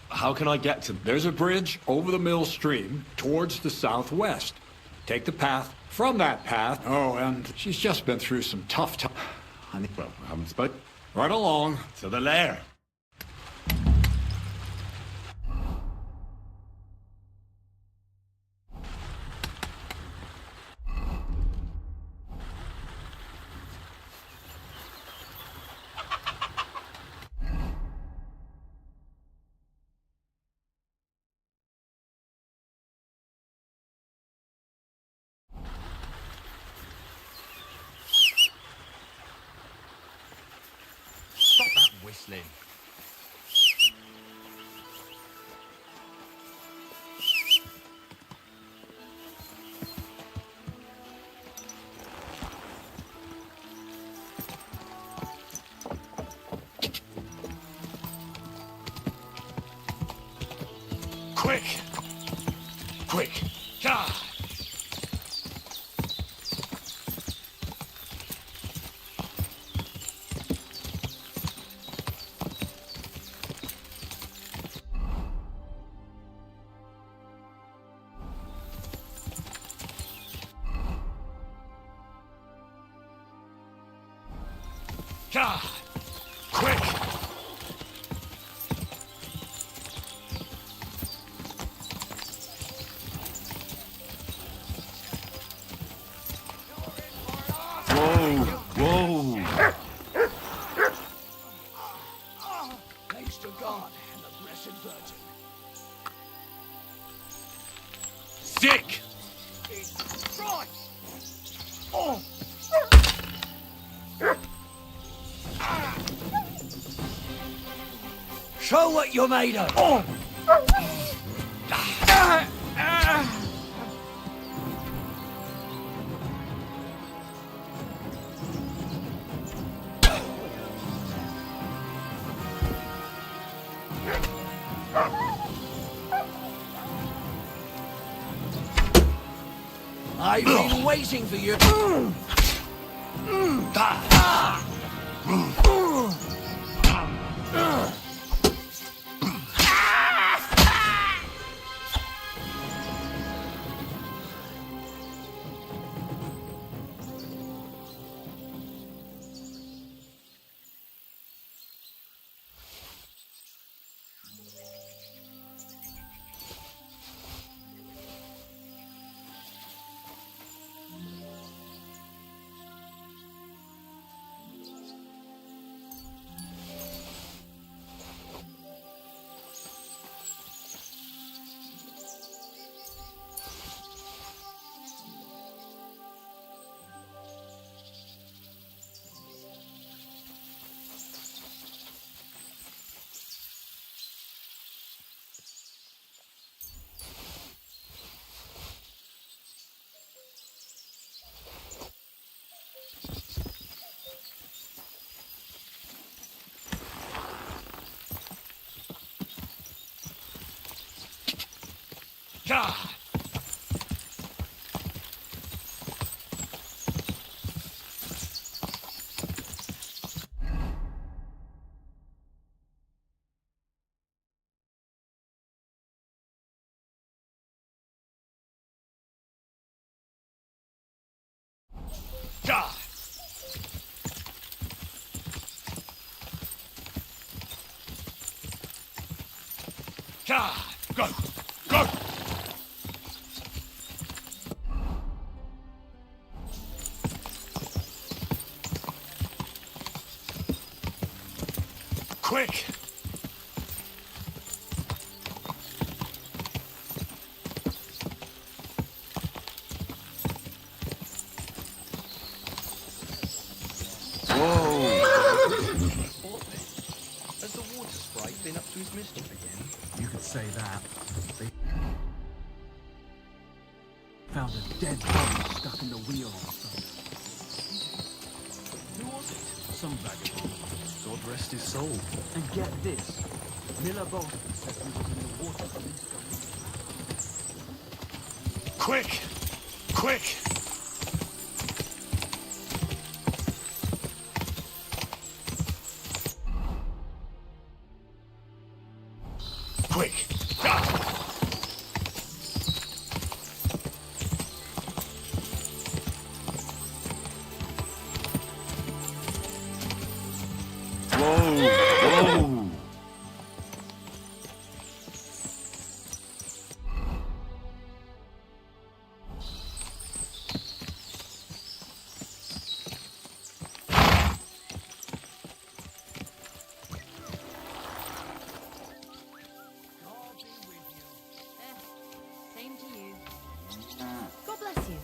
How can I get to... There's a bridge over the mill stream towards the southwest. Take the path. From that path... Oh, and she's just been through some tough time. Well, I haven't spoken. Right along. To the lair. Stop that whistling. Quick! Quick! God! God! Quick! Whoa! Thanks to God and the Blessed Virgin. Stick! Right! Oh! Show what you're made of! Oh! I've been waiting for you. God! God! God! Go! Go! Quick! Has the water sprite been up to his mischief again? You could say that. They found a dead body stuck in the wheel or something. Who was it? Some vagabond. God rest his soul. And get this. Miller Bolton said he was in the water police. Quick! Quick! Quick! Whoa! Same to you. God bless you.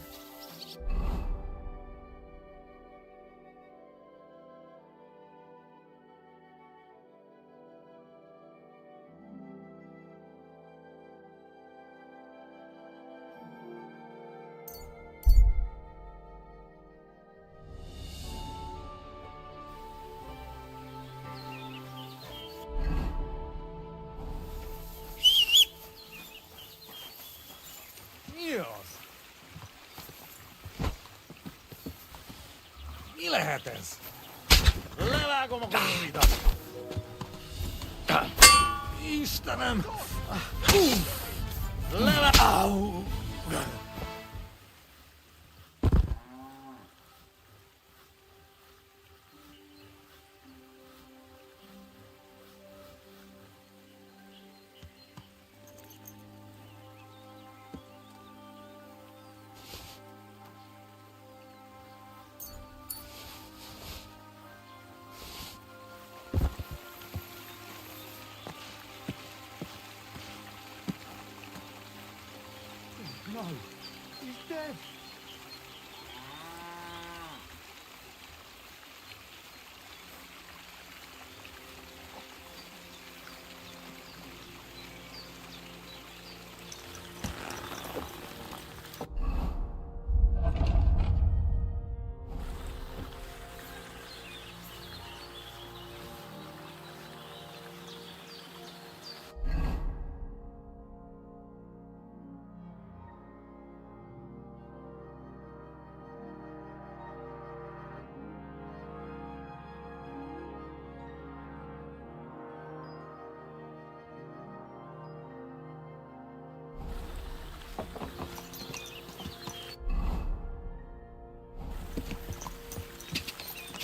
Dios. Y le jetes. Le va como comida. Istanem. Le va. Au. No, he's dead.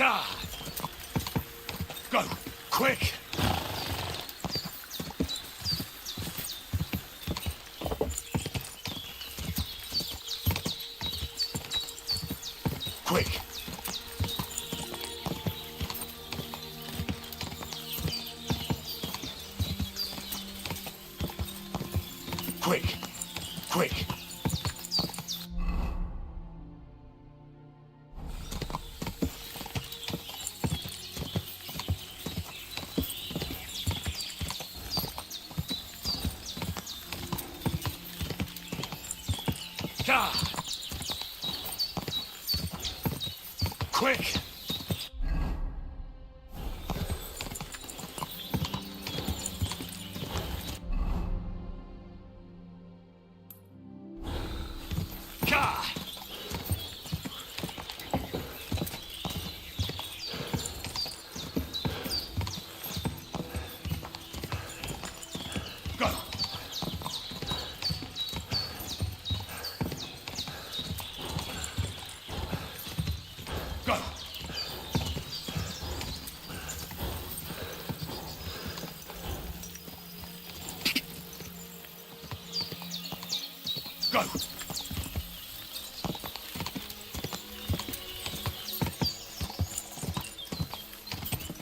God! Go! Quick! Quick! Quick! Quick! God! Quick! God! Go! Go! Go!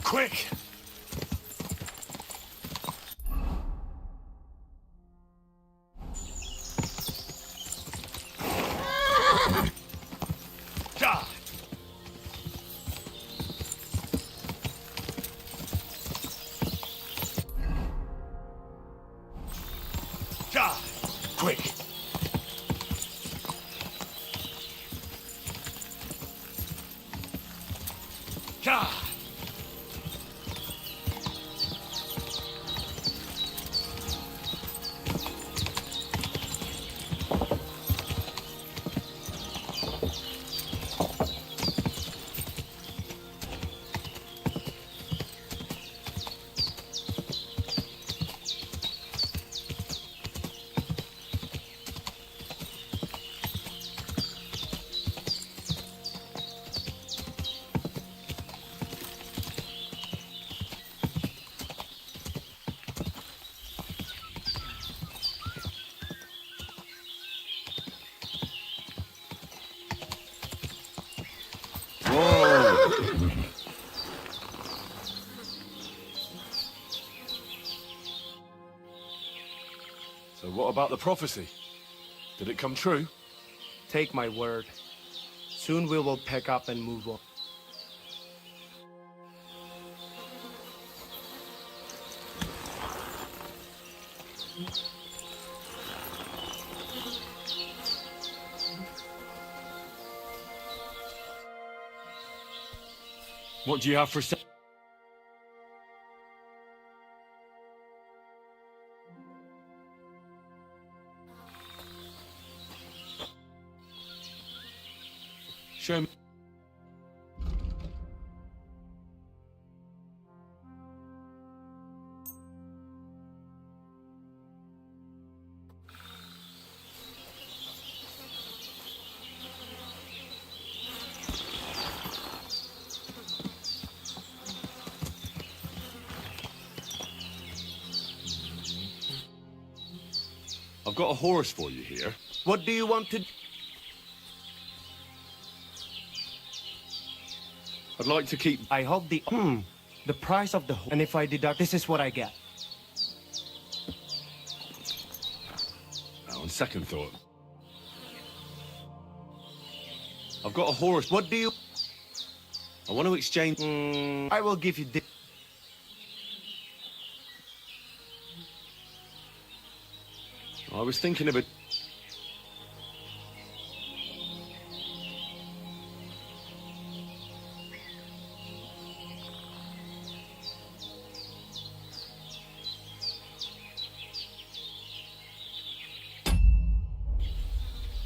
Quick! Gah! So what about the prophecy? Did it come true? Take my word. Soon we will pack up and move on. What do you have for sale? Show me. I've got a horse for you here. What do you want to... I'd like to keep... I hope the... the price of the horse. And if I deduct, this is what I get. Now, on second thought... I've got a horse. What do you... I want to exchange... I will give you this. I was thinking of it.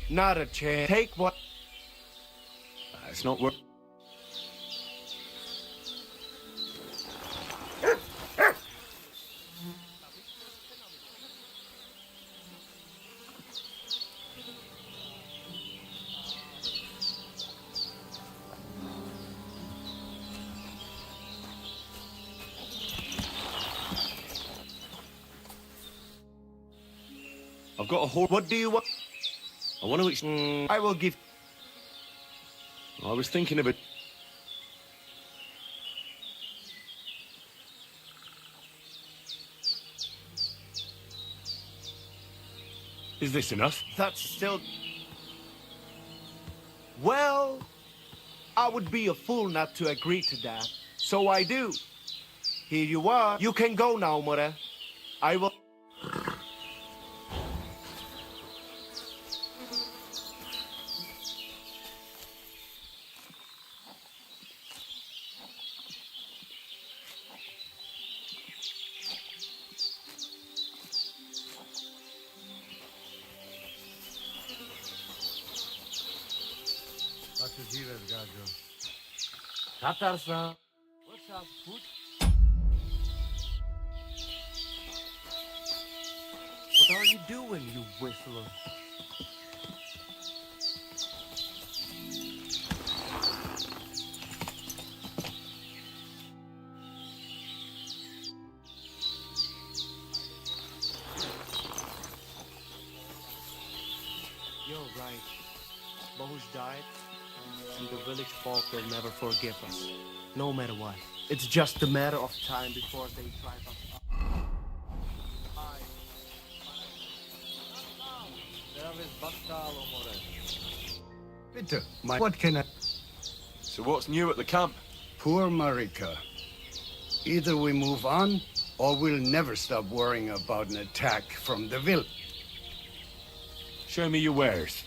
Not a chance. Take what... It's not worth... I've got a horse. What do you want? I want to... I will give... I was thinking of it. Is this enough? That's still... Well, I would be a fool not to agree to that. So I do. Here you are. You can go now, Mora. I will... Tatarsa. What's up, food? What are you doing, you whistler? You're right. Bohus died, and the village folk will never forgive us. No matter what. It's just a matter of time before they drive us up. Bitte, what can I... So what's new at the camp? Poor Marika. Either we move on, or we'll never stop worrying about an attack from the village. Show me your wares.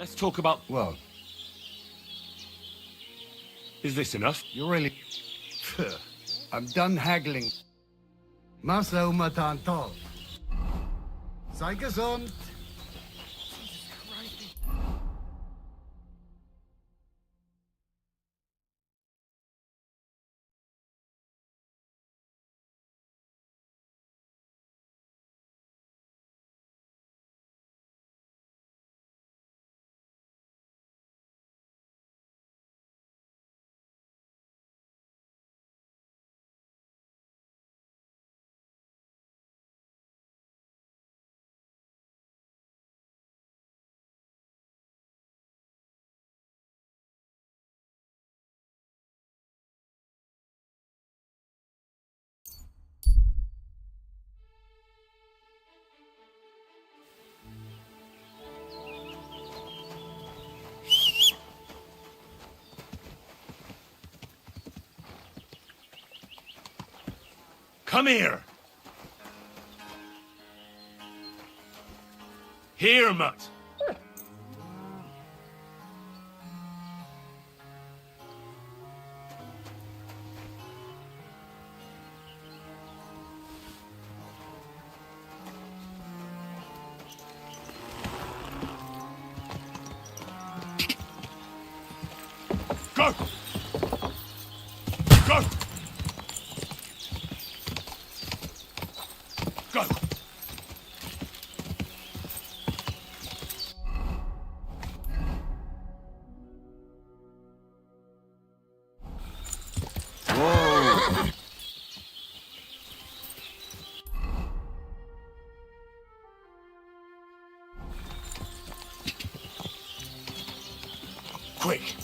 Let's talk about... Well, is this enough? You really... I'm done haggling. Masa umatanto. Sei gesund. Come here! Here, mutt! Go! Go! Go! Whoa! Quick!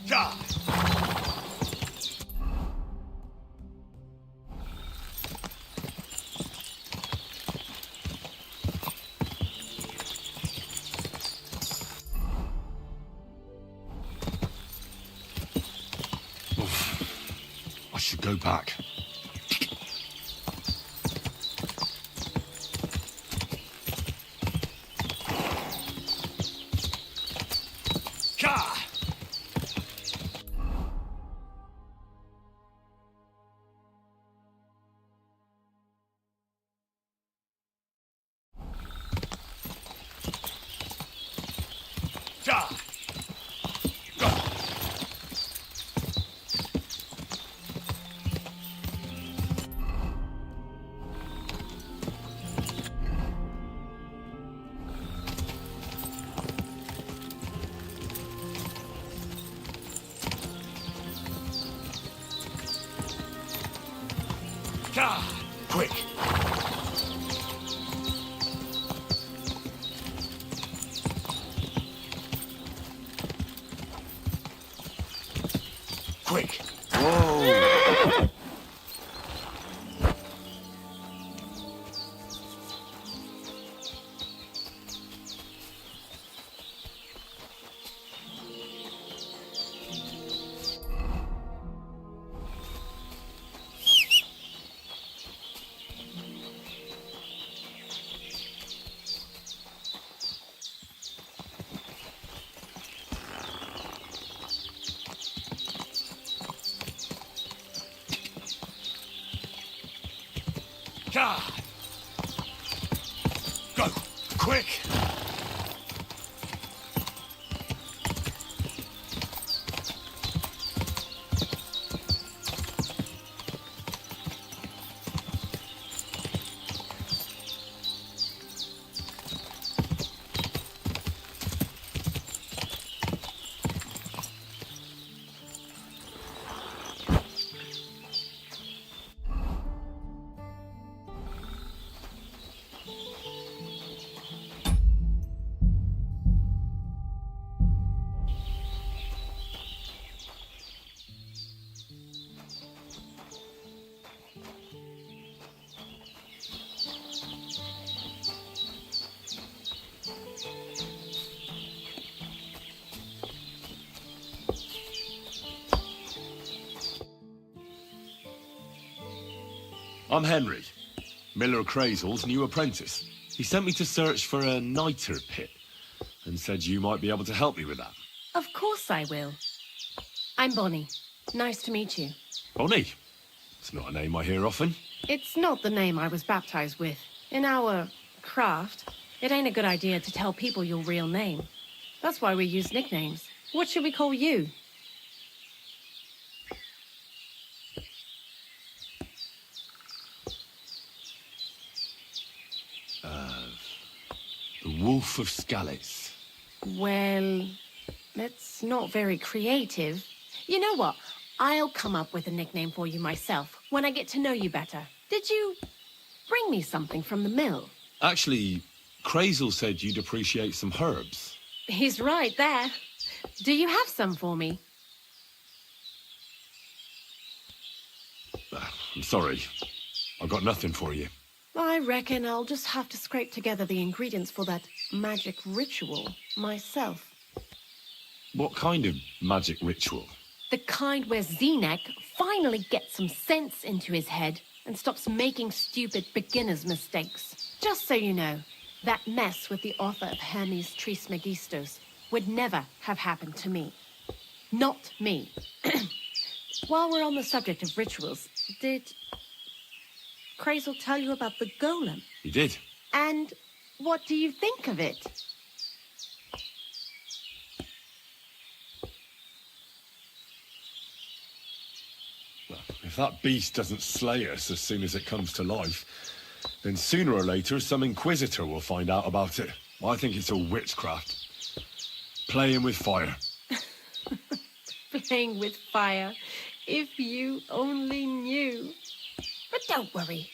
Ja! I should go back. Ka! Ja! Go! Ja! Quick! Quick! Whoa! Ja! Go! Quick! I'm Henry, Miller Crazel's new apprentice. He sent me to search for a niter pit and said you might be able to help me with that. Of course I will. I'm Bonnie. Nice to meet you. Bonnie? It's not a name I hear often. It's not the name I was baptized with. In our craft, it ain't a good idea to tell people your real name. That's why we use nicknames. What should we call you? The Wolf of Scalets. Well, that's not very creative. You know what? I'll come up with a nickname for you myself when I get to know you better. Did you bring me something from the mill? Actually, Crazel said you'd appreciate some herbs. He's right there. Do you have some for me? I'm sorry. I've got nothing for you. I reckon I'll just have to scrape together the ingredients for that magic ritual myself. What kind of magic ritual? The kind where Zenek finally gets some sense into his head and stops making stupid beginner's mistakes. Just so you know, that mess with the author of Hermes Trismegistos would never have happened to me. Not me. While we're on the subject of rituals, did Crazel tell you about the golem? He did. And what do you think of it? Well, if that beast doesn't slay us as soon as it comes to life, then sooner or later some inquisitor will find out about it. I think it's all witchcraft. Playing with fire. Playing with fire. If you only knew. But don't worry.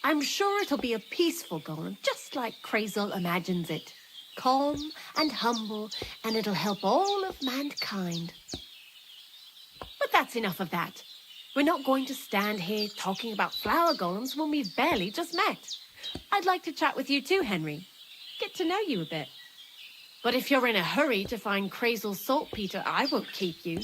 I'm sure it'll be a peaceful golem, just like Crazel imagines it. Calm and humble, and it'll help all of mankind. But that's enough of that. We're not going to stand here talking about flower golems when we've barely just met. I'd like to chat with you too, Henry. Get to know you a bit. But if you're in a hurry to find Crazel's saltpeter, I won't keep you.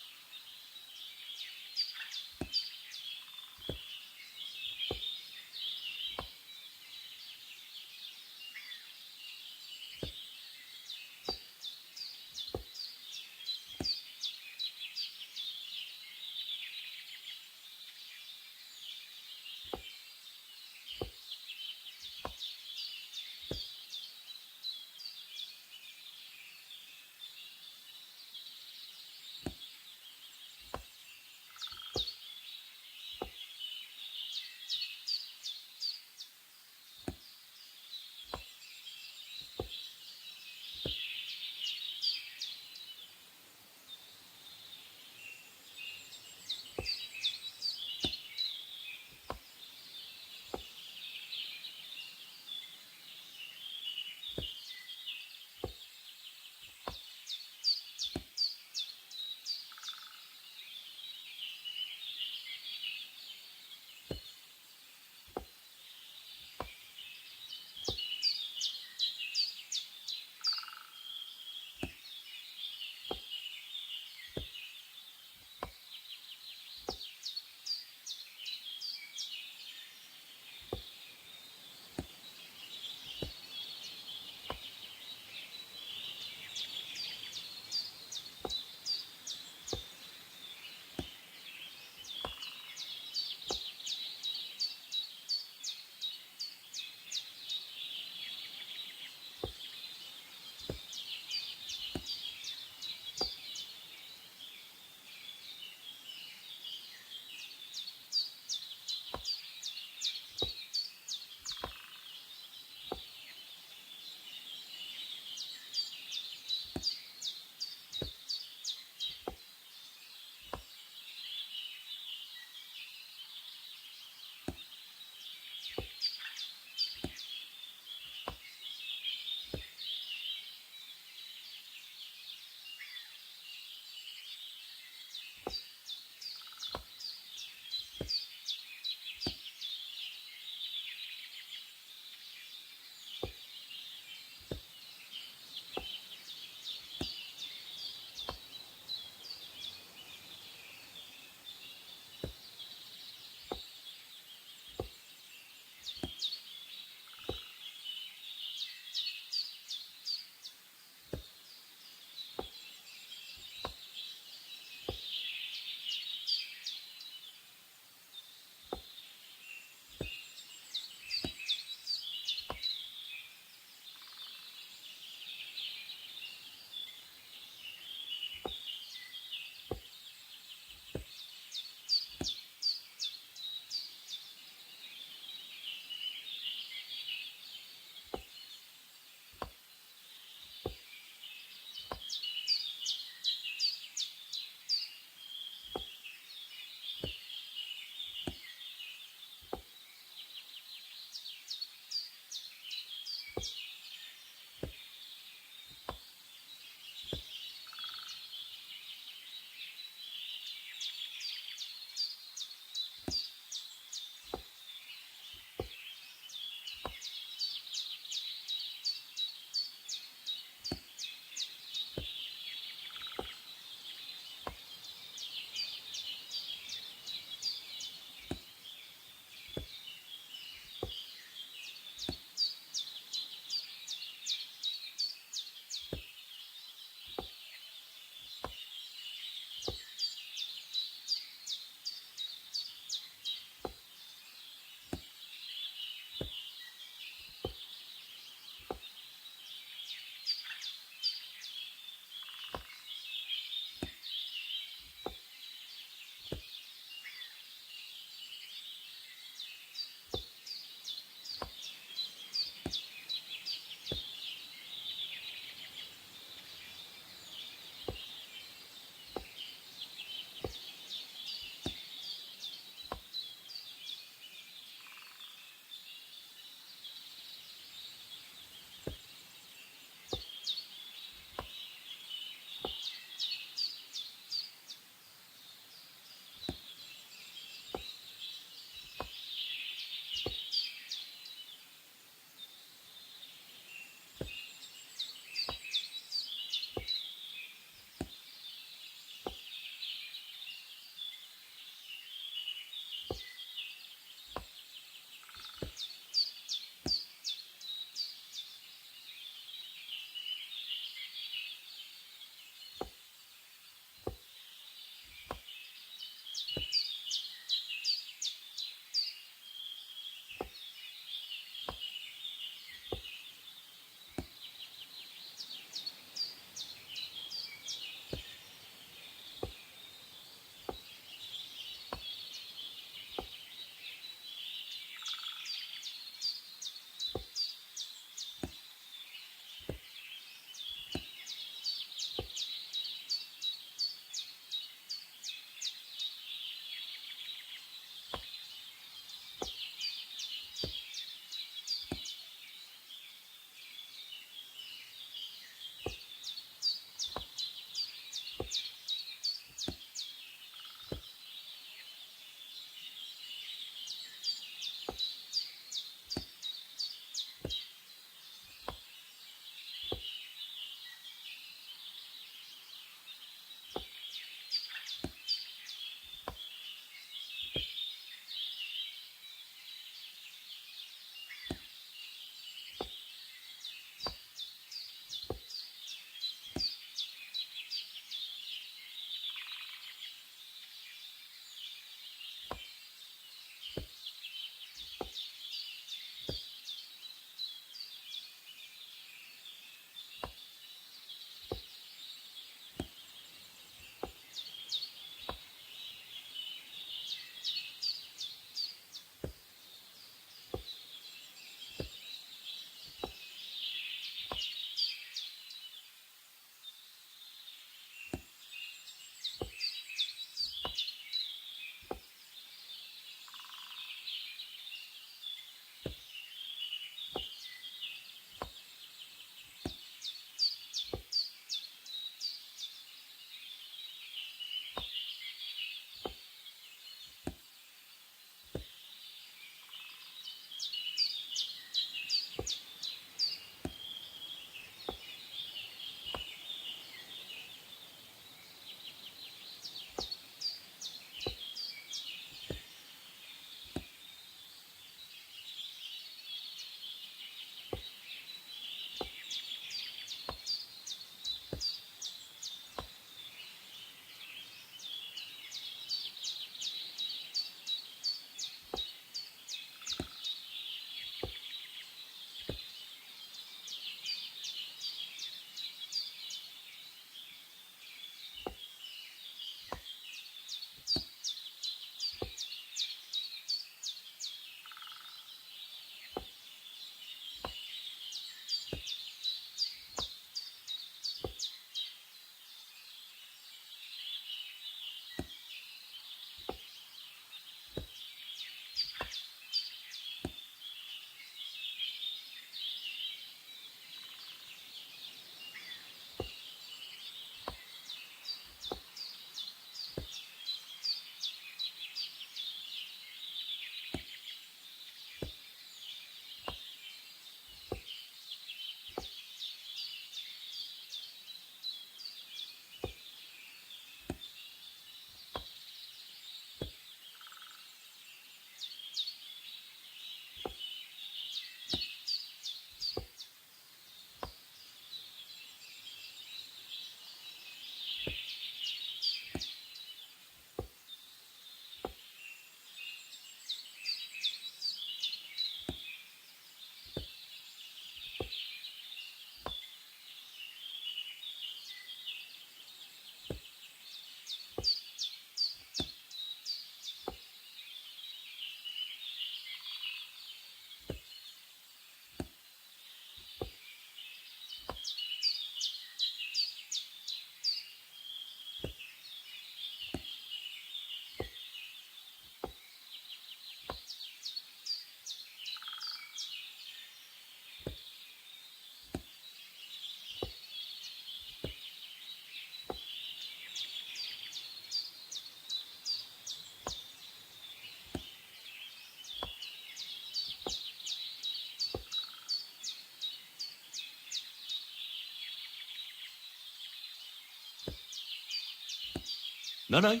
No.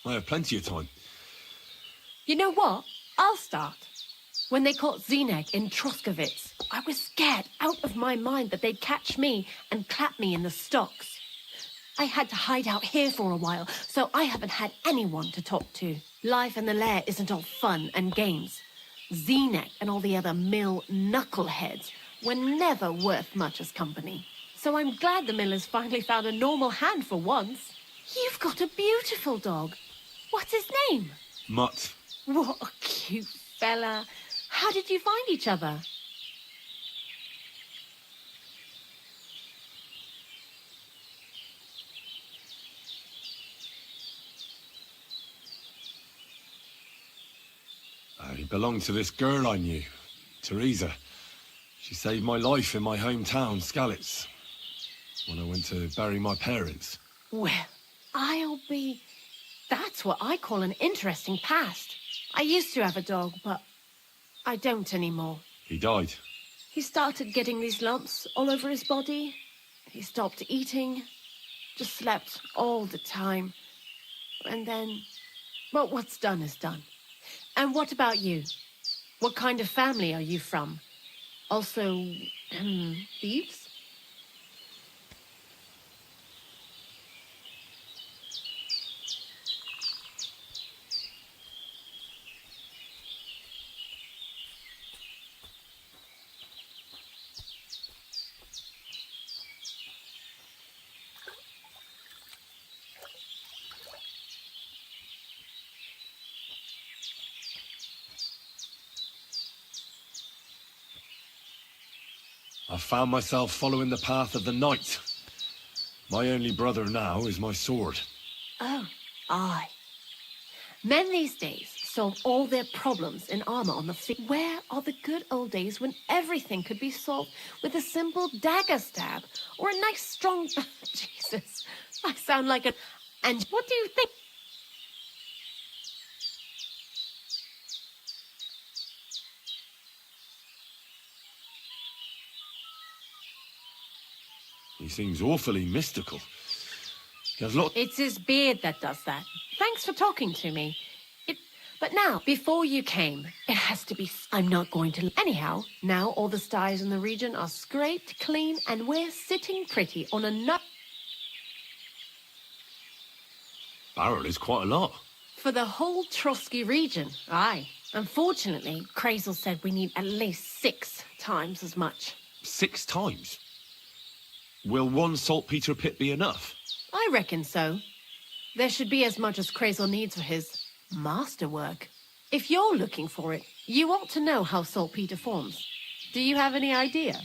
I have plenty of time. You know what? I'll start. When they caught Zeneg in Troskowitz, I was scared out of my mind that they'd catch me and clap me in the stocks. I had to hide out here for a while, so I haven't had anyone to talk to. Life in the lair isn't all fun and games. Zeneg and all the other mill knuckleheads were never worth much as company. So I'm glad the miller's finally found a normal hand for once. You've got a beautiful dog. What's his name? Mutt. What a cute fella. How did you find each other? He belonged to this girl I knew, Teresa. She saved my life in my hometown, Skalitz, when I went to bury my parents. Well, I'll be... That's what I call an interesting past. I used to have a dog, but I don't anymore. He died. He started getting these lumps all over his body. He stopped eating, just slept all the time. And then, well, what's done is done. And what about you? What kind of family are you from? Also, thieves? I found myself following the path of the knight. My only brother now is my sword. Oh, aye. Men these days solve all their problems in armor on the field. Where are the good old days when everything could be solved with a simple dagger stab or a nice strong... Jesus, I sound like a... And what do you think? He seems awfully mystical. He has lots... It's his beard that does that. Thanks for talking to me. But now, before you came, it has to be... I'm not going to... Anyhow, now all the styes in the region are scraped clean and we're sitting pretty on a nut... Barrel is quite a lot. For the whole Trotsky region, aye. Unfortunately, Krazel said we need at least 6 times as much. 6 times? Will one saltpeter pit be enough? I reckon so. There should be as much as Krazel needs for his masterwork. If you're looking for it, you ought to know how saltpeter forms. Do you have any idea?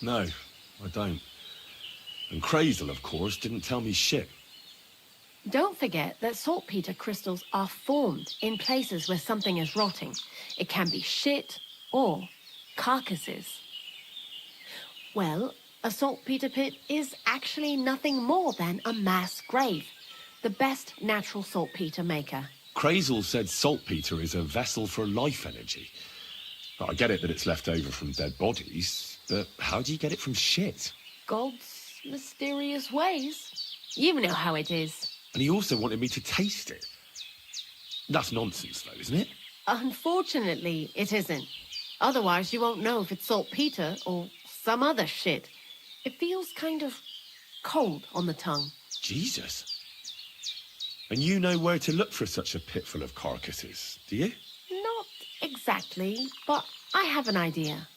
No, I don't. And Krazel, of course, didn't tell me shit. Don't forget that saltpeter crystals are formed in places where something is rotting. It can be shit or carcasses. Well, a saltpeter pit is actually nothing more than a mass grave. The best natural saltpeter maker. Krazel said saltpeter is a vessel for life energy. I get it that it's left over from dead bodies, but how do you get it from shit? God's mysterious ways. You know how it is. And he also wanted me to taste it. That's nonsense, though, isn't it? Unfortunately, it isn't. Otherwise, you won't know if it's saltpeter or some other shit. It feels kind of cold on the tongue. Jesus. And you know where to look for such a pit full of carcasses, do you? Not exactly, but I have an idea.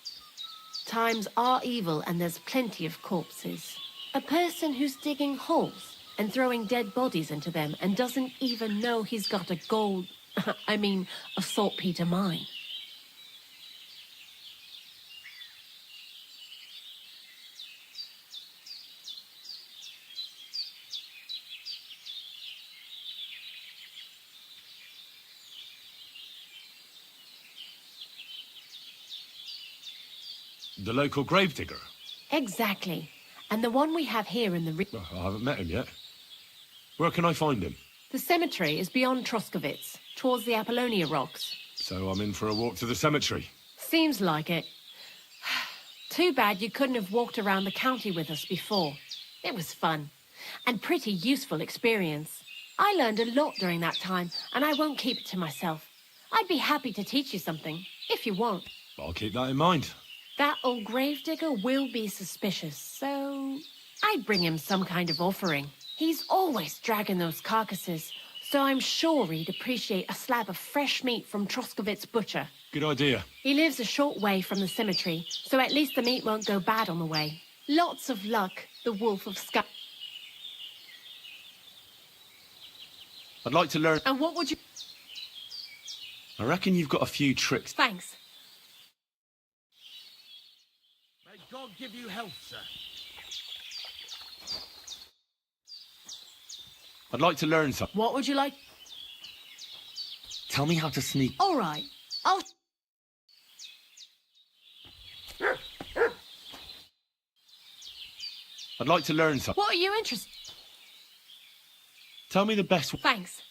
Times are evil and there's plenty of corpses. A person who's digging holes and throwing dead bodies into them and doesn't even know he's got a a saltpeter mine. The local gravedigger? Exactly. And the one we have here in the... I haven't met him yet. Where can I find him? The cemetery is beyond Troskovitz, towards the Apollonia rocks. So I'm in for a walk to the cemetery. Seems like it. Too bad you couldn't have walked around the county with us before. It was fun, and pretty useful experience. I learned a lot during that time, and I won't keep it to myself. I'd be happy to teach you something, if you want. I'll keep that in mind. That old gravedigger will be suspicious, so I'd bring him some kind of offering. He's always dragging those carcasses, so I'm sure he'd appreciate a slab of fresh meat from Troskovitz butcher. Good idea. He lives a short way from the cemetery, so at least the meat won't go bad on the way. Lots of luck, the Wolf of Sky. I'd like to learn... And what would you... I reckon you've got a few tricks. Thanks. May God give you health, sir. I'd like to learn something. What would you like? Tell me how to sneak. All right. I'll... I'd like to learn something. What are you interested... Tell me the best... Thanks.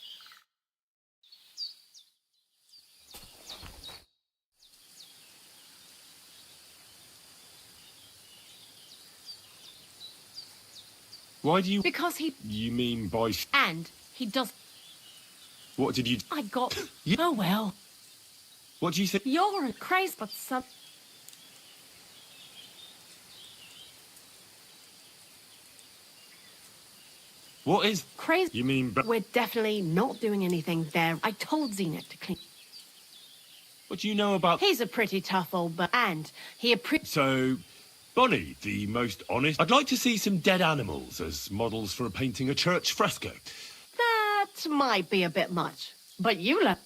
Why do you... Because he... You mean by... And he does... What did you... I got... Oh, well. What do you think? You're a craze, but some... What is... Crazy. You mean... We're definitely not doing anything there. I told Zenit to clean... What do you know about... He's a pretty tough old but and he So, Bonnie, the most honest... I'd like to see some dead animals as models for painting a church fresco. That might be a bit much, but you learn...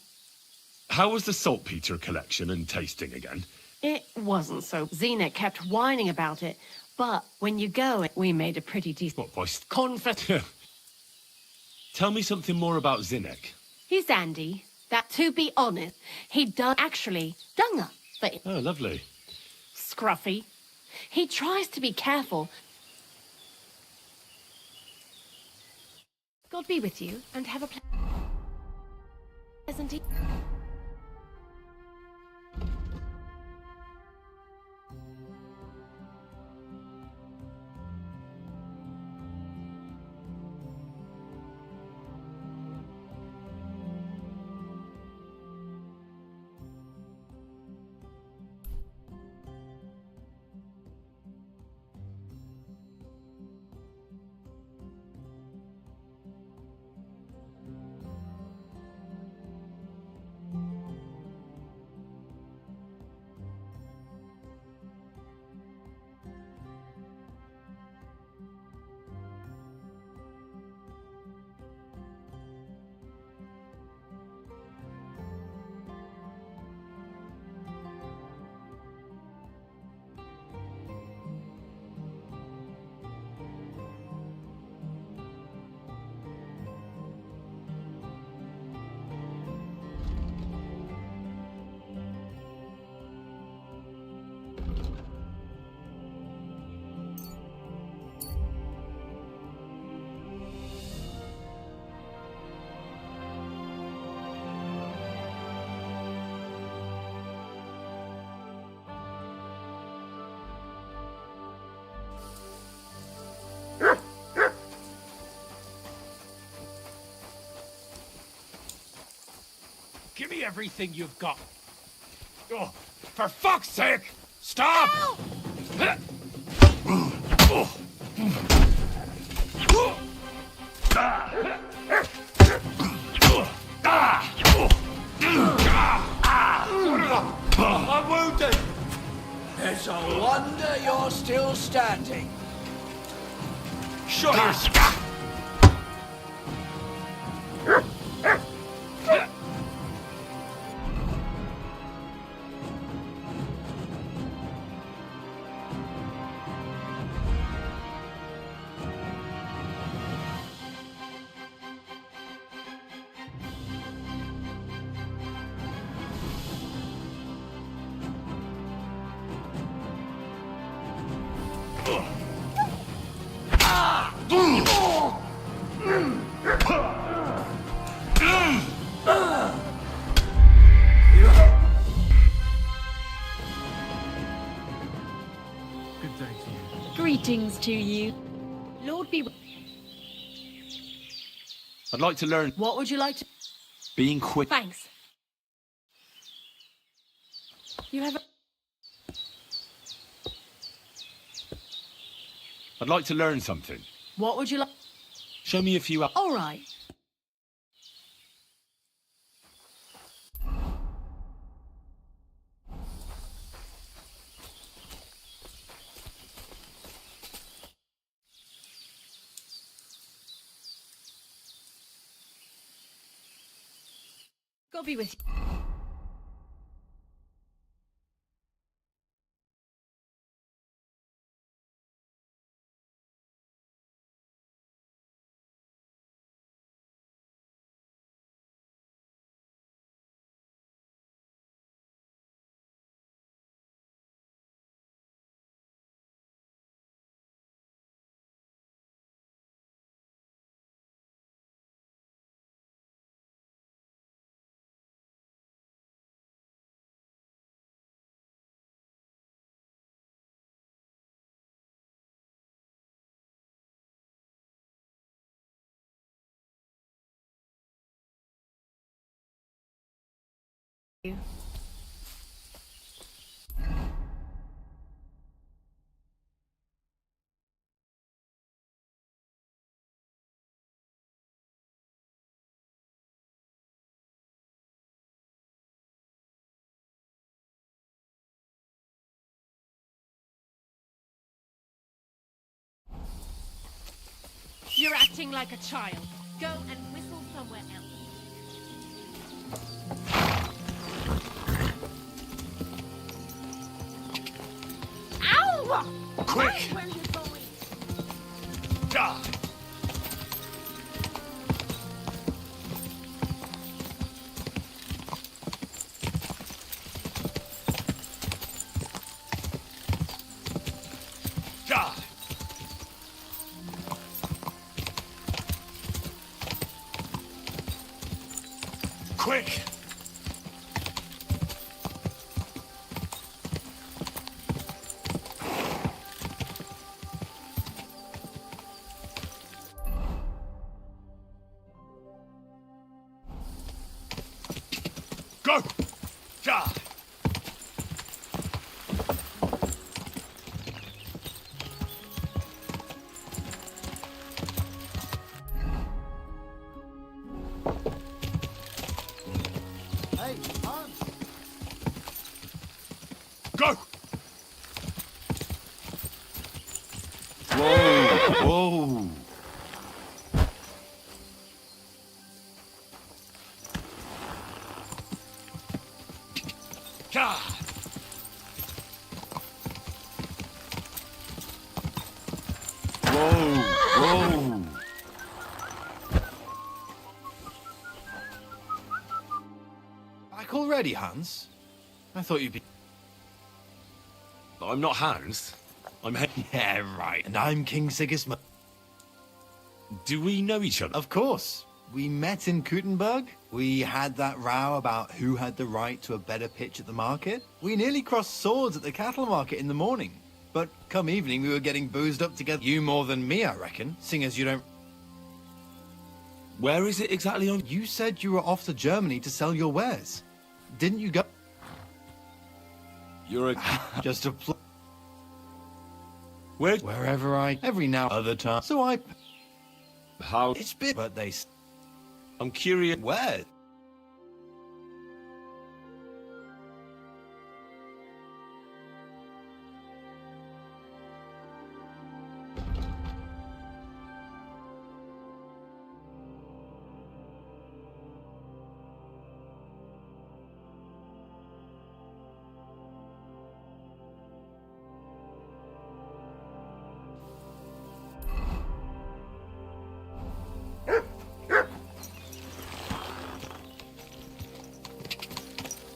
How was the saltpeter collection and tasting again? It wasn't so... Zenit kept whining about it, but when you go, we made a pretty decent... What, voice? Confess... Tell me something more about Zinnek. He's Andy. That, to be honest, he done actually dung up, but... Oh, lovely. Scruffy. He tries to be careful. God be with you, and have a pleasant evening. Give me everything you've got. Oh, for fuck's sake! Stop! I'm wounded! It's a wonder you're still standing. Shut your... Good day to you. Greetings to you. Lord be. I'd like to learn What would you like to? being quick. Thanks. You have. I'd like to learn something. What would you like? Show me a few. All right. God be with you. You're acting like a child. Go and whistle somewhere else. Ow! Quick! Where are you going? Die! Die! Quick! Go! Die! Hey, Hans! Go! Whoa! Whoa! Die! Whoa! Whoa! Back already, Hans? I thought you'd be... I'm not Hans. I'm Yeah, right. And I'm King Sigismund. Do we know each other? Of course. We met in Kuttenberg. We had that row about who had the right to a better pitch at the market. We nearly crossed swords at the cattle market in the morning. But come evening, we were getting boozed up together. You more than me, I reckon, seeing as you don't... Where is it exactly on? You said you were off to Germany to sell your wares. Didn't you go? You're a... Just a... Where? Wherever I... Every now... Other time. So I... How? It's been... But they... I'm curious. Where?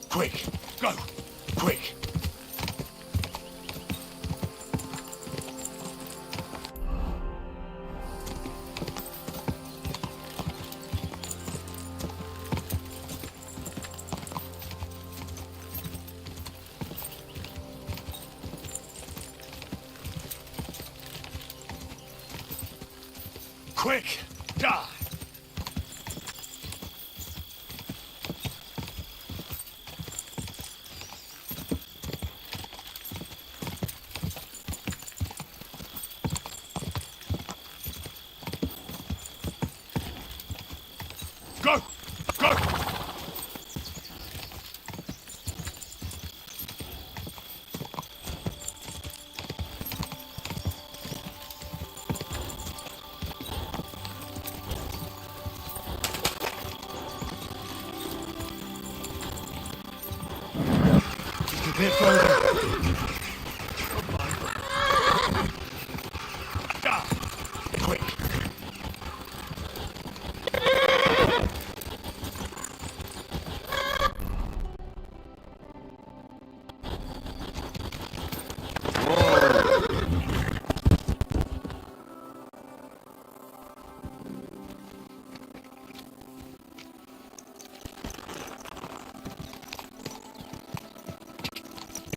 Quick! Go! Quick! Quick! Die! Go! Go! Just a bit further. Quick!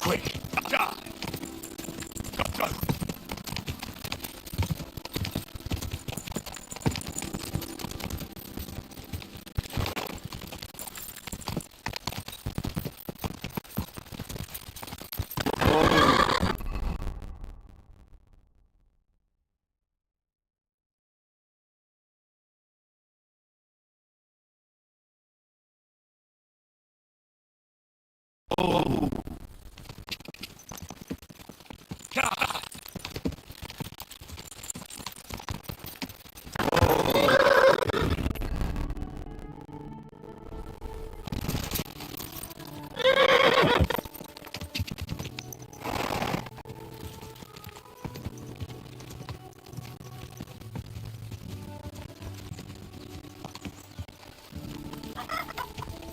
Quick! Die! Go, go! Oh! God!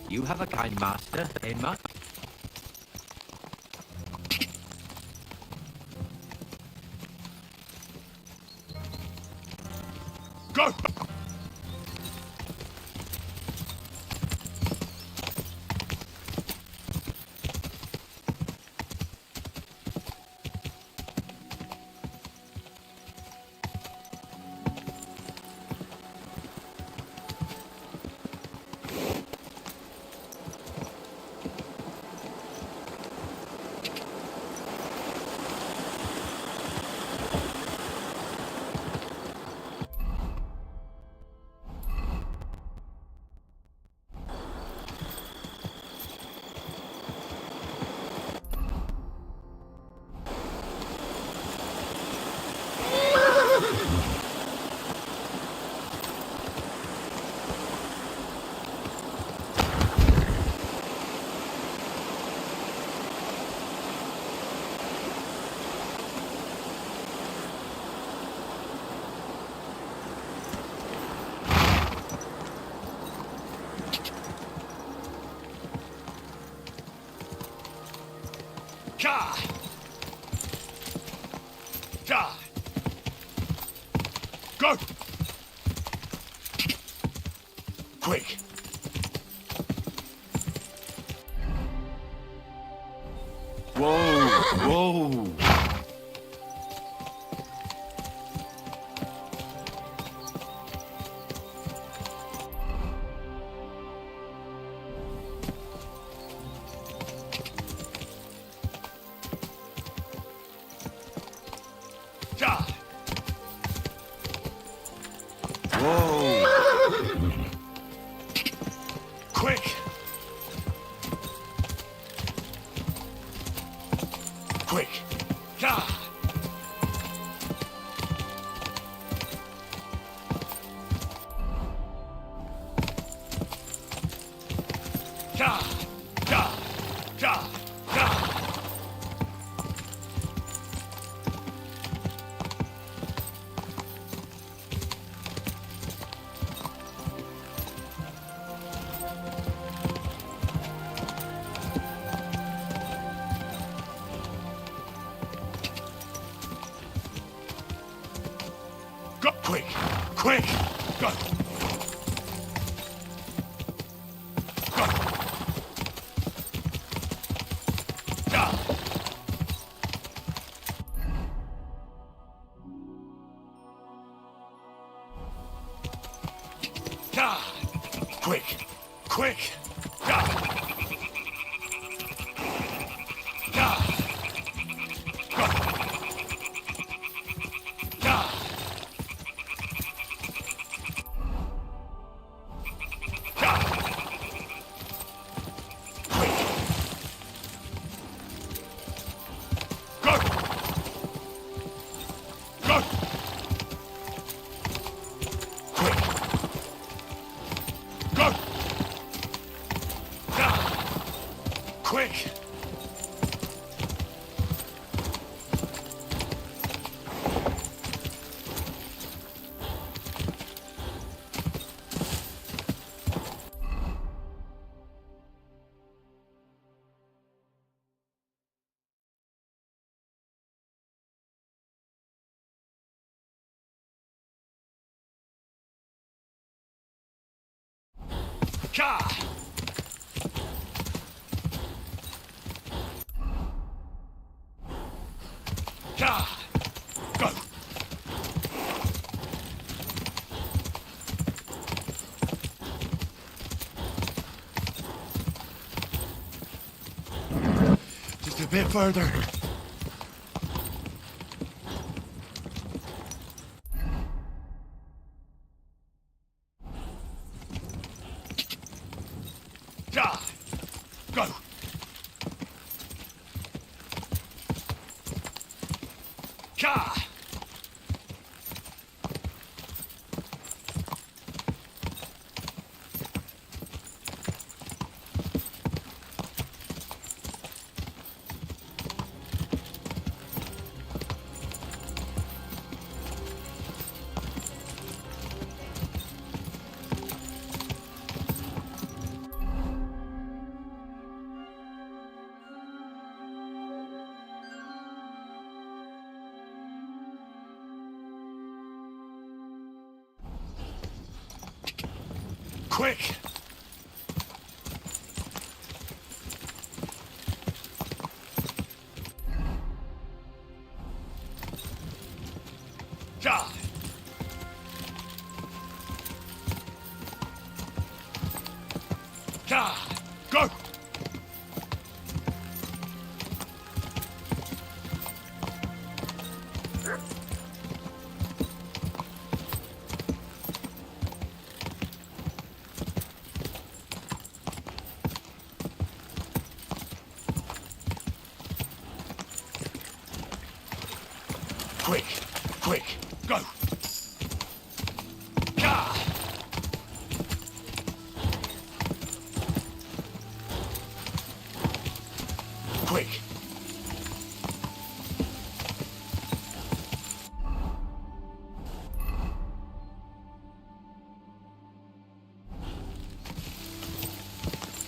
You have a kind master, eh, much? Go! God! Die! Go! Quick! Whoa! Whoa! Die! Whoa! Quick! Quick! Die! Die! Die! Die! Die! Go! Quick! Quick! Go! Go! Die! Gah! Quick! Quick! Gah! Gah! Gah! Gah! Gah! Quick! Go! Go! Quick! Go! Gah! Quick! Gah! Gah! Go! Just a bit further. Gah! Go! Gah! Quick! Gah! Gah! Go! Quick! Quick! Go! Gah! Quick!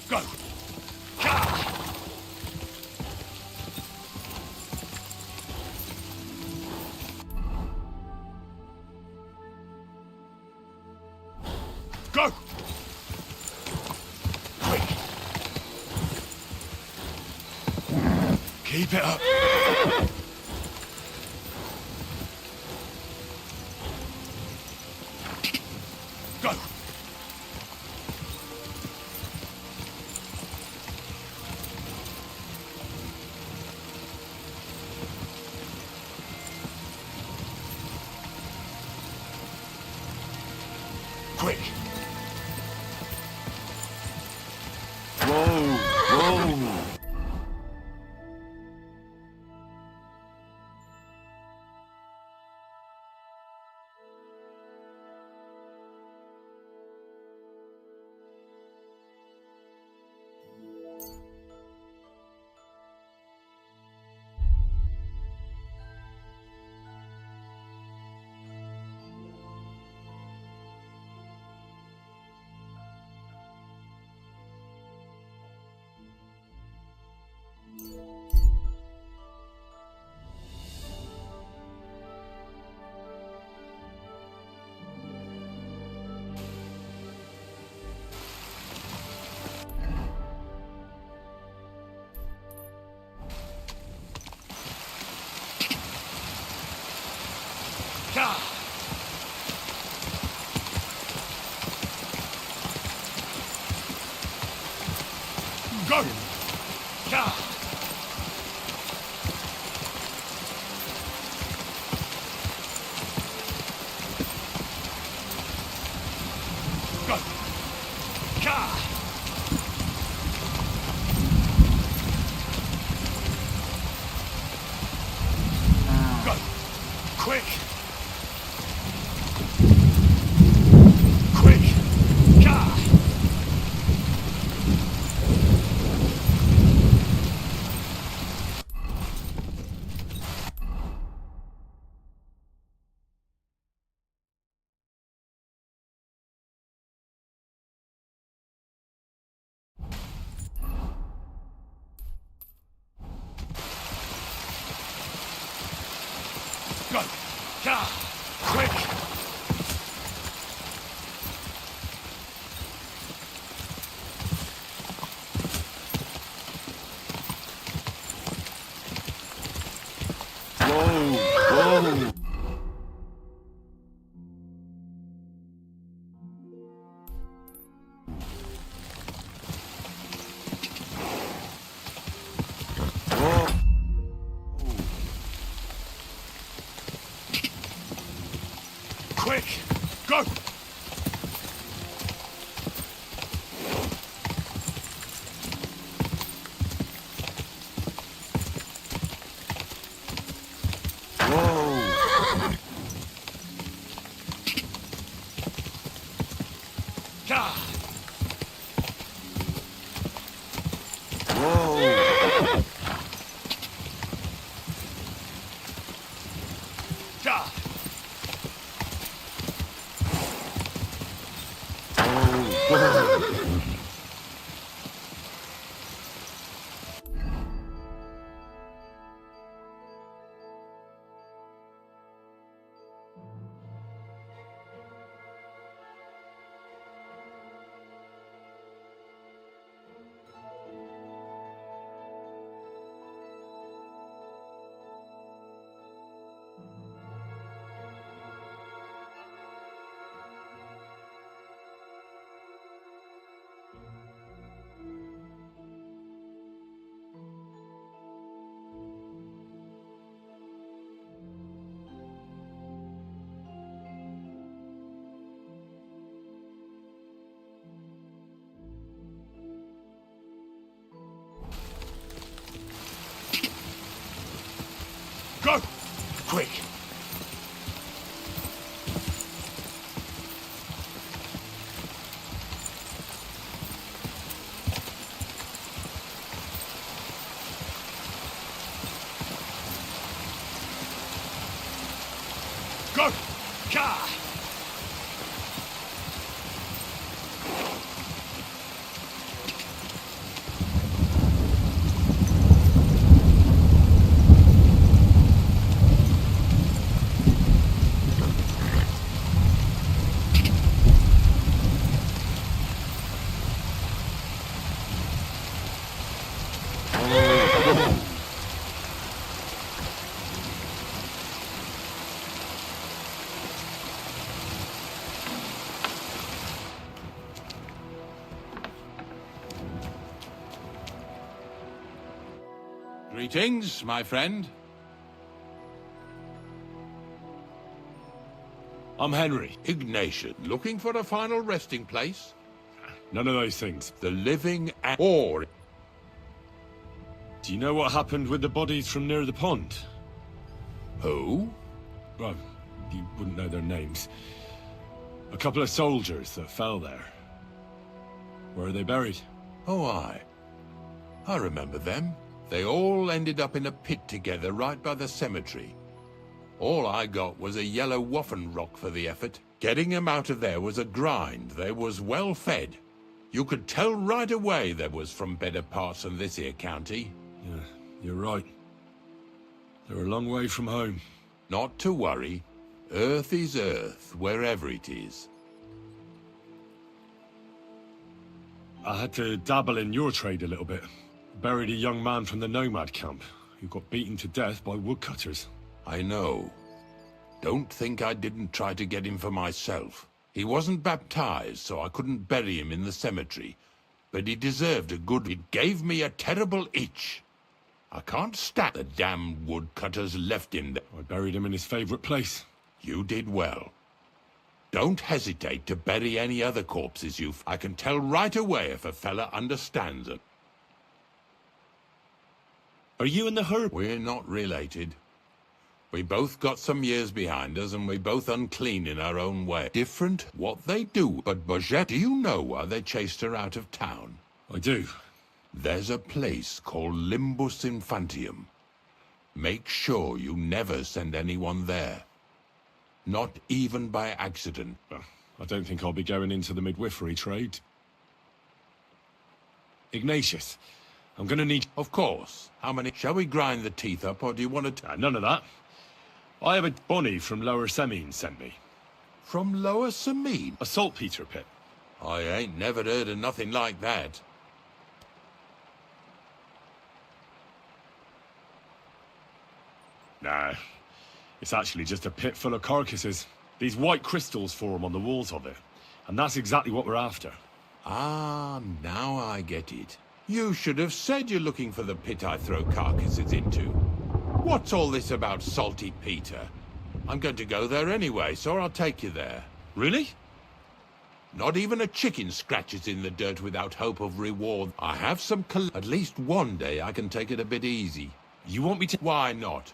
Go! Gah! Go! Quick! Keep it up! Go! Quick! Whoa! Whoa! Quick! Quick! Gah! Go! Gah! Quick! Whoa! Quick! Go! Gah! Gah! Go! Quick! Go! Gah! Greetings, my friend. I'm Henry. Ignatius, looking for a final resting place? None of those things. The living or... Do you know what happened with the bodies from near the pond? Who? Well, you wouldn't know their names. A couple of soldiers that fell there. Where are they buried? Oh, I remember them. They all ended up in a pit together right by the cemetery. All I got was a yellow waffen rock for the effort. Getting them out of there was a grind. They was well fed. You could tell right away they was from better parts than this here county. Yeah, you're right. They're a long way from home. Not to worry. Earth is earth, wherever it is. I had to dabble in your trade a little bit. Buried a young man from the nomad camp who got beaten to death by woodcutters. I know. Don't think I didn't try to get him for myself. He wasn't baptized, so I couldn't bury him in the cemetery. But he deserved a good... It gave me a terrible itch. I can't stand the damned woodcutters left him there. I buried him in his favorite place. You did well. Don't hesitate to bury any other corpses I can tell right away if a fella understands them. Are you and the herb? We're not related. We both got some years behind us, and we both unclean in our own way. Different what they do. But Boget, do you know why they chased her out of town? I do. There's a place called Limbus Infantium. Make sure you never send anyone there. Not even by accident. Well, I don't think I'll be going into the midwifery trade. Ignatius, I'm gonna need... Of course. How many... Shall we grind the teeth up, or do you want to... none of that. I have a Bonnie from Lower Semine sent me. From Lower Semine? A saltpeter pit. I ain't never heard of nothing like that. Nah, it's actually just a pit full of carcasses. These white crystals form on the walls of it, and that's exactly what we're after. Ah, now I get it. You should have said you're looking for the pit I throw carcasses into. What's all this about Salty Peter? I'm going to go there anyway, so I'll take you there. Really? Not even a chicken scratches in the dirt without hope of reward. I have some at least one day I can take it a bit easy. You want me to... Why not?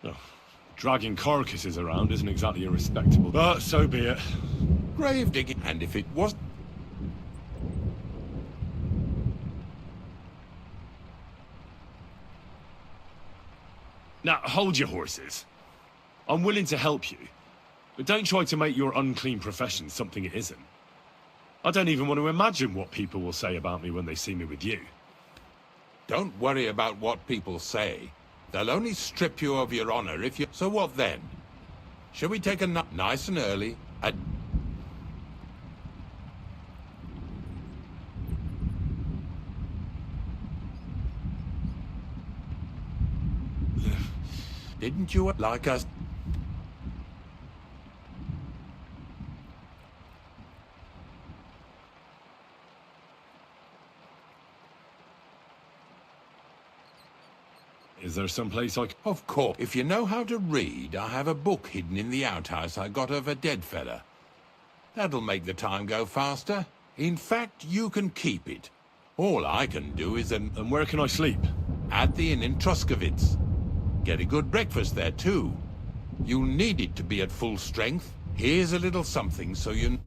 Oh, dragging carcasses around isn't exactly a respectable... But so be it. Grave digging, and if it was... Now, hold your horses. I'm willing to help you, but don't try to make your unclean profession something it isn't. I don't even want to imagine what people will say about me when they see me with you. Don't worry about what people say. They'll only strip you of your honor if you... So what then? Shall we take a nice and early? Didn't you like us? Is there some place I... Of course. If you know how to read, I have a book hidden in the outhouse I got of a dead fella. That'll make the time go faster. In fact, you can keep it. All I can do is... And where can I sleep? At the inn in Truskovitz. Get a good breakfast there, too. You'll need it to be at full strength. Here's a little something so you...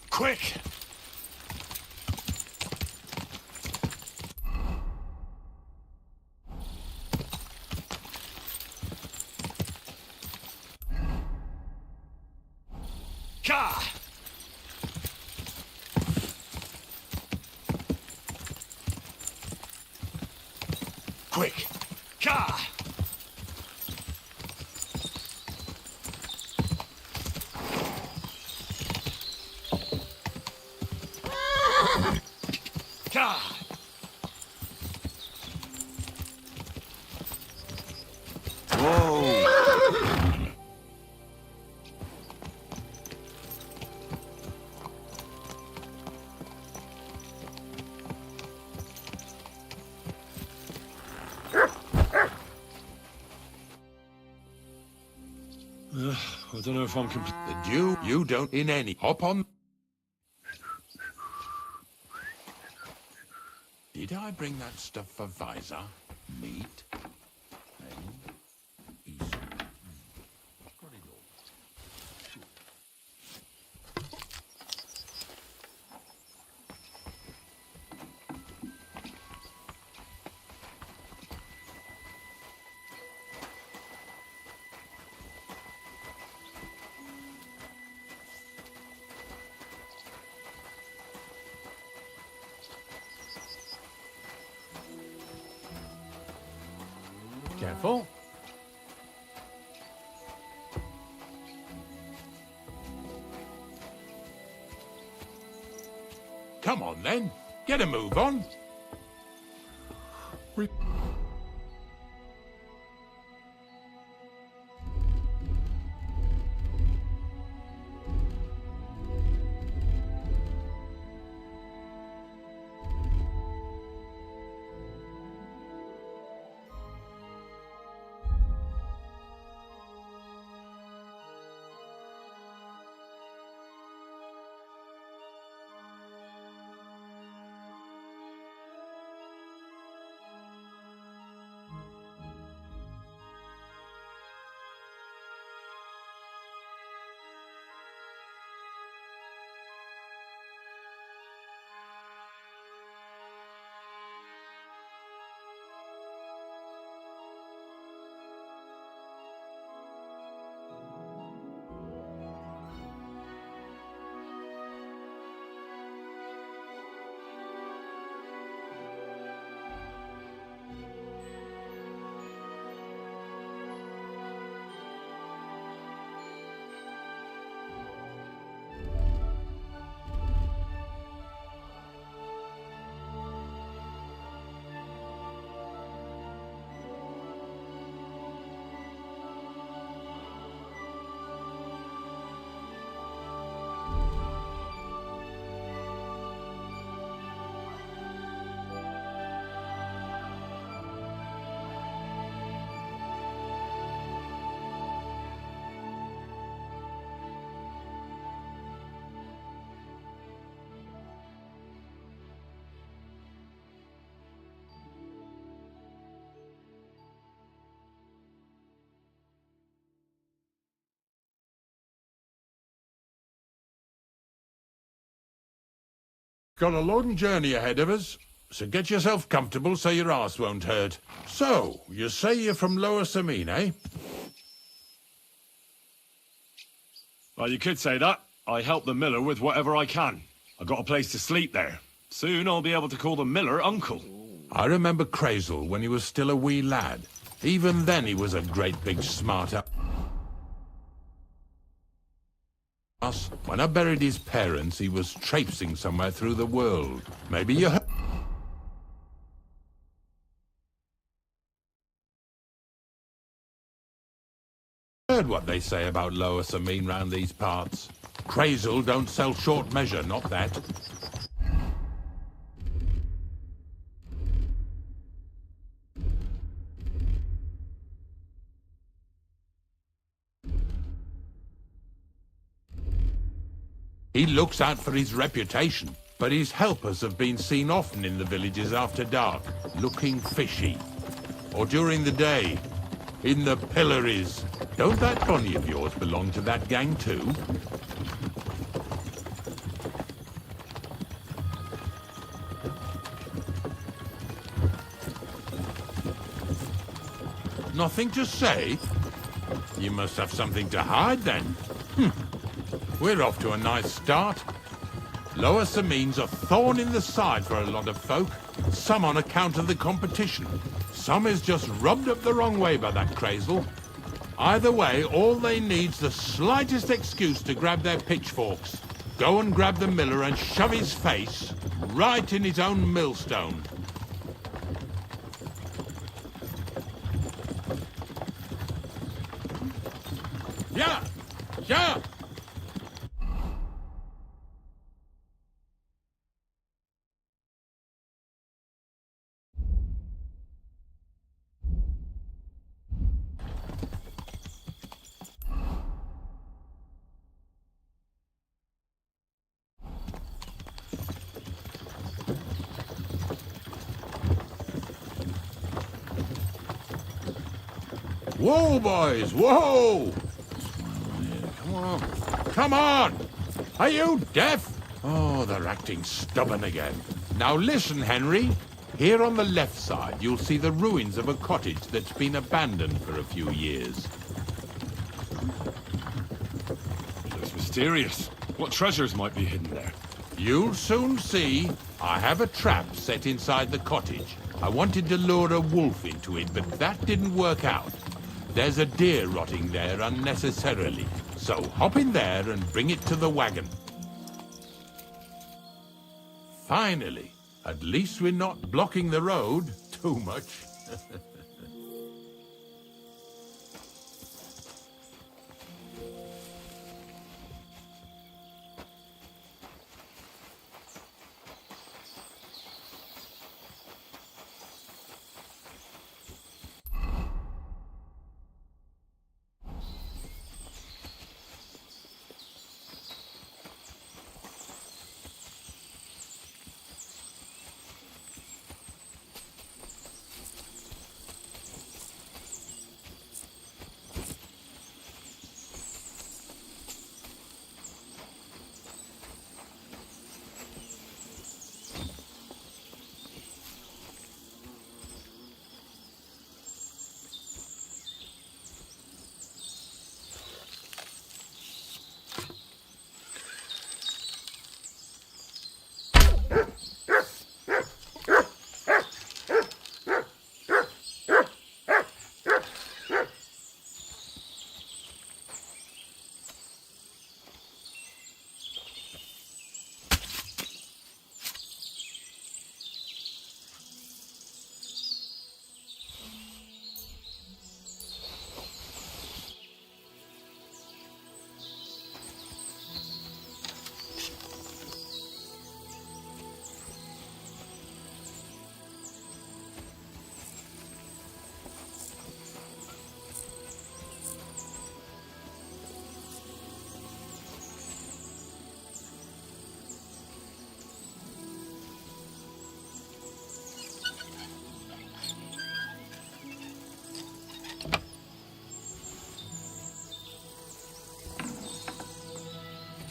Quick! Ka! Quick! Ka! Ka! Whoa! I don't know if I'm complete. You don't in any. Hop on. Did I bring that stuff for Visor? Meat? Careful. Come on then. Get a move on. Got a long journey ahead of us, so get yourself comfortable so your arse won't hurt. So, you say you're from Lower Samine, eh? Well, you could say that. I help the miller with whatever I can. I got a place to sleep there. Soon I'll be able to call the miller uncle. I remember Crazel when he was still a wee lad. Even then he was a great big smart-up. When I buried his parents, he was traipsing somewhere through the world. Maybe you heard what they say about Lower Samine round these parts. Crazel don't sell short measure, not that. He looks out for his reputation, but his helpers have been seen often in the villages after dark, looking fishy. Or during the day, in the pillories. Don't that Bonnie of yours belong to that gang too? Nothing to say? You must have something to hide then. We're off to a nice start. Lower Samine's a thorn in the side for a lot of folk, some on account of the competition. Some is just rubbed up the wrong way by that crazel. Either way, all they need's the slightest excuse to grab their pitchforks. Go and grab the miller and shove his face right in his own millstone. Yeah! Yeah! Whoa, boys, whoa! Come on, come on! Are you deaf? Oh, they're acting stubborn again. Now listen, Henry. Here on the left side, you'll see the ruins of a cottage that's been abandoned for a few years. Looks mysterious. What treasures might be hidden there? You'll soon see. I have a trap set inside the cottage. I wanted to lure a wolf into it, but that didn't work out. There's a deer rotting there unnecessarily. So hop in there and bring it to the wagon. Finally. At least we're not blocking the road too much.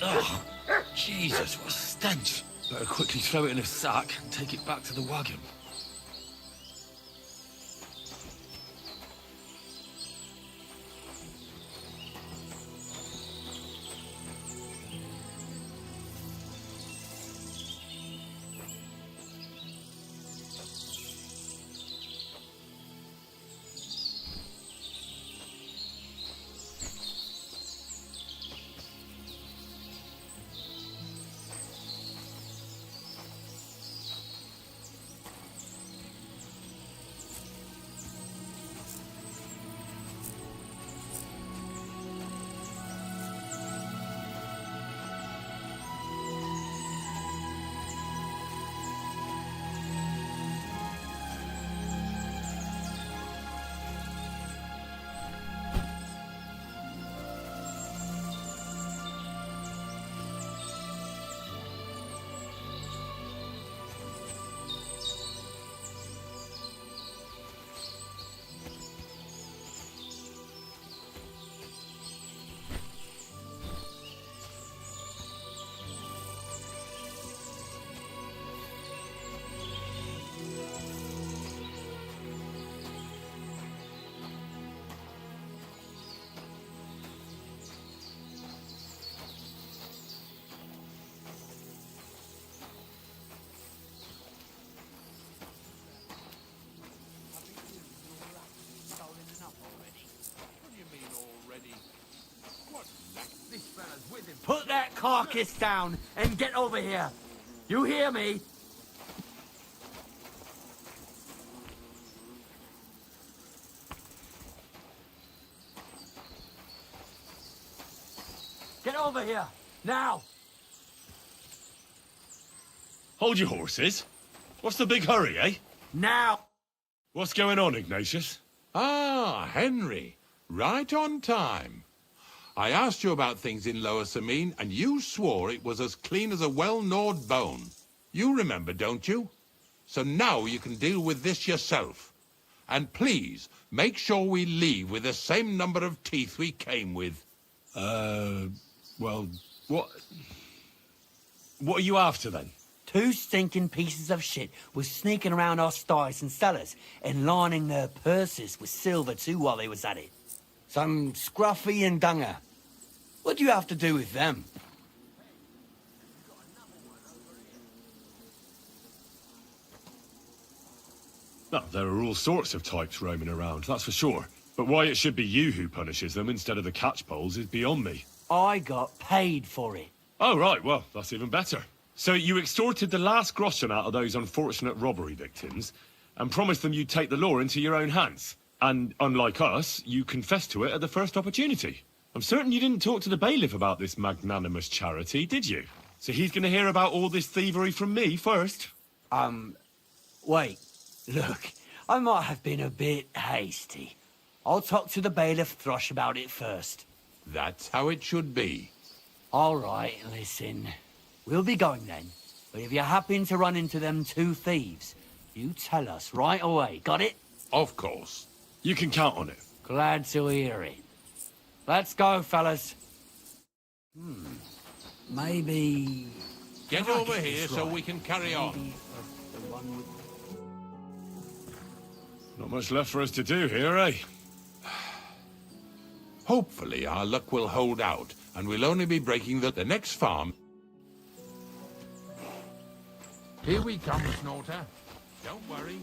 Oh, Jesus, what a stench. Better quickly throw it in a sack and take it back to the wagon. carcass down and get over here. You hear me? Get over here, now! Hold your horses. What's the big hurry, eh? Now! What's going on, Ignatius? Ah, Henry. Right on time. I asked you about things in Lower Samine, and you swore it was as clean as a well-gnawed bone. You remember, don't you? So now you can deal with this yourself. And please, make sure we leave with the same number of teeth we came with. Well, what are you after, then? 2 stinking pieces of shit was sneaking around our sties and cellars and lining their purses with silver too while they was at it. Some Scruffy and Dunger. What do you have to do with them? Well, there are all sorts of types roaming around, that's for sure. But why it should be you who punishes them instead of the catchpoles is beyond me. I got paid for it. Oh, right, well, that's even better. So you extorted the last groschen out of those unfortunate robbery victims and promised them you'd take the law into your own hands. And unlike us, you confessed to it at the first opportunity. I'm certain you didn't talk to the bailiff about this magnanimous charity, did you? So he's going to hear about all this thievery from me first? Wait. Look, I might have been a bit hasty. I'll talk to the bailiff Thrush about it first. That's how it should be. All right, listen. We'll be going then. But if you happen to run into them 2 thieves, you tell us right away. Got it? Of course. You can count on it. Glad to hear it. Let's go, fellas. Maybe... Get over here so we can carry on. Not much left for us to do here, eh? Hopefully our luck will hold out, and we'll only be breaking the next farm. Here we come, Snorter. Don't worry.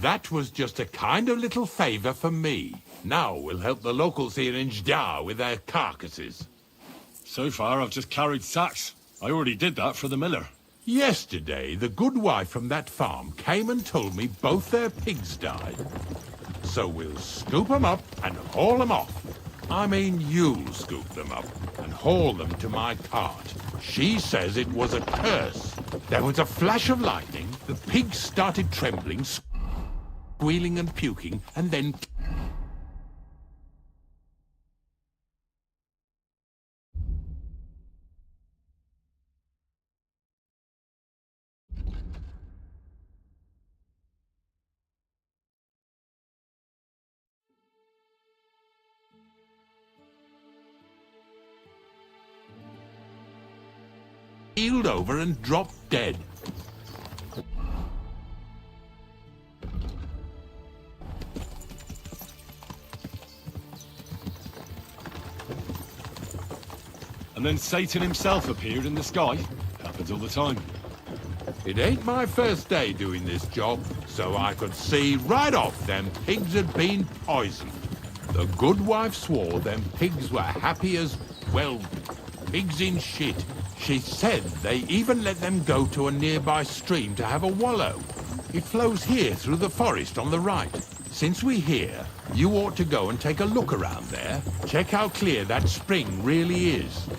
That was just a kind of little favor for me. Now we'll help the locals here in Jdar with their carcasses. So far, I've just carried sacks. I already did that for the miller. Yesterday, the good wife from that farm came and told me both their pigs died. So we'll scoop them up and haul them off. I mean, you'll scoop them up and haul them to my cart. She says it was a curse. There was a flash of lightning, the pigs started trembling, squealing and puking, and then... keeled over and dropped dead. And then Satan himself appeared in the sky. Happens all the time. It ain't my first day doing this job, so I could see right off them pigs had been poisoned. The good wife swore them pigs were happy as, well, pigs in shit. She said they even let them go to a nearby stream to have a wallow. It flows here through the forest on the right. Since we're here, you ought to go and take a look around there. Check how clear that spring really is.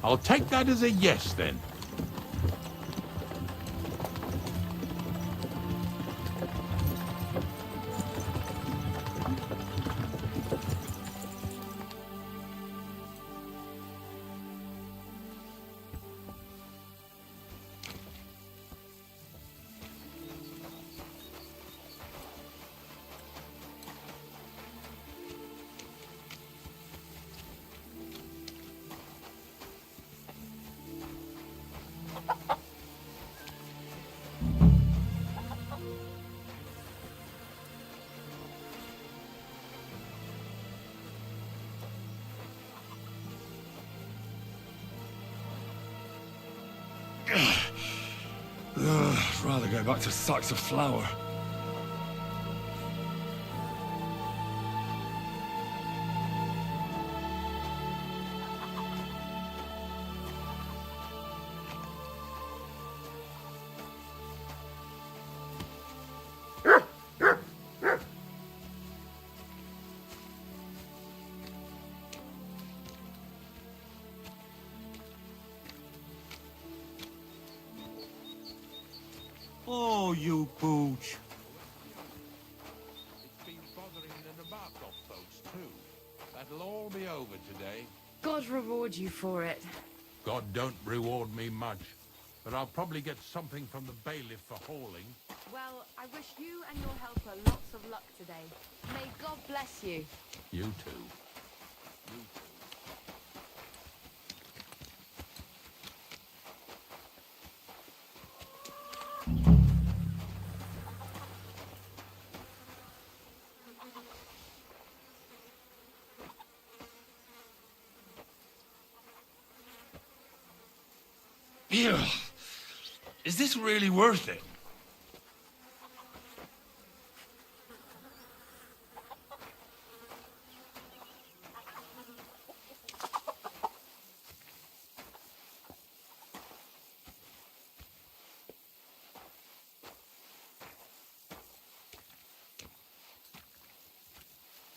I'll take that as a yes, then. rather go back to sacks of flour. Oh, you pooch. It's been bothering the Nabarkov folks, too. That'll all be over today. God reward you for it. God don't reward me much, but I'll probably get something from the bailiff for hauling. Well, I wish you and your helper lots of luck today. May God bless you. You too. Ew. Is this really worth it?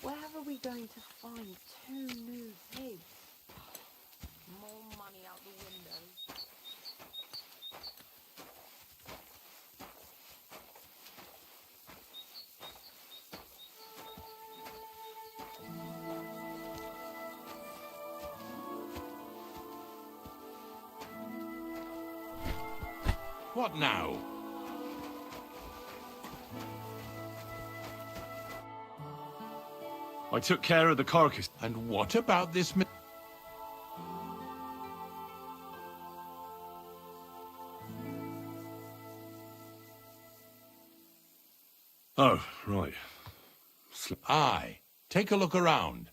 Where are we going to find 2 new pigs? More money out the window. What now? I took care of the carcass. And what about this... Oh, right. Aye. Take a look around.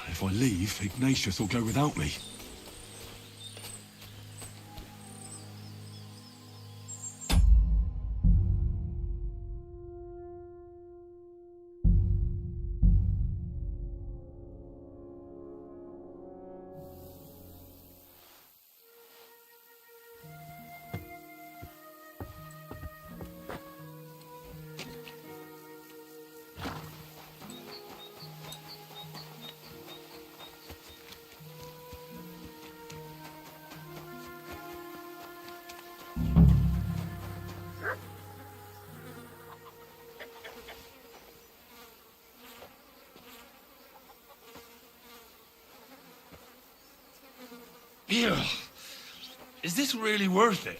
If I leave, Ignatius will go without me. Ew. Is this really worth it?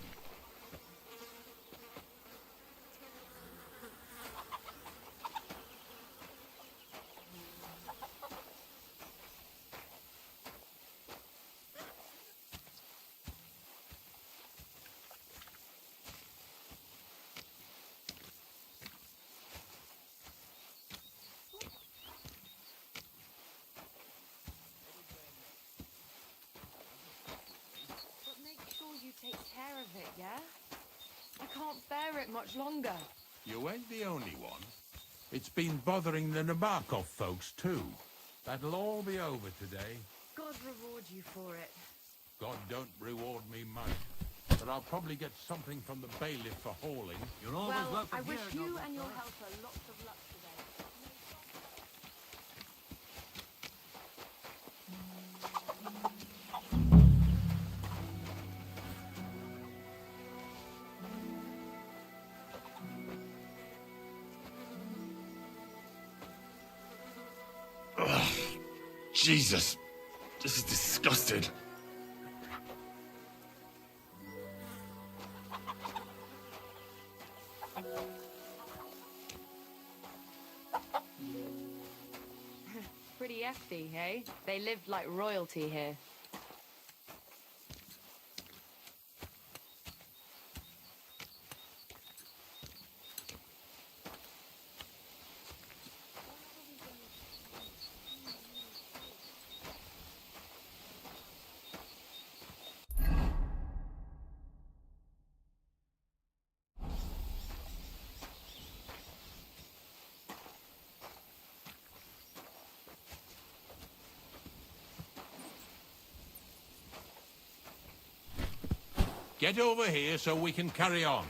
But make sure you take care of it, yeah? I can't bear it much longer. You ain't the only one. It's been bothering the Nabarkov folks, too. That'll all be over today. God reward you for it. God don't reward me much, but I'll probably get something from the bailiff for hauling. You're Well, I wish you and your helper lots of luck today. Ugh. Jesus. This is disgusting. Pretty hefty, hey? They lived like royalty here. Get over here so we can carry on.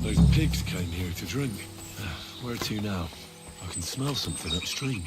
Those pigs came here to drink. Where to now? I can smell something upstream.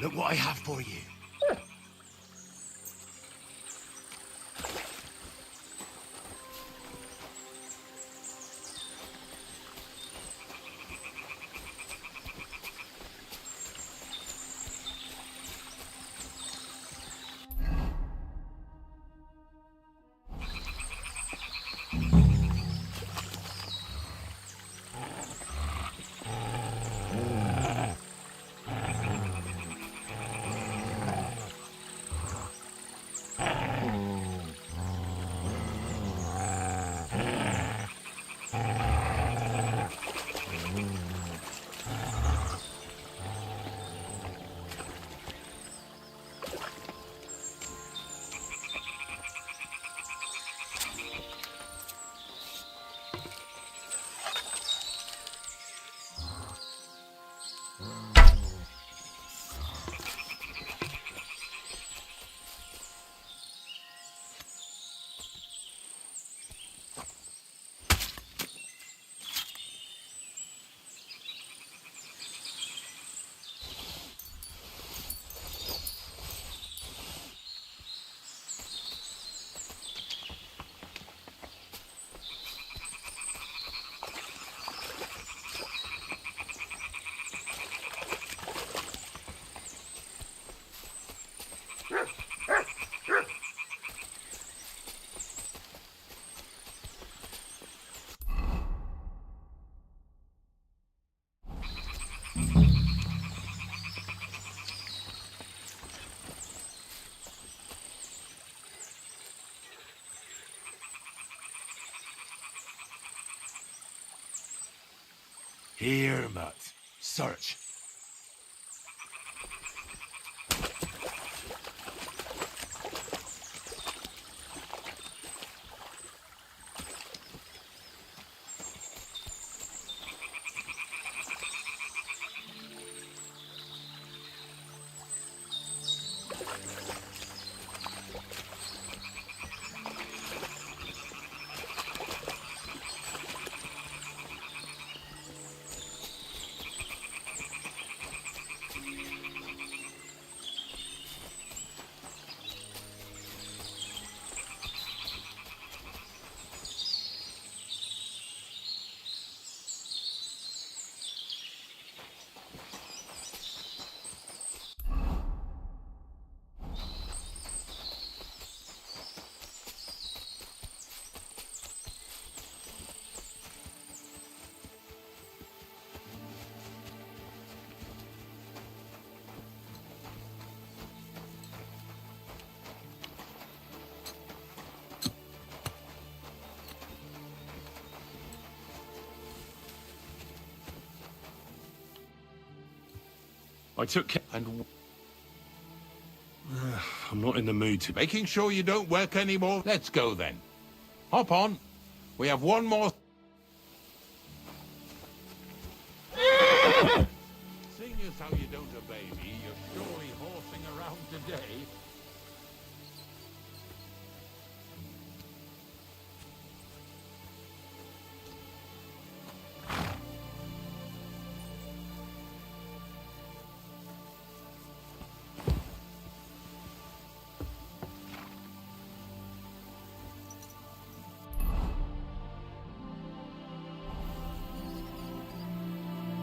Look what I have for you. Here, Mutt. Search. I took and I'm not in the mood to. Making sure you don't work anymore? Let's go then. Hop on. We have one more. Seeing as how you don't obey me, you're surely horsing around today.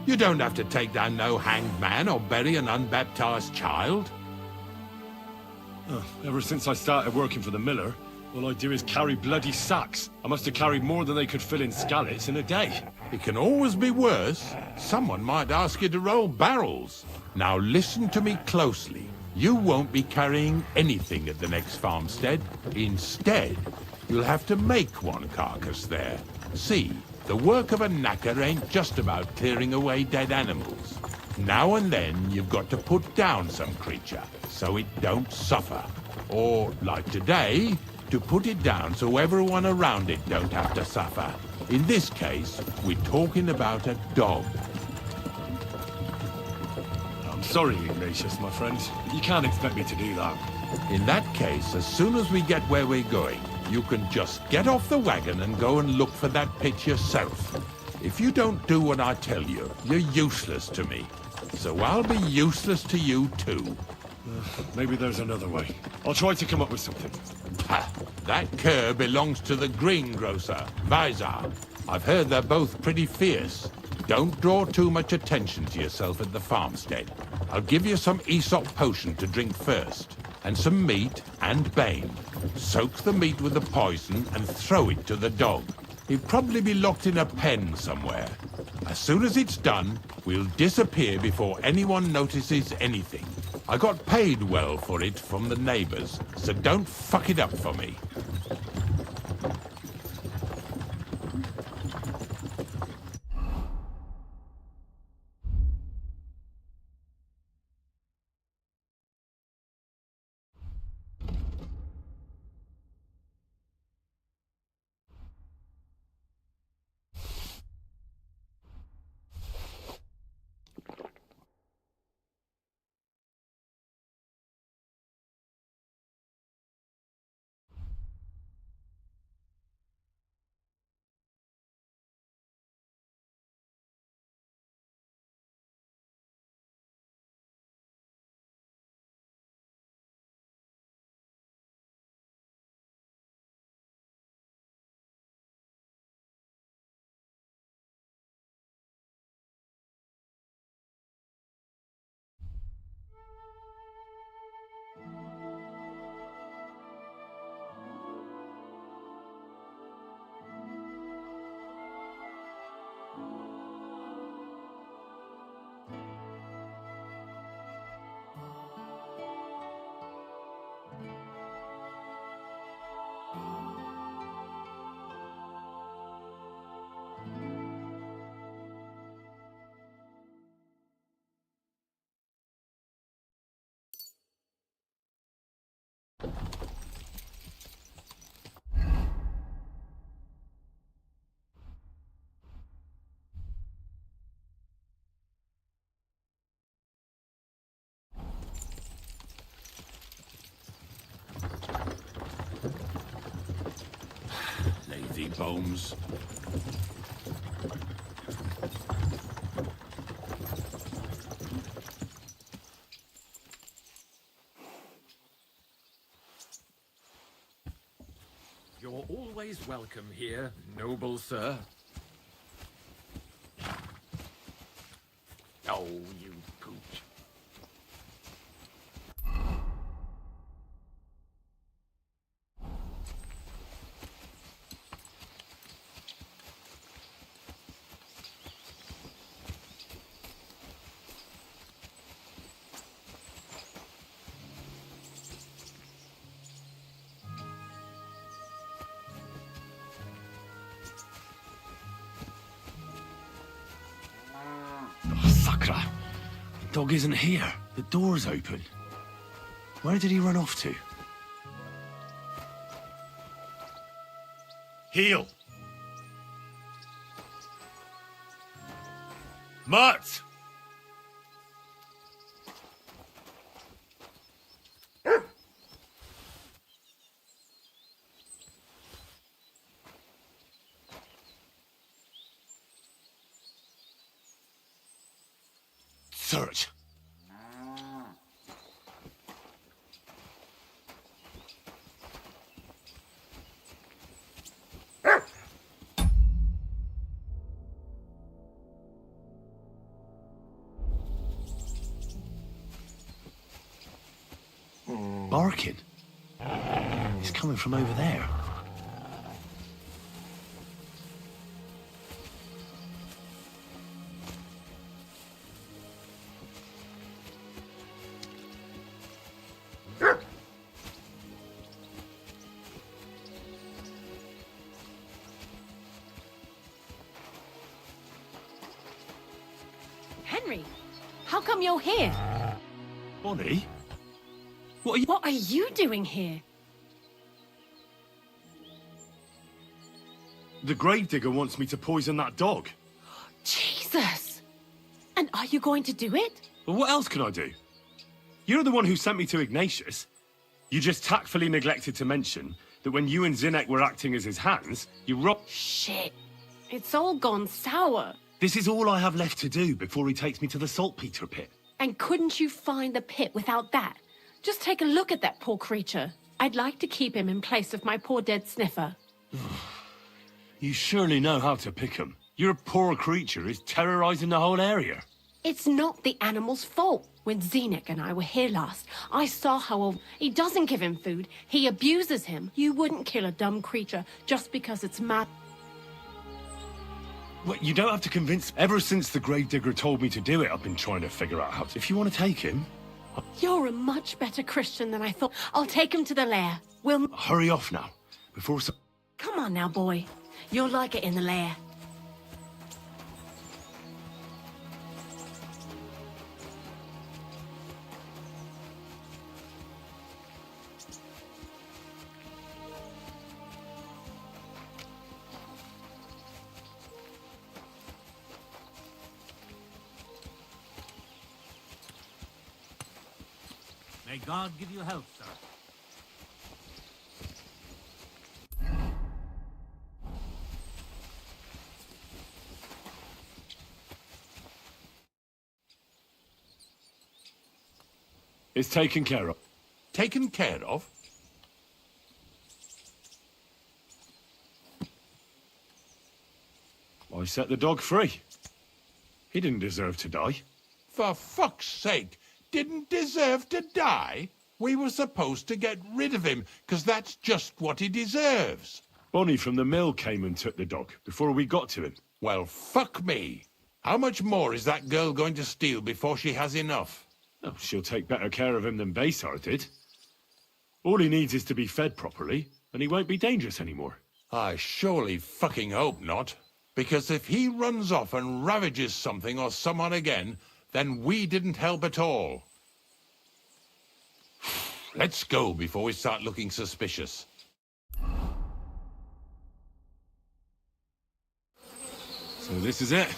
You don't have to take down no hanged man or bury an unbaptized child. Ever since I started working for the miller, all I do is carry bloody sacks. I must have carried more than they could fill in skallets in a day. It can always be worse. Someone might ask you to roll barrels. Now listen to me closely. You won't be carrying anything at the next farmstead. Instead, you'll have to make one carcass there. See, the work of a knacker ain't just about clearing away dead animals. Now and then, you've got to put down some creature, so it don't suffer. Or, like today, to put it down so everyone around it don't have to suffer. In this case, we're talking about a dog. I'm sorry, Ignatius, my friend. You can't expect me to do that. In that case, as soon as we get where we're going, you can just get off the wagon and go and look for that pitch yourself. If you don't do what I tell you, you're useless to me. So I'll be useless to you too. Maybe there's another way. I'll try to come up with something. Ha! That cur belongs to the greengrocer, Vizar. I've heard they're both pretty fierce. Don't draw too much attention to yourself at the farmstead. I'll give you some Aesop potion to drink first, and some meat and bane. Soak the meat with the poison and throw it to the dog. He'll probably be locked in a pen somewhere. As soon as it's done, we'll disappear before anyone notices anything. I got paid well for it from the neighbors, so don't fuck it up for me. Holmes. You're always welcome here, noble sir. Oh, you pooch. Sakra! The dog isn't here. The door's open. Where did he run off to? Heel! Mutt! Search. Barking. It's coming from over there. Henry, how come you're here? Bonnie? What are you doing here? The gravedigger wants me to poison that dog. Jesus! And are you going to do it? Well, what else can I do? You're the one who sent me to Ignatius. You just tactfully neglected to mention that when you and Zinnek were acting as his hands, you robbed... Shit. It's all gone sour. This is all I have left to do before he takes me to the saltpeter pit. And couldn't you find the pit without that? Just take a look at that poor creature. I'd like to keep him in place of my poor dead sniffer. You surely know how to pick 'em. Your poor creature is terrorizing the whole area. It's not the animal's fault. When Zinnek and I were here last, I saw how he doesn't give him food. He abuses him. You wouldn't kill a dumb creature just because it's mad. Well, you don't have to convince... Ever since the gravedigger told me to do it, I've been trying to figure out how to... If you want to take him... You're a much better Christian than I thought. I'll take him to the lair. We'll... Hurry off now, before... Come on now, boy. You'll like it in the lair. May God give you health, sir. It's taken care of. Taken care of? I set the dog free. He didn't deserve to die. For fuck's sake, didn't deserve to die? We were supposed to get rid of him, because that's just what he deserves. Bonnie from the mill came and took the dog before we got to him. Well, fuck me. How much more is that girl going to steal before she has enough? Oh, she'll take better care of him than Baysar did. All he needs is to be fed properly, and he won't be dangerous anymore. I surely fucking hope not. Because if he runs off and ravages something or someone again, then we didn't help at all. Let's go before we start looking suspicious. So this is it.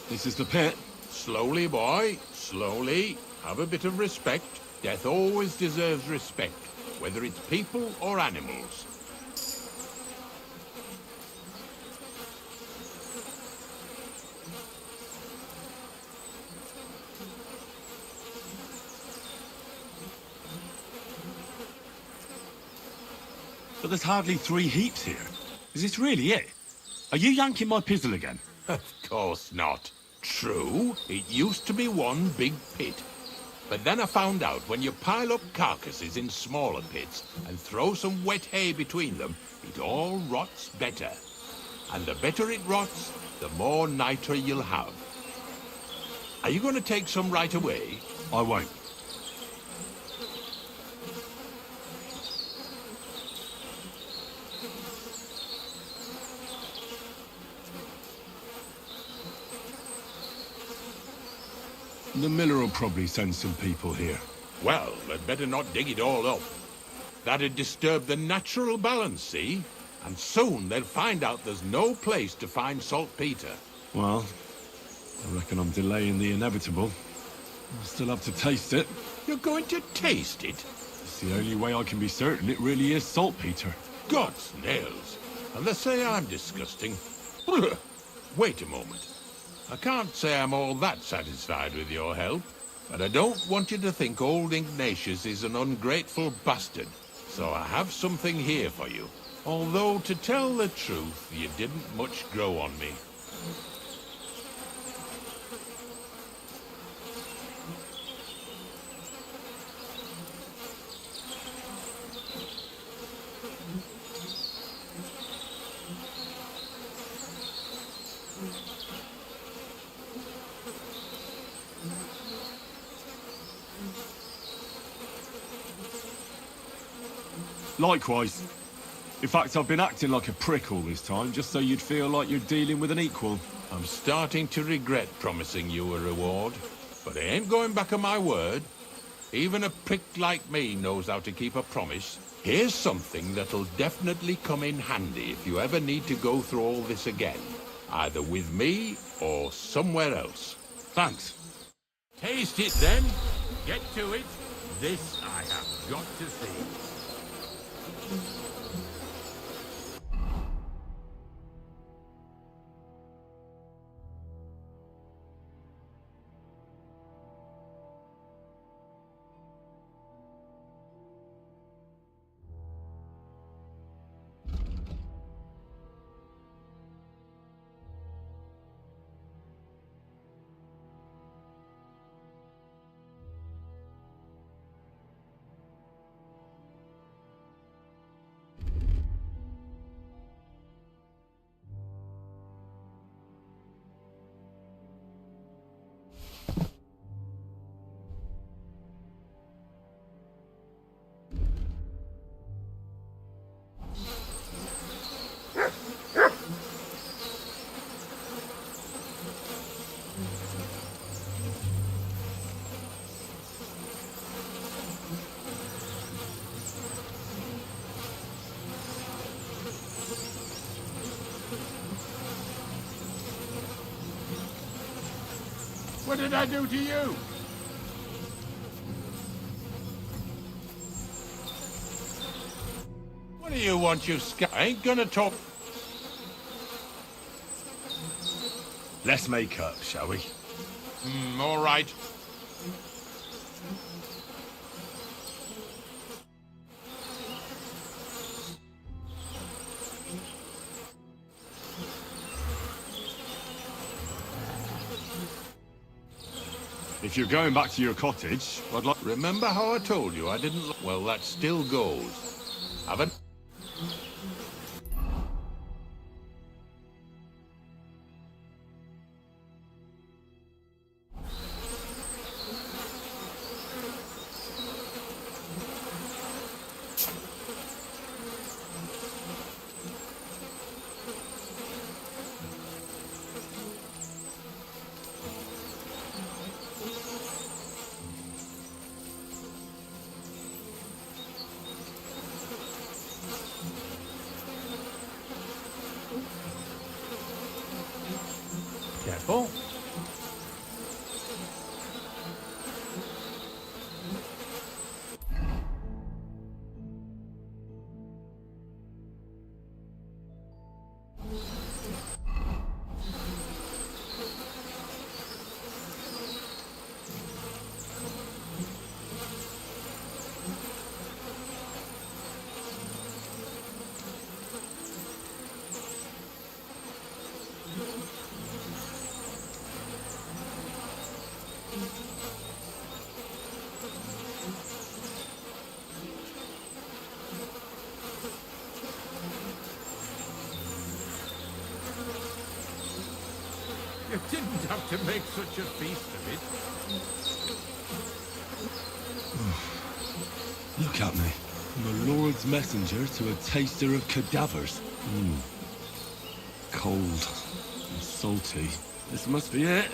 This is the pit. Slowly, boy. Slowly. Have a bit of respect. Death always deserves respect, whether it's people or animals. there's hardly 3 heaps here. Is this really it? Are you yanking my pizzle again? Of course not. True, it used to be one big pit. But then I found out when you pile up carcasses in smaller pits and throw some wet hay between them, it all rots better. And the better it rots, the more niter you'll have. Are you going to take some right away? I won't. The miller will probably send some people here. Well, they'd better not dig it all up. That'd disturb the natural balance, see? And soon they'll find out there's no place to find saltpeter. Well, I reckon I'm delaying the inevitable. I'll still have to taste it. You're going to taste it? It's the only way I can be certain it really is saltpeter. God's nails. And they say I'm disgusting. Wait a moment. I can't say I'm all that satisfied with your help, but I don't want you to think old Ignatius is an ungrateful bastard, so I have something here for you. Although, to tell the truth, you didn't much grow on me. Likewise. In fact, I've been acting like a prick all this time, just so you'd feel like you're dealing with an equal. I'm starting to regret promising you a reward, but I ain't going back on my word. Even a prick like me knows how to keep a promise. Here's something that'll definitely come in handy if you ever need to go through all this again, either with me or somewhere else. Thanks. Taste it then. Get to it. This I have got to see. What did I do to you? What do you want, you I ain't gonna talk. Let's make up, shall we? All right. If you're going back to your cottage, I'd like... Remember how I told you I didn't... Well, that still goes. Haven't... Careful. You didn't have to make such a feast of it. Look at me. From a lord's messenger to a taster of cadavers. Cold and salty. This must be it.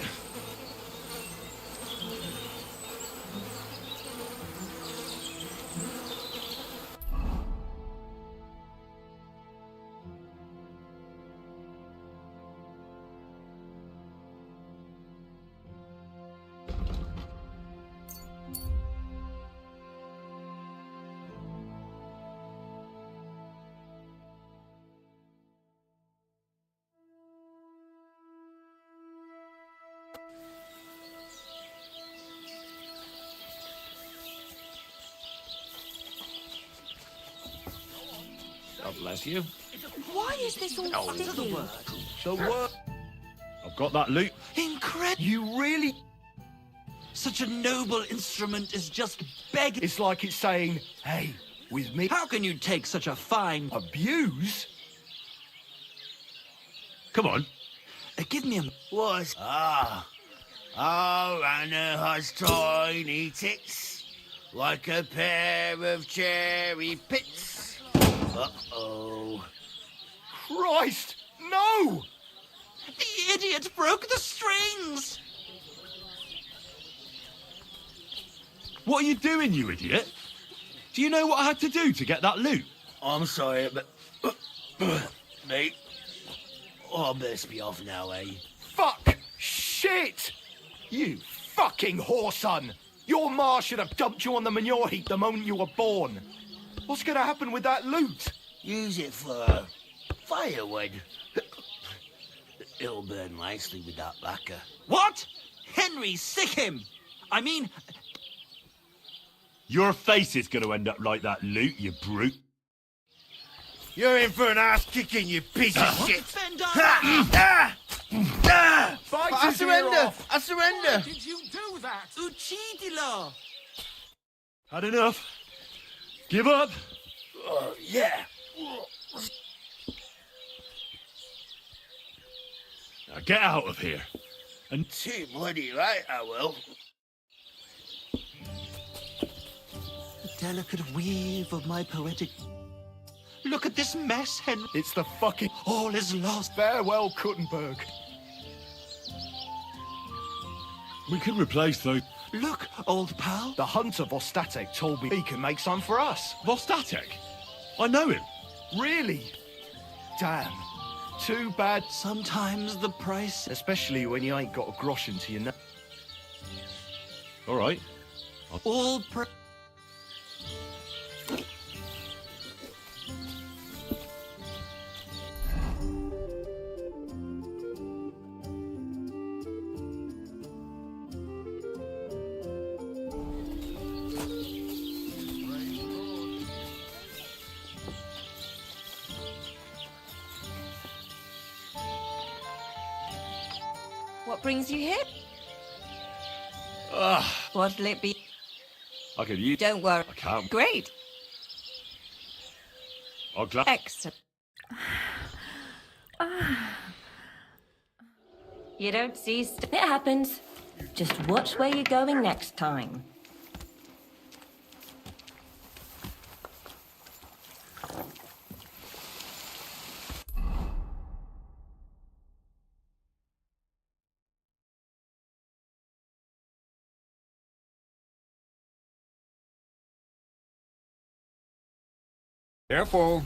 God bless you. Why is this all sticky? The word. I've got that loot. Incredible! You really? Such a noble instrument is just begging. It's like it's saying, hey, with me. How can you take such a fine abuse? Come on. Give me a... What? Oh, Anna has tiny tits, like a pair of cherry pits. Uh-oh. Christ, no! The idiot broke the strings! What are you doing, you idiot? Do you know what I had to do to get that loot? I'm sorry, but... mate, I best be off now, eh? Fuck! Shit! You fucking whoreson! Your ma should have dumped you on the manure heap the moment you were born. What's gonna happen with that loot? Use it for firewood. It'll burn nicely with that lacquer. What? Henry, sick him! I mean... Your face is going to end up like that loot, you brute. You're in for an ass kicking, you piece of shit! I surrender! I surrender! Did you do that? Uccidilo! Had enough. Give up. Yeah. Now get out of here. And too bloody right, I will. Delicate weave of my poetic... Look at this mess, Henry. It's the fucking... All is lost. Farewell, Kuttenberg. we could replace those. Look, old pal. The hunter Vostatek told me he can make some for us. Vostatek? I know him. Really? Damn. Too bad. Sometimes the price... Especially when you ain't got a grosh into your nose. All right. All What brings you here? What'll it be? I could use... Don't worry. I can't. Great. I'll glad... Excellent. You don't see... It happens. Just watch where you're going next time. Careful.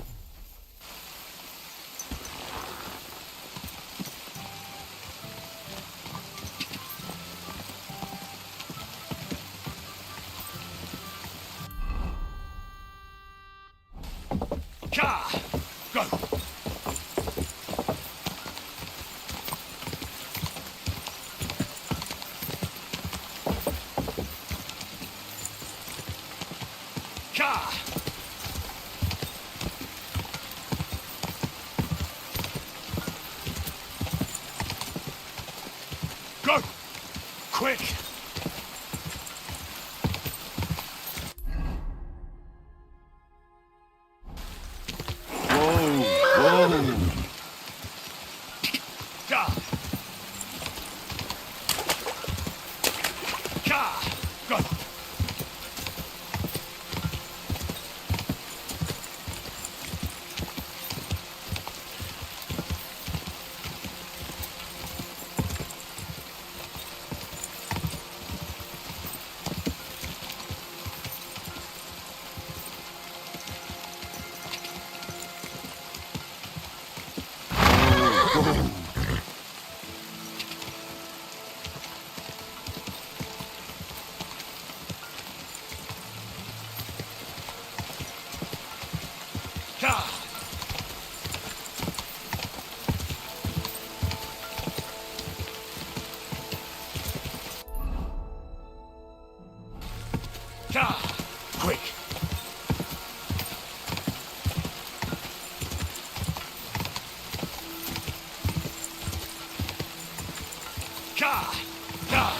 Ka! Go! Ka! Go! Quick! Whoa! Ka! Ka! Ka!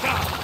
Ka!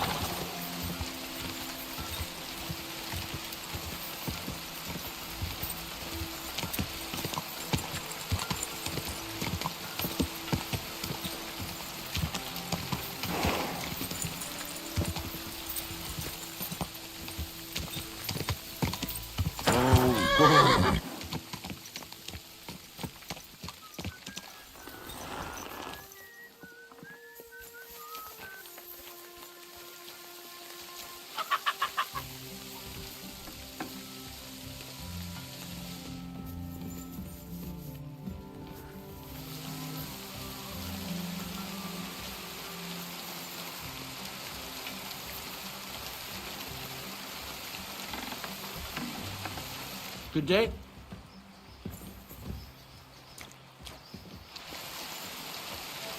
Good day.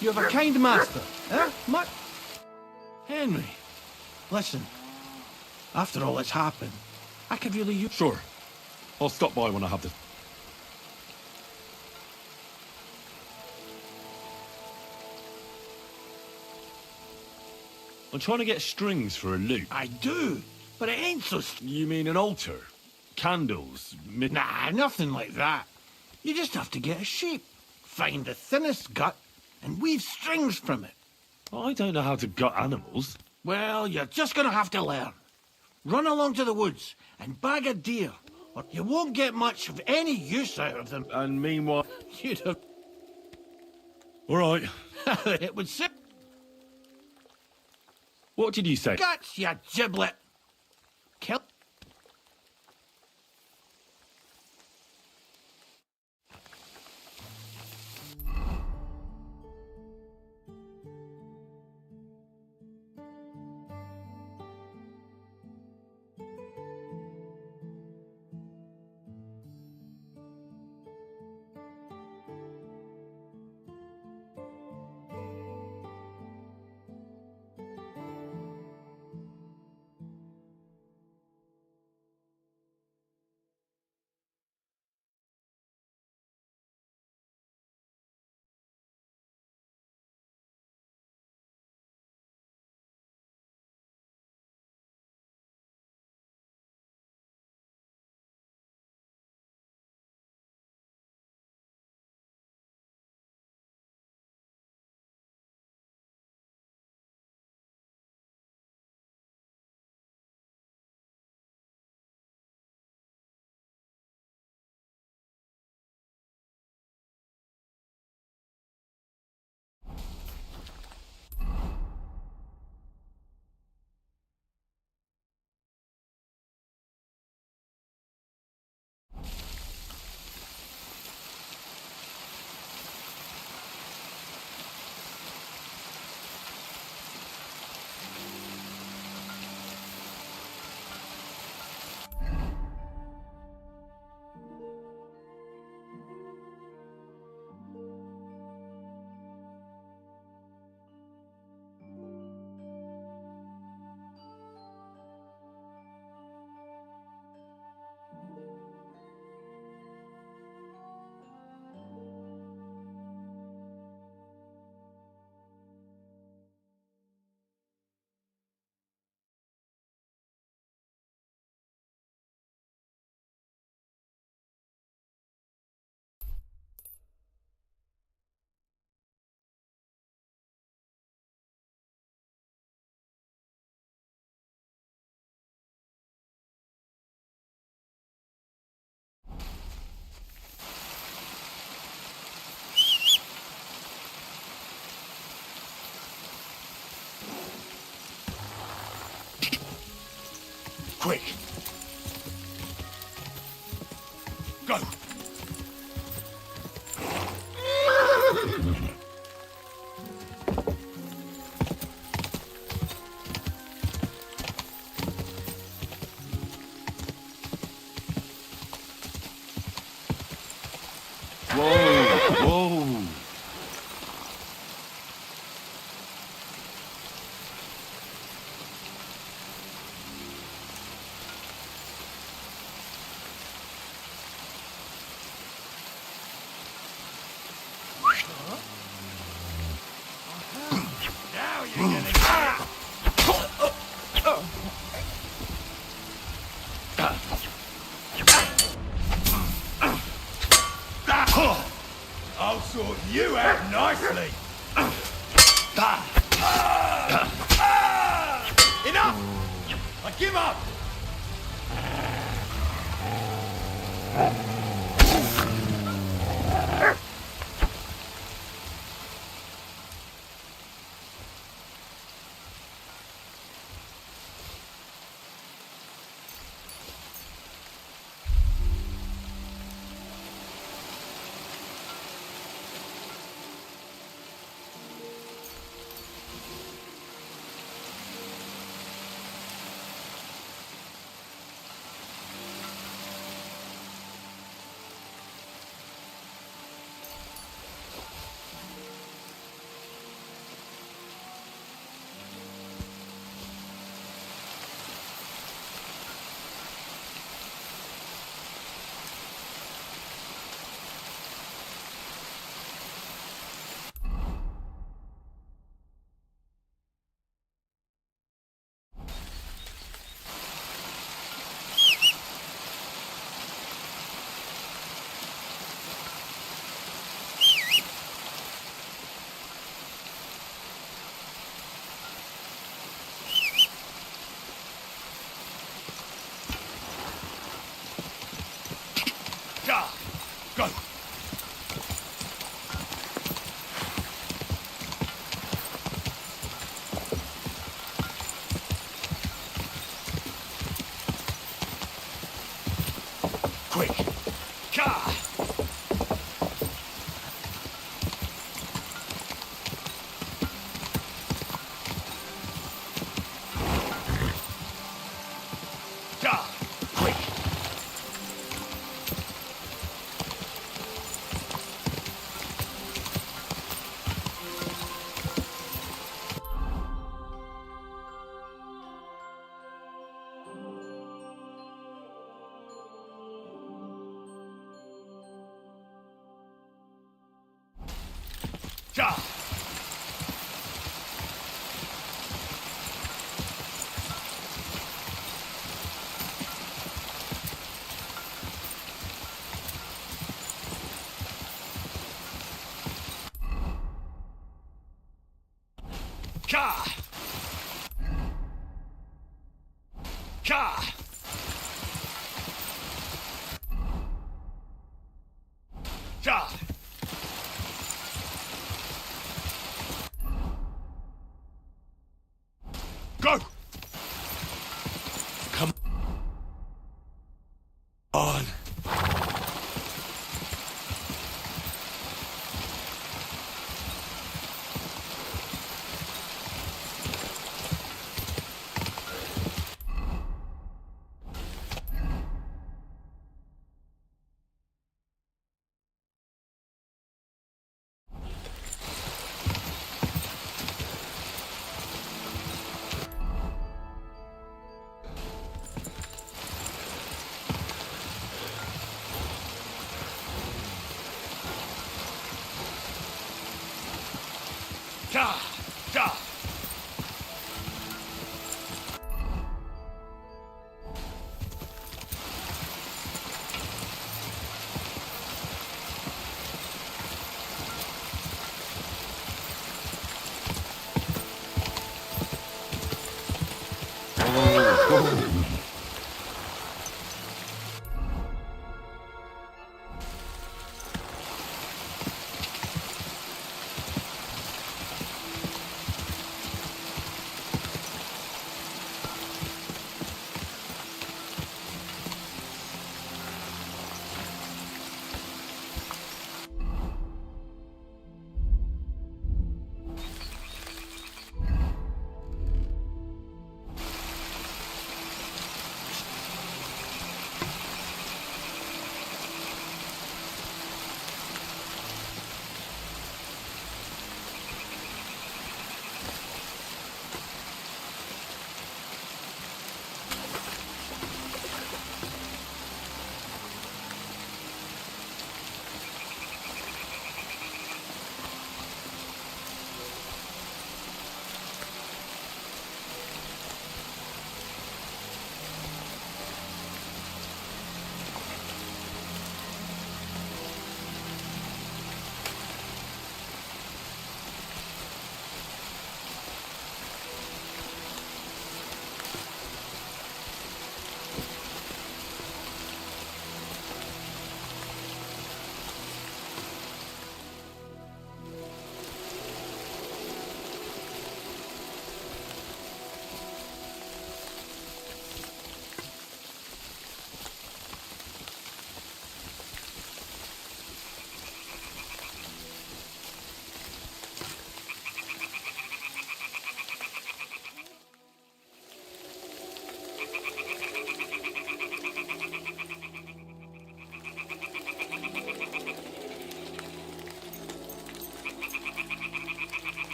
You have a kind master, eh? Henry, listen. After all that's happened, I could really use... Sure. I'll stop by when I have the... I'm trying to get strings for a loop. I do, but it ain't so... You mean an altar? Candles? Nah, nothing like that. You just have to get a sheep, find the thinnest gut, and weave strings from it. I don't know how to gut animals. Well, you're just gonna have to learn. Run along to the woods and bag a deer, or you won't get much of any use out of them. And meanwhile... You'd have... All right. It would sit... What did you say? Guts, you giblet! Kill... I'll sort you out nicely. Enough! I give up! Go! Quick! Ka! Ka! Quick! Ja! Ka! Ka! Ja! Go! Come on. Ja! Ja!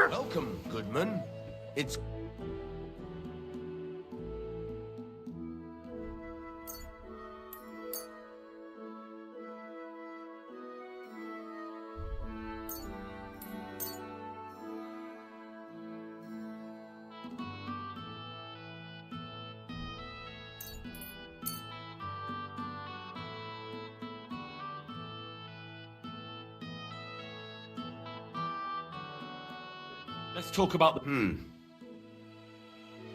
Welcome, Goodman. It's... Let's talk about the...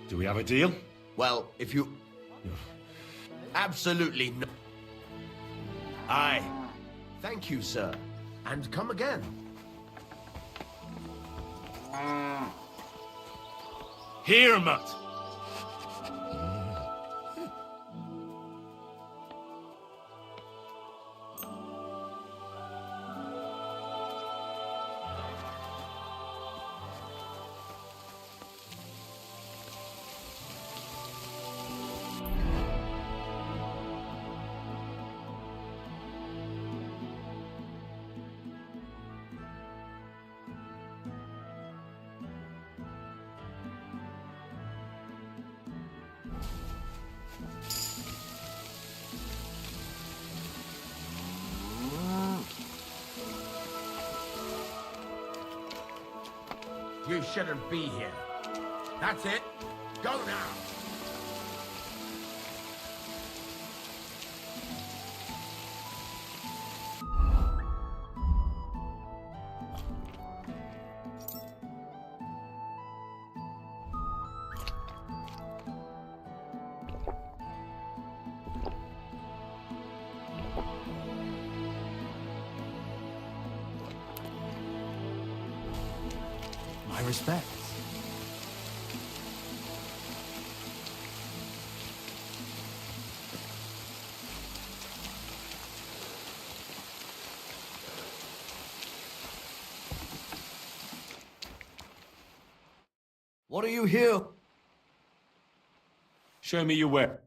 Do we have a deal? Well, if you... Absolutely no. Aye. Thank you, sir. And come again. Here, Mutt. You shouldn't be here. That's it. Go now. My respects. What are you here? Show me your weapon.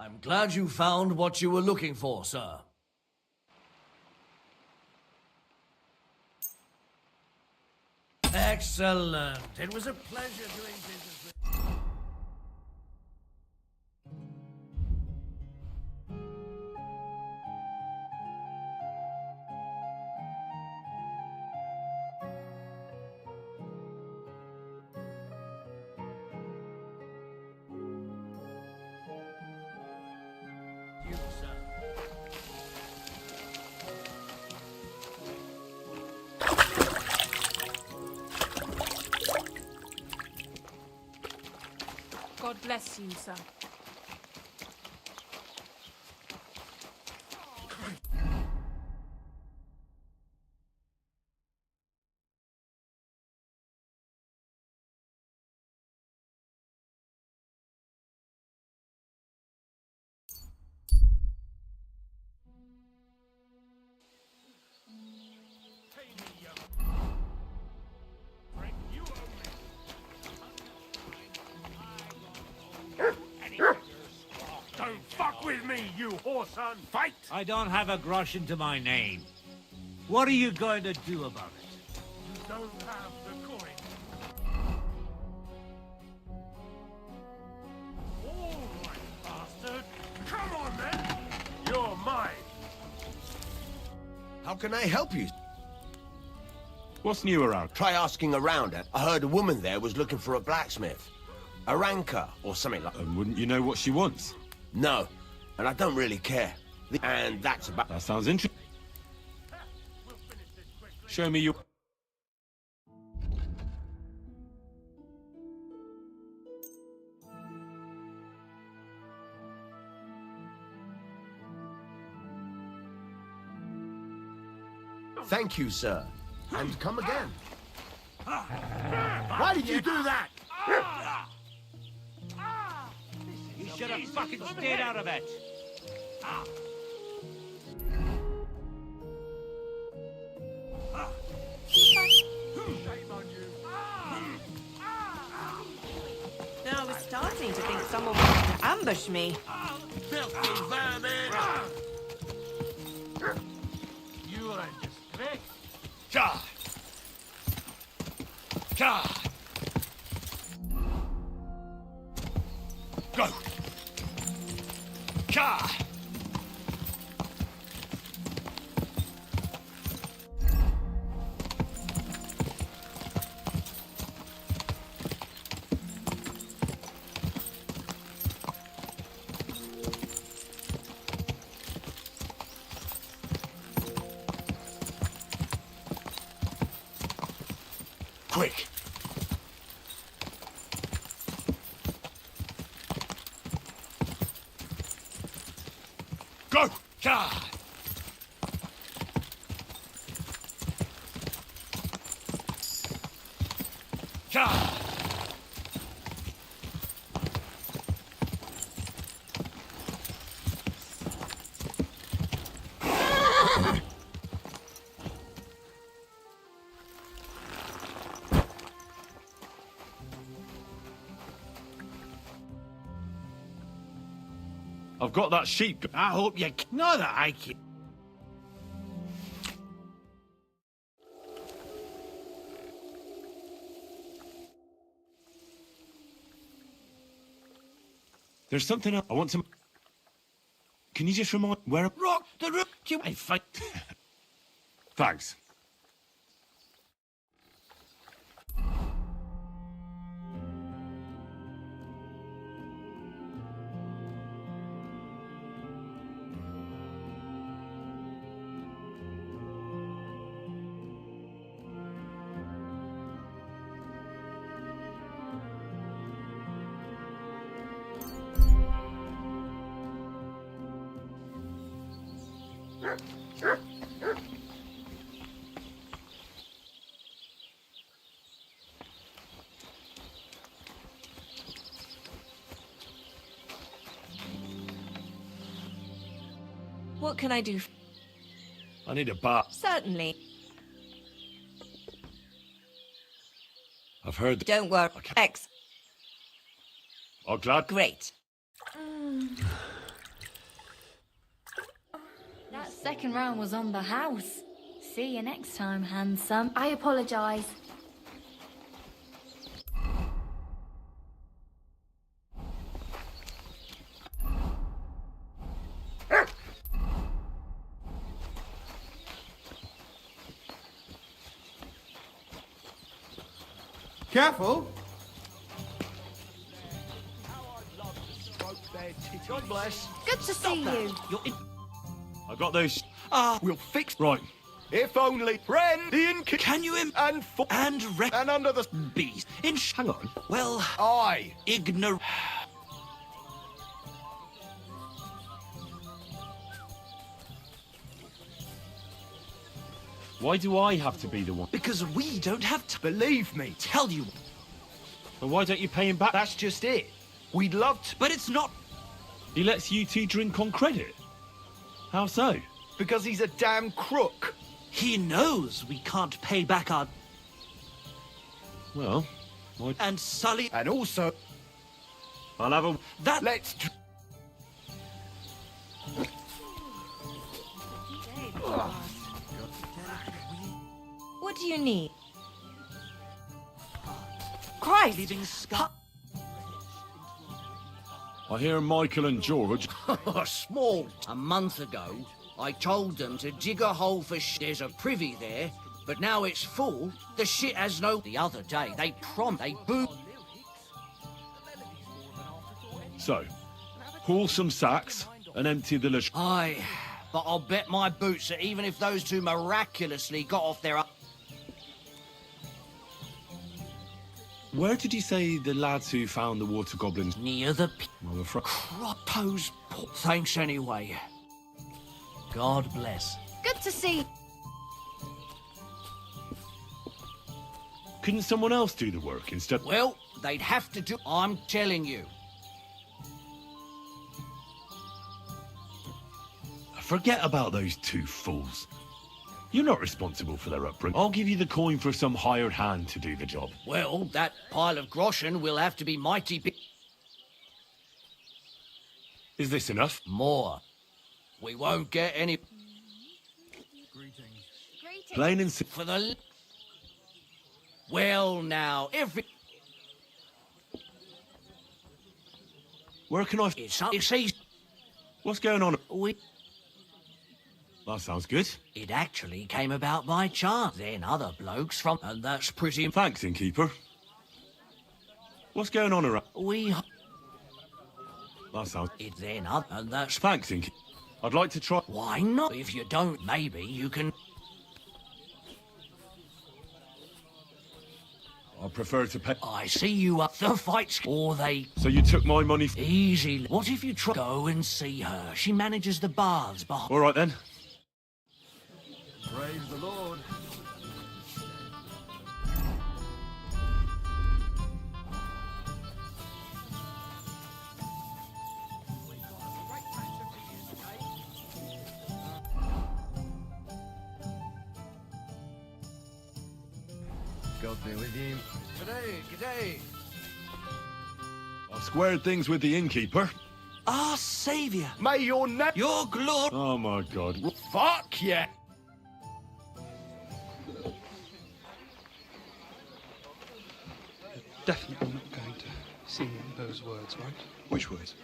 I'm glad you found what you were looking for, sir. Excellent. It was a pleasure doing business with you. God bless you, sir. Don't fuck with me, you whoreson! Fight! I don't have a grosh into my name. What are you going to do about it? You don't have the coin. All right, bastard! Come on, then! You're mine! How can I help you? What's new around? Try asking around. I heard a woman there was looking for a blacksmith. A ranker, or something like that. And wouldn't you know what she wants? No, and I don't really care. And that's about... That sounds interesting. Show me your... Thank you, sir. And come again. Why did you do that? You should have fucking stayed out of it. I was starting to think someone wanted to ambush me. Filthy vermin! You are a disgrace. Cha! Cha! Go! Cha! Quick! Go! Cha! Cha! I've got that sheep. I hope you... Not that I can... There's something else I want to... Can you just remind where... Rock the rook! I fight... Thanks. What can I do? I need a bath. Certainly. I've heard... Don't worry. X. Oh, glad... Great. Second round was on the house. See you next time, handsome. I apologise. Careful! God bless. Good to see you. I got those. We'll fix. Right. If only friend the Can you and and under the bees? Hang on. Well, I ignore. Why do I have to be the one? Because we don't have to believe me. tell you. Well, why don't you pay him back? That's just it. We'd love to, But it's not. He lets you two drink on credit. How so? because he's a damn crook. He knows we can't pay back our. Well, And Sully. And also, I'll have a. That. let's. What do you need? Christ! Leaving Scott. I hear Michael and George. Small. A month ago, I told them to dig a hole for There's a privy there, but now it's full. The shit has no... The other day, they boo... So, haul some sacks and empty the lush. Aye, but I'll bet my boots that even if those two miraculously got off their... Where did you say the lads who found the water goblins? Near the... Crotto's. Thanks anyway. God bless. Good to see. Couldn't someone else do the work instead? Well, they'd have to do... I'm telling you. Forget about those two fools. You're not responsible for their upbringing. I'll give you the coin for some hired hand to do the job. Well, that pile of groschen will have to be mighty big. Is this enough? More. We won't get any... Plain and simple. For the... Well, now, every... Where can I... It's easy. What's going on? We... That sounds good. It actually came about by chance. Then other blokes from... And that's pretty... Thanks, innkeeper. What's going on around? We... That sounds... It then up, and that's... Thanks, innkeeper. I'd like to try... Why not? If you don't, maybe you can... I prefer to pay... I see you up the fights, or they... So you took my money... Easy. What if you try... Go and see her. She manages the baths behind... All right, then. Praise the Lord. God be with you. G'day. I've squared things with the innkeeper. Our saviour. May your name... Your glory. Oh, my God. Fuck yeah. Definitely not going to sing those words, right? Which words?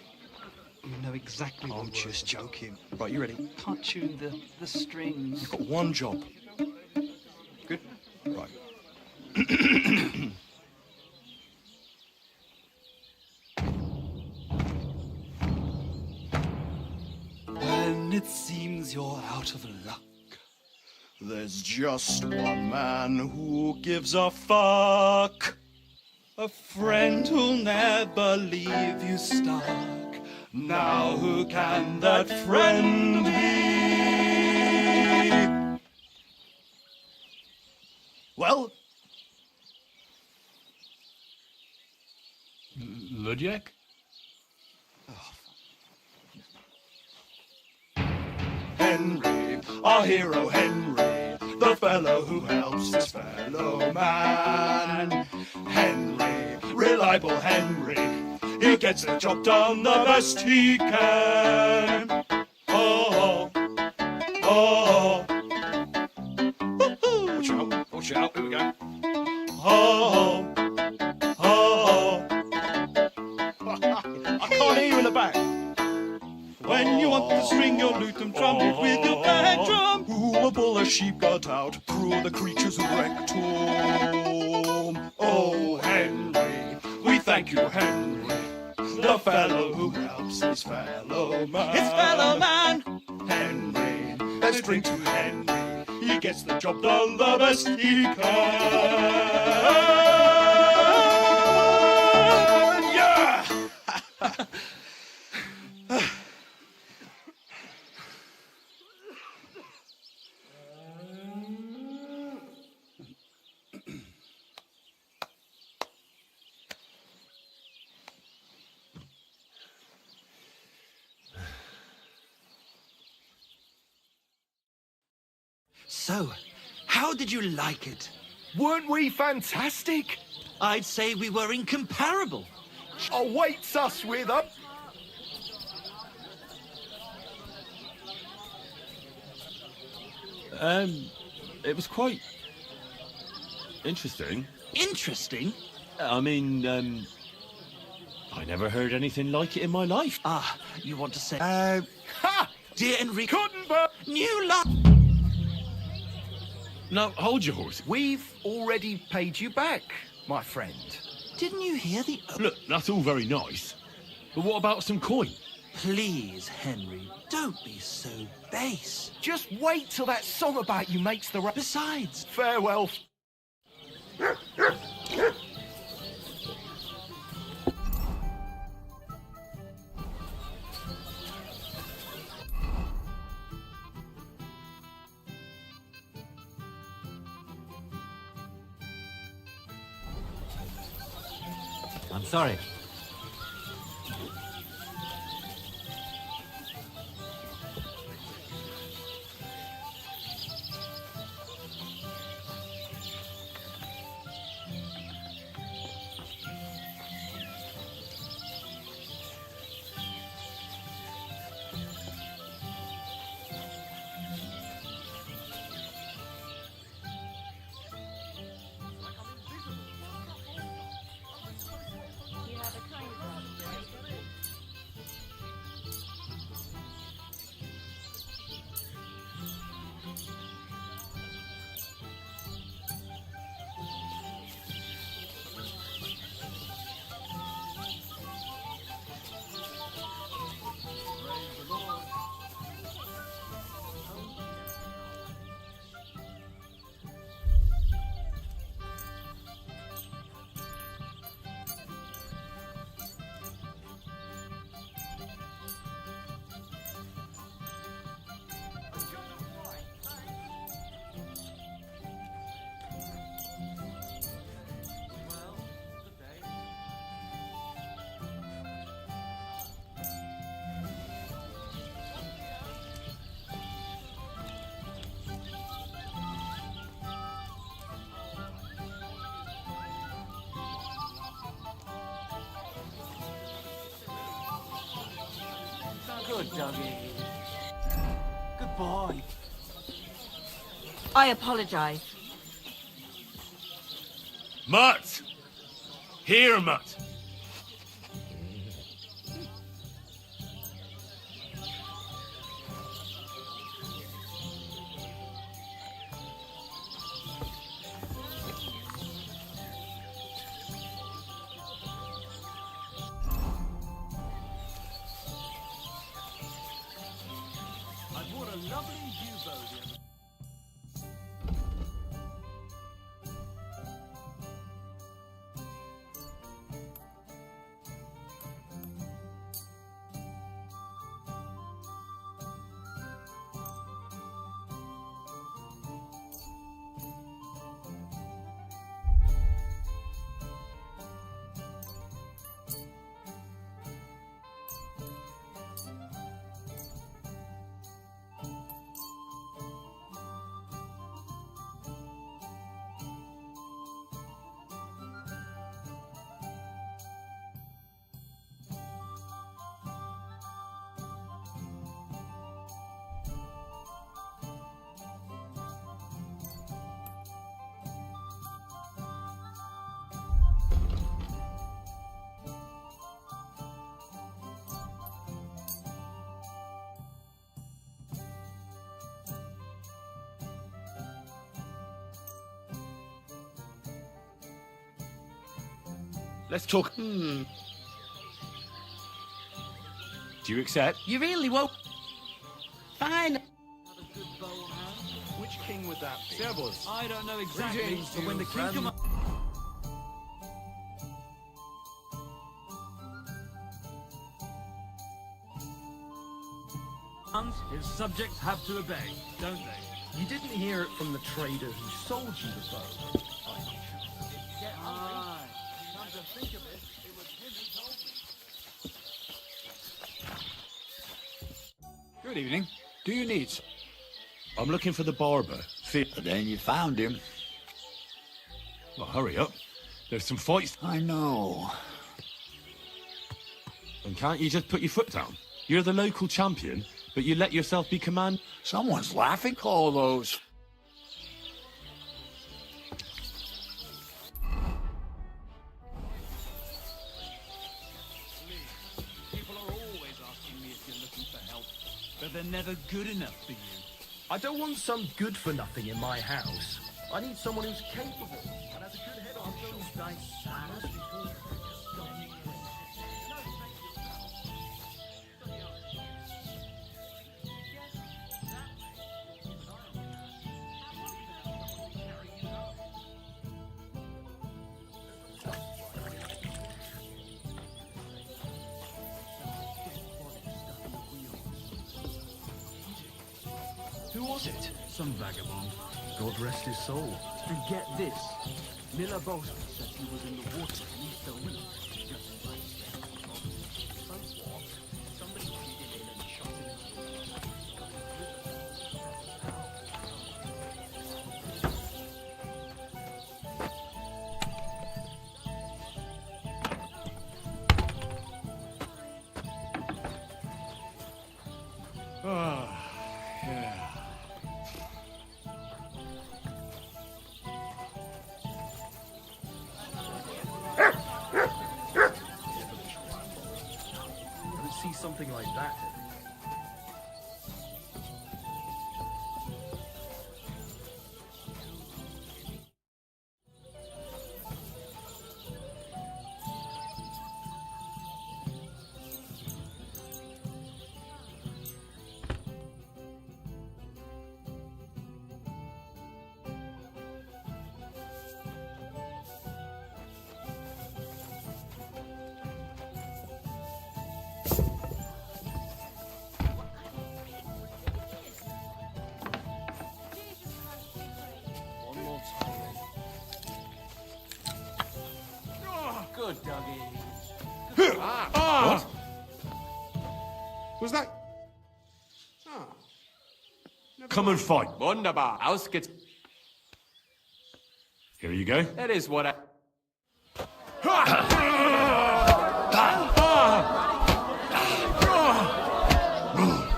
You know exactly I'm what just joking. Right, you ready? Can't tune the strings. You've got one job. Good? Right. When it seems you're out of luck, There's just one man who gives a fuck. a friend who'll never leave you stuck. Now who can that friend be? Well? Ludiak? Henry, our hero Henry, the fellow who helps his fellow man. Henry, reliable Henry, he gets the job done the best he can. Oh, oh, can't hear you in the back. When you want to string your lute and trumpet with your bag drum, who will pull a sheep gut out through the creature's rectum? Oh, Henry, we thank you, Henry, the fellow who helps his fellow man. His fellow man! Henry, let's drink to Henry. He gets the job done the best he can. Yeah! So, how did you like it? Weren't we fantastic? I'd say we were incomparable. Awaits us with a... It was quite interesting. Interesting? I mean, I never heard anything like it in my life. Ah, you want to say... Ha! Dear Enrico... Gutenberg! New love... Now, hold your horse. We've already paid you back, my friend. Didn't you hear the... Look, that's all very nice. But what about some coin? Please, Henry, don't be so base. Just wait till that song about you makes the... Besides... Farewell. I'm sorry. You have a kind of Good doggy. Good boy. I apologize. Mutt! Here, Mutt! I bought a lovely U-boat the other... Let's talk. Do you accept? You really won't. Fine. Which king would that be? Servus. I don't know exactly, Greetings, but when the you king friend. comes... His subjects have to obey, don't they? You didn't hear it from the trader who sold you the bow. Aye. Come to think of it, it was him who told me. Good evening. Do you need... I'm looking for the barber. But then you found him. Well, hurry up. There's some fights. I know. And can't you just put your foot down? You're the local champion, but you let yourself be command... Someone's laughing. Call those... People are always asking me if you're looking for help, but they're never good enough for you. I don't want some good-for-nothing in my house. I need someone who's capable and has a good head on his shoulders. Who was it? Some vagabond. God rest his soul. And get this, Miller Bolton says he was in the water beneath the reef. Just like that. So what? Somebody cheated in and shot him. Yeah. I don't see something like that. One more time. Good doggy. What? Was that... Come and fight. Wunderbar. Aus geht's. Here you go. That is what I...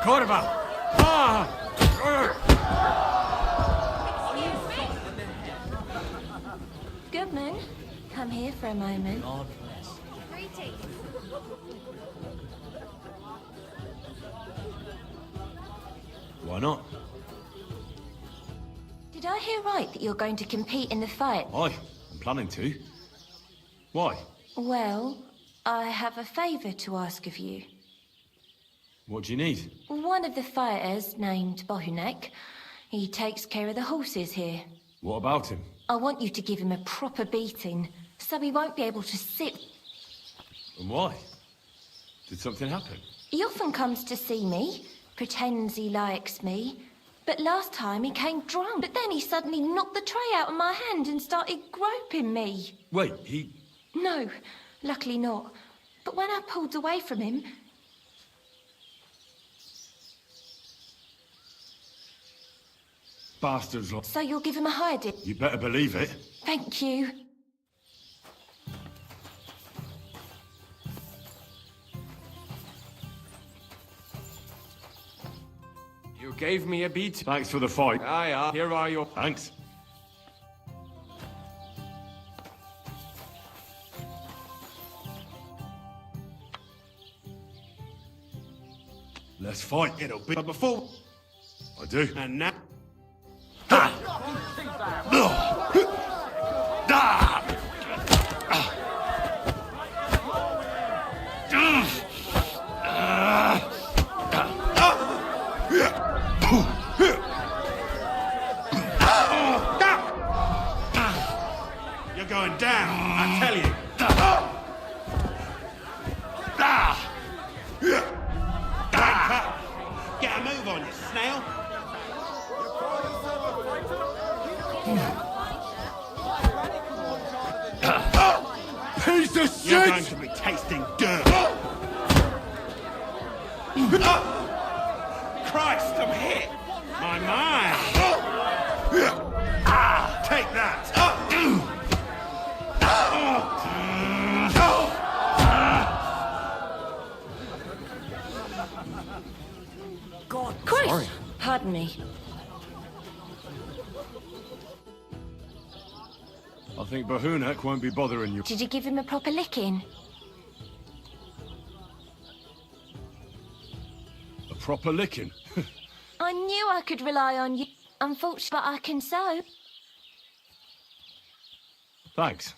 Corva! Goodman, come here for a moment. Greetings. Why not? Did I hear right that you're going to compete in the fight? Aye, I'm planning to. Why? Well, I have a favour to ask of you. What do you need? One of the fighters, named Bohunek, he takes care of the horses here. What about him? I want you to give him a proper beating, so he won't be able to sit. And why? Did something happen? He often comes to see me, pretends he likes me, but last time he came drunk. But then he suddenly knocked the tray out of my hand and started groping me. Wait, he... No, luckily not. But when I pulled away from him... Bastards lot. So you'll give him a hiding? You better believe it. Thank you. You gave me a beat. Thanks for the fight. Aye, here are your... Thanks. Let's fight. It'll be... But before... I do. And now... Christ, I'm hit! My. Take that! God, Christ! Sorry. Pardon me. I think Bahunek won't be bothering you. Did you give him a proper licking? A proper licking? I knew I could rely on you. Unfortunately, but I can sew. Thanks.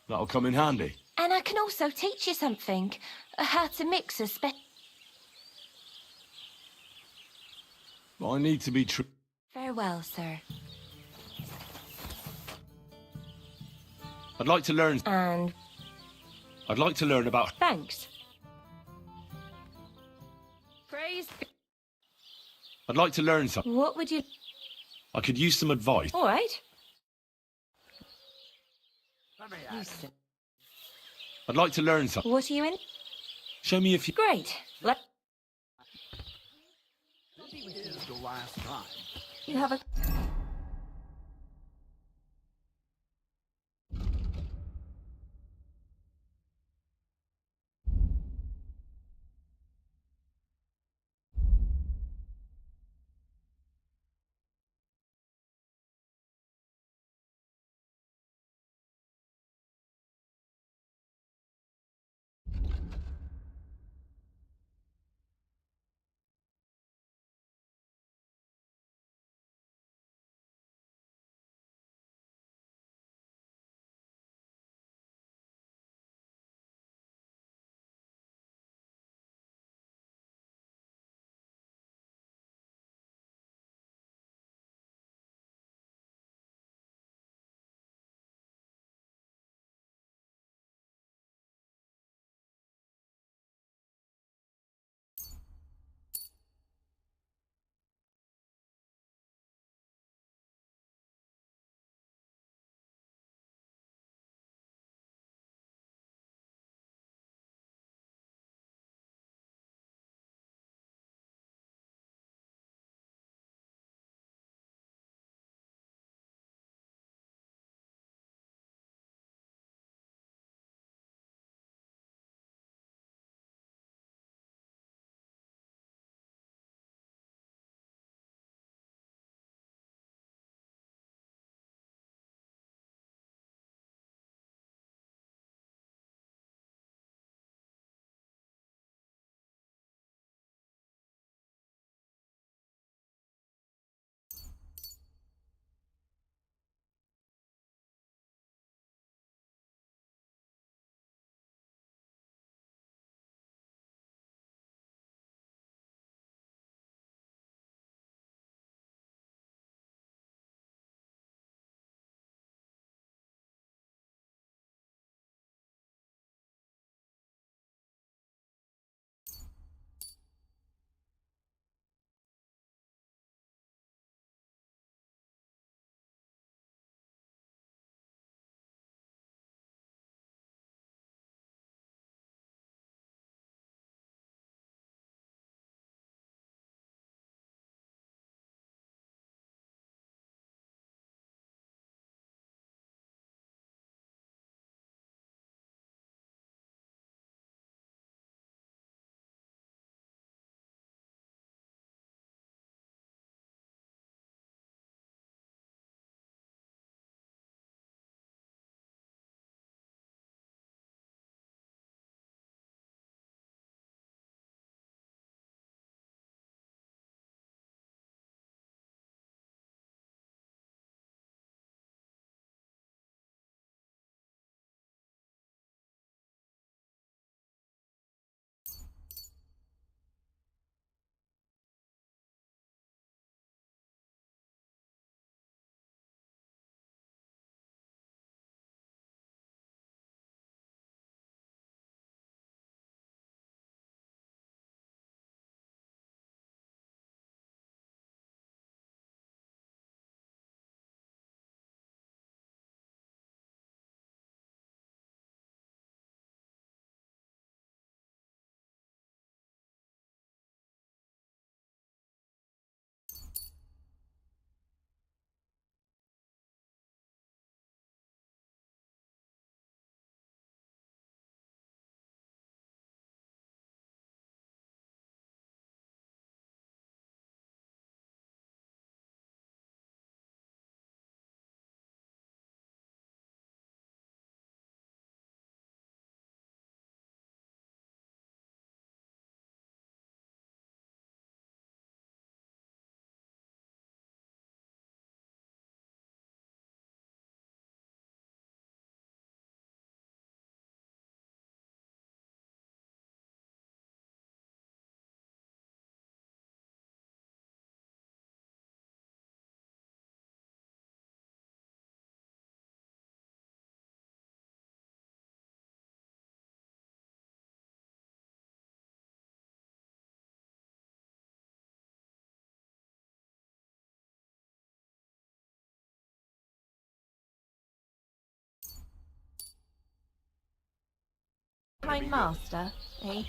That'll come in handy. And I can also teach you something. How to mix a I need to be true. Very well, sir. I'd like to learn. And I'd like to learn about. thanks. Praise be. I'd like to learn something. What would you... I could use some advice. All right. You sit. I'd like to learn something. What are you in? Show me if you. Great. Let... The last time. You have a... Kind master, eh?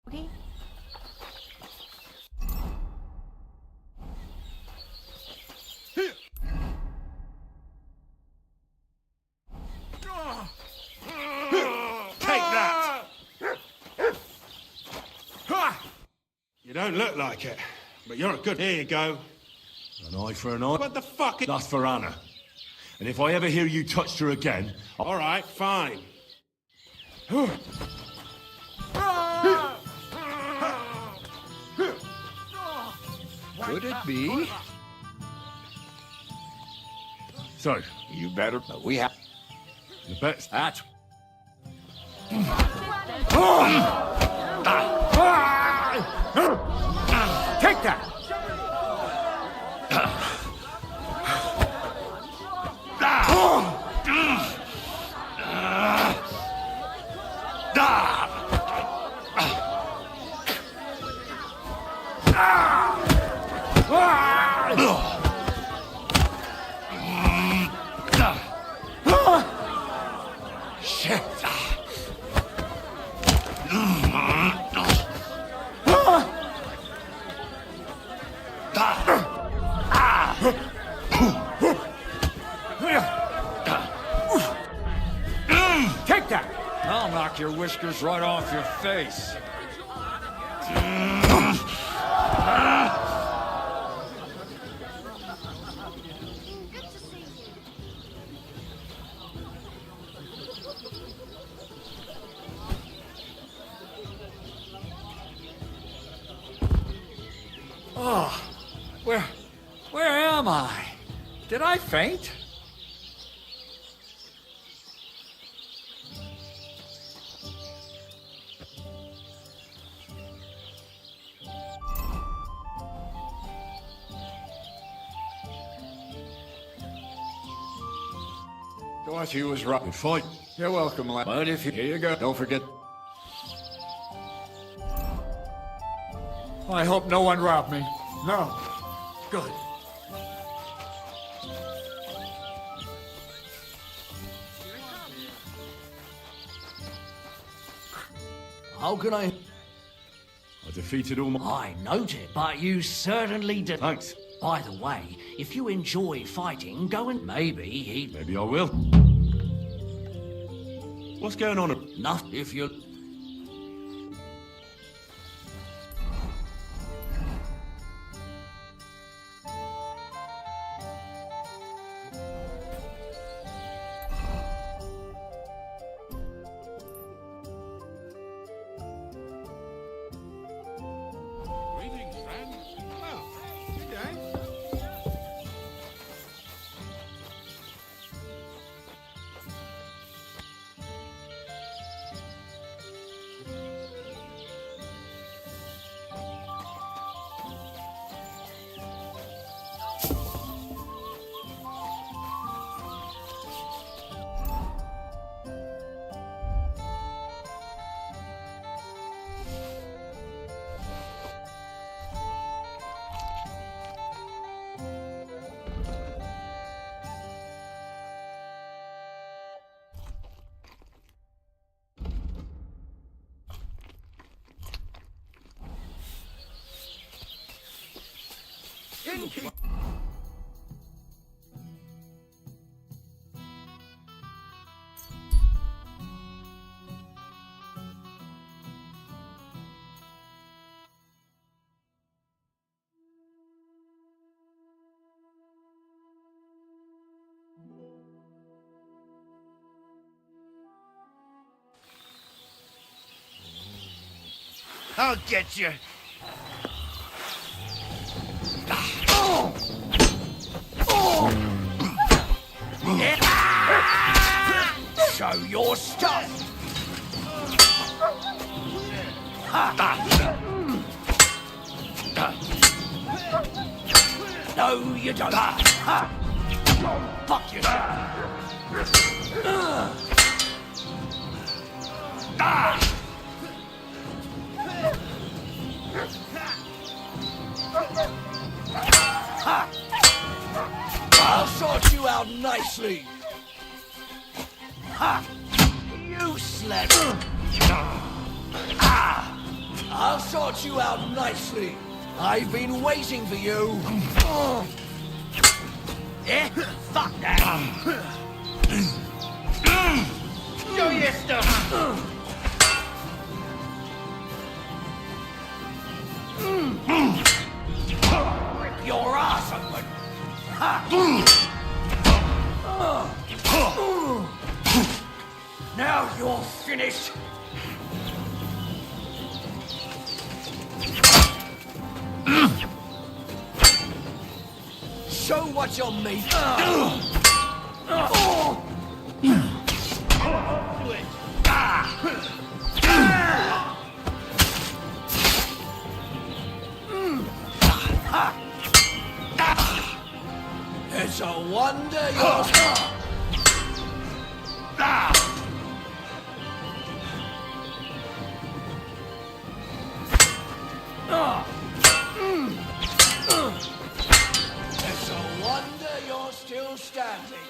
Okay. Take that! You don't look like it, but you're a good... Here you go. An eye for an eye. What the fuck? That's for Anna. And if I ever hear you touched her again... All right, fine. Could it be? So, You better. We have. the bet's... That's. Take that! Shit. Take that! I'll knock your whiskers right off your face. Oh, where am I? Did I faint? Dorothy was right. Good fight. You're welcome, lad. But if you... Here you go. Don't forget. I hope no one robbed me. No. Good. How can I... I defeated all my... I note it, but you certainly did. Thanks. By the way, if you enjoy fighting, go and... Maybe he... Maybe I will. What's going on? Nothing if you... Greetings, friend. Well, good day. stinky. I'll get you. Show your stuff. No, you don't. Fuck you. I'll sort you out nicely. You slept. I'll sort you out nicely. I've been waiting for you. Eh? Fuck that. Show your stuff. Rip your ass open. Now you're finished. Show what you're made of. Do it. It's a wonder you're... It's a wonder you're still standing.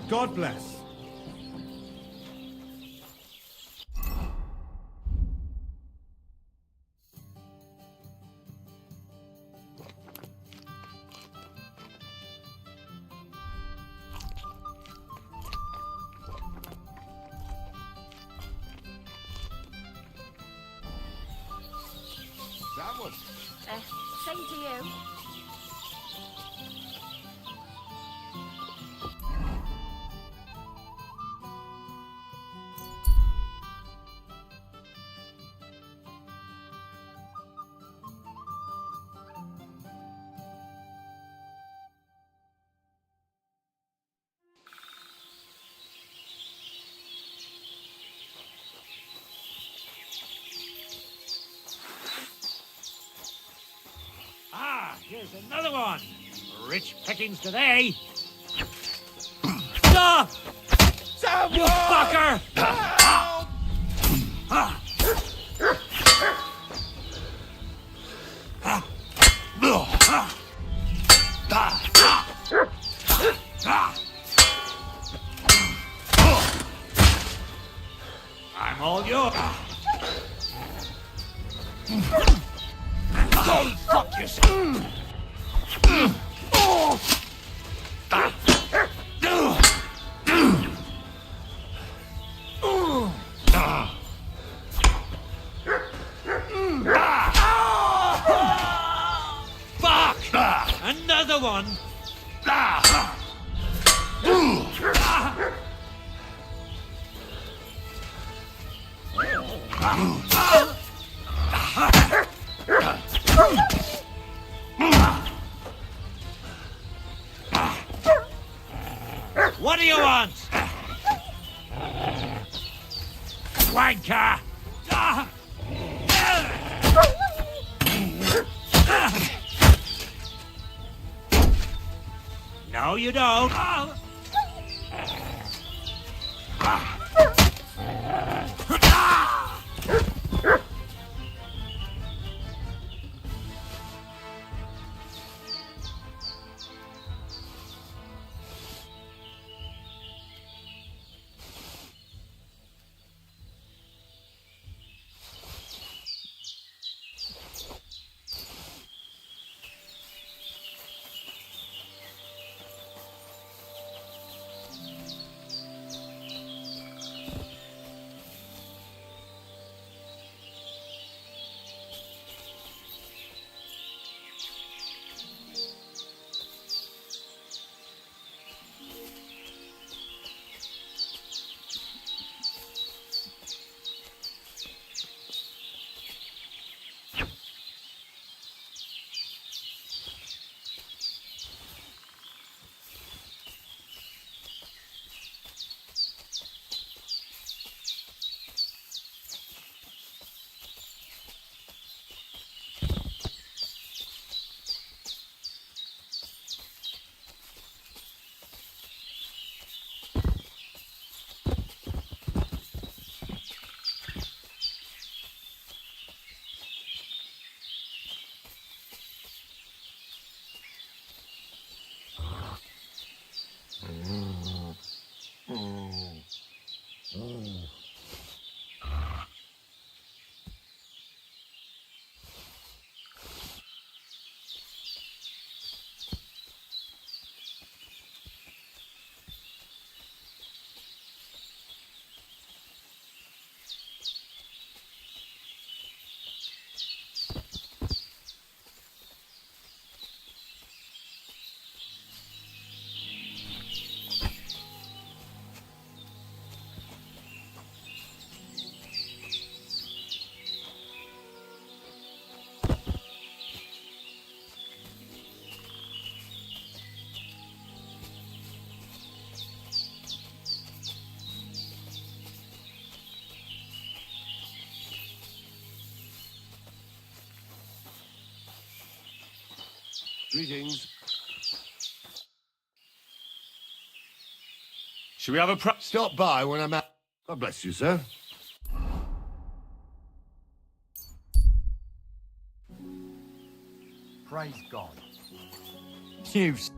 God bless. That one. Same to you. Ah, here's another one. Rich pickings today. Stop! Someone! You fucker! I'm all yours. Go fuck yourself. Fuck! Another one! What do you want? Wanker! No, you don't. Greetings. Should we have a Stop by when I'm out. God bless you, sir. Praise God. News.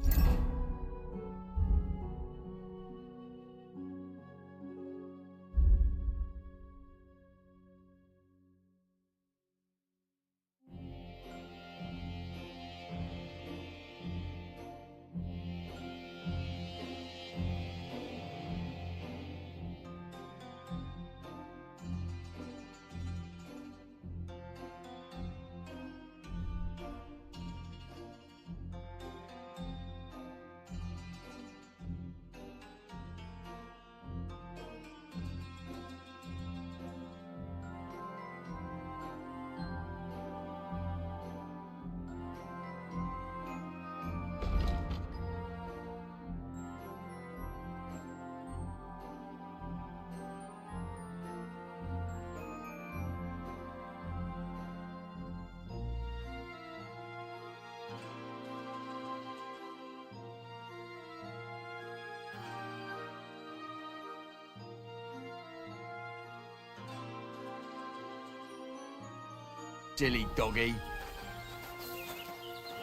Silly doggy.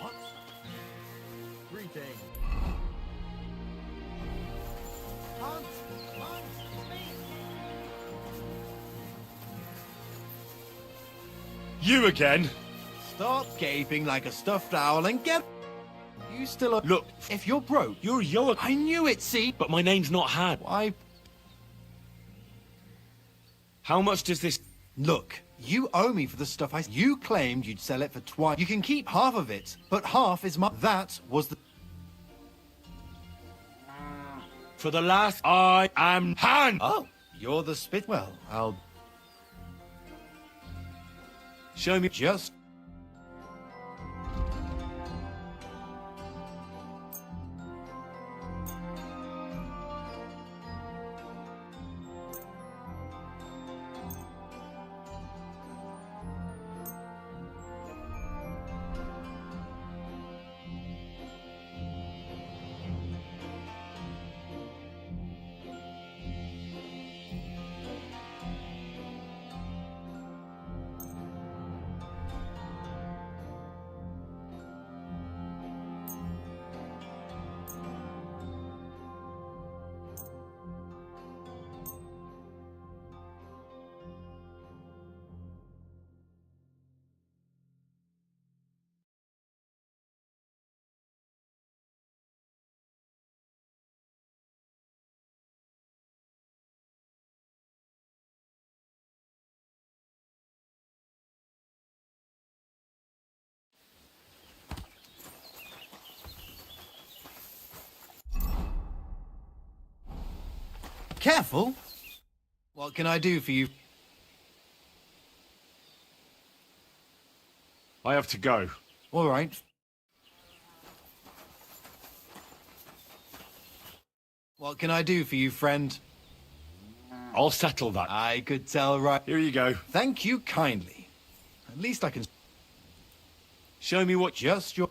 What? Greeting. Hunt! Hunt! You again? Stop gaping like a stuffed owl and get... You still are... Look, if you're broke... You're young. I knew it, see? But my name's not Han. Why... How much does this... Look, you owe me for the stuff You claimed you'd sell it for twice. You can keep half of it, but half is my... That was the... For the last... I am Han! Oh, you're the spit... Well, I'll... Show me... Just... Careful! What can I do for you? I have to go. All right. What can I do for you, friend? I'll settle that. I could tell right... Here you go. Thank you kindly. At least I can... Show me what... Just your...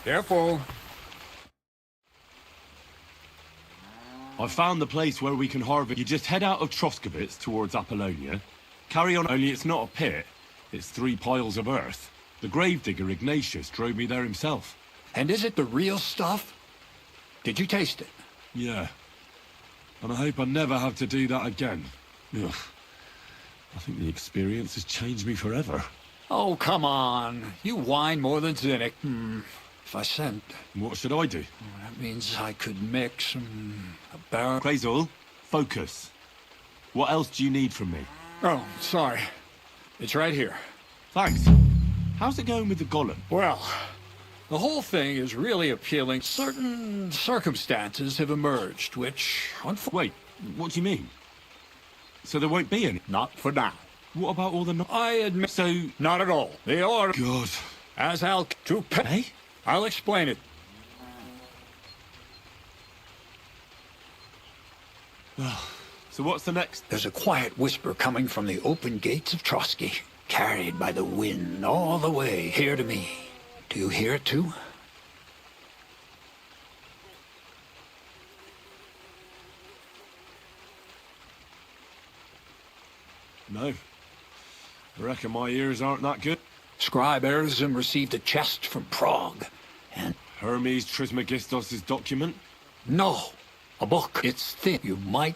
Careful. I found the place where we can harvest. You just head out of Troskovitz towards Apollonia. Carry on, only it's not a pit. It's 3 piles of earth. The gravedigger Ignatius drove me there himself. And is it the real stuff? Did you taste it? Yeah. And I hope I never have to do that again. Ugh. I think the experience has changed me forever. Oh, come on. You whine more than cynic. If I sent... What should I do? That means I could mix a barrel... Quasal, focus. What else do you need from me? Oh, sorry. It's right here. Thanks. How's it going with the golem? Well, the whole thing is really appealing. Certain circumstances have emerged, which... Wait, what do you mean? So there won't be any? Not for now. What about all the... I admit... So... Not at all. They are... God. As I'll... To pay? I'll explain it. So what's the next? There's a quiet whisper coming from the open gates of Trotsky, carried by the wind all the way here to me. Do you hear it too? No. I reckon my ears aren't that good. Scribe Erzim received a chest from Prague, and... Hermes Trismegistos' document? No. A book. It's thin. You might...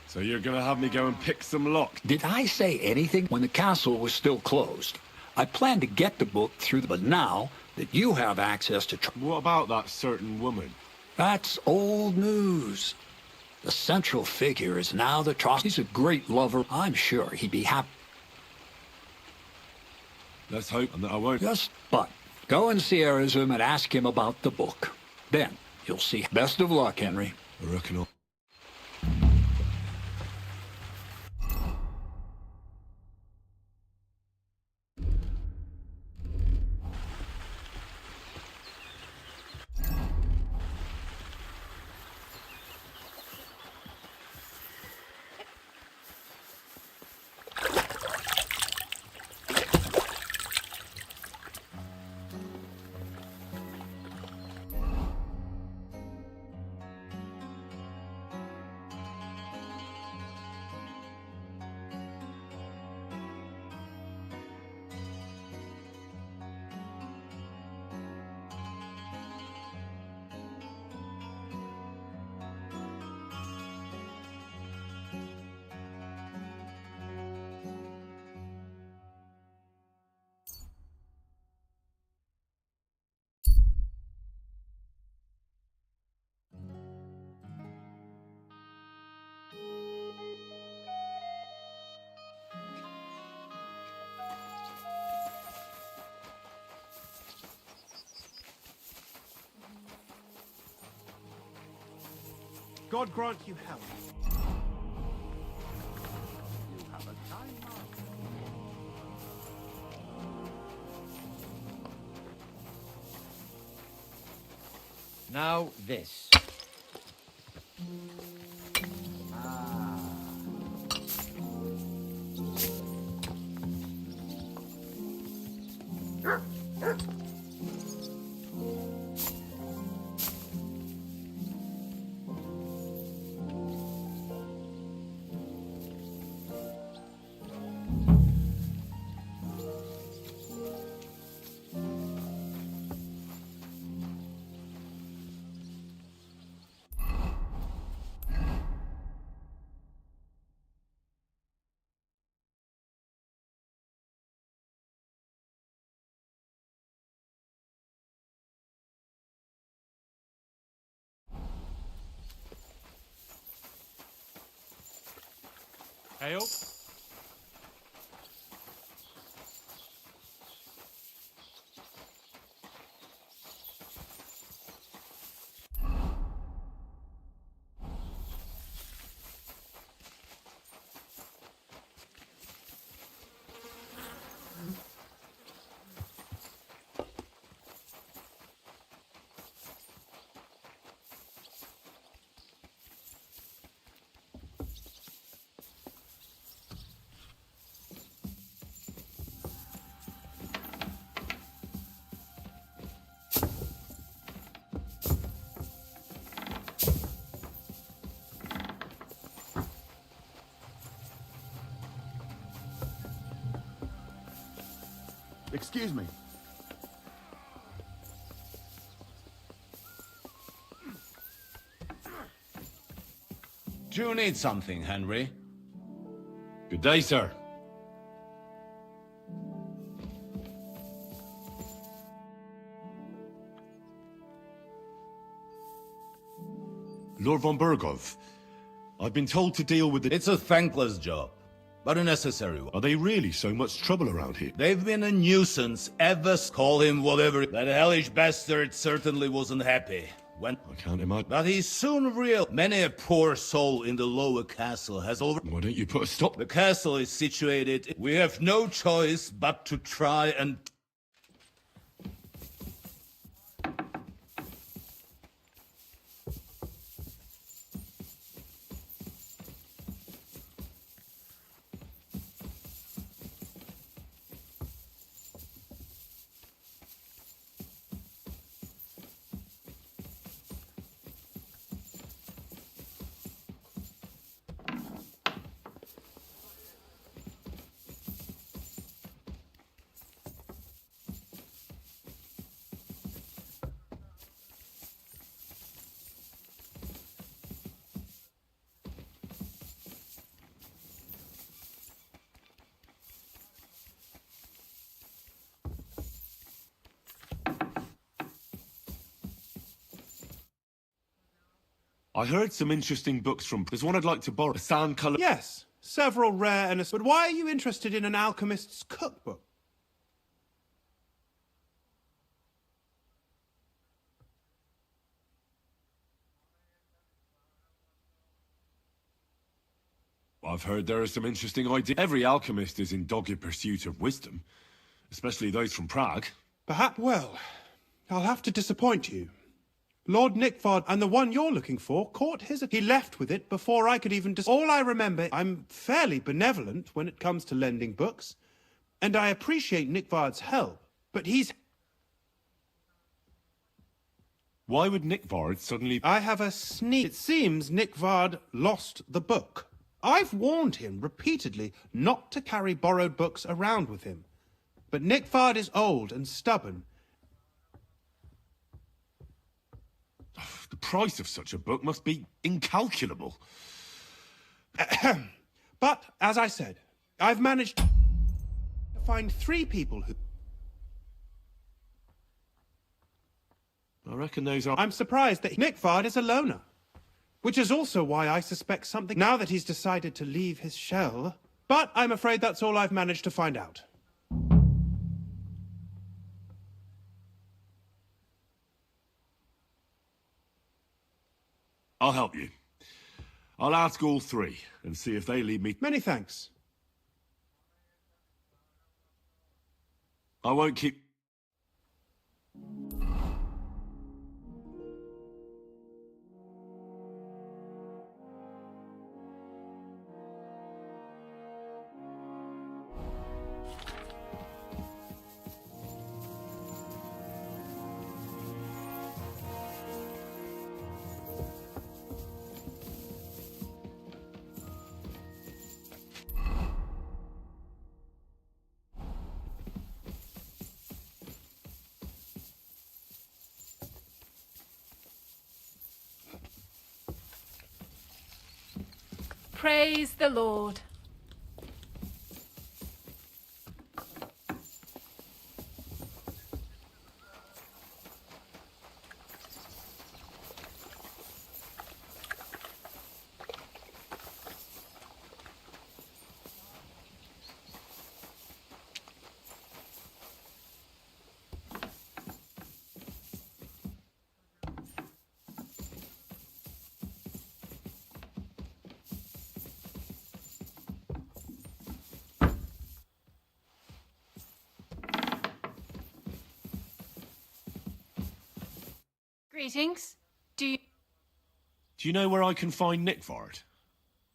So you're gonna have me go and pick some lock? Did I say anything when the castle was still closed? I planned to get the book through, but now that you have access to... What about that certain woman? That's old news. The central figure is now the Trotsky. He's a great lover. I'm sure he'd be happy. Let's hope that I won't. Yes, but go and see Erzim and ask him about the book. Then you'll see. Best of luck, Henry. I reckon I'll... God grant you health. You have a time mark. Now this. Ale? Excuse me. Do you need something, Henry? Good day, sir. Lord von Burgov, I've been told to deal with the... It's a thankless job, but a necessary one. Are they really so much trouble around here? They've been a nuisance ever... Call him whatever... That hellish bastard certainly wasn't happy. When... I can't imagine. But he soon realized many a poor soul in the lower castle has over... Why don't you put a stop? The castle is situated... We have no choice but to try and... I heard some interesting books from... There's one I'd like to borrow. A sand colour... Yes, several rare and... But why are you interested in an alchemist's cookbook? I've heard there are some interesting ideas. Every alchemist is in dogged pursuit of wisdom, especially those from Prague. Perhaps, well, I'll have to disappoint you. Lord Nickford and the one you're looking for caught his... He left with it before I could even... All I remember, I'm fairly benevolent when it comes to lending books, and I appreciate Nickvard's help, but he's... Why would Nickvard suddenly... I have a sneak... It seems Nickvard lost the book. I've warned him repeatedly not to carry borrowed books around with him. But Nickvard is old and stubborn. The price of such a book must be incalculable. But, as I said, I've managed to find 3 people who... I reckon those are... I'm surprised that Nickvard is a loner. Which is also why I suspect something... Now that he's decided to leave his shell. But I'm afraid that's all I've managed to find out. I'll help you. I'll ask all 3 and see if they lead me... Many thanks. I won't keep... Praise the Lord. Greetings. Do you know where I can find Nickvard?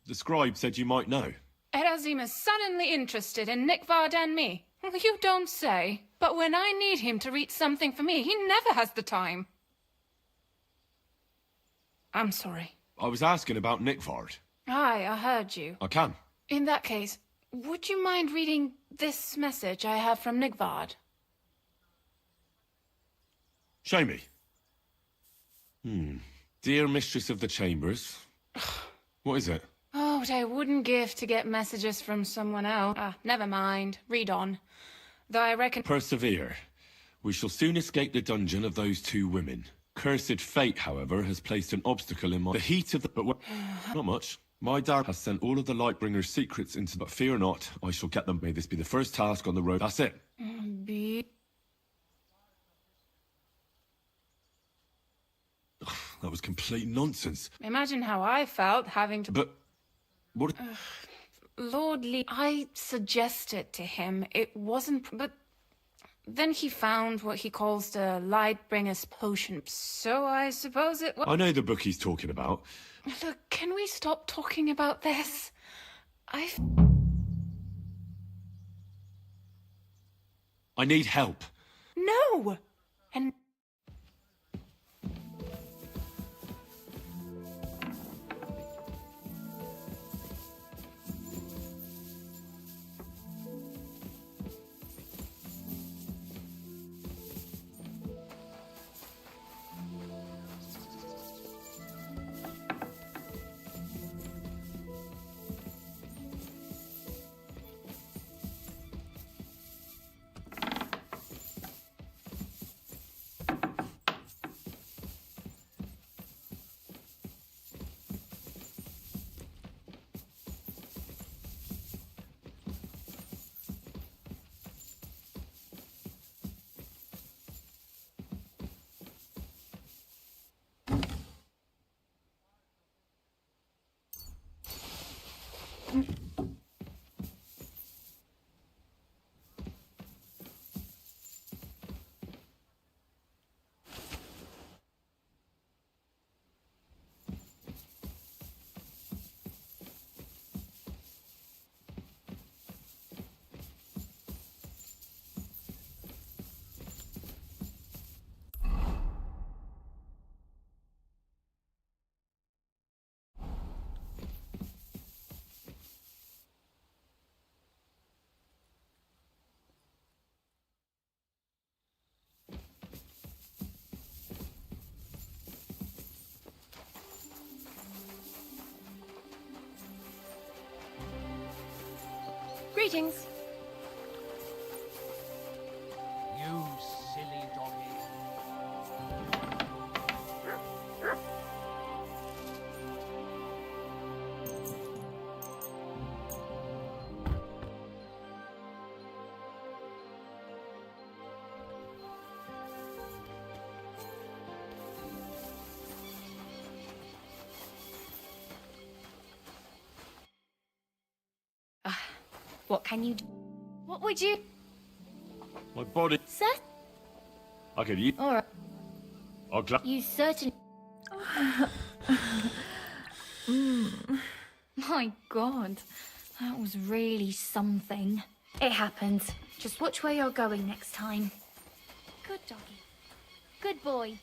The scribe said you might know. Erazim is suddenly interested in Nickvard and me. You don't say. But when I need him to read something for me, he never has the time. I'm sorry. I was asking about Nickvard. Aye, I heard you. I can. In that case, would you mind reading this message I have from Nickvard? Show me. Dear Mistress of the Chambers, What is it? Oh, what I wouldn't give to get messages from someone else. Ah, never mind. Read on. Though I reckon... Persevere. We shall soon escape the dungeon of those two women. Cursed fate, however, has placed an obstacle in my... The heat of the... But not much. My dad has sent all of the Lightbringer's secrets into... But fear not, I shall get them. May this be the first task on the road. That's it. That was complete nonsense. Imagine how I felt having to... But... What... Lord Lee, I suggested to him it wasn't... But then he found what he calls the Lightbringer's potion. So I suppose it was... I know the book he's talking about. Look, can we stop talking about this? I need help. No! And... Greetings. You silly doggy. What can you do? What would you... My body... Sir? I could use... Alright. I'll You certainly... My God. That was really something. It happens. Just watch where you're going next time. Good doggy. Good boy.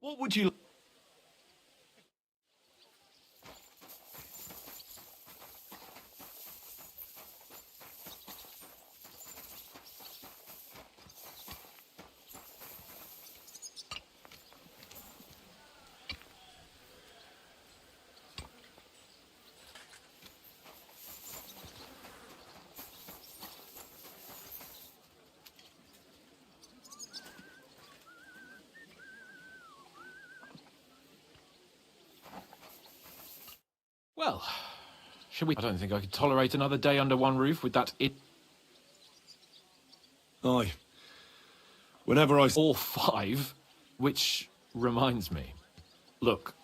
What would you... Well, should we... I don't think I could tolerate another day under one roof with that Aye. Whenever I... All five, which reminds me. Look.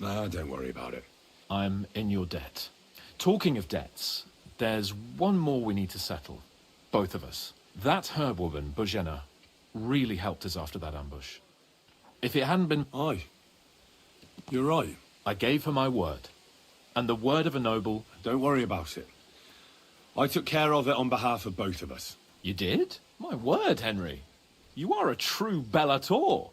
Nah, don't worry about it. I'm in your debt. Talking of debts, there's one more we need to settle. Both of us. That herb-woman, Bojena, really helped us after that ambush. If it hadn't been... Aye. You're right. I gave her my word. And the word of a noble... Don't worry about it. I took care of it on behalf of both of us. You did? My word, Henry. You are a true Bellator.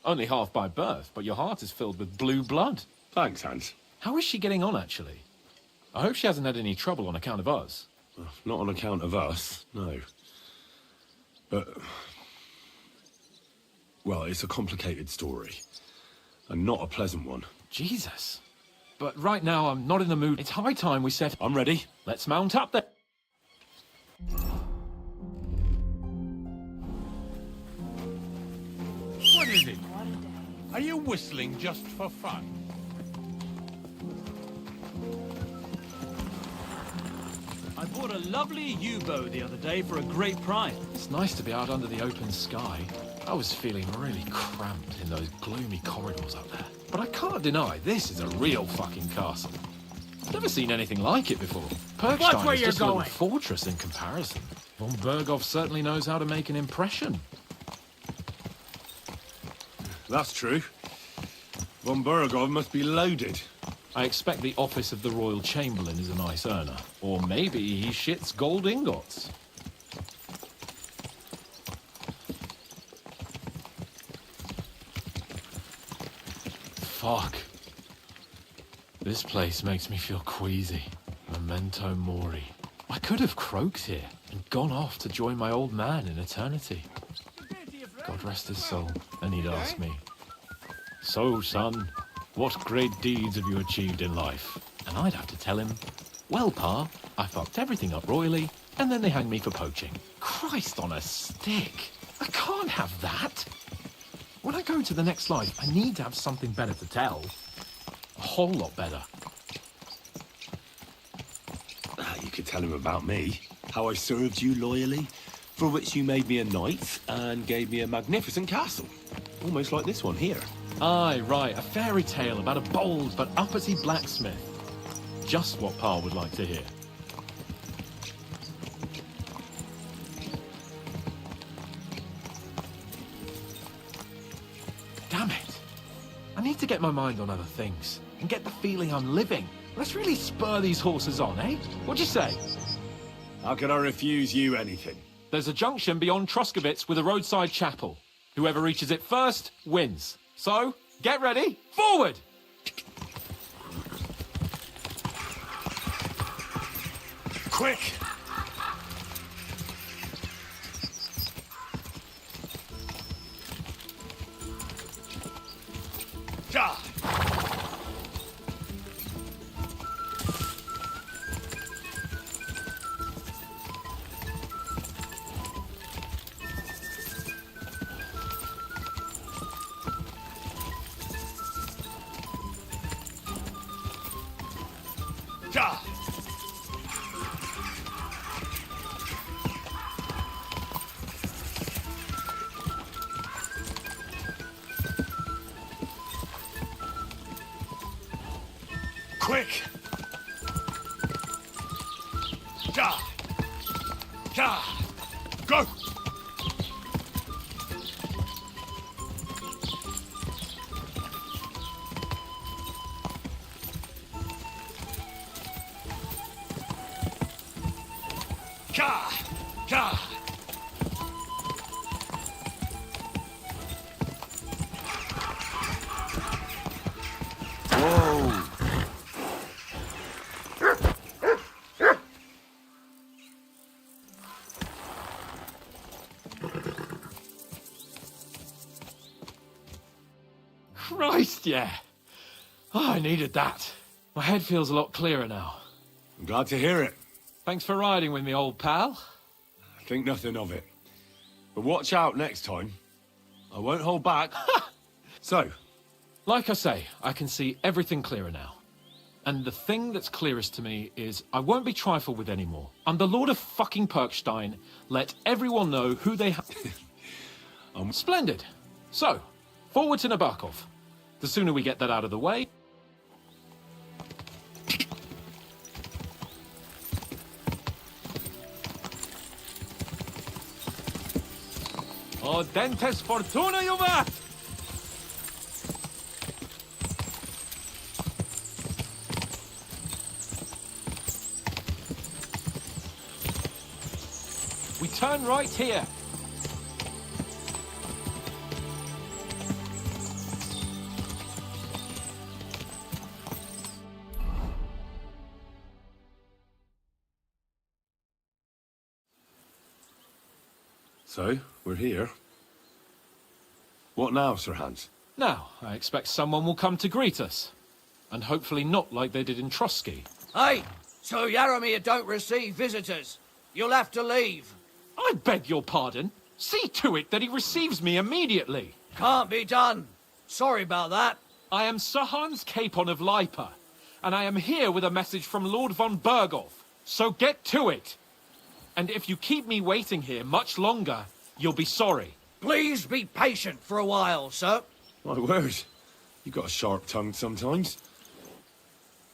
Only half by birth, but your heart is filled with blue blood. Thanks, Hans. How is she getting on, actually? I hope she hasn't had any trouble on account of us. Well, not on account of us, no. But... well, it's a complicated story. And not a pleasant one. Jesus. But right now, I'm not in the mood. It's high time we set... I'm ready. Let's mount up then. What is it? Are you whistling just for fun? I bought a lovely U-bow the other day for a great price. It's nice to be out under the open sky. I was feeling really cramped in those gloomy corridors up there. But I can't deny, this is a real fucking castle. I've never seen anything like it before. Watch Perkstein where is you're just a little going. fortress in comparison. Von Berghoff certainly knows how to make an impression. That's true. Von Berghoff must be loaded. I expect the office of the Royal Chamberlain is a nice earner. Or maybe he shits gold ingots. Fuck. This place makes me feel queasy. Memento mori. I could have croaked here and gone off to join my old man in eternity. God rest his soul, and he'd ask me, "So, son, what great deeds have you achieved in life?" And I'd have to tell him, "Well, Pa, I fucked everything up royally, and then they hanged me for poaching." Christ on a stick! I can't have that! When I go to the next life, I need to have something better to tell. A whole lot better. You could tell him about me. How I served you loyally, for which you made me a knight and gave me a magnificent castle. Almost like this one here. Aye, right, a fairy tale about a bold but uppity blacksmith. Just what Pa would like to hear. Damn it. I need to get my mind on other things and get the feeling I'm living. Let's really spur these horses on, eh? What'd you say? How can I refuse you anything? There's a junction beyond Troskovitz with a roadside chapel. Whoever reaches it first wins. So, get ready, forward! Quick! Ja! Ja! Quick! Ja! Ja! Go! Ja! Ja! Whoa! Christ, yeah. Oh, I needed that. My head feels a lot clearer now. I'm glad to hear it. Thanks for riding with me, old pal. Think nothing of it. But watch out next time. I won't hold back. So, like I say, I can see everything clearer now. And the thing that's clearest to me is I won't be trifled with anymore. I'm the Lord of fucking Perkstein. Let everyone know who they have. Splendid. So, forward to Nabokov. The sooner we get that out of the way... O dentes fortuna juvat! We turn right here. So, we're here. What now, Sir Hans? Now, I expect someone will come to greet us. And hopefully not like they did in Trotsky. Hey, so Yaramir don't receive visitors. You'll have to leave. I beg your pardon. See to it that he receives me immediately. Can't be done. Sorry about that. I am Sir Hans Capon of Lipa, and I am here with a message from Lord von Berghoff. So get to it. And if you keep me waiting here much longer, you'll be sorry. Please be patient for a while, sir. My word. You got a sharp tongue sometimes.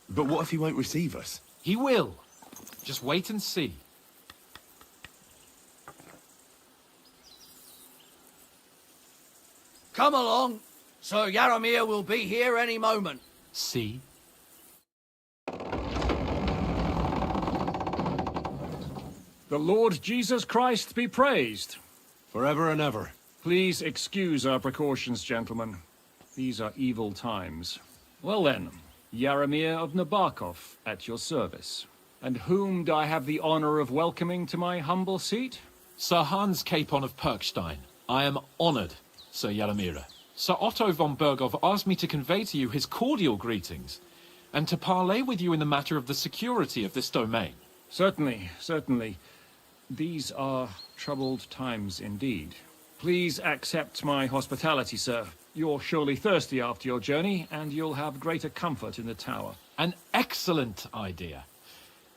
But what if he won't receive us? He will. Just wait and see. Come along. Sir Yaramir will be here any moment. See? The Lord Jesus Christ be praised. Forever and ever. Please excuse our precautions, gentlemen. These are evil times. Well then, Yaramir of Nabokov at your service. And whom do I have the honor of welcoming to my humble seat? Sir Hans Capon of Perkstein. I am honored, Sir Yaramir. Sir Otto von Berghoff asked me to convey to you his cordial greetings, and to parley with you in the matter of the security of this domain. Certainly, certainly. These are troubled times indeed. Please accept my hospitality, sir. You're surely thirsty after your journey, and you'll have greater comfort in the tower. An excellent idea.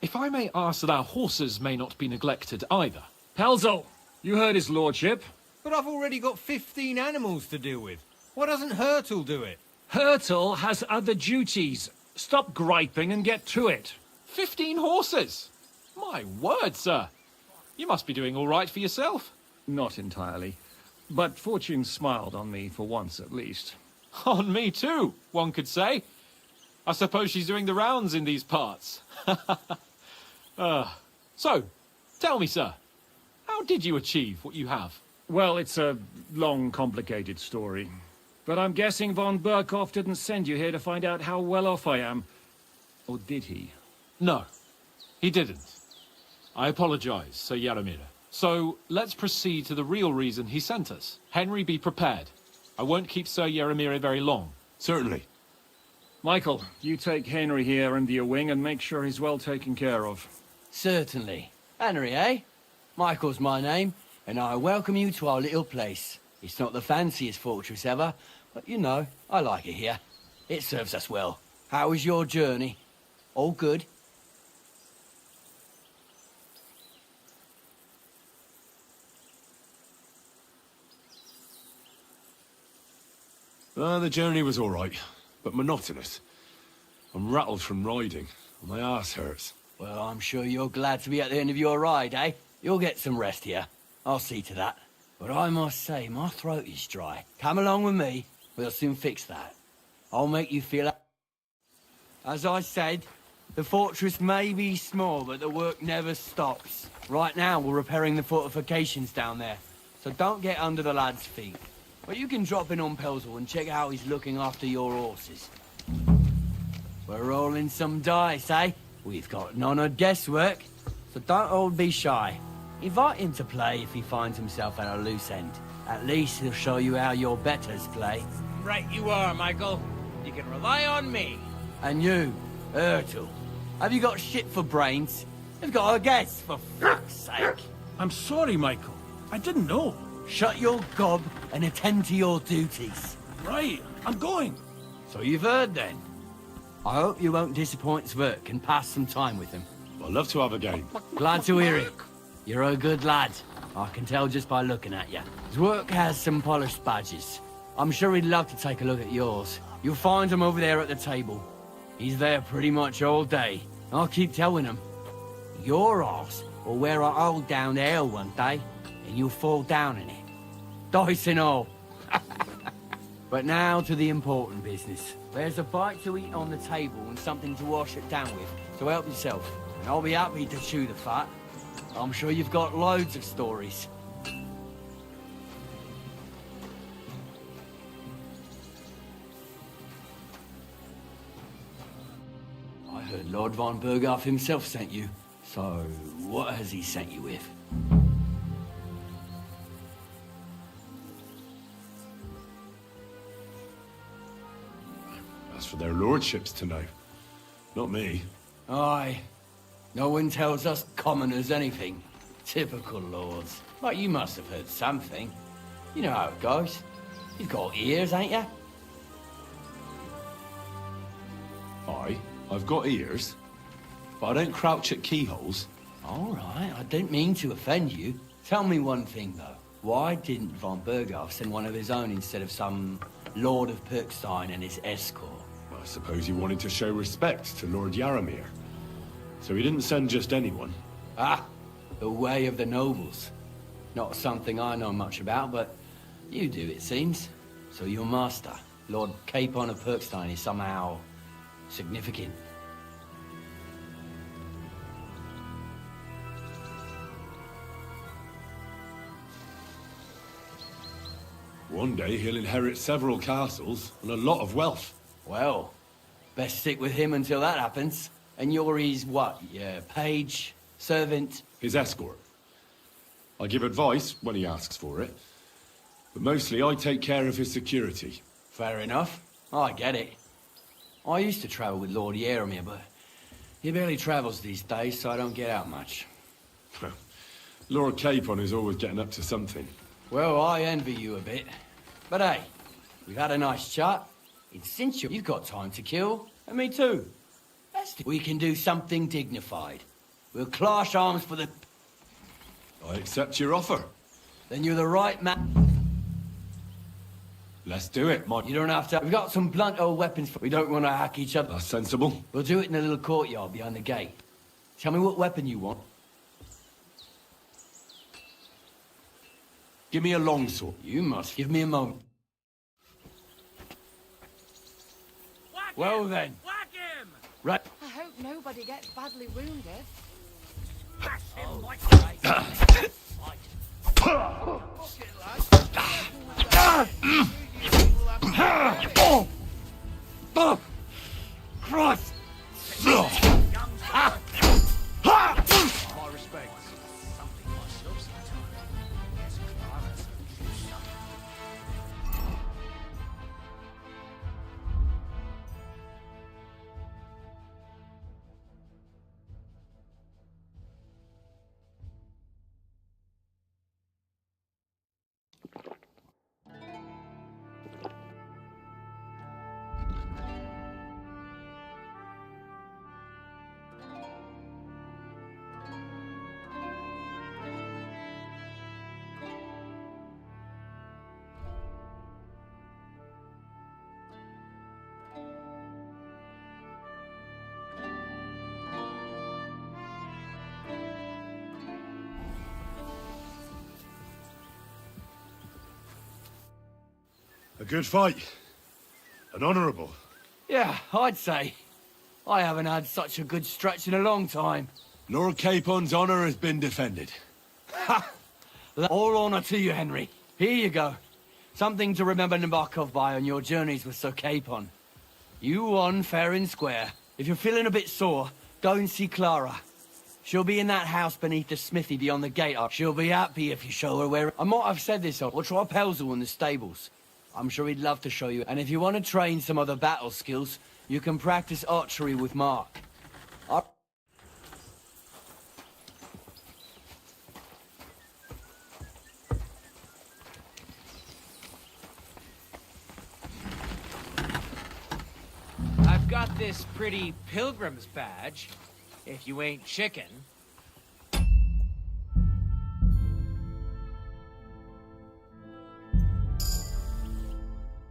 If I may ask that our horses may not be neglected either. Pelzel, you heard his lordship. But I've already got 15 animals to deal with. Why doesn't Hurtle do it? Hurtle has other duties. Stop griping and get to it. 15 horses? My word, sir. You must be doing all right for yourself. Not entirely. But fortune smiled on me for once at least. On me too, one could say. I suppose she's doing the rounds in these parts. So, tell me, sir, how did you achieve what you have? Well, it's a long, complicated story. But I'm guessing von Berghoff didn't send you here to find out how well off I am. Or did he? No, he didn't. I apologize, Sir Yaramir. So, let's proceed to the real reason he sent us. Henry, be prepared. I won't keep Sir Yaramir very long. Certainly. Michael, you take Henry here under your wing and make sure he's well taken care of. Certainly. Henry, eh? Michael's my name, and I welcome you to our little place. It's not the fanciest fortress ever, but you know, I like it here. It serves us well. How was your journey? All good? The journey was all right, but monotonous. I'm rattled from riding, and my arse hurts. Well, I'm sure you're glad to be at the end of your ride, eh? You'll get some rest here. I'll see to that. But I must say, my throat is dry. Come along with me. We'll soon fix that. I'll make you feel... As I said, the fortress may be small, but the work never stops. Right now, we're repairing the fortifications down there, so don't get under the lad's feet. But you can drop in on Pelzel and check how he's looking after your horses. We're rolling some dice, eh? We've got none of guesswork, so don't all be shy. Invite him to play if he finds himself at a loose end. At least he'll show you how your betters play. Right you are, Michael. You can rely on me. And you, Ertul, have you got shit for brains? You've got a guess, for fuck's sake. I'm sorry, Michael. I didn't know. Shut your gob and attend to your duties. Right, I'm going. So you've heard then. I hope you won't disappoint Sverk and pass some time with him. I'd love to have a game. Glad to hear it. You're a good lad. I can tell just by looking at you. Zwerk has some polished badges. I'm sure he'd love to take a look at yours. You'll find him over there at the table. He's there pretty much all day. I'll keep telling him. Your arse will wear a hole down there one day, and you'll fall down in it. dice and all. But now to the important business. There's a bite to eat on the table and something to wash it down with, so help yourself. And I'll be happy to chew the fat. I'm sure you've got loads of stories. I heard Lord von Berghoff himself sent you. So, what has he sent you with? That's for their lordships to know. Not me. Aye. No one tells us commoners anything. Typical lords. But you must have heard something. You know how it goes. You've got ears, ain't you? Aye, I've got ears. But I don't crouch at keyholes. All right, I didn't mean to offend you. Tell me one thing, though. Why didn't von Berghoff send one of his own instead of some Lord of Pirkstein and his escort? I suppose he wanted to show respect to Lord Yaramir. So he didn't send just anyone. Ah, the way of the nobles. Not something I know much about, but you do, it seems. So your master, Lord Capon of Pirkstein, is somehow significant. One day he'll inherit several castles and a lot of wealth. Well, best stick with him until that happens. And you're his what? Yeah, page? Servant? His escort. I give advice when he asks for it. But mostly I take care of his security. Fair enough. I get it. I used to travel with Lord Yaramir, but he barely travels these days, so I don't get out much. Lord Capon is always getting up to something. Well, I envy you a bit. But hey, we've had a nice chat. It's since you've got time to kill, and me too. We can do something dignified. We'll clash arms for the... I accept your offer. Then you're the right man. Let's do it, Mike. You don't have to... We've got some blunt old weapons. We don't want to hack each other. That's sensible. We'll do it in a little courtyard behind the gate. Tell me what weapon you want. Give me a longsword. You must give me a moment. Well then. Whack him! Right. I hope nobody gets badly wounded. Smash him like Christ! My respects. Something myself sometime. Yes, Clara's A good fight. An honourable. Yeah, I'd say. I haven't had such a good stretch in a long time. Lord Capon's honour has been defended. Ha! All honour to you, Henry. Here you go. Something to remember Nabokov by on your journeys with Sir Capon. You won fair and square. If you're feeling a bit sore, go and see Clara. She'll be in that house beneath the smithy beyond the gate. She'll be happy if you show her where... I might have said this, or try Pelzel in the stables. I'm sure he'd love to show you. And if you want to train some other battle skills, you can practice archery with Mark. I've got this pretty pilgrim's badge, if you ain't chicken.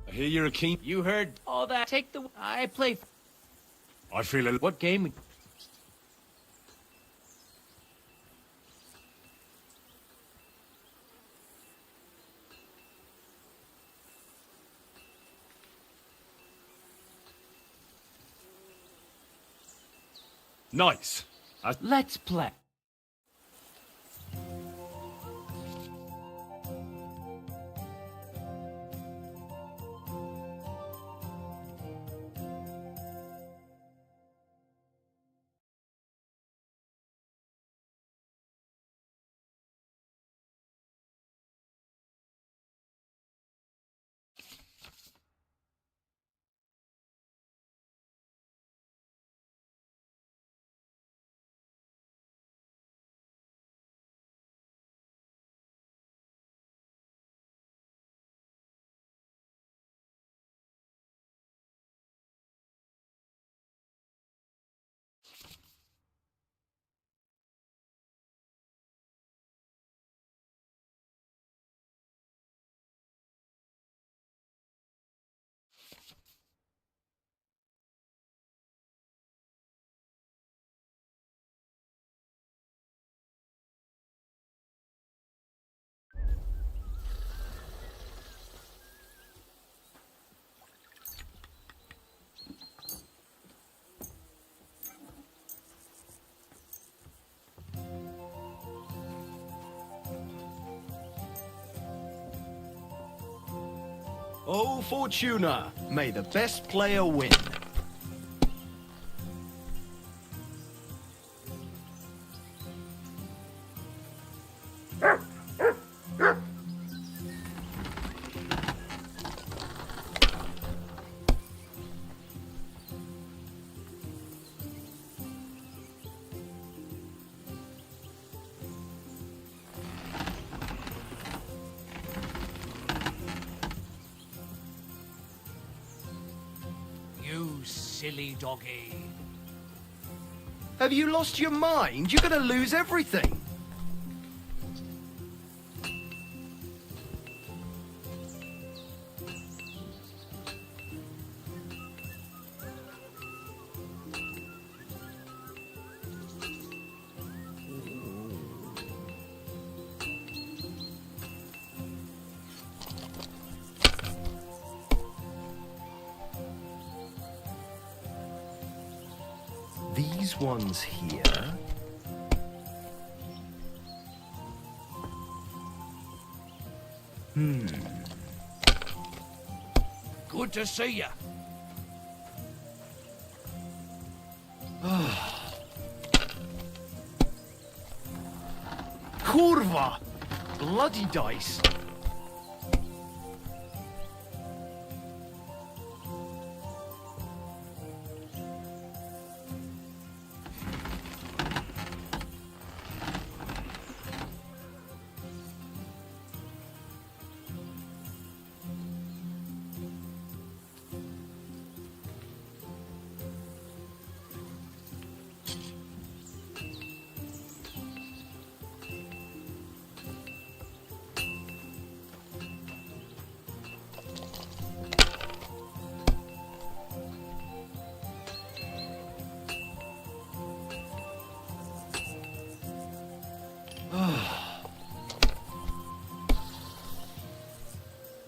I hear you're a keen... You heard all that? Take the... I play... I feel a... What game? Nice. Let's play. Oh, Fortuna, may the best player win. You silly doggy. Have you lost your mind? You're gonna lose everything. These ones here. Good to see you. Kurva! Bloody dice.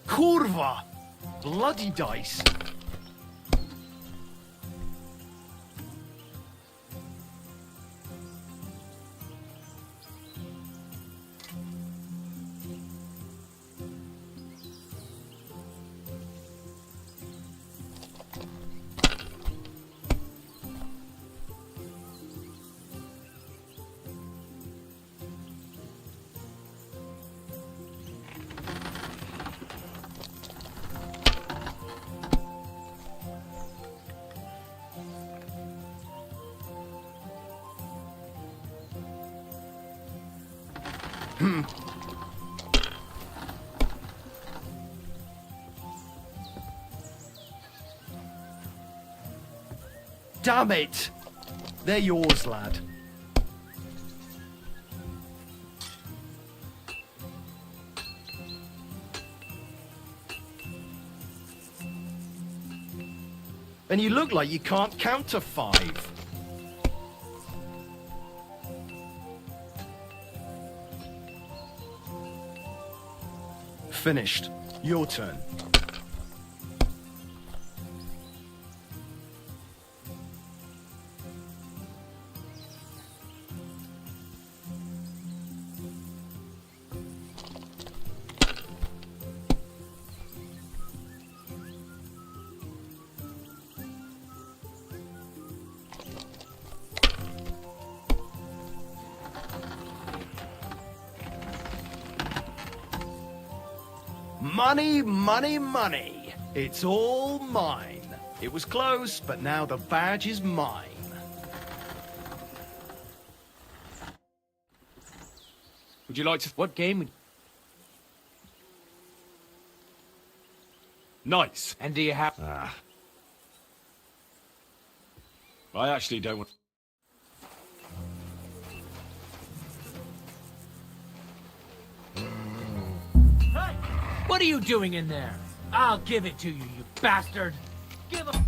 Kurva! Bloody dice. Damn it! They're yours, lad. And you look like you can't count to 5. Finished. Your turn. Money, money, money. It's all mine. It was close, but now the badge is mine. Would you like to... What game? Nice. And do you have... Ah. I actually don't want... Hey! What are you doing in there? I'll give it to you, you bastard! Give a...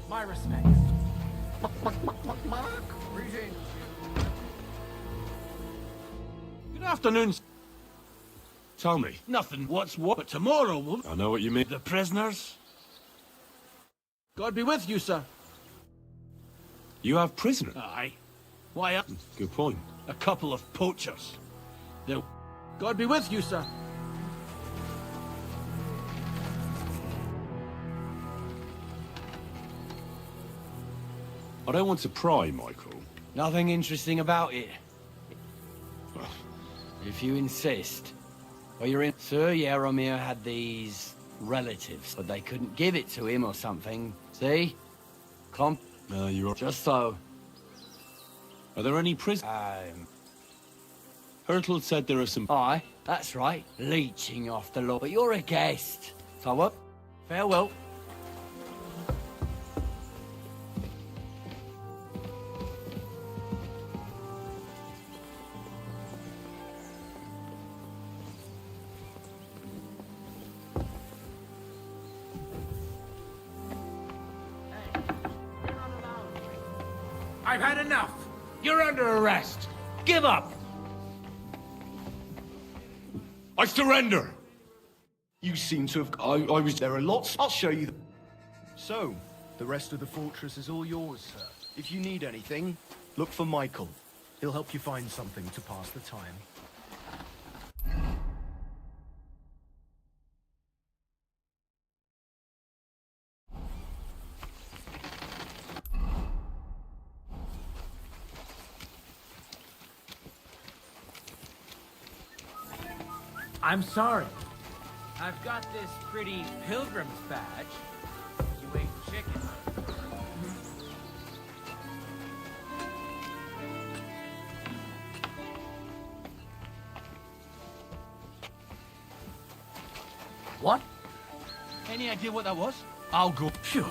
My respect. Good afternoon. Tell me. Nothing what's what, but tomorrow will... I know what you mean. The prisoners? God be with you, sir. You have prisoners? Aye. Why, Good point. a couple of poachers. They'll... God be with you, sir. I don't want to pry, Michael. Nothing interesting about it. If you insist. Well, you're in... Sir Yaromir had these relatives, but they couldn't give it to him or something. See? You're... Just so. Are there any prisoners? Hurtle said there are some... Aye, that's right. Leeching off the law. But you're a guest. So what? Farewell. I've had enough. You're under arrest. Give up. I surrender! You seem to have... I was... There are lots... I'll show you. So, the rest of the fortress is all yours, sir. If you need anything, look for Michael. He'll help you find something to pass the time. I'm sorry. I've got this pretty pilgrim's badge. You ate chicken. What? Any idea what that was? I'll go. Phew.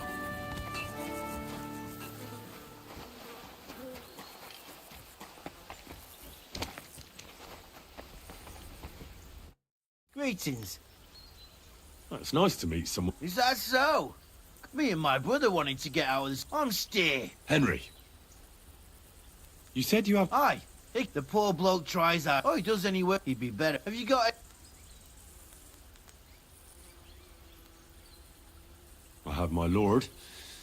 Greetings. Well, it's nice to meet someone. Is that so? Me and my brother wanted to get out of this. I'm stay. Henry. You said you have... Aye. The poor bloke tries out. Oh, he does any work. He'd be better. Have you got it? I have my lord.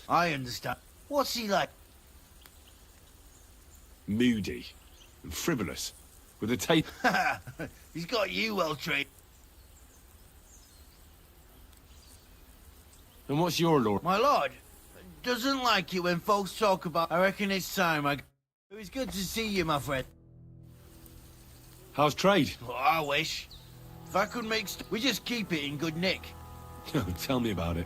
I understand. What's he like? Moody. And frivolous. With a tape... He's got you well trained. And what's your lord? My lord doesn't like it when folks talk about... I reckon it's time. It was good to see you, my friend. How's trade? Oh, I wish. If I could make... we just keep it in good nick. Tell me about it.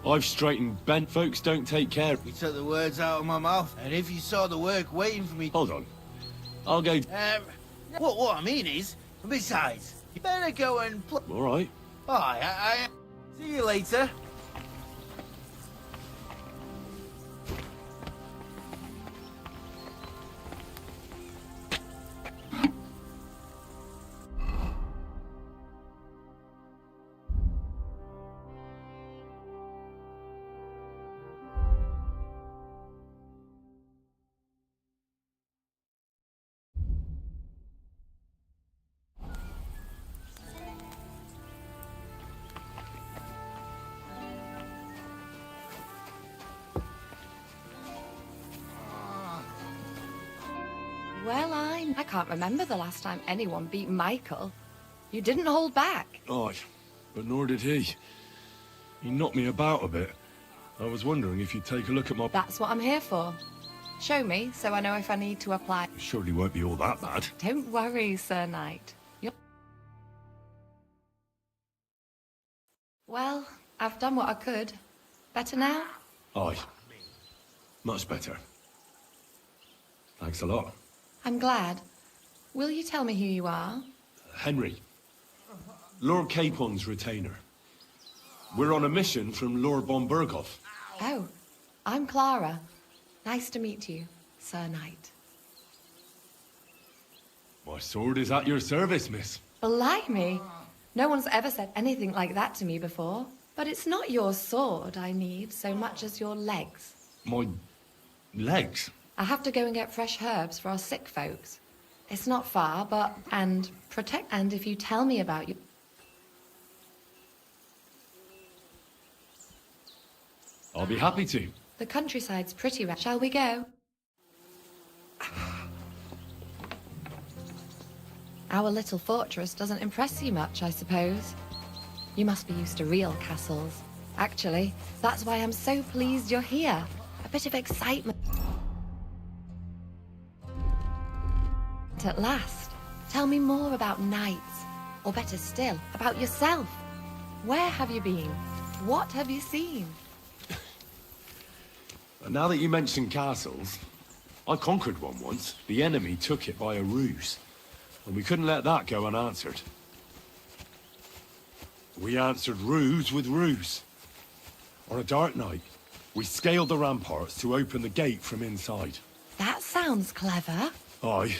I've straightened bent. Folks don't take care. You took the words out of my mouth. And if you saw the work waiting for me... Hold on. I'll go... What I mean is... Besides, you better go and... All right. Aye, I... See you later. Well, I can't remember the last time anyone beat Michael. You didn't hold back. Aye, but nor did he. He knocked me about a bit. I was wondering if you'd take a look at my... That's what I'm here for. Show me, so I know if I need to apply. Surely won't be all that bad. Don't worry, Sir Knight. Well, I've done what I could. Better now? Aye. Much better. Thanks a lot. I'm glad. Will you tell me who you are? Henry. Lord Capon's retainer. We're on a mission from Lord von Burghoff. Oh, I'm Clara. Nice to meet you, Sir Knight. My sword is at your service, miss. Blimey! No one's ever said anything like that to me before. But it's not your sword I need so much as your legs. My legs? I have to go and get fresh herbs for our sick folks. It's not far, but... And if you tell me about you... I'll be happy to. The countryside's pretty Shall we go? Our little fortress doesn't impress you much, I suppose. You must be used to real castles. Actually, that's why I'm so pleased you're here. A bit of excitement. At last, tell me more about knights. Or better still, about yourself. Where have you been? What have you seen? Now that you mention castles, I conquered one once. The enemy took it by a ruse. And we couldn't let that go unanswered. We answered ruse with ruse. On a dark night, we scaled the ramparts to open the gate from inside. That sounds clever. Aye,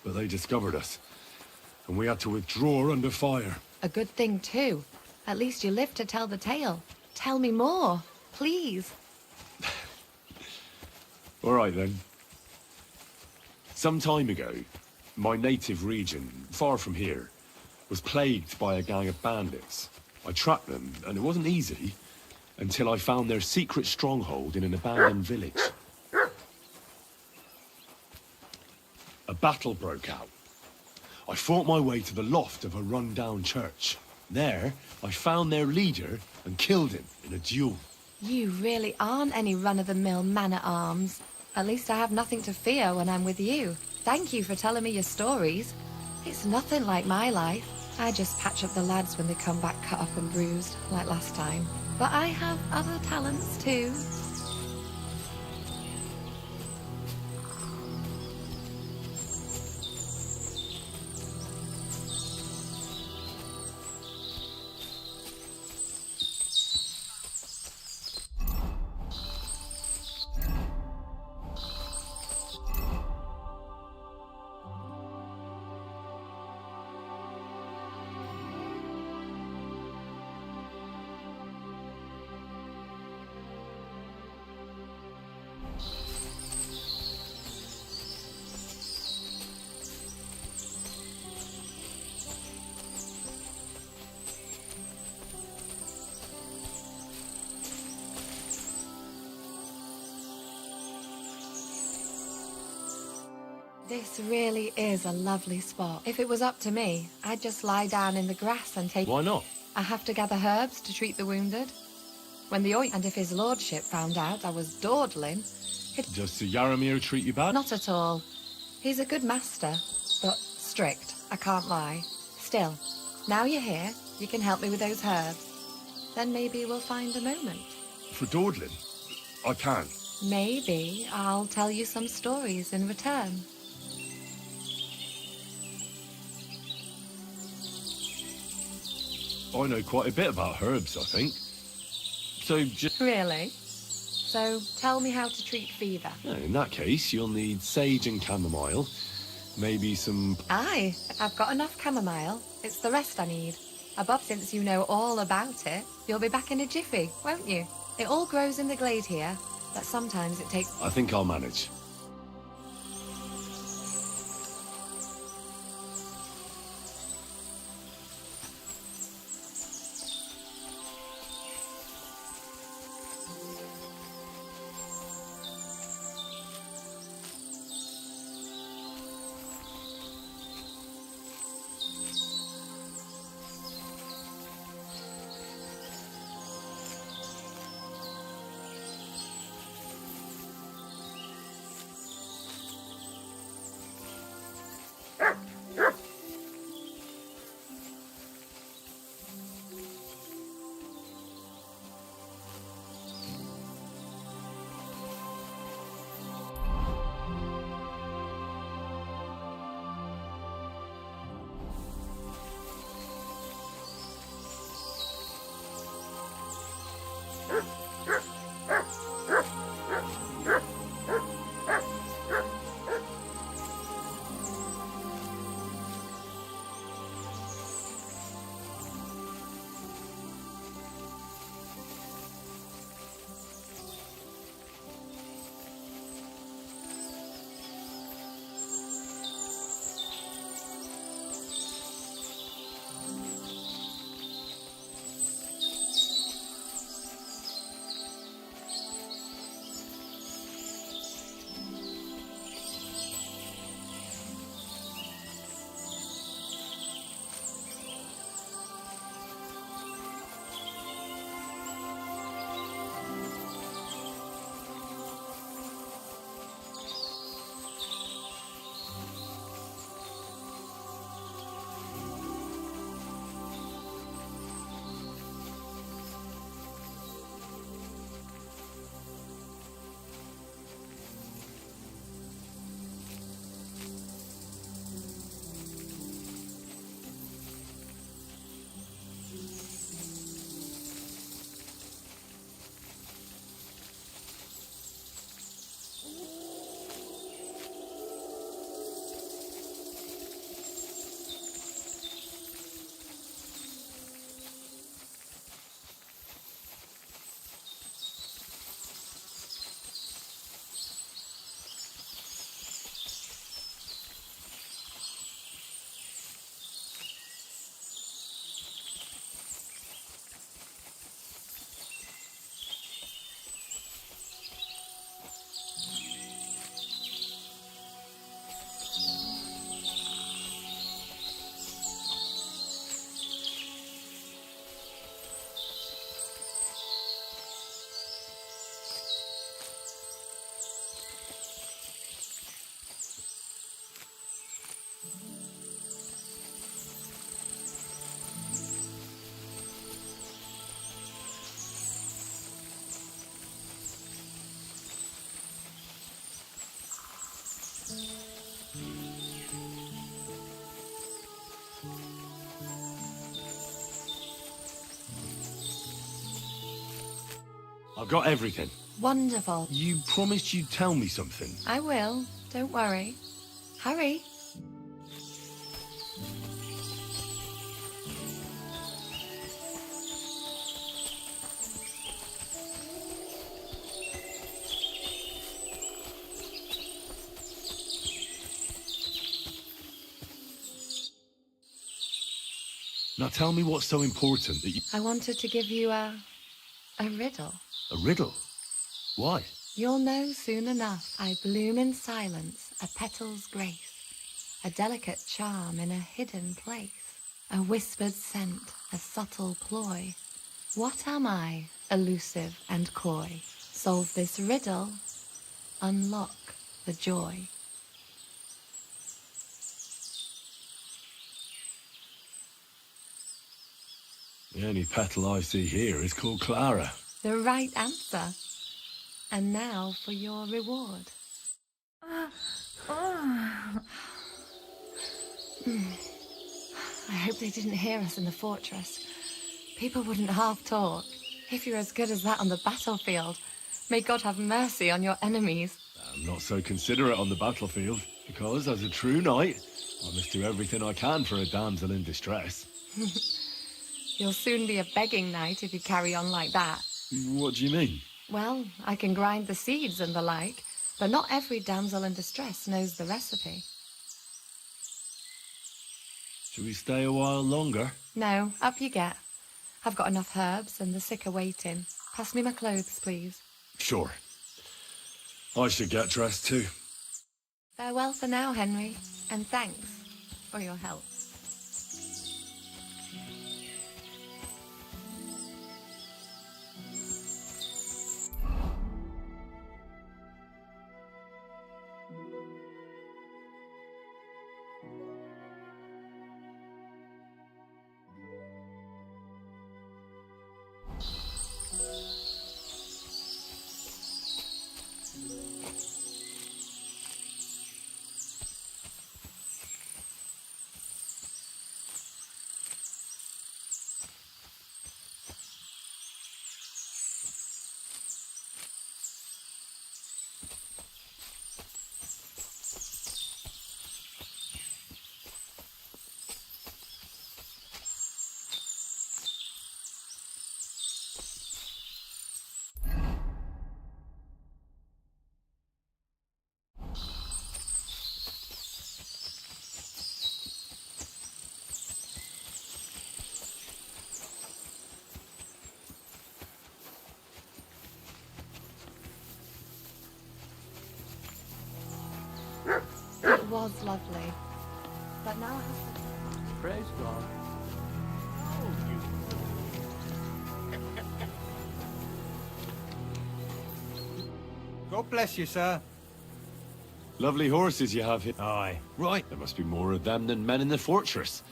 but they discovered us. And we had to withdraw under fire. A good thing, too. At least you lived to tell the tale. Tell me more, please. All right, then. Some time ago, my native region, far from here, was plagued by a gang of bandits. I tracked them, and it wasn't easy, until I found their secret stronghold in an abandoned village. A battle broke out. I fought my way to the loft of a run-down church. There, I found their leader and killed him in a duel. You really aren't any run-of-the-mill man-at-arms. At least I have nothing to fear when I'm with you. Thank you for telling me your stories. It's nothing like my life. I just patch up the lads when they come back cut up and bruised, like last time. But I have other talents too. This really is a lovely spot. If it was up to me, I'd just lie down in the grass and take... Why not? I have to gather herbs to treat the wounded. When the and if his lordship found out I was dawdling, Does Sir Yaramir treat you bad? Not at all. He's a good master, but strict, I can't lie. Still, now you're here, you can help me with those herbs. Then maybe we'll find a moment. For dawdling? I can. Maybe I'll tell you some stories in return. I know quite a bit about herbs, I think. So just... Really? So tell me how to treat fever. In that case, you'll need sage and chamomile. Maybe some... Aye, I've got enough chamomile. It's the rest I need. Above, since you know all about it, you'll be back in a jiffy, won't you? It all grows in the glade here, but sometimes it takes... I think I'll manage. got everything. Wonderful. You promised you'd tell me something. I will. Don't worry. Hurry. Now tell me what's so important that you... I wanted to give you a riddle. A riddle? Why? You'll know soon enough. I bloom in silence, a petal's grace, a delicate charm in a hidden place, a whispered scent, a subtle ploy. What am I, elusive and coy? Solve this riddle, unlock the joy. The only petal I see here is called Clara. The right answer. And now for your reward. I hope they didn't hear us in the fortress. People wouldn't half talk. If you're as good as that on the battlefield, may God have mercy on your enemies. I'm not so considerate on the battlefield, because as a true knight, I must do everything I can for a damsel in distress. You'll soon be a begging knight if you carry on like that. What do you mean? Well, I can grind the seeds and the like, but not every damsel in distress knows the recipe. Shall we stay a while longer? No, up you get. I've got enough herbs and the sick are waiting. Pass me my clothes, please. Sure. I should get dressed too. Farewell for now, Henry, and thanks for your help. It was lovely, but now I have to... Praise God. God bless you, sir. Lovely horses you have here. Aye. Right. There must be more of them than men in the fortress.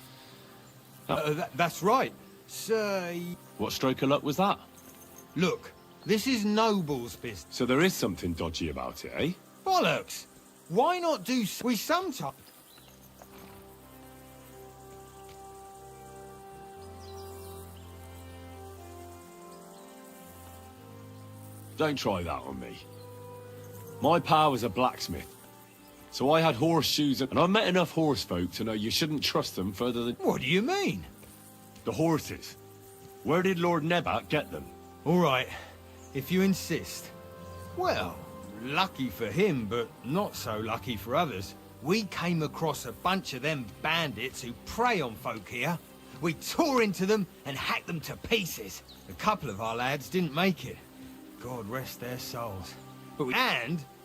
That's right. Sir... What stroke of luck was that? Look, this is Noble's business. So there is something dodgy about it, eh? Bollocks! Why not do... We sometimes... Don't try that on me. My pa was a blacksmith, so I had horseshoes, and I met enough horse folk to know you shouldn't trust them further than... What do you mean? The horses. Where did Lord Nebat get them? All right, if you insist. Well, lucky for him, but not so lucky for others. We came across a bunch of them bandits who prey on folk here. We tore into them and hacked them to pieces. A couple of our lads didn't make it. God rest their souls. But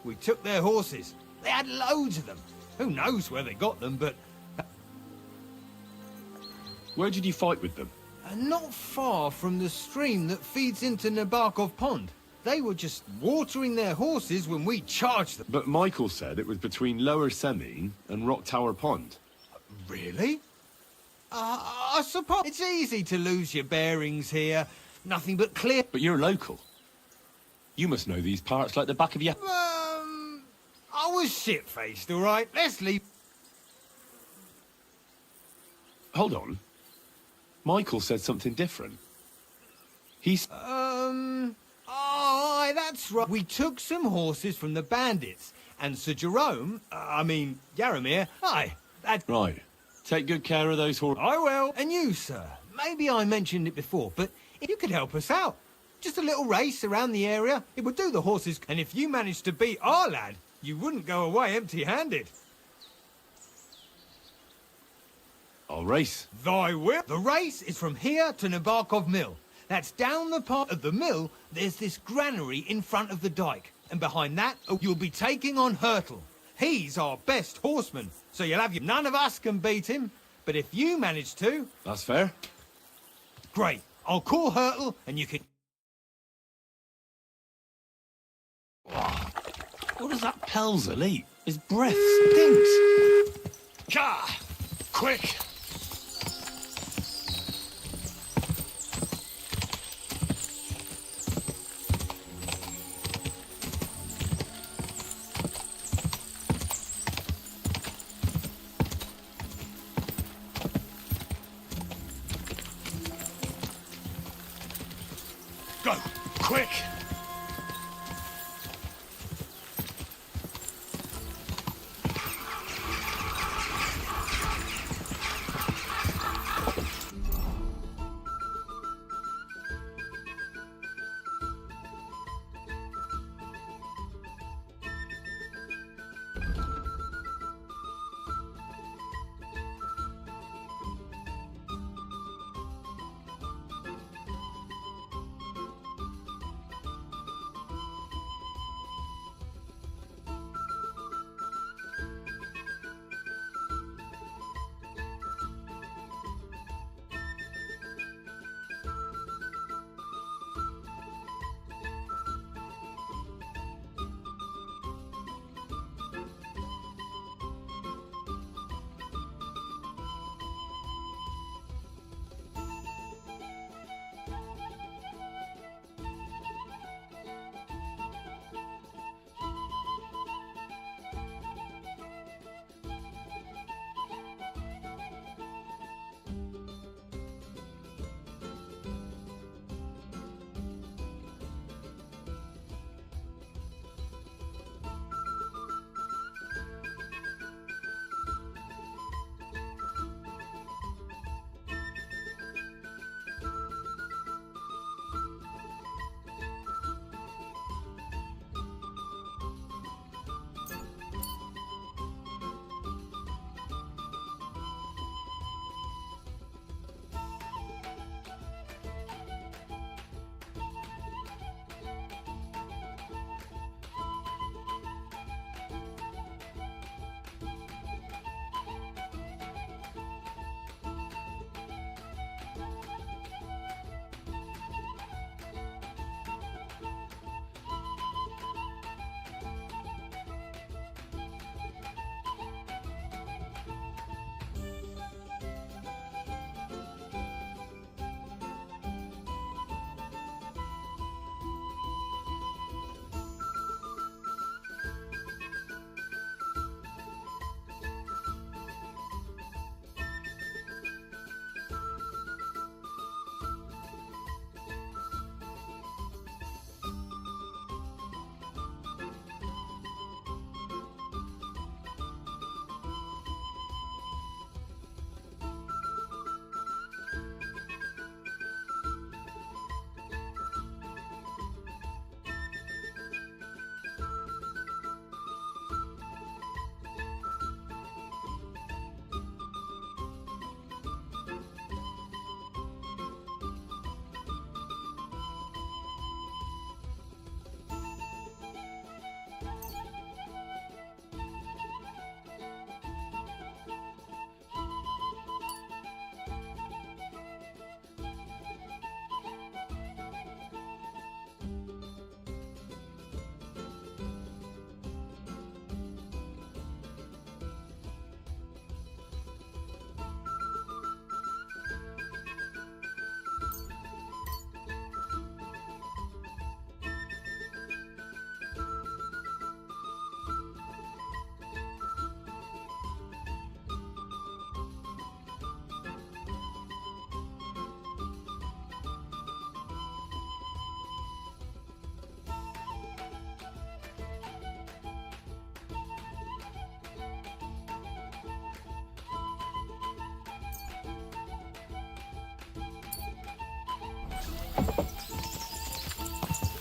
we took their horses. They had loads of them. Who knows where they got them, but... Where did you fight with them? Not far from the stream that feeds into Nabarkov Pond. They were just watering their horses when we charged them. But Michael said it was between Lower Semine and Rock Tower Pond. Really? I suppose it's easy to lose your bearings here. Nothing but clear... But you're local. You must know these parts like the back of your... I was shit-faced, all right? Let's leave... Hold on. Michael said something different. He's... Oh, That's right. We took some horses from the bandits, and Sir Jerome, Yaramir, aye, that... Right. Take good care of those horses. I will. And you, sir. Maybe I mentioned it before, but if you could help us out. Just a little race around the area, it would do the horses. And if you managed to beat our lad, you wouldn't go away empty-handed. I'll race. Thy will. The race is from here to Nabokov Mill. That's down the part of the mill. There's this granary in front of the dike. And behind that, you'll be taking on Hurtle. He's our best horseman, so you'll have your... None of us can beat him, but if you manage to... That's fair. Great. I'll call Hurtle, and you can... What does that Pelzer eat? His breath stinks. Gah! Quick! Go! Quick!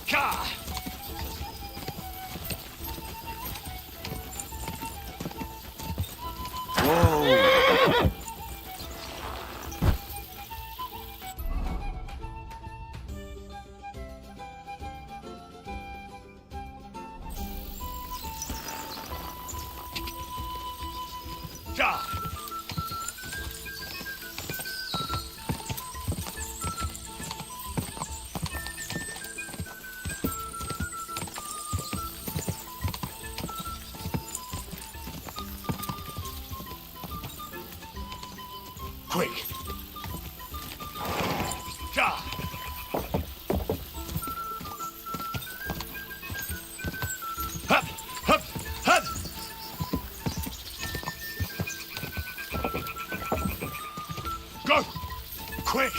Ka! Whoa! Ka! Quick! Ka! Hup! Hup! Hup! Go! Quick!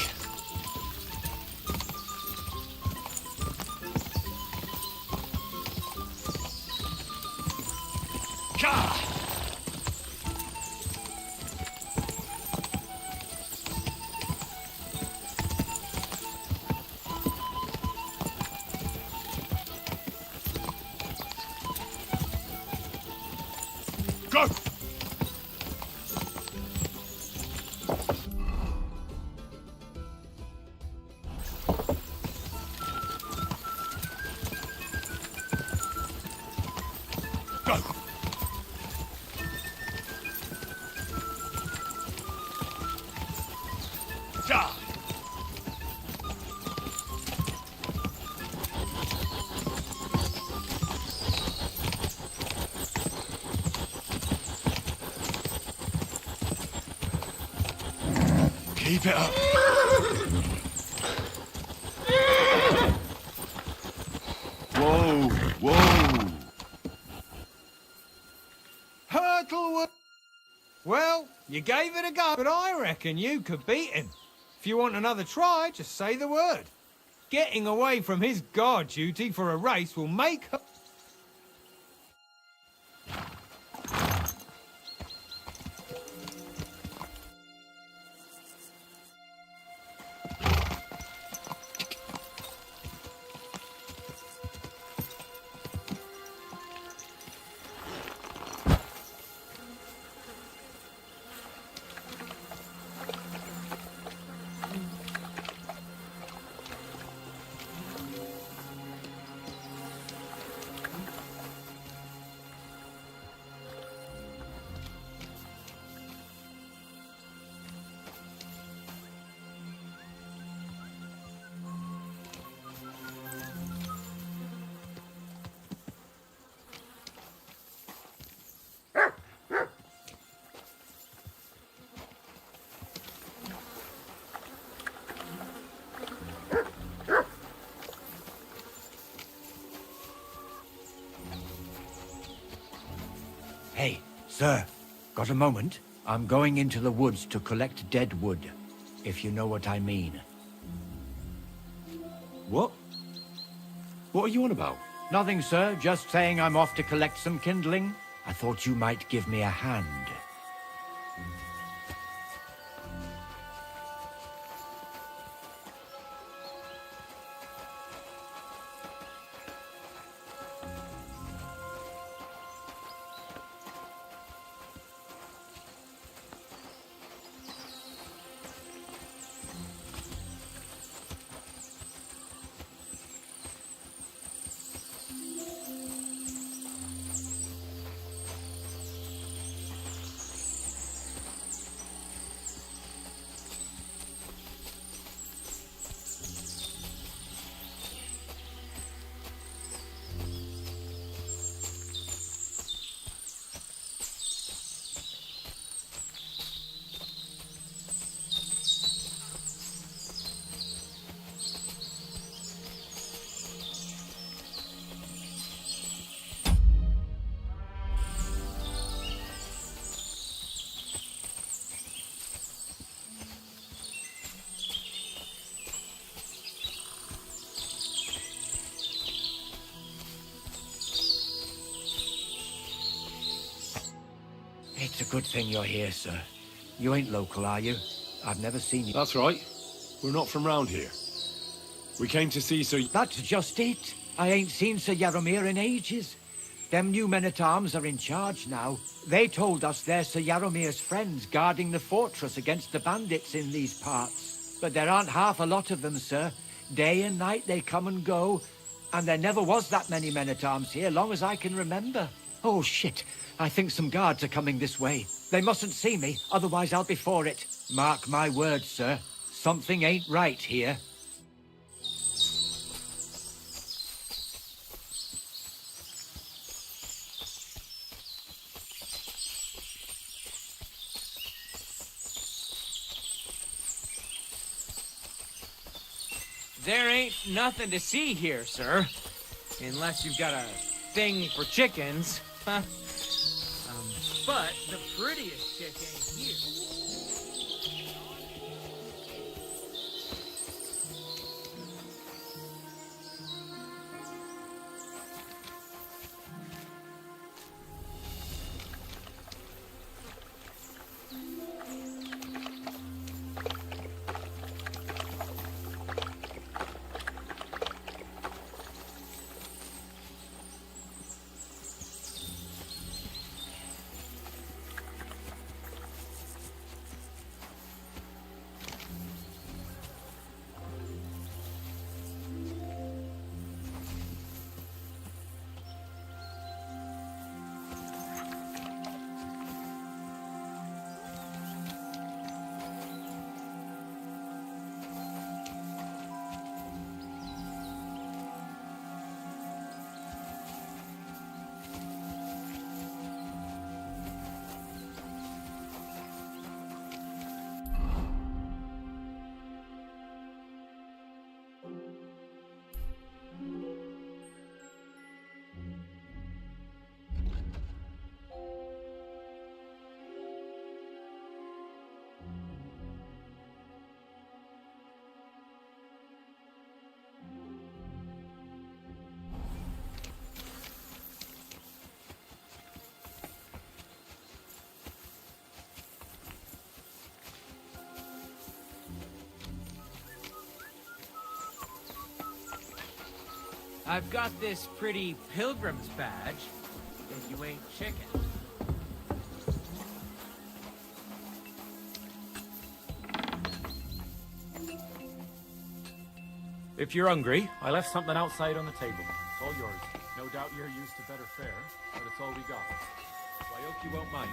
Ka! Go! Go! Ja! Keep it up. Whoa! Whoa! Hurtlewood! Well, you gave it a go, but I reckon you could beat him. If you want another try, just say the word. Getting away from his guard duty for a race will make her... Hey, sir, got a moment? I'm going into the woods to collect dead wood, if you know what I mean. What? What are you on about? Nothing, sir. Just saying I'm off to collect some kindling. I thought you might give me a hand. It's a good thing you're here, sir. You ain't local, are you? I've never seen you. That's right. We're not from round here. We came to see Sir... That's just it. I ain't seen Sir Yaromir in ages. Them new men-at-arms are in charge now. They told us they're Sir Yaromir's friends guarding the fortress against the bandits in these parts. But there aren't half a lot of them, sir. Day and night they come and go, and there never was that many men-at-arms here, long as I can remember. Oh, shit. I think some guards are coming this way. They mustn't see me, otherwise I'll be for it. Mark my words, sir. Something ain't right here. There ain't nothing to see here, sir. Unless you've got a thing for chickens. Huh? But the prettiest chick ain't here. I've got this pretty pilgrim's badge, if you ain't chicken. If you're hungry, I left something outside on the table. It's all yours. No doubt you're used to better fare, but it's all we got. So I hope you won't mind.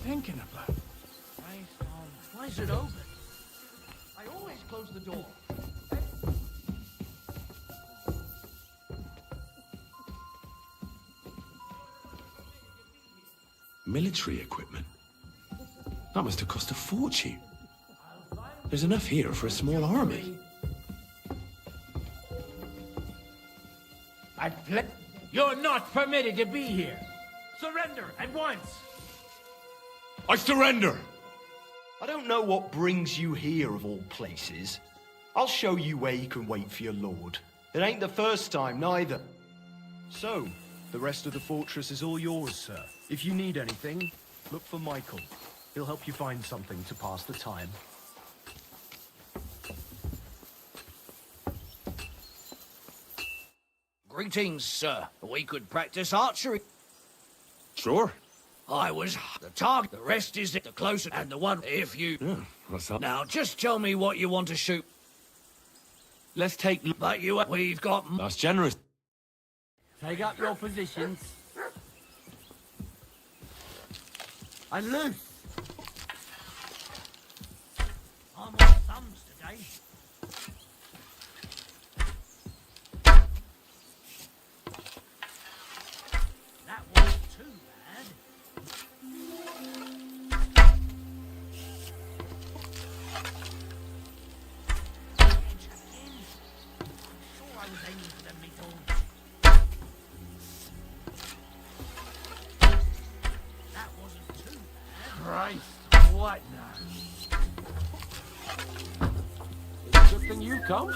Thinking about. Why is it open? I always close the door. Military equipment? That must have cost a fortune. There's enough here for a small army. You're not permitted to be here. Surrender at once. I surrender! I don't know what brings you here of all places. I'll show you where you can wait for your lord. It ain't the first time, neither. So, the rest of the fortress is all yours, sir. If you need anything, look for Michael. He'll help you find something to pass the time. Greetings, sir. We could practice archery. Sure. I was the target. The rest is the closer and the one if you... Yeah, what's up? Now, just tell me what you want to shoot. Let's take... But we've got... That's generous. Take up your positions. And loose. I'm on thumbs today. That wasn't too bad. I was aiming for them meatballs. That wasn't too bad. Christ, what now? come.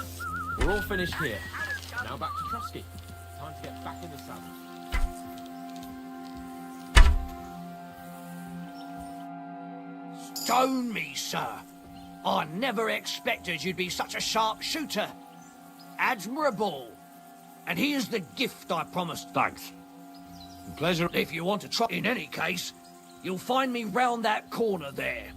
We're all finished here. Now back to Trotsky. Time to get back in the saddle. Stone me, sir. I never expected you'd be such a sharp shooter. Admirable. And here's the gift I promised. Thanks. Pleasure. If you want to try, in any case, you'll find me round that corner there.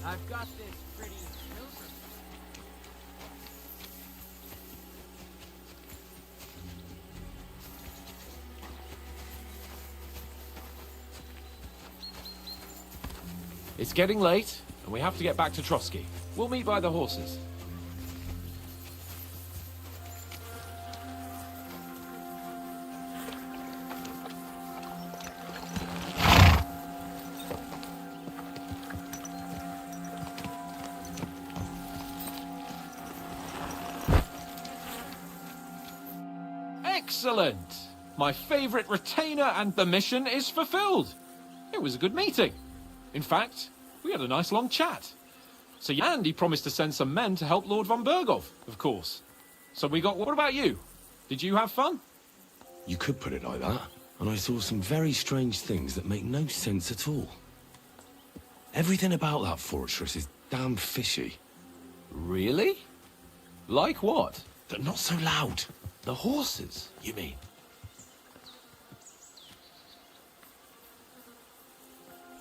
I've got this pretty pilgrim. It's getting late, and we have to get back to Trotsky. We'll meet by the horses. Excellent! My favorite retainer, and the mission is fulfilled. It was a good meeting. In fact, we had a nice long chat. So, and he promised to send some men to help Lord von Bergov, of course. So we got, what about you? Did you have fun? You could put it like that. And I saw some very strange things that make no sense at all. Everything about that fortress is damn fishy. Really? Like what? They're not so loud. The horses, you mean?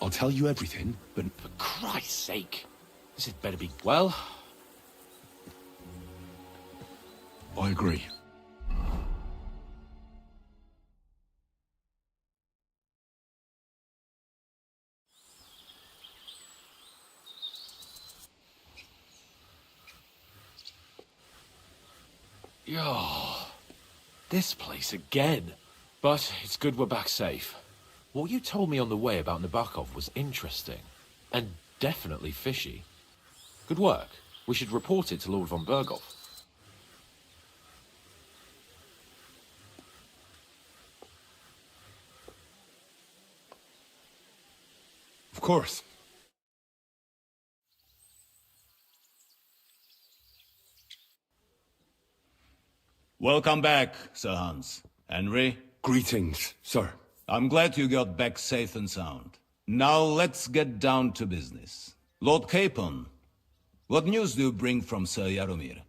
I'll tell you everything, but... For Christ's sake. This had better be... Well... I agree. Yo, this place again. But it's good we're back safe. What you told me on the way about Nabokov was interesting. And definitely fishy. Good work. We should report it to Lord von Bergov. Of course. Welcome back, Sir Hans. Henry? Greetings, sir. I'm glad you got back safe and sound. Now let's get down to business. Lord Capon, what news do you bring from Sir Yaromir?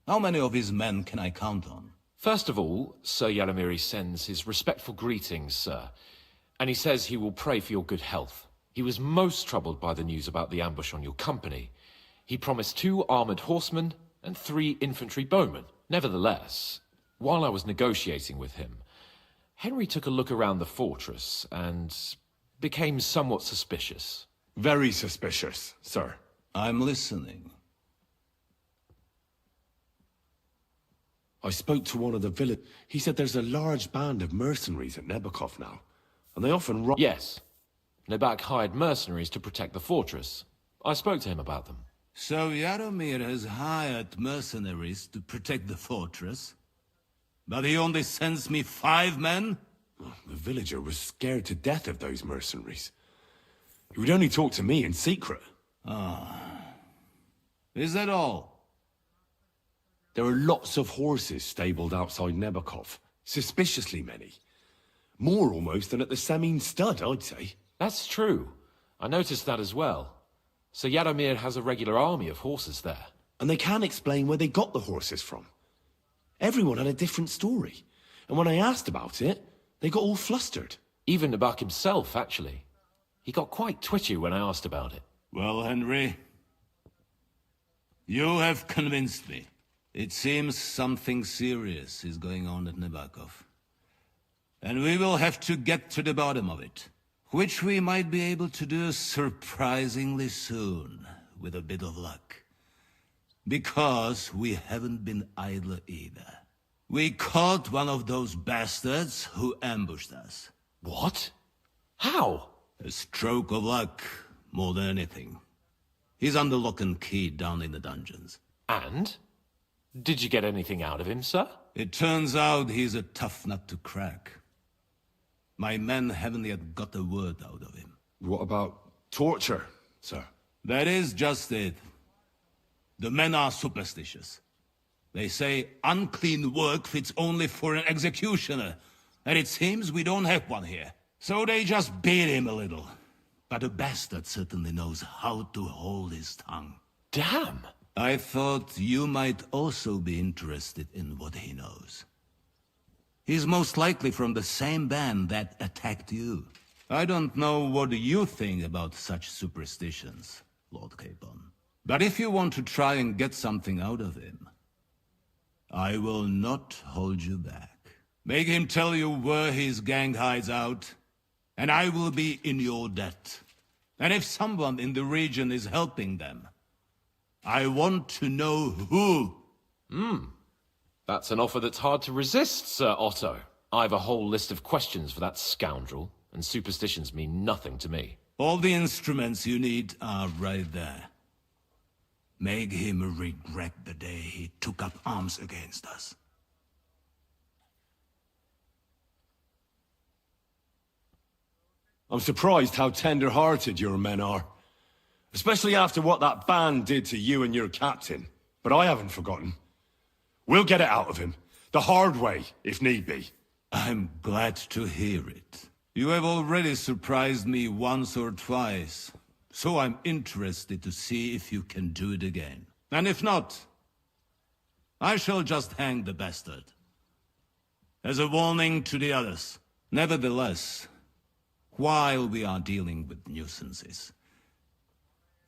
How many of his men can I count on? First of all, Sir Yaromir sends his respectful greetings, sir. And he says he will pray for your good health. He was most troubled by the news about the ambush on your company. He promised 2 armored horsemen and 3 infantry bowmen. Nevertheless, while I was negotiating with him, Henry took a look around the fortress and became somewhat suspicious. Very suspicious, sir. I'm listening. I spoke to one of the village. He said there's a large band of mercenaries at Nebakov now, and they often rob. Yes. Nebak hired mercenaries to protect the fortress. I spoke to him about them. So Yaromir has hired mercenaries to protect the fortress? But he only sends me 5 men? The villager was scared to death of those mercenaries. He would only talk to me in secret. Ah. Is that all? There are lots of horses stabled outside Nebakov. Suspiciously many. More almost than at the Samin stud, I'd say. That's true. I noticed that as well. So Yaromir has a regular army of horses there. And they can't explain where they got the horses from. Everyone had a different story. And when I asked about it, they got all flustered. Even Nebak himself, actually. He got quite twitchy when I asked about it. Well, Henry, you have convinced me. It seems something serious is going on at Nebakov. And we will have to get to the bottom of it. Which we might be able to do surprisingly soon, with a bit of luck. Because we haven't been idle either. We caught one of those bastards who ambushed us. What? How? A stroke of luck, more than anything. He's under lock and key down in the dungeons. And? Did you get anything out of him, sir? It turns out he's a tough nut to crack. My men haven't yet got a word out of him. What about torture, sir? That is just it. The men are superstitious. They say unclean work fits only for an executioner, and it seems we don't have one here. So they just beat him a little. But the bastard certainly knows how to hold his tongue. Damn! I thought you might also be interested in what he knows. He's most likely from the same band that attacked you. I don't know what you think about such superstitions, Lord Capon. But if you want to try and get something out of him, I will not hold you back. Make him tell you where his gang hides out, and I will be in your debt. And if someone in the region is helping them, I want to know who. That's an offer that's hard to resist, Sir Otto. I've a whole list of questions for that scoundrel, and superstitions mean nothing to me. All the instruments you need are right there. Make him regret the day he took up arms against us. I'm surprised how tender-hearted your men are. Especially after what that band did to you and your captain. But I haven't forgotten. We'll get it out of him. The hard way, if need be. I'm glad to hear it. You have already surprised me once or twice. So I'm interested to see if you can do it again. And if not, I shall just hang the bastard. As a warning to the others. Nevertheless, while we are dealing with nuisances,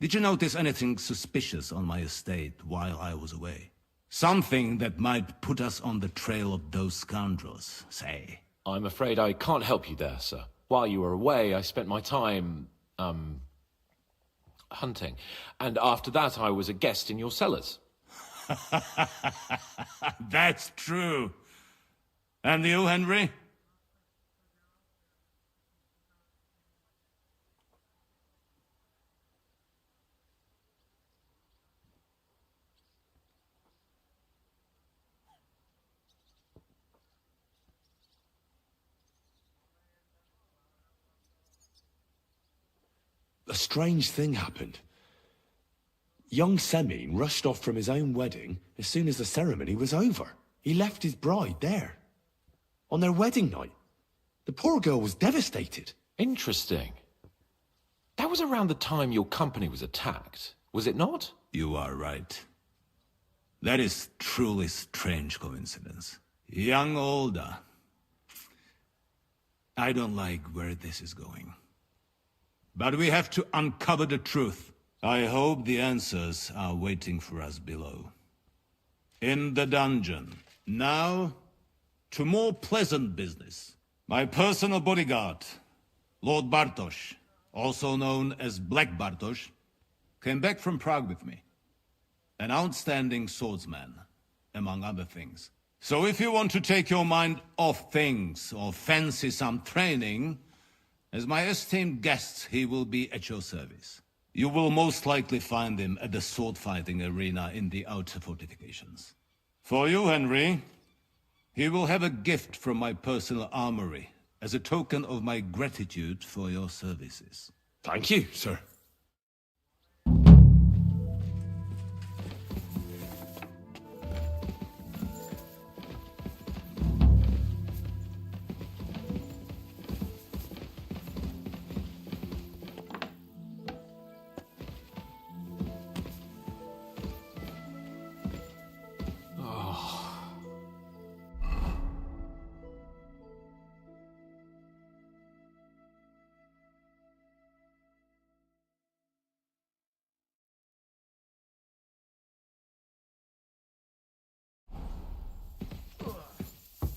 did you notice anything suspicious on my estate while I was away? Something that might put us on the trail of those scoundrels, say. I'm afraid I can't help you there, sir. While you were away, I spent my time, hunting. And after that, I was a guest in your cellars. That's true. And you, Henry? A strange thing happened. Young Semin rushed off from his own wedding as soon as the ceremony was over. He left his bride there. On their wedding night. The poor girl was devastated. Interesting. That was around the time your company was attacked, was it not? You are right. That is truly strange coincidence. Young Olda. I don't like where this is going. But we have to uncover the truth. I hope the answers are waiting for us below. In the dungeon. Now, to more pleasant business. My personal bodyguard, Lord Bartosz, also known as Black Bartosz, came back from Prague with me. An outstanding swordsman, among other things. So if you want to take your mind off things or fancy some training, as my esteemed guest, he will be at your service. You will most likely find him at the sword-fighting arena in the outer fortifications. For you, Henry, he will have a gift from my personal armory as a token of my gratitude for your services. Thank you, sir.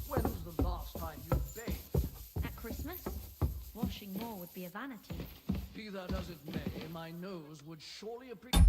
When was the last time you bathed? At Christmas? Washing more would be a vanity. Be that as it may, my nose would surely appreciate...